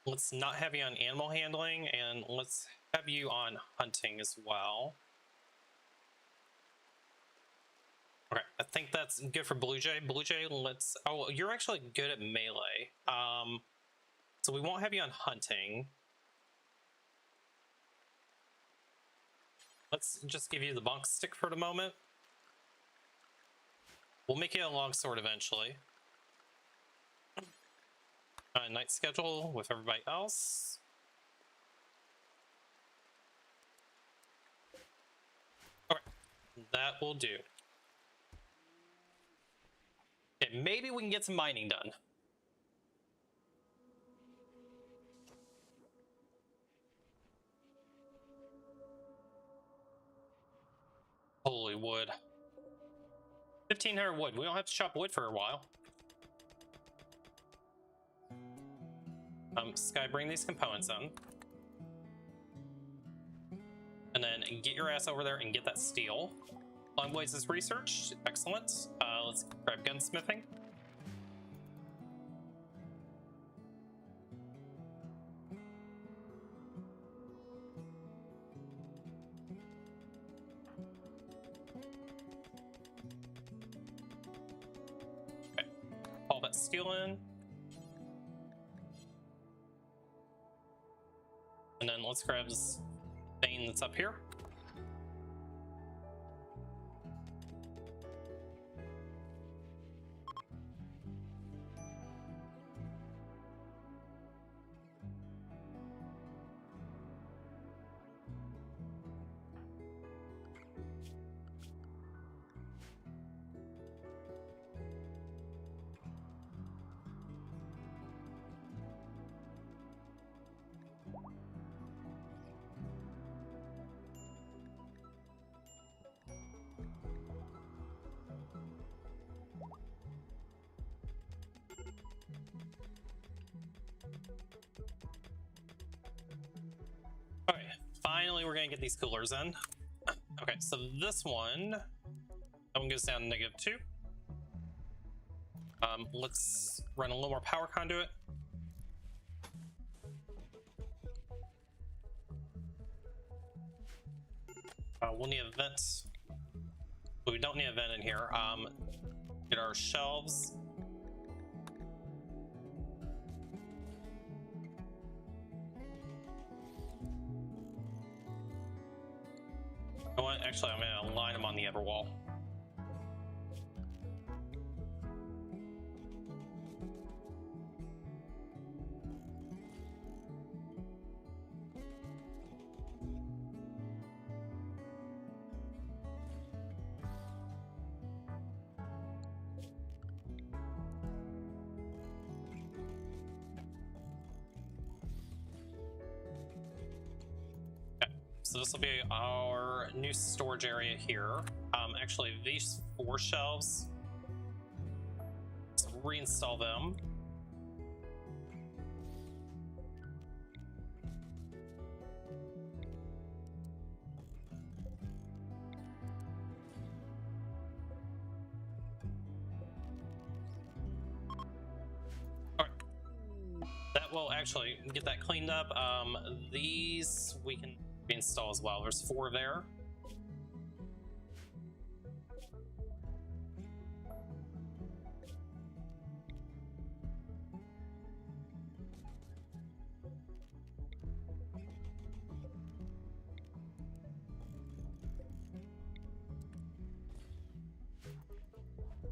Let's not have you on animal handling, and let's have you on hunting as well. Okay, I think that's good for Blue Jay. Blue Jay, let's... Oh, you're actually good at melee. So we won't have you on hunting. Let's just give you the bonk stick for the moment. We'll make you a longsword eventually. Night schedule with everybody else. Okay, that will do. Okay, maybe we can get some mining done. Holy wood. 1,500 wood. We don't have to chop wood for a while. Sky, bring these components in. And then get your ass over there and get that steel. Longblades is researched. Excellent. Let's grab gunsmithing. Okay. All that steel in. And then let's grab this thing that's up here. Okay, finally we're gonna get these coolers in. Okay, so this one, that one goes down to -2. Let's run a little more power conduit. We'll need a vent, but we don't need a vent in here. Get our shelves. You know what? Actually, I'm gonna line them on the other wall. So this will be our new storage area here. Actually, these 4 shelves, let's reinstall them. All right. That will actually get that cleaned up. These we can reinstall as well. There's 4 there.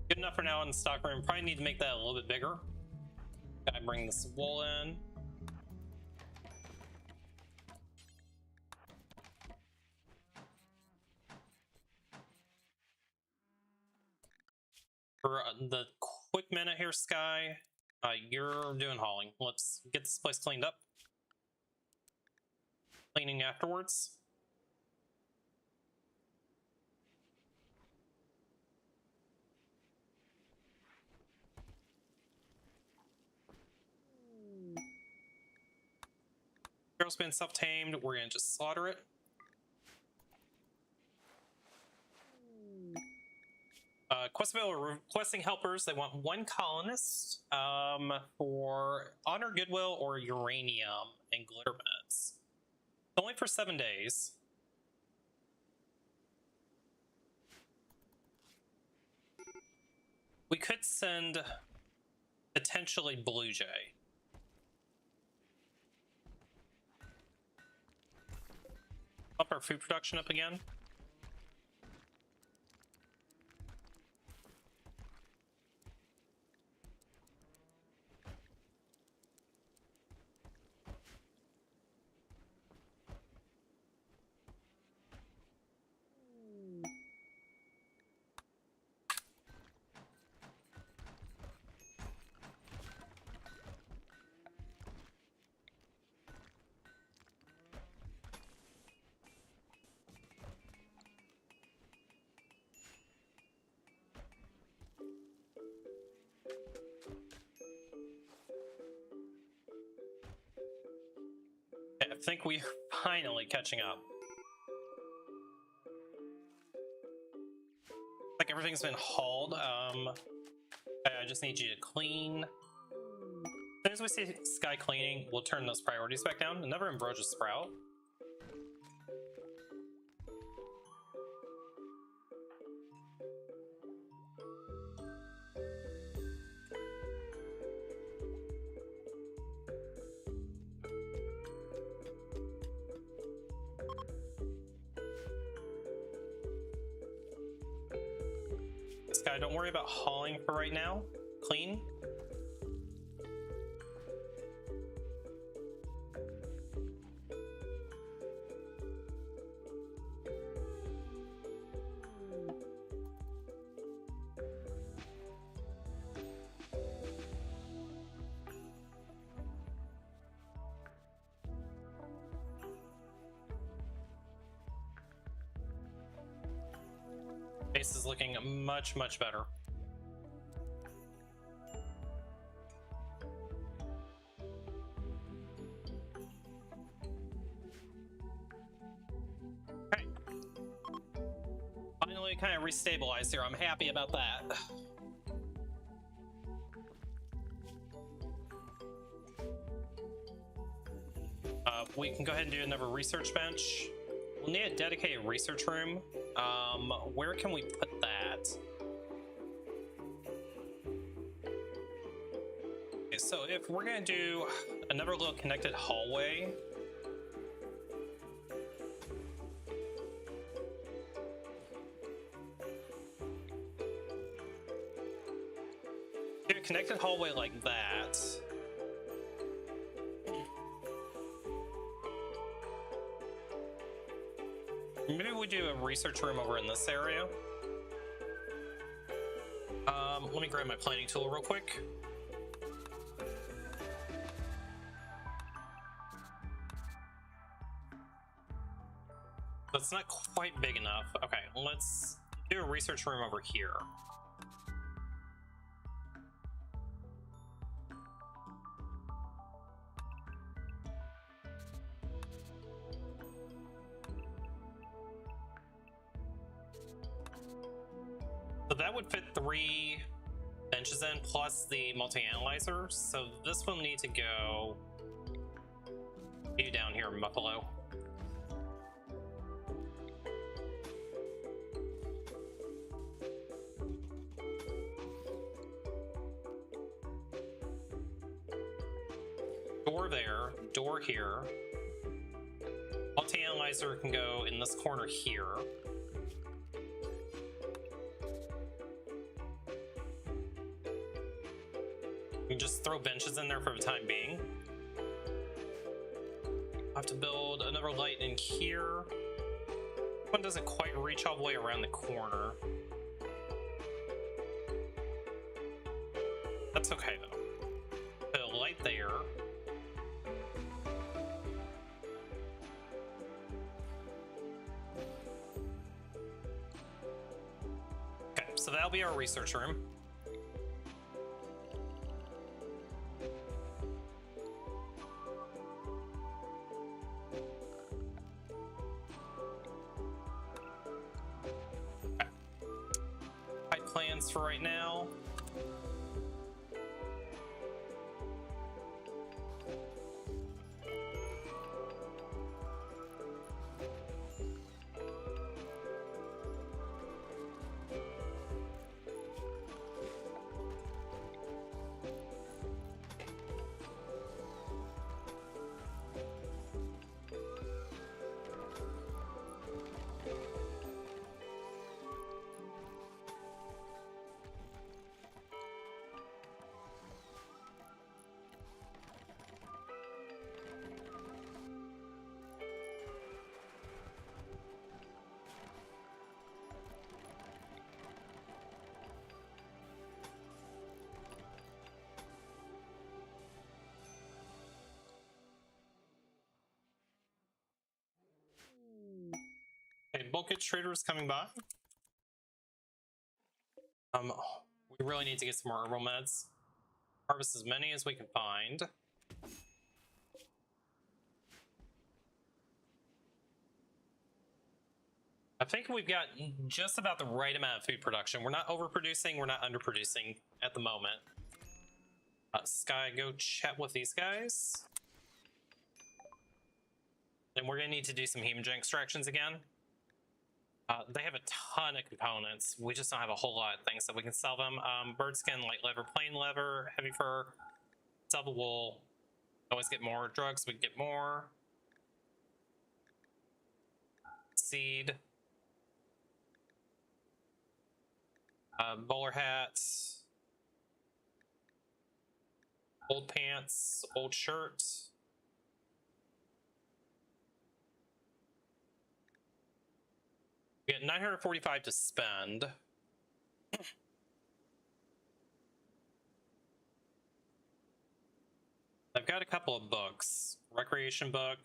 Good enough for now in the stock room. Probably need to make that a little bit bigger. Gotta bring this wool in. For the quick minute here, Sky, you're doing hauling. Let's get this place cleaned up. Cleaning afterwards. Girl's been self-tamed. We're gonna just slaughter it. Questville are requesting helpers. They want 1 colonist for honor, goodwill, or uranium and glitter meds. Only for 7 days. We could send potentially Blue Jay. Up our food production up again. I think we're finally catching up. Like everything's been hauled. I just need you to clean. As soon as we see Sky cleaning, we'll turn those priorities back down. Another Ambrosia Sprout. Sky, don't worry about hauling for right now. Clean. Base is looking much, much better. Okay. Finally kind of restabilized here. I'm happy about that. We can go ahead and do another research bench. We'll need a dedicated research room. Where can we put that? Okay, so if we're gonna do another little connected hallway, do a connected hallway like that. Maybe we do a research room over in this area. Let me grab my planning tool real quick. That's not quite big enough. Okay, let's do a research room over here. So that would fit 3 benches in, plus the multi-analyzer. So this will need to go you down here in Buffalo. Door there, door here. Multi-analyzer can go in this corner here. You can just throw benches in there for the time being. I'll have to build another light in here. One doesn't quite reach all the way around the corner. That's okay though. Put a light there. Okay, so that'll be our research room. Plans for right now. Okay, bulkage traders coming by. We really need to get some more herbal meds. Harvest as many as we can find. I think we've got just about the right amount of food production. We're not overproducing, we're not underproducing at the moment. Sky, go chat with these guys. And we're gonna need to do some hemogen extractions again. They have a ton of components. We just don't have a whole lot of things that we can sell them. Bird skin, light leather, plain leather, heavy fur, sell the wool. Always get more drugs, we can get more. Seed. Bowler hats. Old pants, old shirt. We get 945 to spend. I've got a couple of books. Recreation book.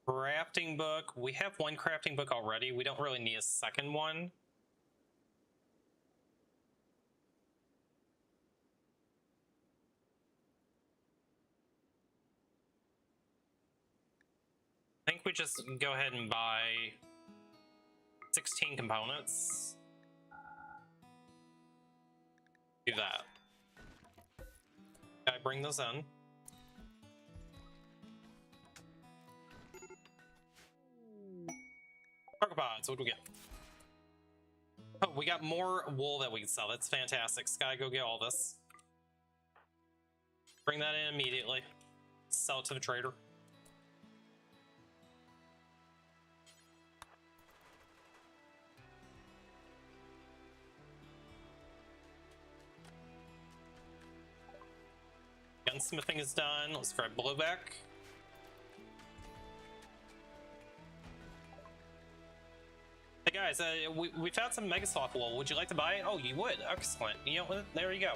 Crafting book. We have one crafting book already. We don't really need a second one. I think we just go ahead and buy 16 components. Do that. I bring those in. Archopods, what do we get? Oh, we got more wool that we can sell. That's fantastic. Sky, go get all this. Bring that in immediately. Sell it to the trader. Gunsmithing is done. Let's grab blowback. Hey guys, we found some Megasloth wool. Would you like to buy it? Oh, you would? Excellent. You know what? There you go.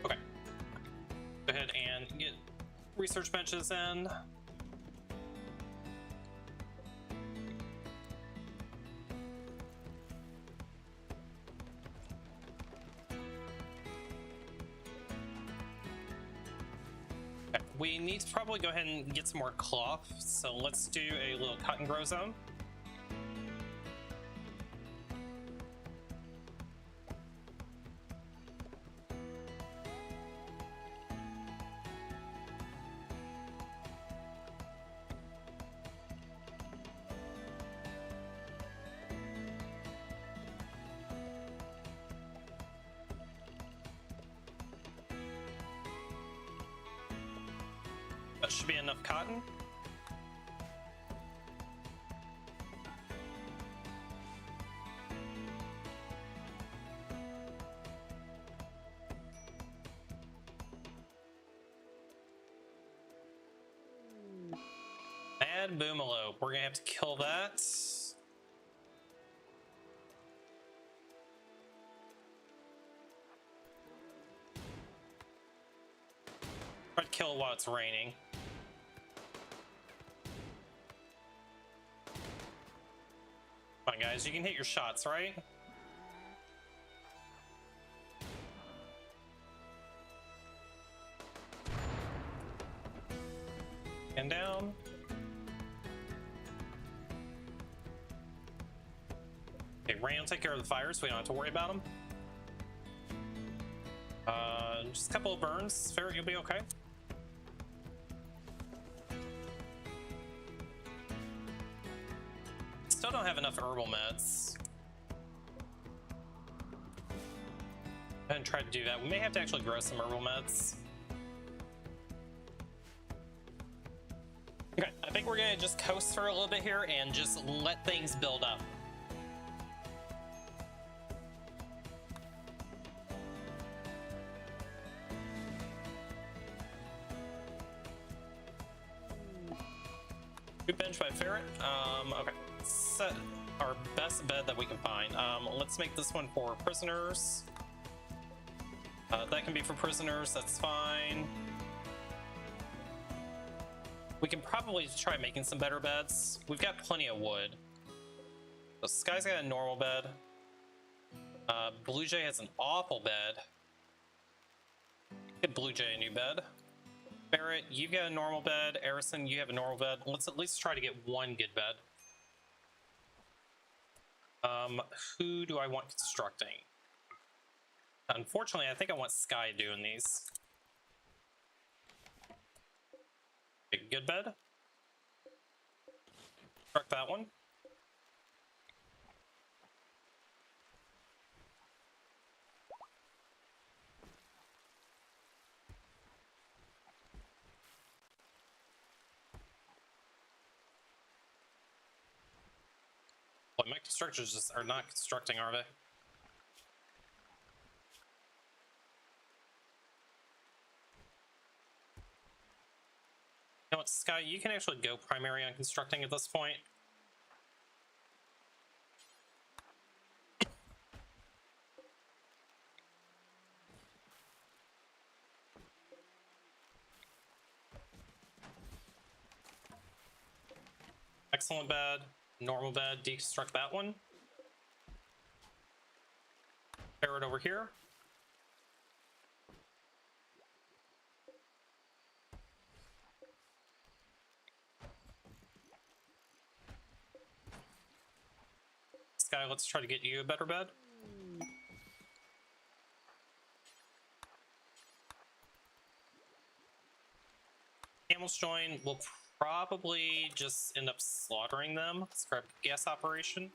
Okay. Go ahead and get research benches in. We need to probably go ahead and get some more cloth, so let's do a little cotton grow zone. That should be enough cotton. Add boomalope. We're gonna have to kill that. Try to kill it while it's raining. Come on, guys, you can hit your shots, right? And down. Okay, rain will take care of the fires, so we don't have to worry about them. Just a couple of burns. Ferret, you'll be okay. Still don't have enough herbal meds. Go ahead and try to do that. We may have to actually grow some herbal meds. Okay, I think we're gonna just coast for a little bit here and just let things build up. Good bench by Ferret. Okay. Set our best bed that we can find. Let's make this one for prisoners. That can be for prisoners, that's fine. We can probably try making some better beds. We've got plenty of wood. The Sky's got a normal bed. Blue Jay has an awful bed. Get Blue Jay a new bed. Barrett, you've got a normal bed. Arison, you have a normal bed. Let's at least try to get one good bed. Who do I want constructing? Unfortunately, I think I want Sky doing these. Okay, good bed. Construct that one. Boy, my constructors just are not constructing, are they? You know what, Sky, you can actually go primary on constructing at this point. Excellent bed, normal bed, deconstruct that one. Pair it over here. Sky, let's try to get you a better bed. Camel's join will probably just end up slaughtering them. Let's grab gas operation.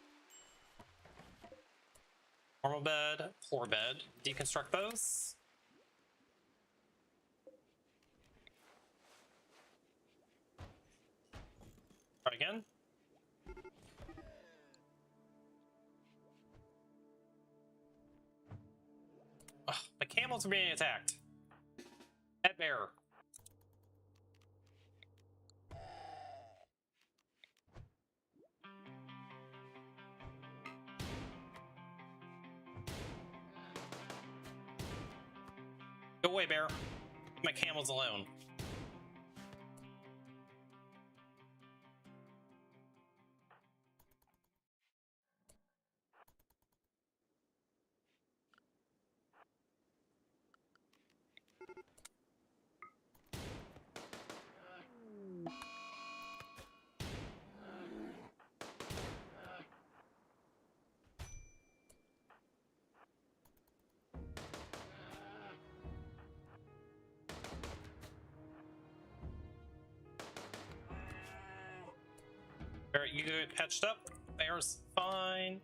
Normal bed, poor bed. Deconstruct those. Try again. Ugh, the camels are being attacked. Pet bear. Go away, bear. Leave my camels alone. Alright, you get patched up. Bear's fine.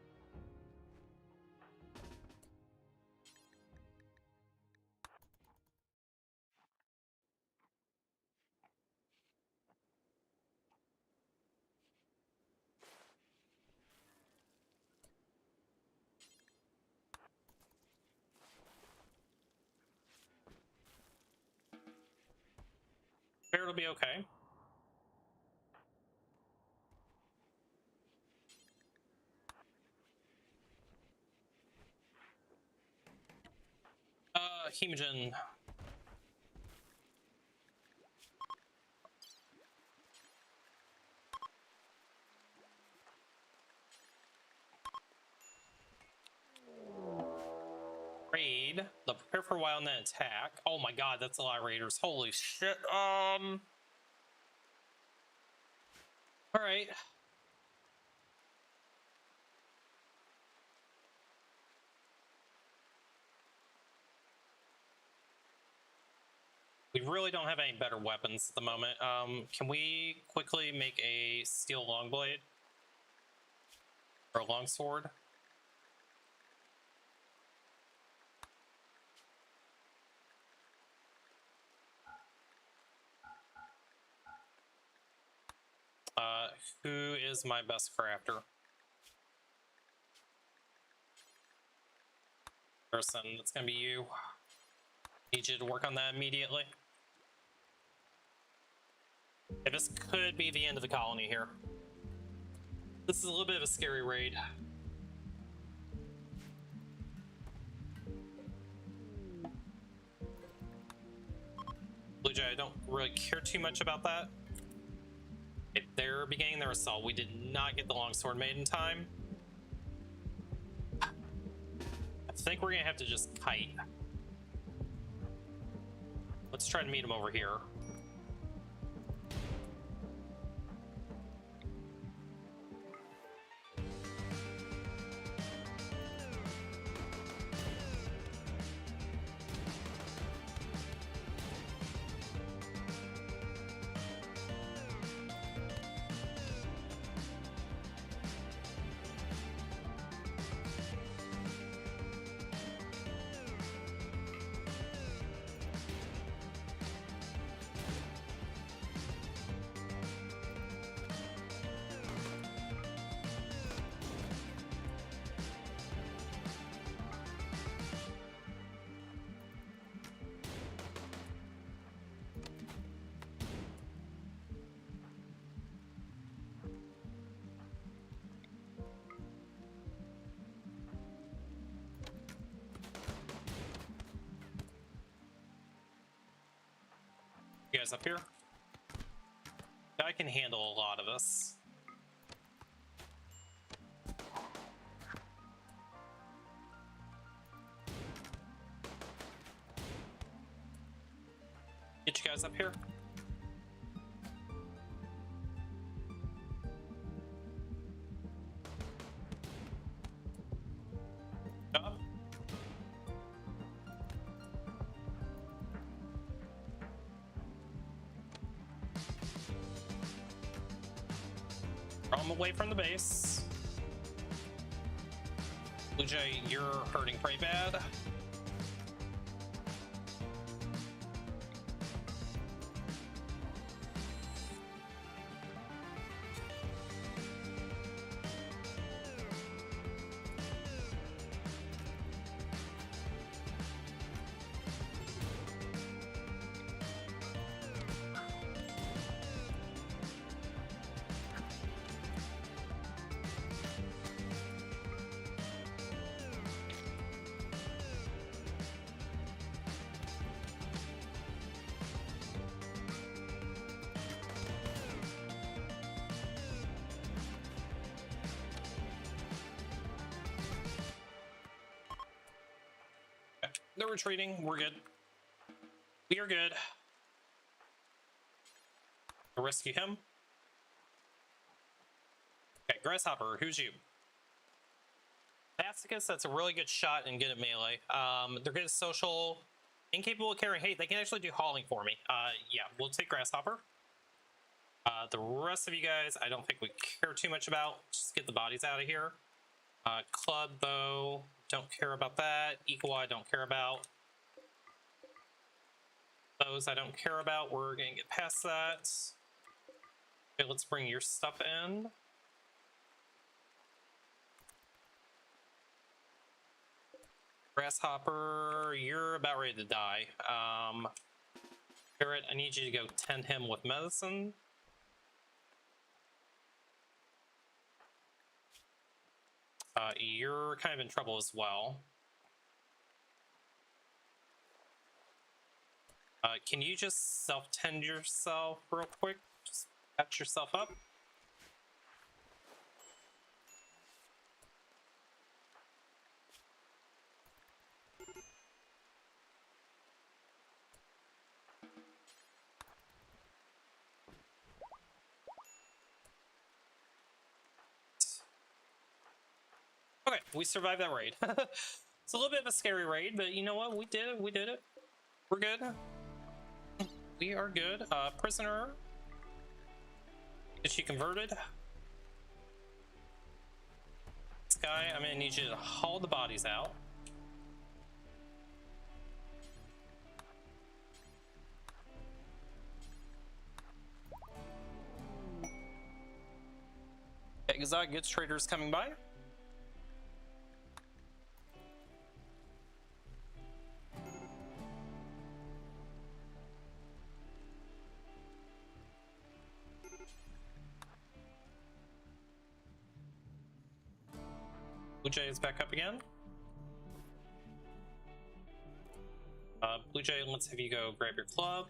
Bear will be okay. Hemogen. Raid. They'll prepare for a while and then attack. Oh my god, that's a lot of raiders. Holy shit. Alright. We really don't have any better weapons at the moment. Can we quickly make a steel longblade? Or a longsword? Who is my best crafter? Person, that's gonna be you. Need you to work on that immediately. Okay, this could be the end of the colony here. This is a little bit of a scary raid. Blue Jay, I don't really care too much about that. Okay, they're beginning their assault. We did not get the longsword made in time. think we're gonna have to just kite. Let's try to meet him over here. You guys up here? I can handle a lot of us. Get you guys up here. Up. I'm away from the base. Blue Jay, you're hurting pretty bad. They're retreating. We're good. We are good. I'll rescue him. Okay, Grasshopper, who's you? Basticus, that's a really good shot and good at melee. They're good at social, incapable of carrying. Hey, they can actually do hauling for me. Yeah, we'll take Grasshopper. The rest of you guys, I don't think we care too much about. Just get the bodies out of here. Club Bow, don't care about that. Equal Eye, don't care about. Those I don't care about. We're gonna get past that. Okay, let's bring your stuff in. Grasshopper, you're about ready to die. Parrot, I need you to go tend him with medicine. You're kind of in trouble as well. Can you just self-tend yourself real quick? Just patch yourself up. Okay, we survived that raid. It's a little bit of a scary raid, but you know what? We did it. We did it. We're good. We are good. Prisoner. Is she converted? Sky, I'm gonna need you to haul the bodies out. Exotic goods traders coming by. Blue Jay is back up again. Blue Jay, let's have you go grab your club.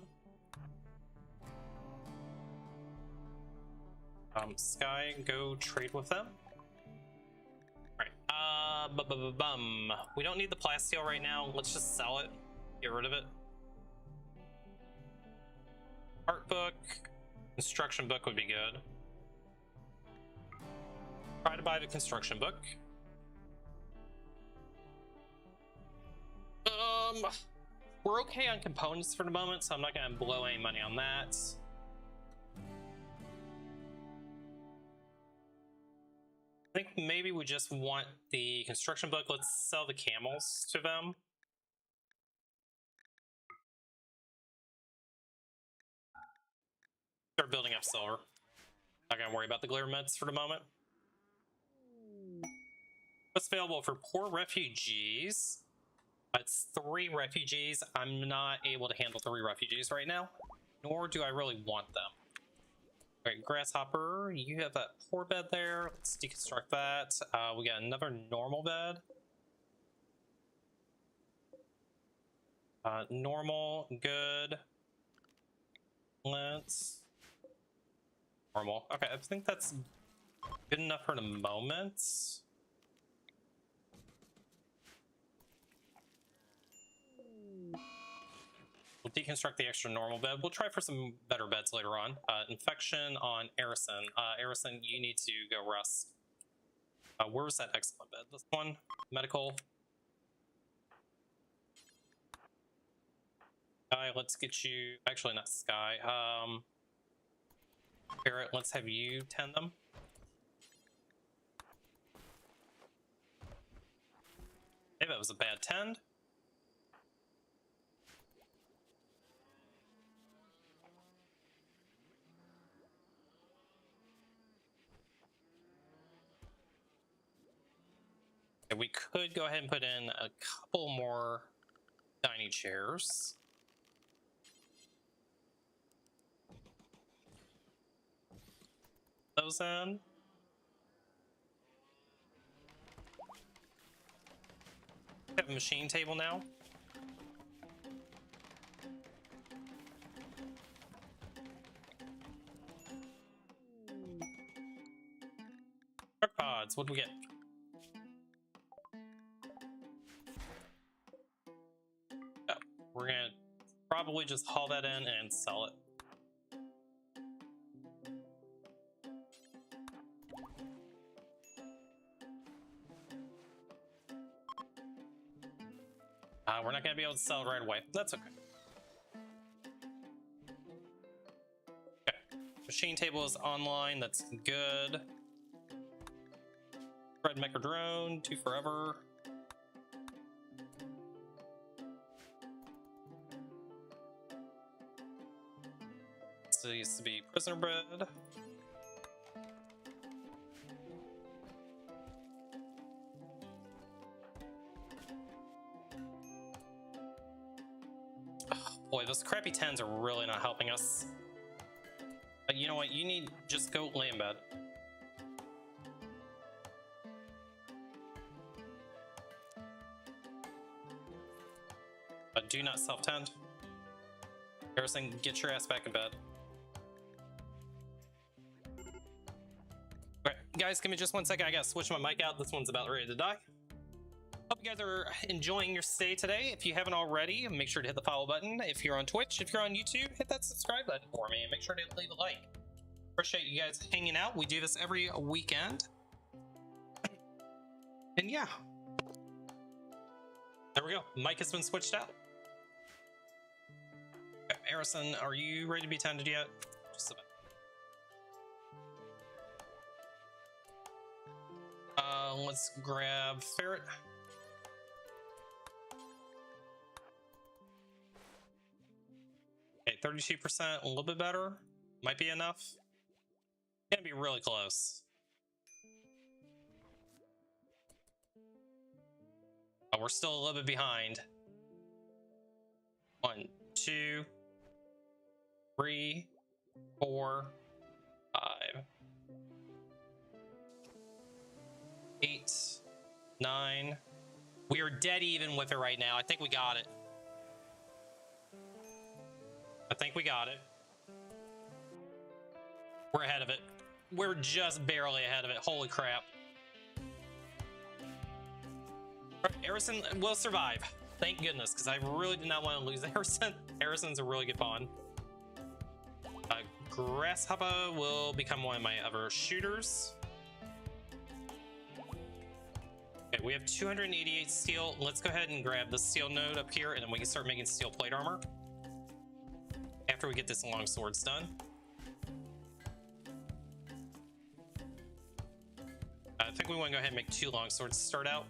Sky, go trade with them. All right. We don't need the plasteel right now. Let's just sell it. Get rid of it. Art book. Construction book would be good. Try to buy the construction book. We're okay on components for the moment, so I'm not gonna blow any money on that. I think maybe we just want the construction book. Let's sell the camels to them. Start building up silver. Not gonna worry about the glare meds for the moment. What's available for poor refugees? It's 3 refugees. I'm not able to handle 3 refugees right now, nor do I really want them. All right, grasshopper, you have that poor bed there. Let's deconstruct that. We got another normal bed. Normal, good. Let's normal. Okay, I think that's good enough for the moment. We'll deconstruct the extra normal bed. We'll try for some better beds later on. Infection on Arison. Arison, you need to go rest. Where's that excellent bed? This one? Medical. Sky, let's get you... Actually, not Sky. Barrett, let's have you tend them. Maybe that was a bad tend. We could go ahead and put in a couple more dining chairs. Those in. We have a machine table now. Truck pods, what do we get? We're gonna probably just haul that in and sell it. We're not gonna be able to sell it right away. That's okay. Okay, machine table is online. That's good. Red Mecha drone, 2 forever. So it used to be prisoner bread. Oh, boy, those crappy 10s are really not helping us. You know what? You need just go lay in bed. But do not self-tend. Harrison, get your ass back in bed. Alright, guys, give me just 1 second. I gotta switch my mic out. This one's about ready to die. Hope you guys are enjoying your stay today. If you haven't already, make sure to hit the follow button. If you're on Twitch, if you're on YouTube, hit that subscribe button for me and make sure to leave a like. Appreciate you guys hanging out. We do this every weekend. And yeah. There we go. Mic has been switched out. Okay, Harrison, are you ready to be tended yet? Just a bit. Let's grab Ferret. Okay, 32%, a little bit better. Might be enough. Gonna be really close. Oh, we're still a little bit behind. 1, 2, 3, 4, 5, 8, 9. We are dead even with it right now. I think we got it. I think we got it. We're ahead of it. We're just barely ahead of it. Holy crap. Alright, Harrison will survive. Thank goodness, because I really did not want to lose Harrison. Harrison's a really good pawn. Grasshopper will become one of my other shooters. Okay, we have 288 steel. Let's go ahead and grab the steel node up here, and then we can start making steel plate armor after we get this long swords done. I think we want to go ahead and make 2 long swords to start out.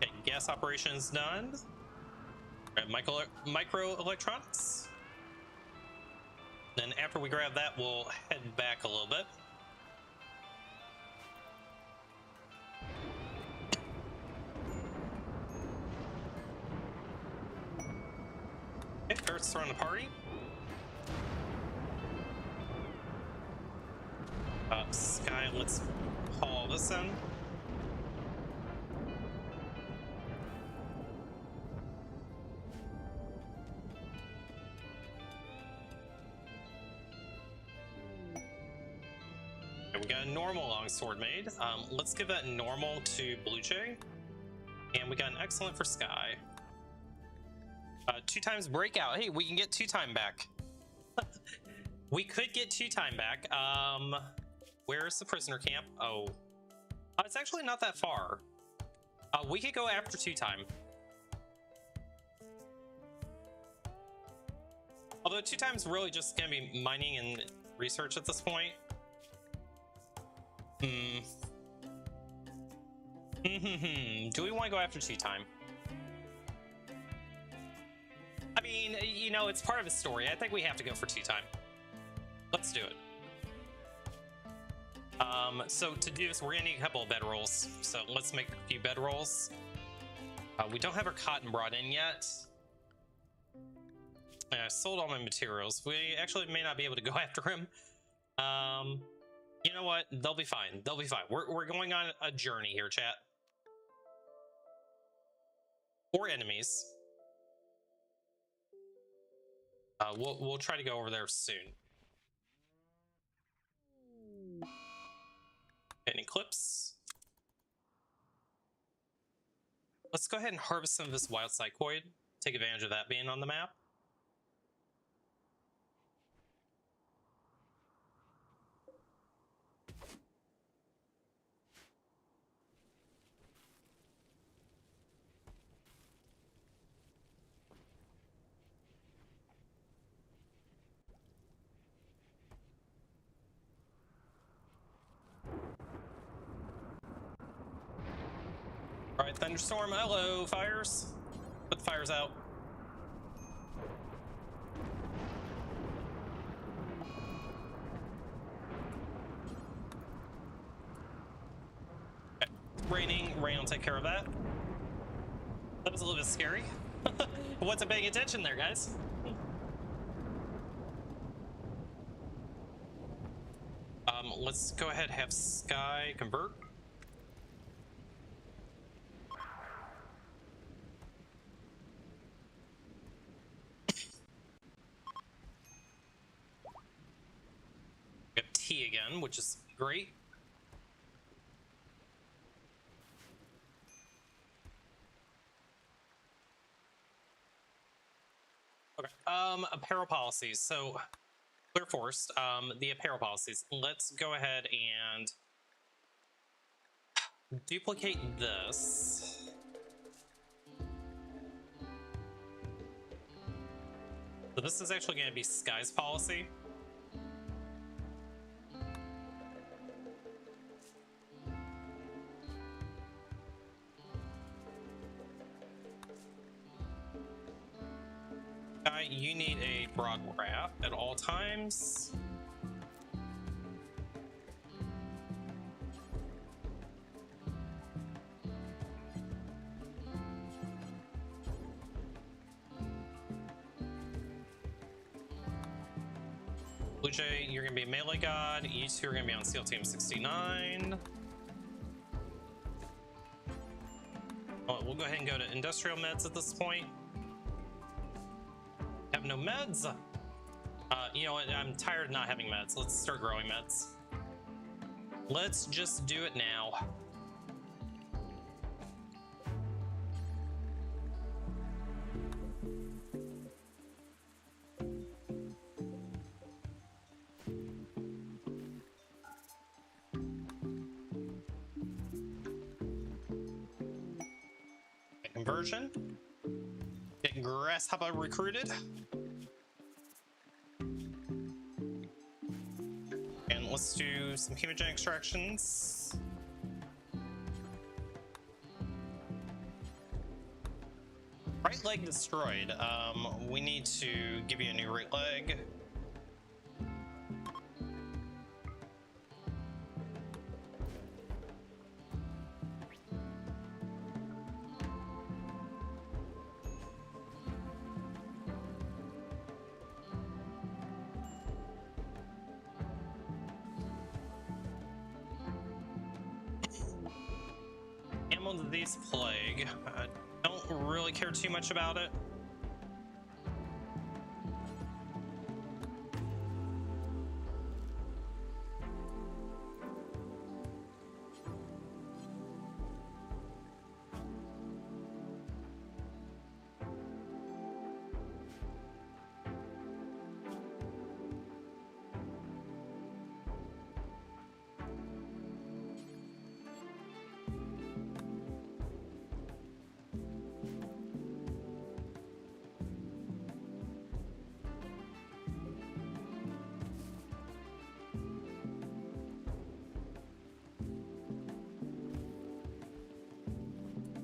Okay, gas operations done. All right, micro electronics. Then after we grab that, we'll head back a little bit. Okay, first throwing the party. Sky, let's haul this in. We got a normal longsword made. Let's give that normal to Blue Jay. And we got an excellent for Sky. 2 times breakout. Hey, we can get 2 time back. We could get 2 time back. Where's the prisoner camp? Oh. It's actually not that far. We could go after 2 time. Although 2 time's really just gonna be mining and research at this point. Do we want to go after 2 time? I mean, you know, it's part of a story. I think we have to go for 2 time. Let's do it. So to do this, we're gonna need a couple of bedrolls. So let's make a few bedrolls. We don't have our cotton brought in yet. I sold all my materials. We actually may not be able to go after him. You know what? They'll be fine. They'll be fine. We're going on a journey here, chat. Or enemies. We'll try to go over there soon. Any clips? Let's go ahead and harvest some of this wild psychoid. Take advantage of that being on the map. Alright, thunderstorm, hello, fires. Put the fires out. Okay. Raining, rain will take care of that. That was a little bit scary. Wasn't paying attention there, guys. Let's go ahead and have Sky convert. We have T again, which is great. Okay, apparel policies. So clear forced, the apparel policies. Let's go ahead and duplicate this. So this is actually going to be Sky's policy. guy, you need a broad wrap at all times. Blue Jay, you're gonna be a melee god. You two are gonna be on SEAL Team 69. Well, we'll go ahead and go to industrial meds at this point. Have no meds. You know what? I'm tired of not having meds. Let's start growing meds. Let's just do it now. Conversion. Get Grasshopper recruited. And let's do some hemogen extractions. Right leg destroyed. We need to give you a new right leg. Animal disease plague. Don't really care too much about it.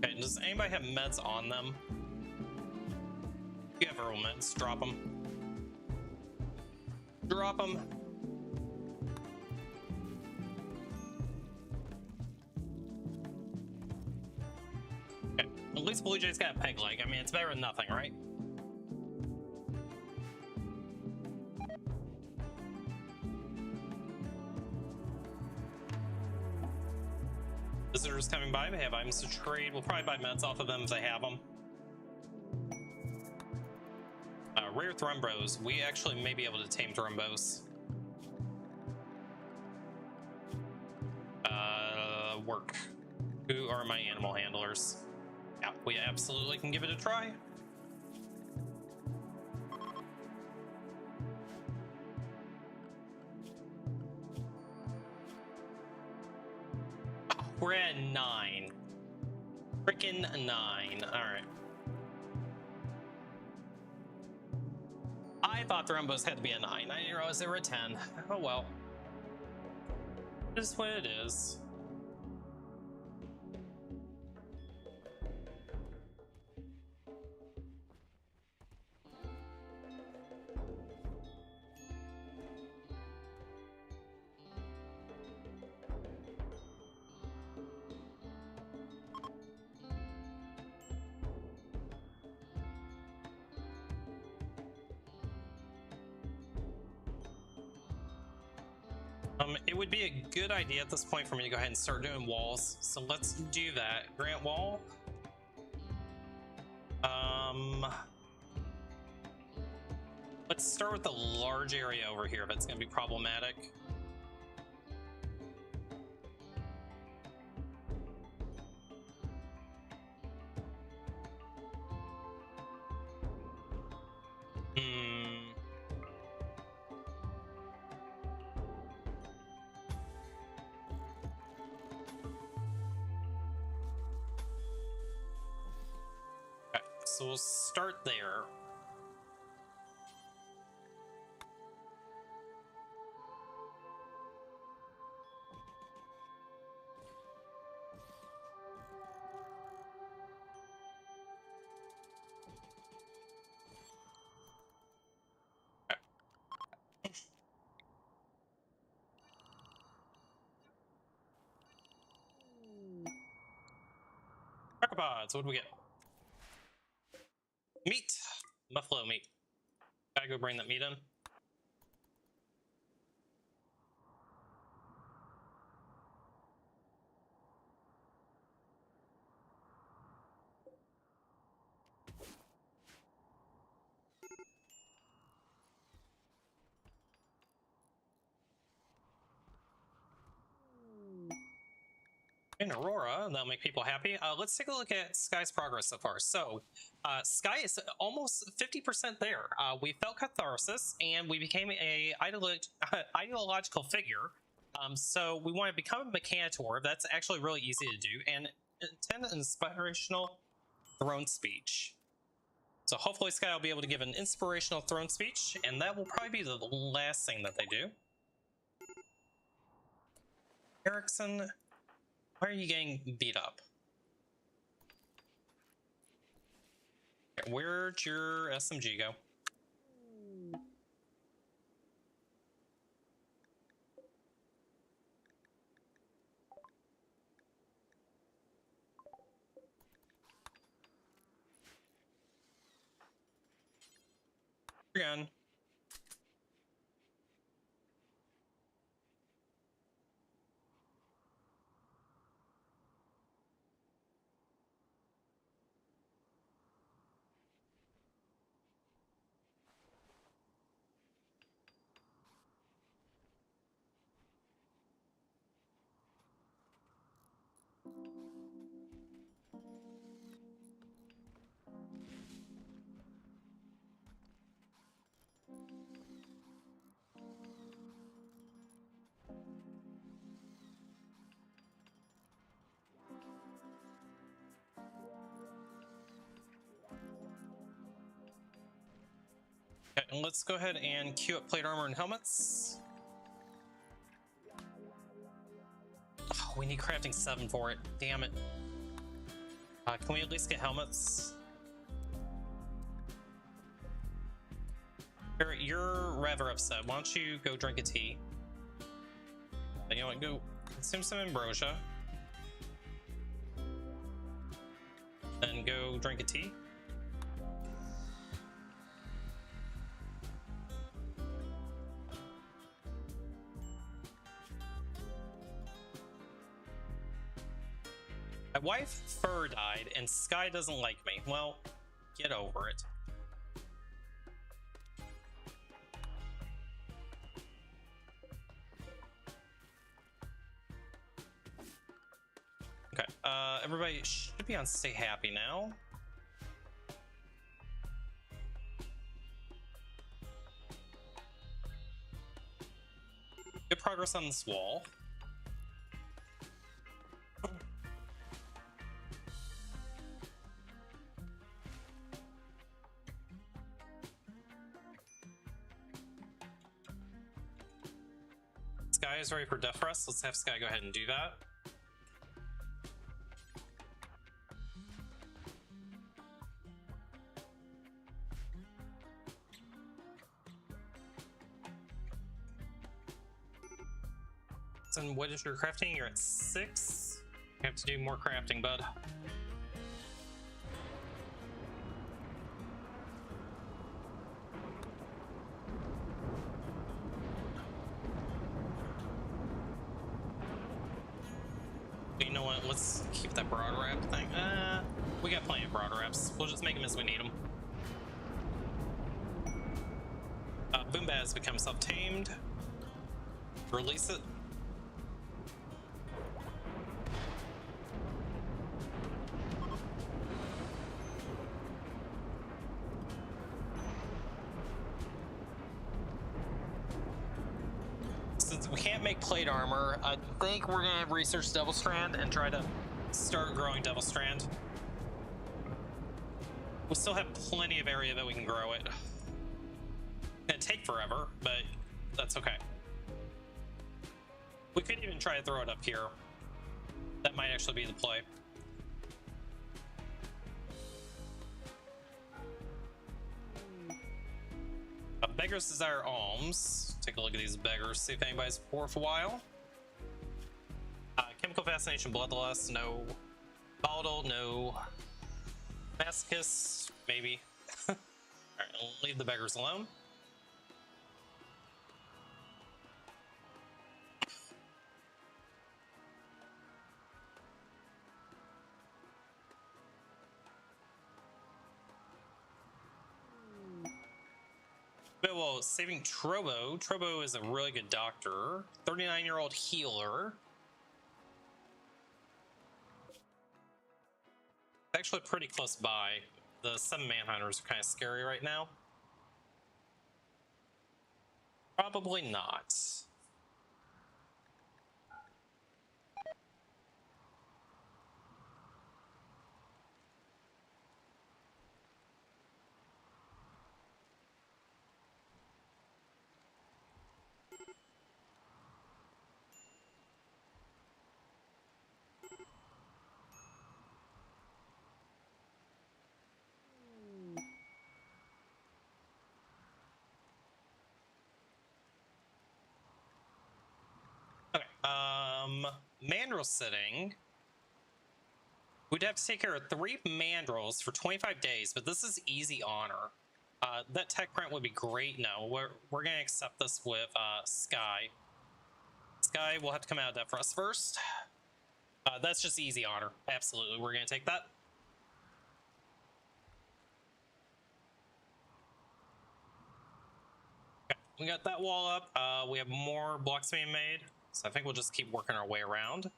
Okay, does anybody have meds on them? If you have herbal meds, drop them. Drop them. Okay, at least Blue Jay's got a peg leg. I mean, it's better than nothing, right? Visitors coming by, they have items to trade. We'll probably buy meds off of them if they have them. Rare Thrumbos. We actually may be able to tame Thrumbos. Work. Who are my animal handlers? Yeah, we absolutely can give it a try. We're at 9. Freaking 9. Alright. I thought Thrumbos had to be a 9. I didn't realize they were a 10. Oh well. It is what it is. It would be a good idea at this point for me to go ahead and start doing walls. So let's do that. Grant wall. Let's start with the large area over here if it's going to be problematic. So we'll start there. Pods, what do we get? Meat! Buffalo meat. Gotta go bring that meat in. In Aurora, that'll make people happy. Let's take a look at Sky's progress so far. So, Sky is almost 50% there. We felt catharsis, and we became a ideological figure. So we want to become a mechanitor. That's actually really easy to do. And attend an inspirational throne speech. So hopefully Sky will be able to give an inspirational throne speech, and that will probably be the last thing that they do. Erickson... Why are you getting beat up? Where'd your SMG go? Again. Okay, and let's go ahead and queue up plate armor and helmets. Oh, we need crafting 7 for it. Damn it. Can we at least get helmets? You're rather upset. Why don't you go drink a tea? You know what? Go consume some ambrosia. Then go drink a tea. My wife Fur died and Sky doesn't like me. Well, get over it. Okay, everybody should be on stay happy now. Good progress on this wall. Sky is ready for death rest. Let's have Sky go ahead and do that. And what is your crafting? You're at 6. You have to do more crafting, bud. You know what? Let's keep that broad wrap thing. We got plenty of broad wraps. We'll just make them as we need them. Boombat has become self-tamed. Release it. Since we can't make plate armor, I think we're gonna research Devil Strand and try to start growing Devil Strand. We still have plenty of area that we can grow it. It'll take forever, but that's okay. We could even try to throw it up here. That might actually be the play. Beggars desire alms. Take a look at these beggars, see if anybody's worthwhile. Chemical fascination, bloodlust, no. Bottle, no. Masochist, maybe. Alright, leave the beggars alone. Well, saving Trobo. Trobo is a really good doctor. 39-year-old healer. Actually pretty close by. The 7 Manhunters are kind of scary right now. Probably not. Okay, mandrill sitting. We'd have to take care of 3 mandrills for 25 days, but this is easy honor. That tech print would be great. No, we're gonna accept this with Sky. Sky will have to come out of that for us first. That's just easy honor. Absolutely, we're gonna take that. Okay, we got that wall up. We have more blocks being made, so I think we'll just keep working our way around.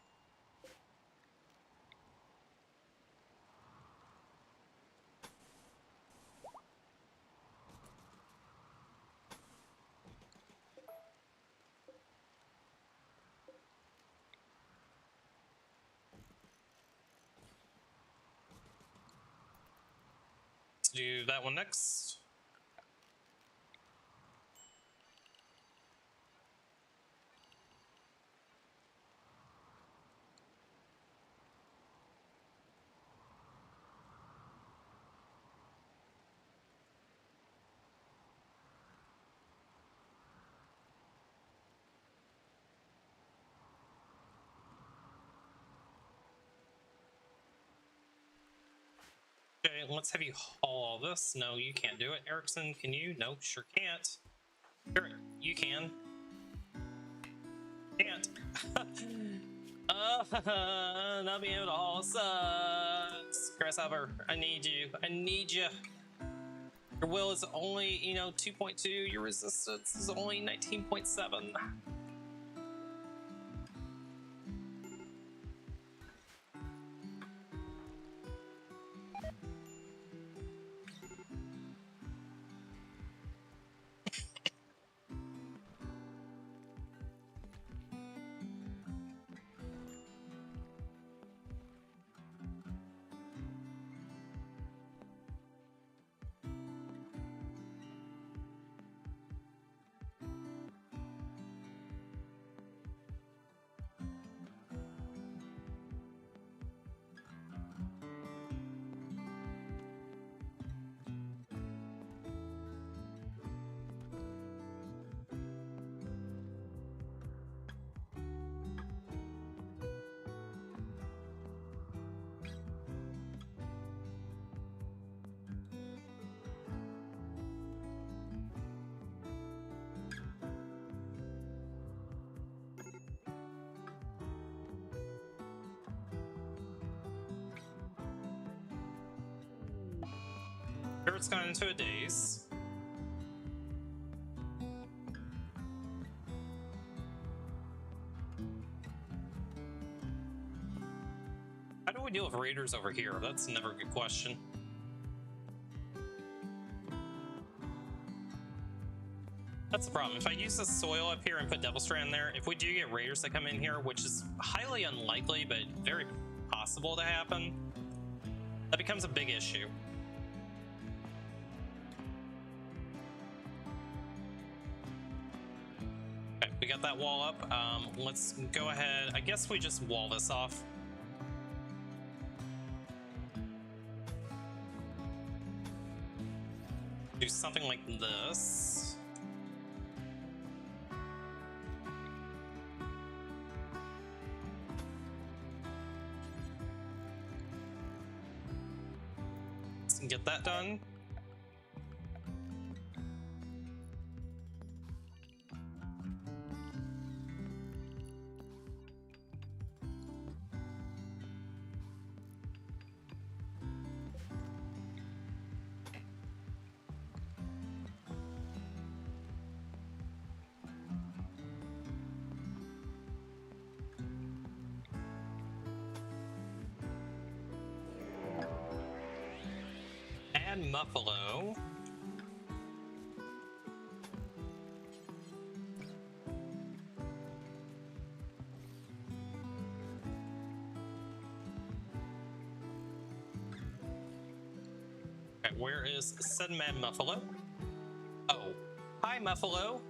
Let's do that one next. Okay, let's have you haul all this. No, you can't do it. Erickson, can you? No, sure can't. Sure, you can. Can't. Not being able to haul sucks. Grasshopper, I need you. I need you. Your will is only, 2.2. Your resistance is only 19.7. It's gone into a daze. How do we deal with raiders over here? That's never a good question. That's the problem. If I use the soil up here and put Devil Strand there, if we do get raiders that come in here, which is highly unlikely but very possible to happen, that becomes a big issue. We got that wall up. Let's go ahead. I guess we just wall this off. Do something like this. let's get that done. And Muffalo. Okay, where is Sudden Mad Muffalo? Oh, hi Muffalo.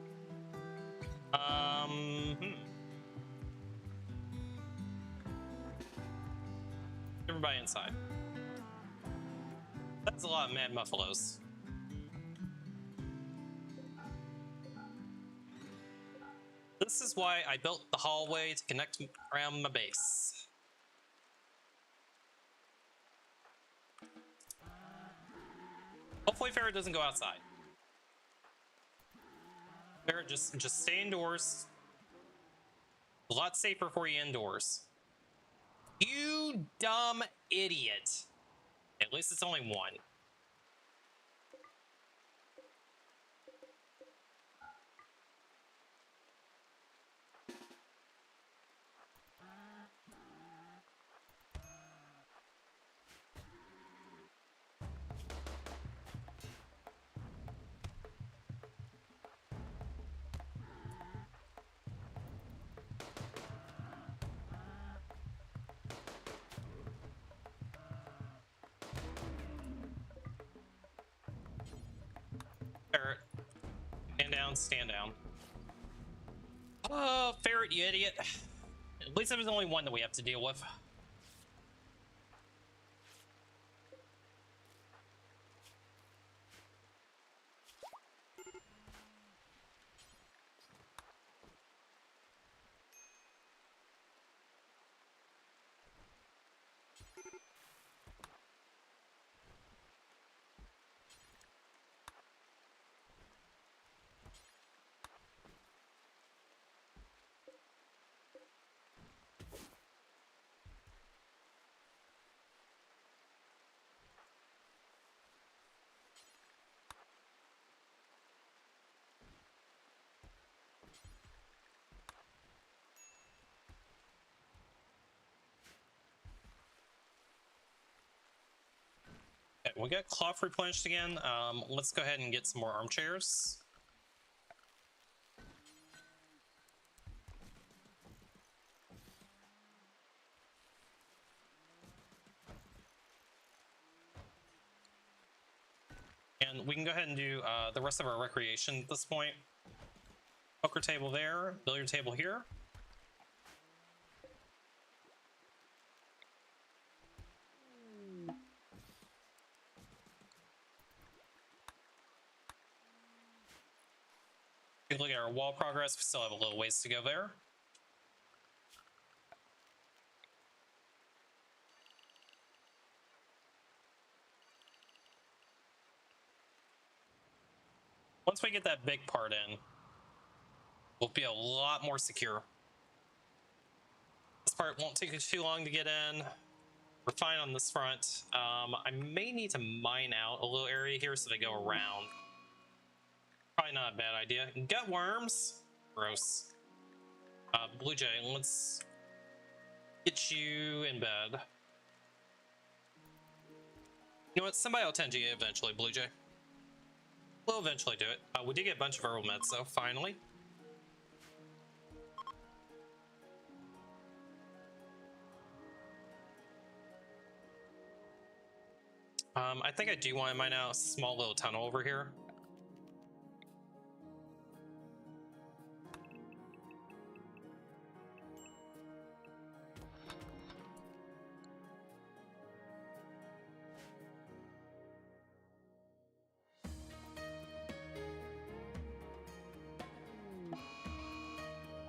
Everybody inside. That's a lot of mad muffalos. This is why I built the hallway to connect around my base. Hopefully Ferret doesn't go outside. Ferret, just stay indoors. A lot safer for you indoors. You dumb idiot. At least it's only one. Ferret. Stand down, stand down. Oh, Ferret, you idiot. At least there was only one that we have to deal with. Okay, we got cloth replenished again. Let's go ahead and get some more armchairs. And we can go ahead and do the rest of our recreation at this point. Poker table there, billiard table here. Take a look at our wall progress. We still have a little ways to go there. Once we get that big part in, we'll be a lot more secure. This part won't take too long to get in. We're fine on this front. I may need to mine out a little area here so they go around. Probably not a bad idea. Gut worms? Gross. Blue Jay, let's get you in bed. You know what? Somebody will tend to you eventually, Blue Jay. We'll eventually do it. We did get a bunch of herbal meds, though, finally. I think I do want to mine out a small little tunnel over here.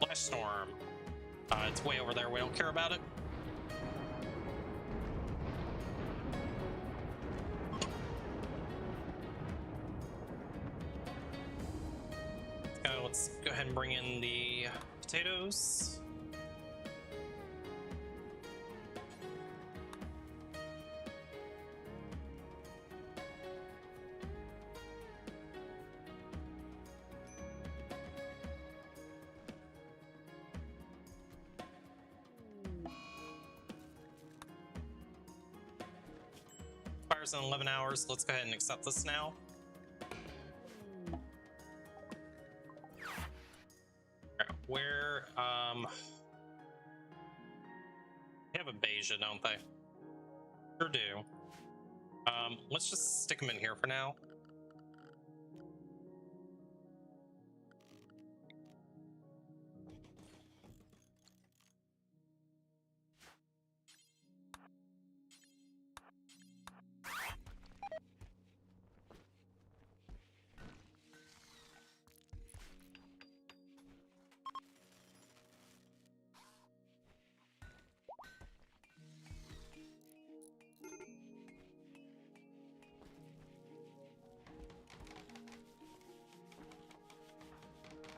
Flash storm. It's way over there. We don't care about it. potatoes. Expires in 11 hours. Let's go ahead and accept this now. Where, they have a Beja, don't they? Sure do. Let's just stick them in here for now.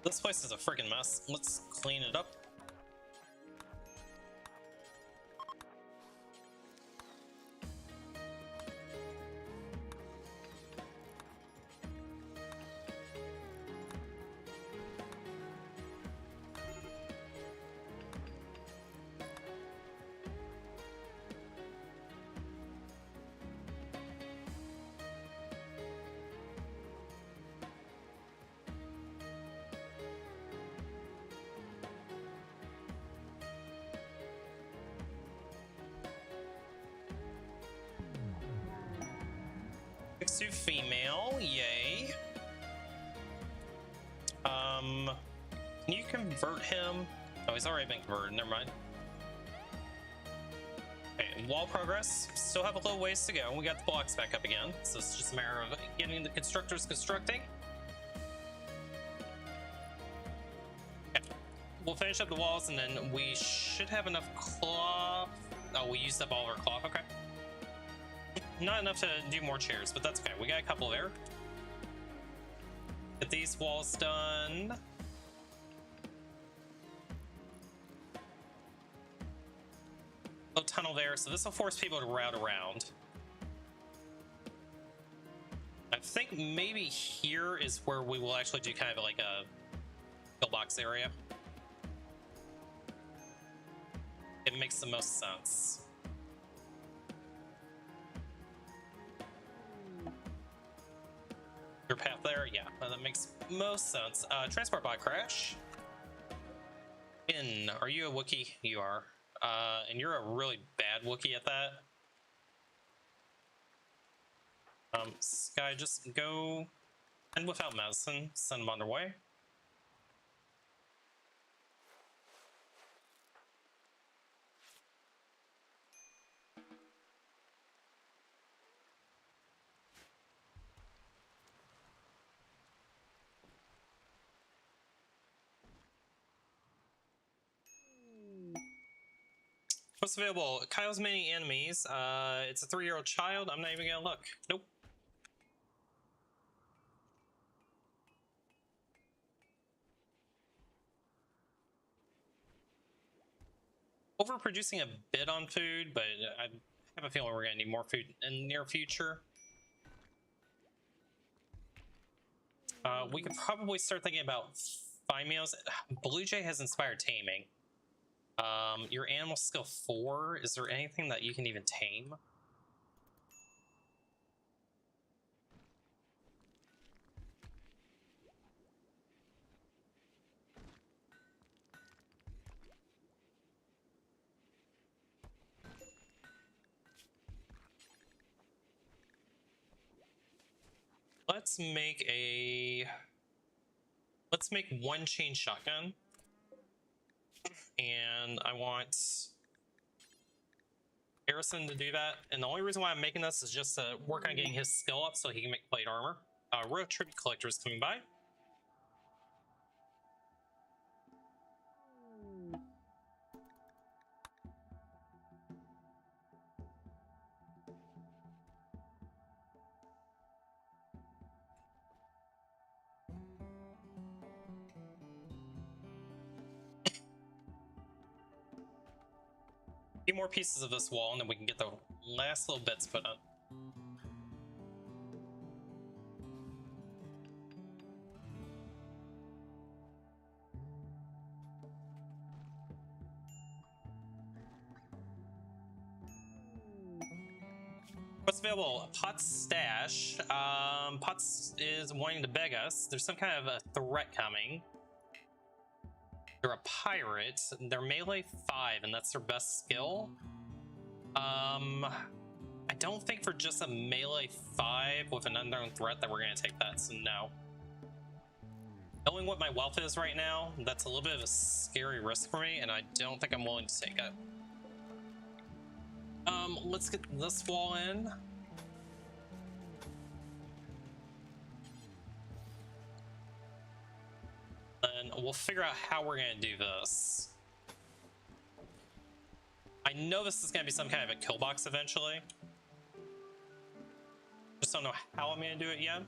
This place is a freaking mess. Let's clean it up. To female, yay. Can you convert him? Oh, he's already been converted, never mind. Okay, wall progress. Still have a little ways to go. We got the blocks back up again, so it's just a matter of getting the constructors constructing. Okay. We'll finish up the walls and then we should have enough cloth. Oh, we used up all of our cloth, okay. Not enough to do more chairs, but that's okay. We got a couple there. Get these walls done. Little tunnel there, so this will force people to route around. I think maybe here is where we will actually do kind of like a pillbox area. It makes the most sense. Path there, yeah, that makes most sense. Transport bot crash. Are you a Wookiee? You are. And you're a really bad Wookiee at that. Sky, just go and without medicine, send them on their way. What's available? Kyle's many enemies. It's a 3-year-old child. I'm not even gonna look. Nope. Overproducing a bit on food, but I have a feeling we're gonna need more food in the near future. We could probably start thinking about females. Blue Jay has inspired taming. Your animal skill 4, is there anything that you can even tame? Let's make one chain shotgun. And I want Harrison to do that. And the only reason why I'm making this is just to work on getting his skill up so he can make plate armor. Royal Tribute Collector is coming by. few more pieces of this wall, and then we can get the last little bits put on. What's available? Potts stash. Potts is wanting to beg us. There's some kind of a threat coming. They're a pirate. They're melee 5, and that's their best skill. I don't think for just a melee 5 with an unknown threat that we're gonna take that, so no. Knowing what my wealth is right now, that's a little bit of a scary risk for me, and I don't think I'm willing to take it. Let's get this wall in. And we'll figure out how we're gonna do this. I know this is gonna be some kind of a kill box eventually. Just don't know how I'm gonna do it yet.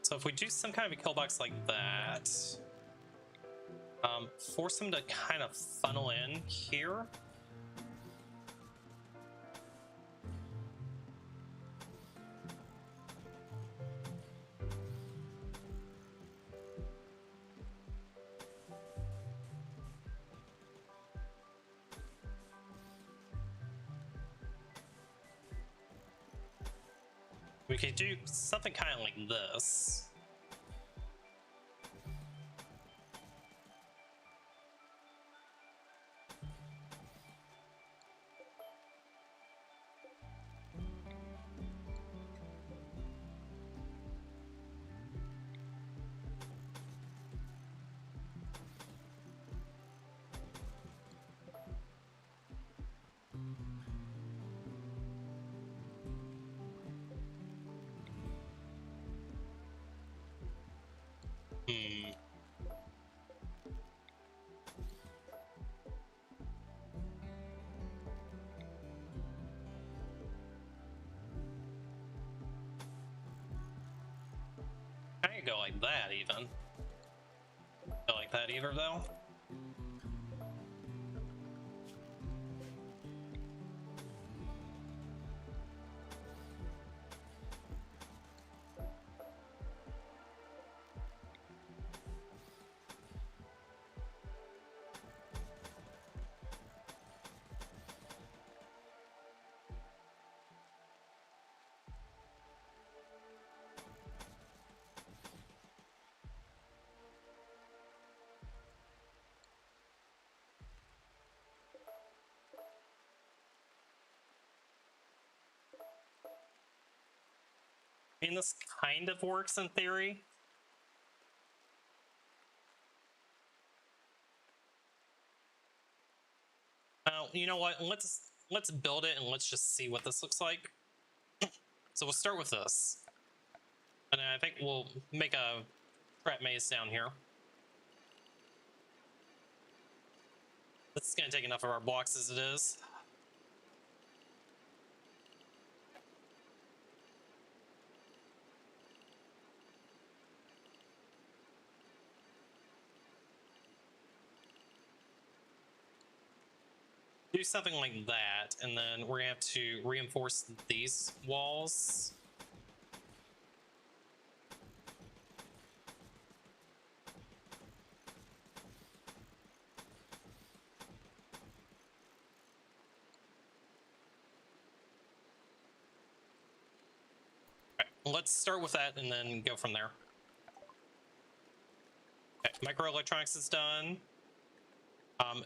So if we do some kind of a kill box like that, force them to kind of funnel in here. We could do something kind of like this. I could go like that even. Go like that either though. I mean, this kind of works in theory. You know what? Let's build it and let's just see what this looks like. So we'll start with this, and I think we'll make a trap maze down here. This is gonna take enough of our blocks as it is. Do something like that, and then we're gonna have to reinforce these walls. All right, let's start with that and then go from there. Okay, microelectronics is done.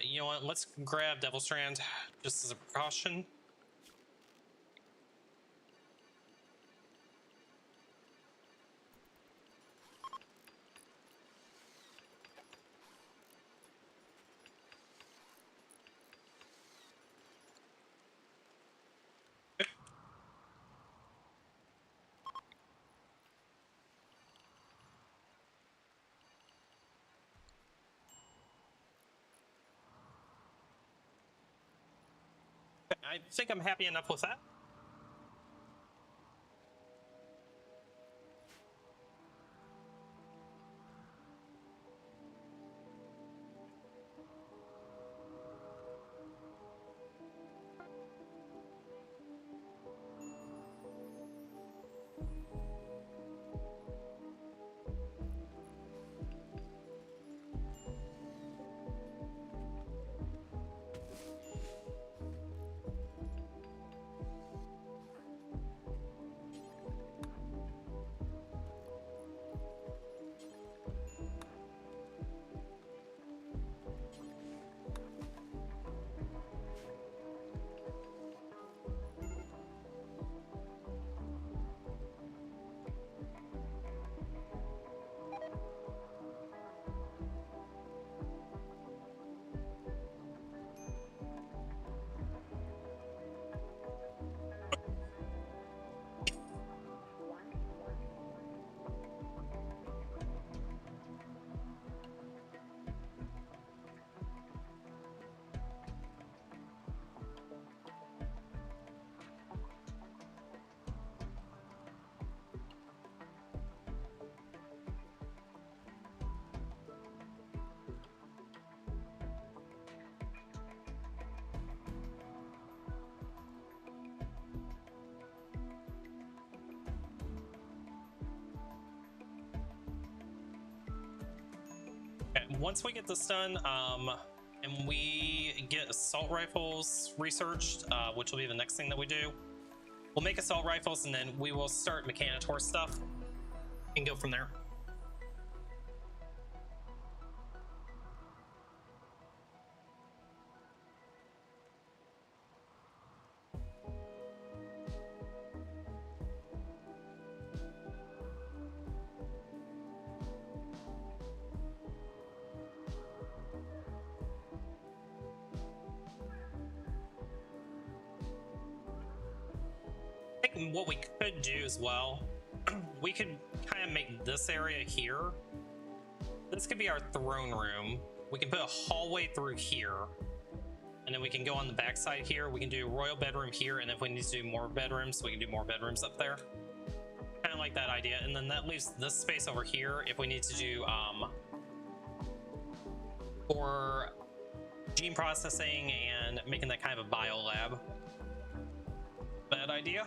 You know what? Let's grab Devil Strand just as a precaution. I think I'm happy enough with that. Once we get this done, and we get assault rifles researched, which will be the next thing that we do, we'll make assault rifles, and then we will start Mechanitor stuff and go from there. What we could do as well, we could kind of make this area here. This could be our throne room. We can put a hallway through here, and then we can go on the backside here. We can do a royal bedroom here, and if we need to do more bedrooms, we can do more bedrooms up there. Kind of like that idea, and then that leaves this space over here if we need to do for gene processing and making that kind of a bio lab. Bad idea.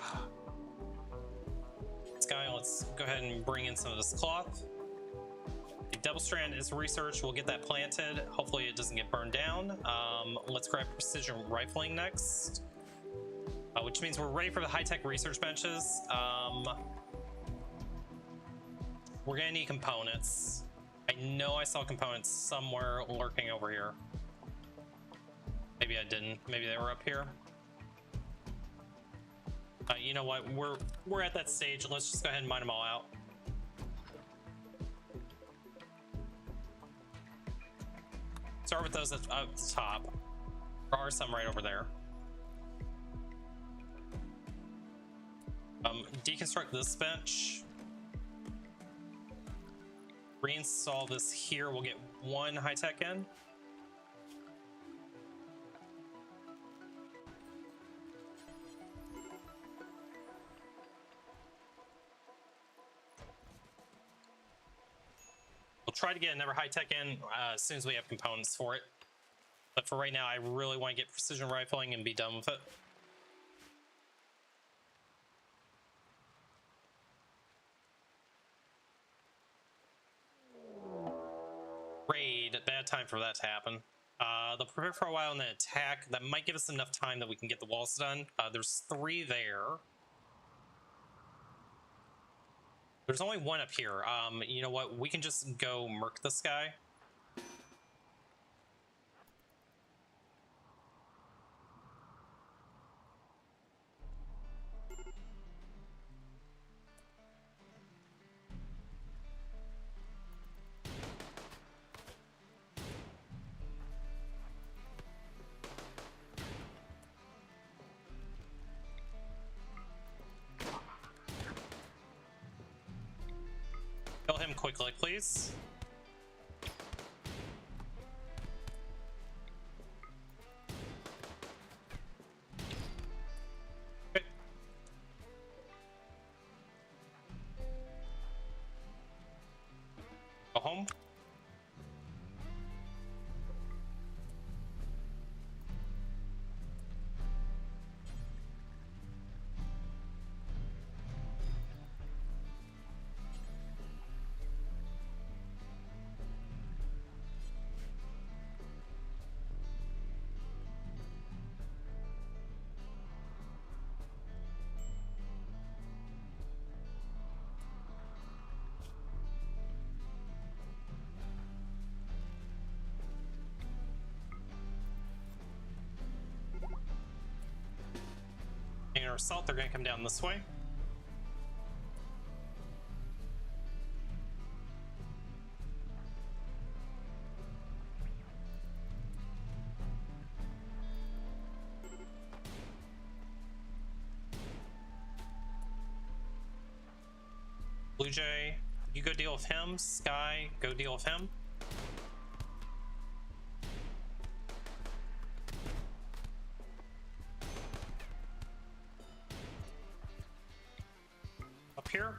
This guy, let's go ahead and bring in some of this cloth. The double strand is research. We'll get that planted. Hopefully it doesn't get burned down. Let's grab precision rifling next, which means we're ready for the high-tech research benches. We're gonna need components. I know I saw components somewhere lurking over here. Maybe I didn't. Maybe they were up here. You know what? We're at that stage. Let's just go ahead and mine them all out. Start with those up the top. There are some right over there. Deconstruct this bench. Reinstall this here. We'll get one high-tech in. We'll try to get another high-tech in as soon as we have components for it. But for right now, I really want to get precision rifling and be done with it. Raid, bad time for that to happen. They'll prepare for a while and then attack. That might give us enough time that we can get the walls done. There's 3 there. There's only 1 up here. You know what? We can just go murk this guy. Kill him quickly, please. Go home. And our assault, they're going to come down this way. Blue Jay, you go deal with him. Sky, go deal with him. Up here.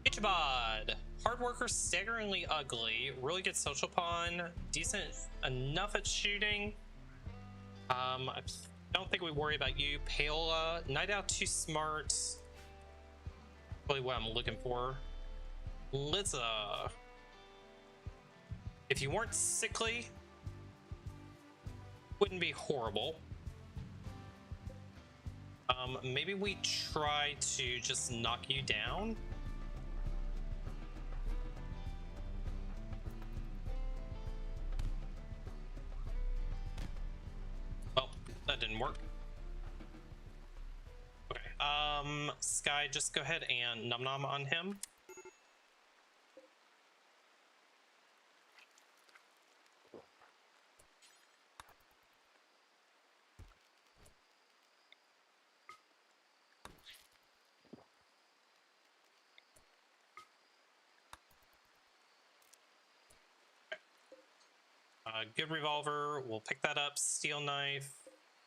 Ichabod. Hard worker, staggeringly ugly, really good social pawn, decent enough at shooting. I don't think we worry about you. Paola, night out too smart. Really what I'm looking for. Liza. If you weren't sickly, wouldn't be horrible. Maybe we try to just knock you down. Oh, that didn't work. Okay, Sky, just go ahead and num nom on him. Good revolver, we'll pick that up. Steel knife,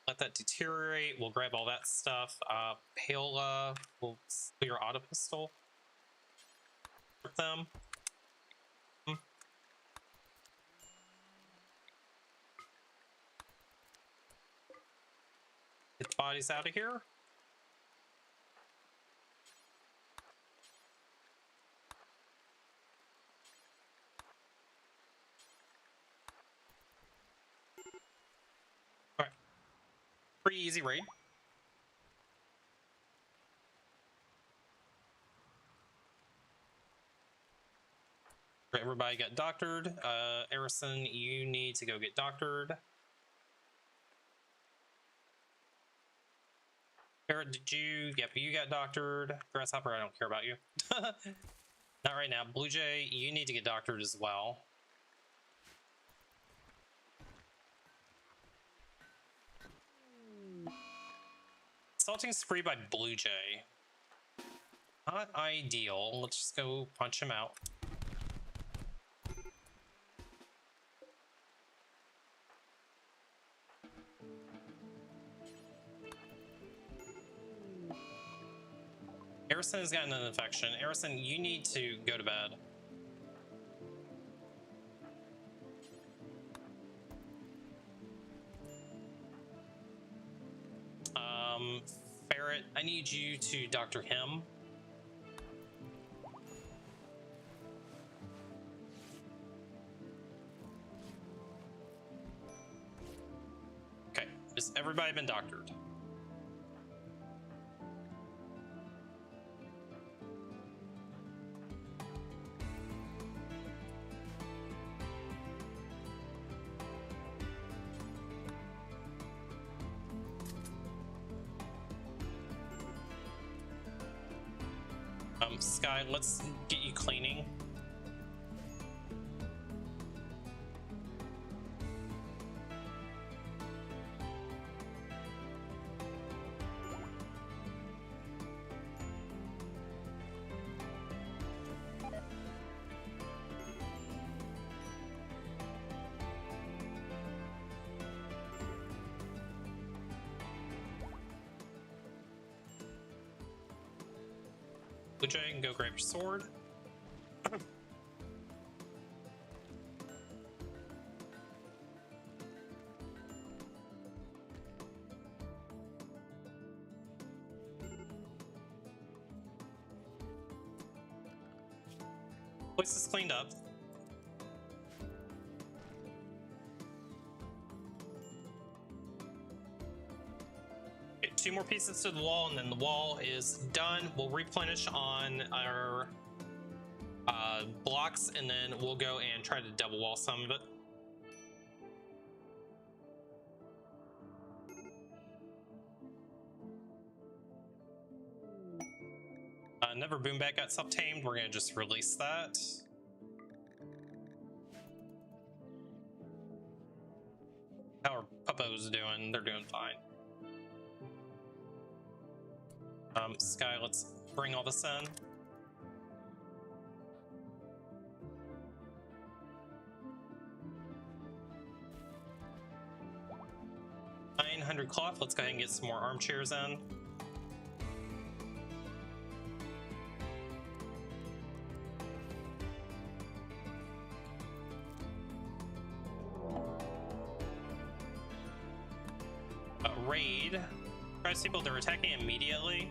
let that deteriorate. We'll grab all that stuff. Paola, we'll steal your auto pistol. Put them. Get the bodies out of here. Pretty easy raid. Everybody got doctored. Arison, you need to go get doctored. Barrett, did you? Yep, you got doctored. Grasshopper, I don't care about you. Not right now. Blue Jay, you need to get doctored as well. Assaulting spree by Blue Jay. Not ideal. Let's just go punch him out. Arison has gotten an infection. Arison, you need to go to bed. Ferret, I need you to doctor him. Okay, has everybody been doctored? Sky, let's get you cleaning. Blue Jay, go grab your sword. Place is cleaned up. Okay, 2 more pieces to the wall, and then the wall is done. We'll replenish on our blocks, and then we'll go and try to double wall some of it. Never Boombat got self-tamed. We're gonna just release that. How are Puppos doing? They're doing fine. Sky, let's bring all this in. $900 cloth. Let's go ahead and get some more armchairs in. Raid. Tries people they're attacking immediately.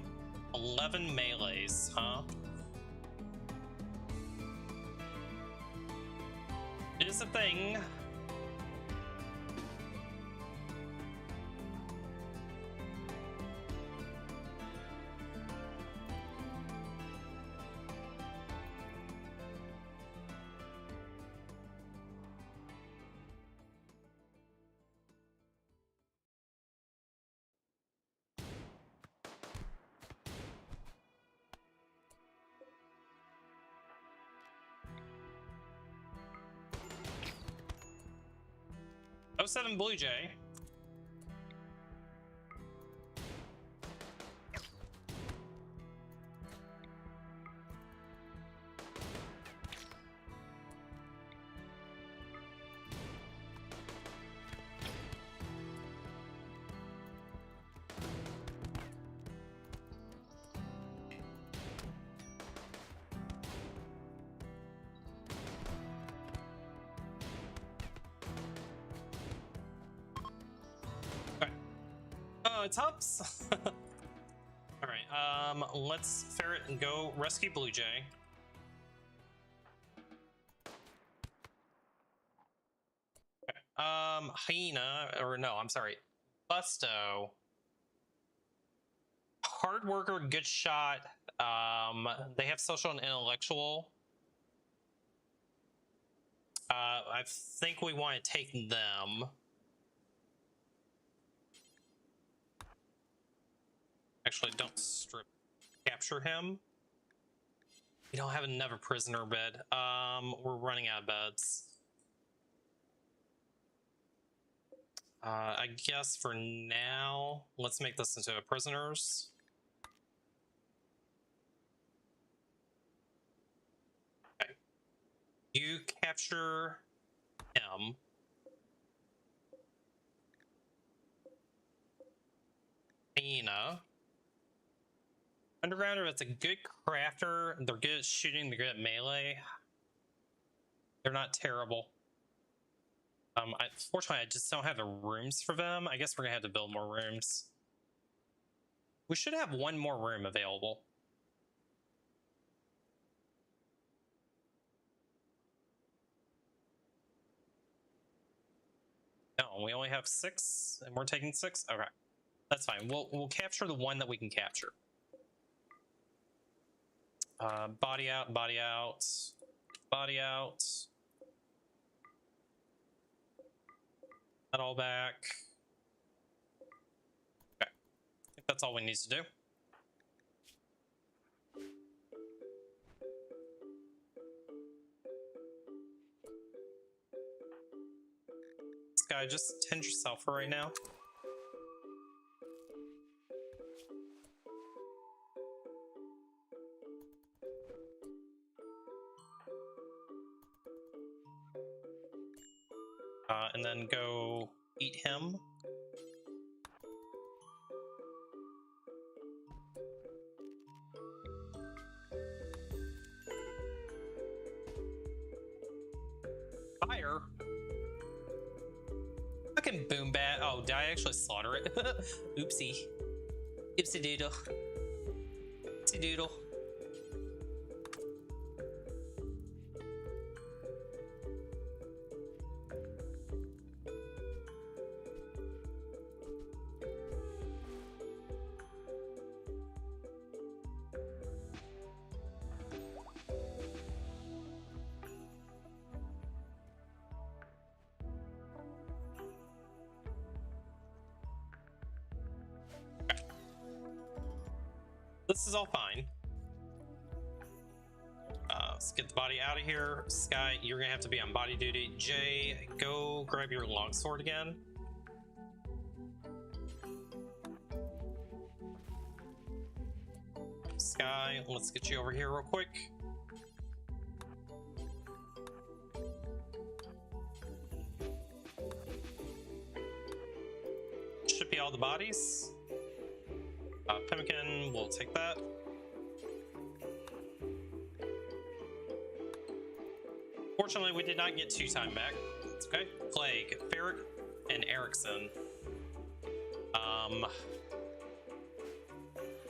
11 melees, huh? It is a thing. Oh, 07 Blue Jay. Oh, it's Hups. All right, let's ferret and go rescue Blue Jay. Okay. Hyena, or no, I'm sorry, Busto. Hard worker, good shot. They have social and intellectual. I think we want to take them. Actually, don't strip capture him. We don't have another prisoner bed. We're running out of beds. I guess for now, let's make this into a prisoners. Okay. You capture him. Hyena. Undergrounder, it's a good crafter. They're good at shooting, they're good at melee. They're not terrible. Fortunately, I just don't have the rooms for them. I guess we're gonna have to build more rooms. We should have one more room available. No, we only have 6, and we're taking 6. Okay, that's fine. We'll capture the one that we can capture. Body out, body out, body out. That all back. Okay, I think that's all we need to do. Sky, just tend yourself for right now. And then go eat him. Fire? Fucking boom bat. Oh, did I actually slaughter it? Oopsie. Oopsie doodle. Oopsie doodle. This is all fine. Let's get the body out of here. Sky, you're gonna have to be on body duty. Jay, go grab your longsword again. Sky, let's get you over here real quick. Should be all the bodies. Pemmican, we'll take that. Fortunately, we did not get 2 time back. It's okay. Plague, Ferric, and Erickson.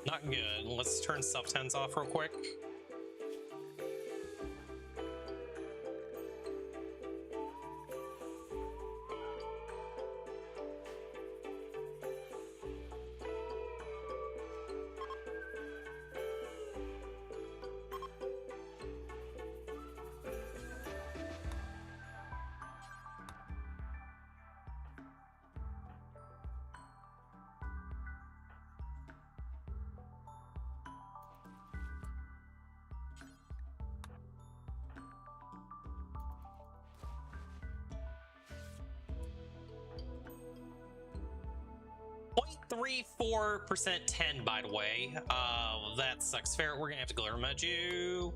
Not good. Let's turn self-tens off real quick. .34% 10, by the way. That sucks. Fair. We're gonna have to glare med you.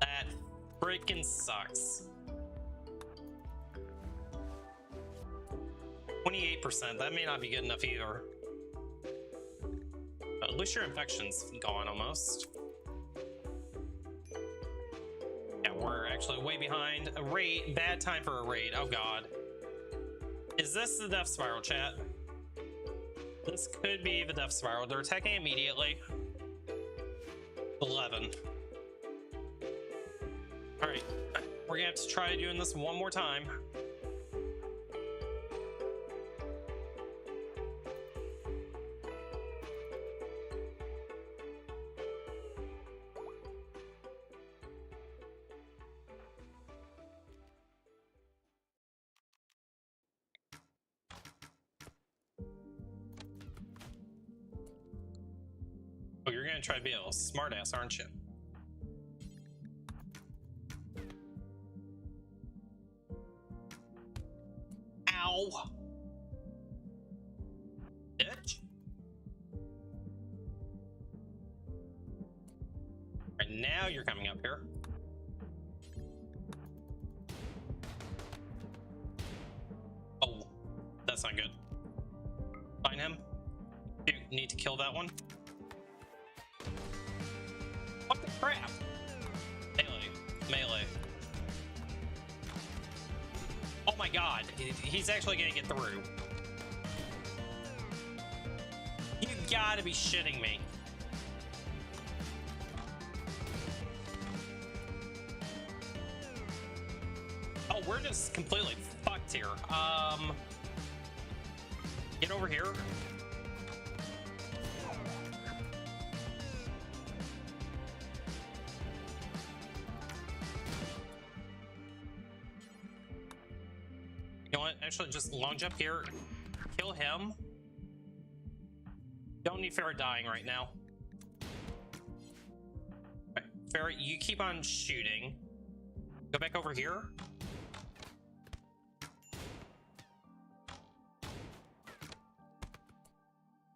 That freaking sucks. 28%. That may not be good enough either. At least your infection's gone almost. Yeah, we're actually way behind. A raid. Bad time for a raid. Oh god. Is this the death spiral, chat? This could be the death spiral. They're attacking immediately. 11. Alright. We're gonna have to try doing this one more time. Oh, you're gonna try to be a smartass, aren't you? Ow! Bitch! Right now you're coming up here. Oh, that's not good. Find him. You need to kill that one. What the crap? Melee. Melee. Oh my god. He's actually gonna get through. You gotta be shitting me. Oh, we're just completely fucked here. Get over here. You know what? Actually, just long jump here. Kill him. Don't need Ferret dying right now. Okay, Ferret, you keep on shooting. Go back over here.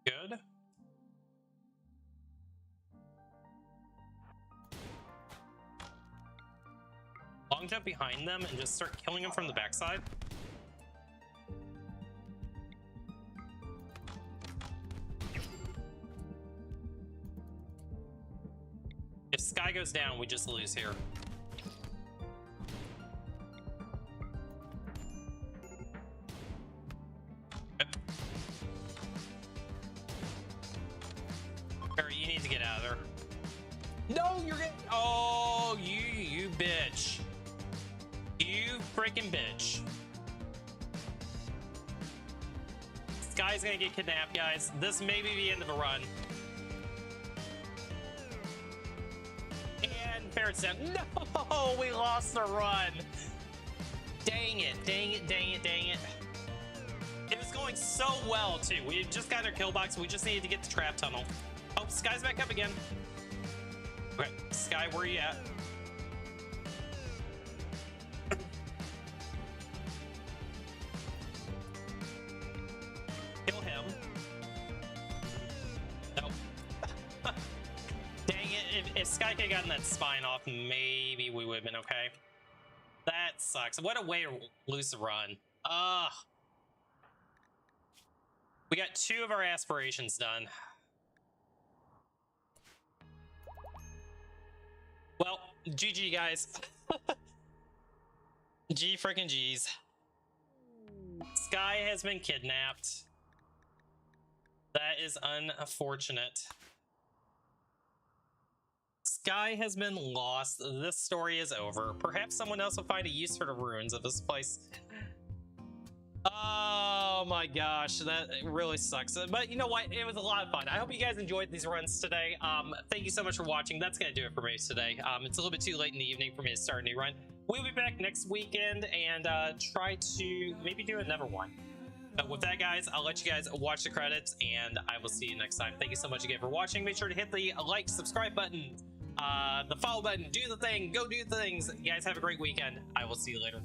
Good. Long jump behind them and just start killing them from the backside. If Sky goes down, we just lose here. No, you're getting. Oh, you bitch. You freaking bitch. Sky's gonna get kidnapped, guys. This may be the end of a run. And Ferret's down. No, we lost the run. Dang it, dang it, dang it, dang it. It was going so well, too. We had just got our kill box. We just needed to get the trap tunnel. Oh, Sky's back up again. Okay, Sky, where are you at? Kill him. Nope. Dang it. If Sky could have gotten that spine off, maybe we would have been okay. That sucks. What a way to lose the run. Ugh. We got 2 of our aspirations done. Well, GG, guys. G freaking G's. Sky has been kidnapped. That is unfortunate. Sky has been lost. This story is over. Perhaps someone else will find a use for the ruins of this place. Oh my gosh, that really sucks. But you know what? It was a lot of fun. I hope you guys enjoyed these runs today. Thank you so much for watching. That's gonna do it for me today. It's a little bit too late in the evening for me to start a new run. We'll be back next weekend and try to maybe do another one. But with that, guys, I'll let you guys watch the credits and I will see you next time. Thank you so much again for watching. Make sure to hit the like, subscribe button, the follow button, do the thing, go do the things. You guys have a great weekend. I will see you later.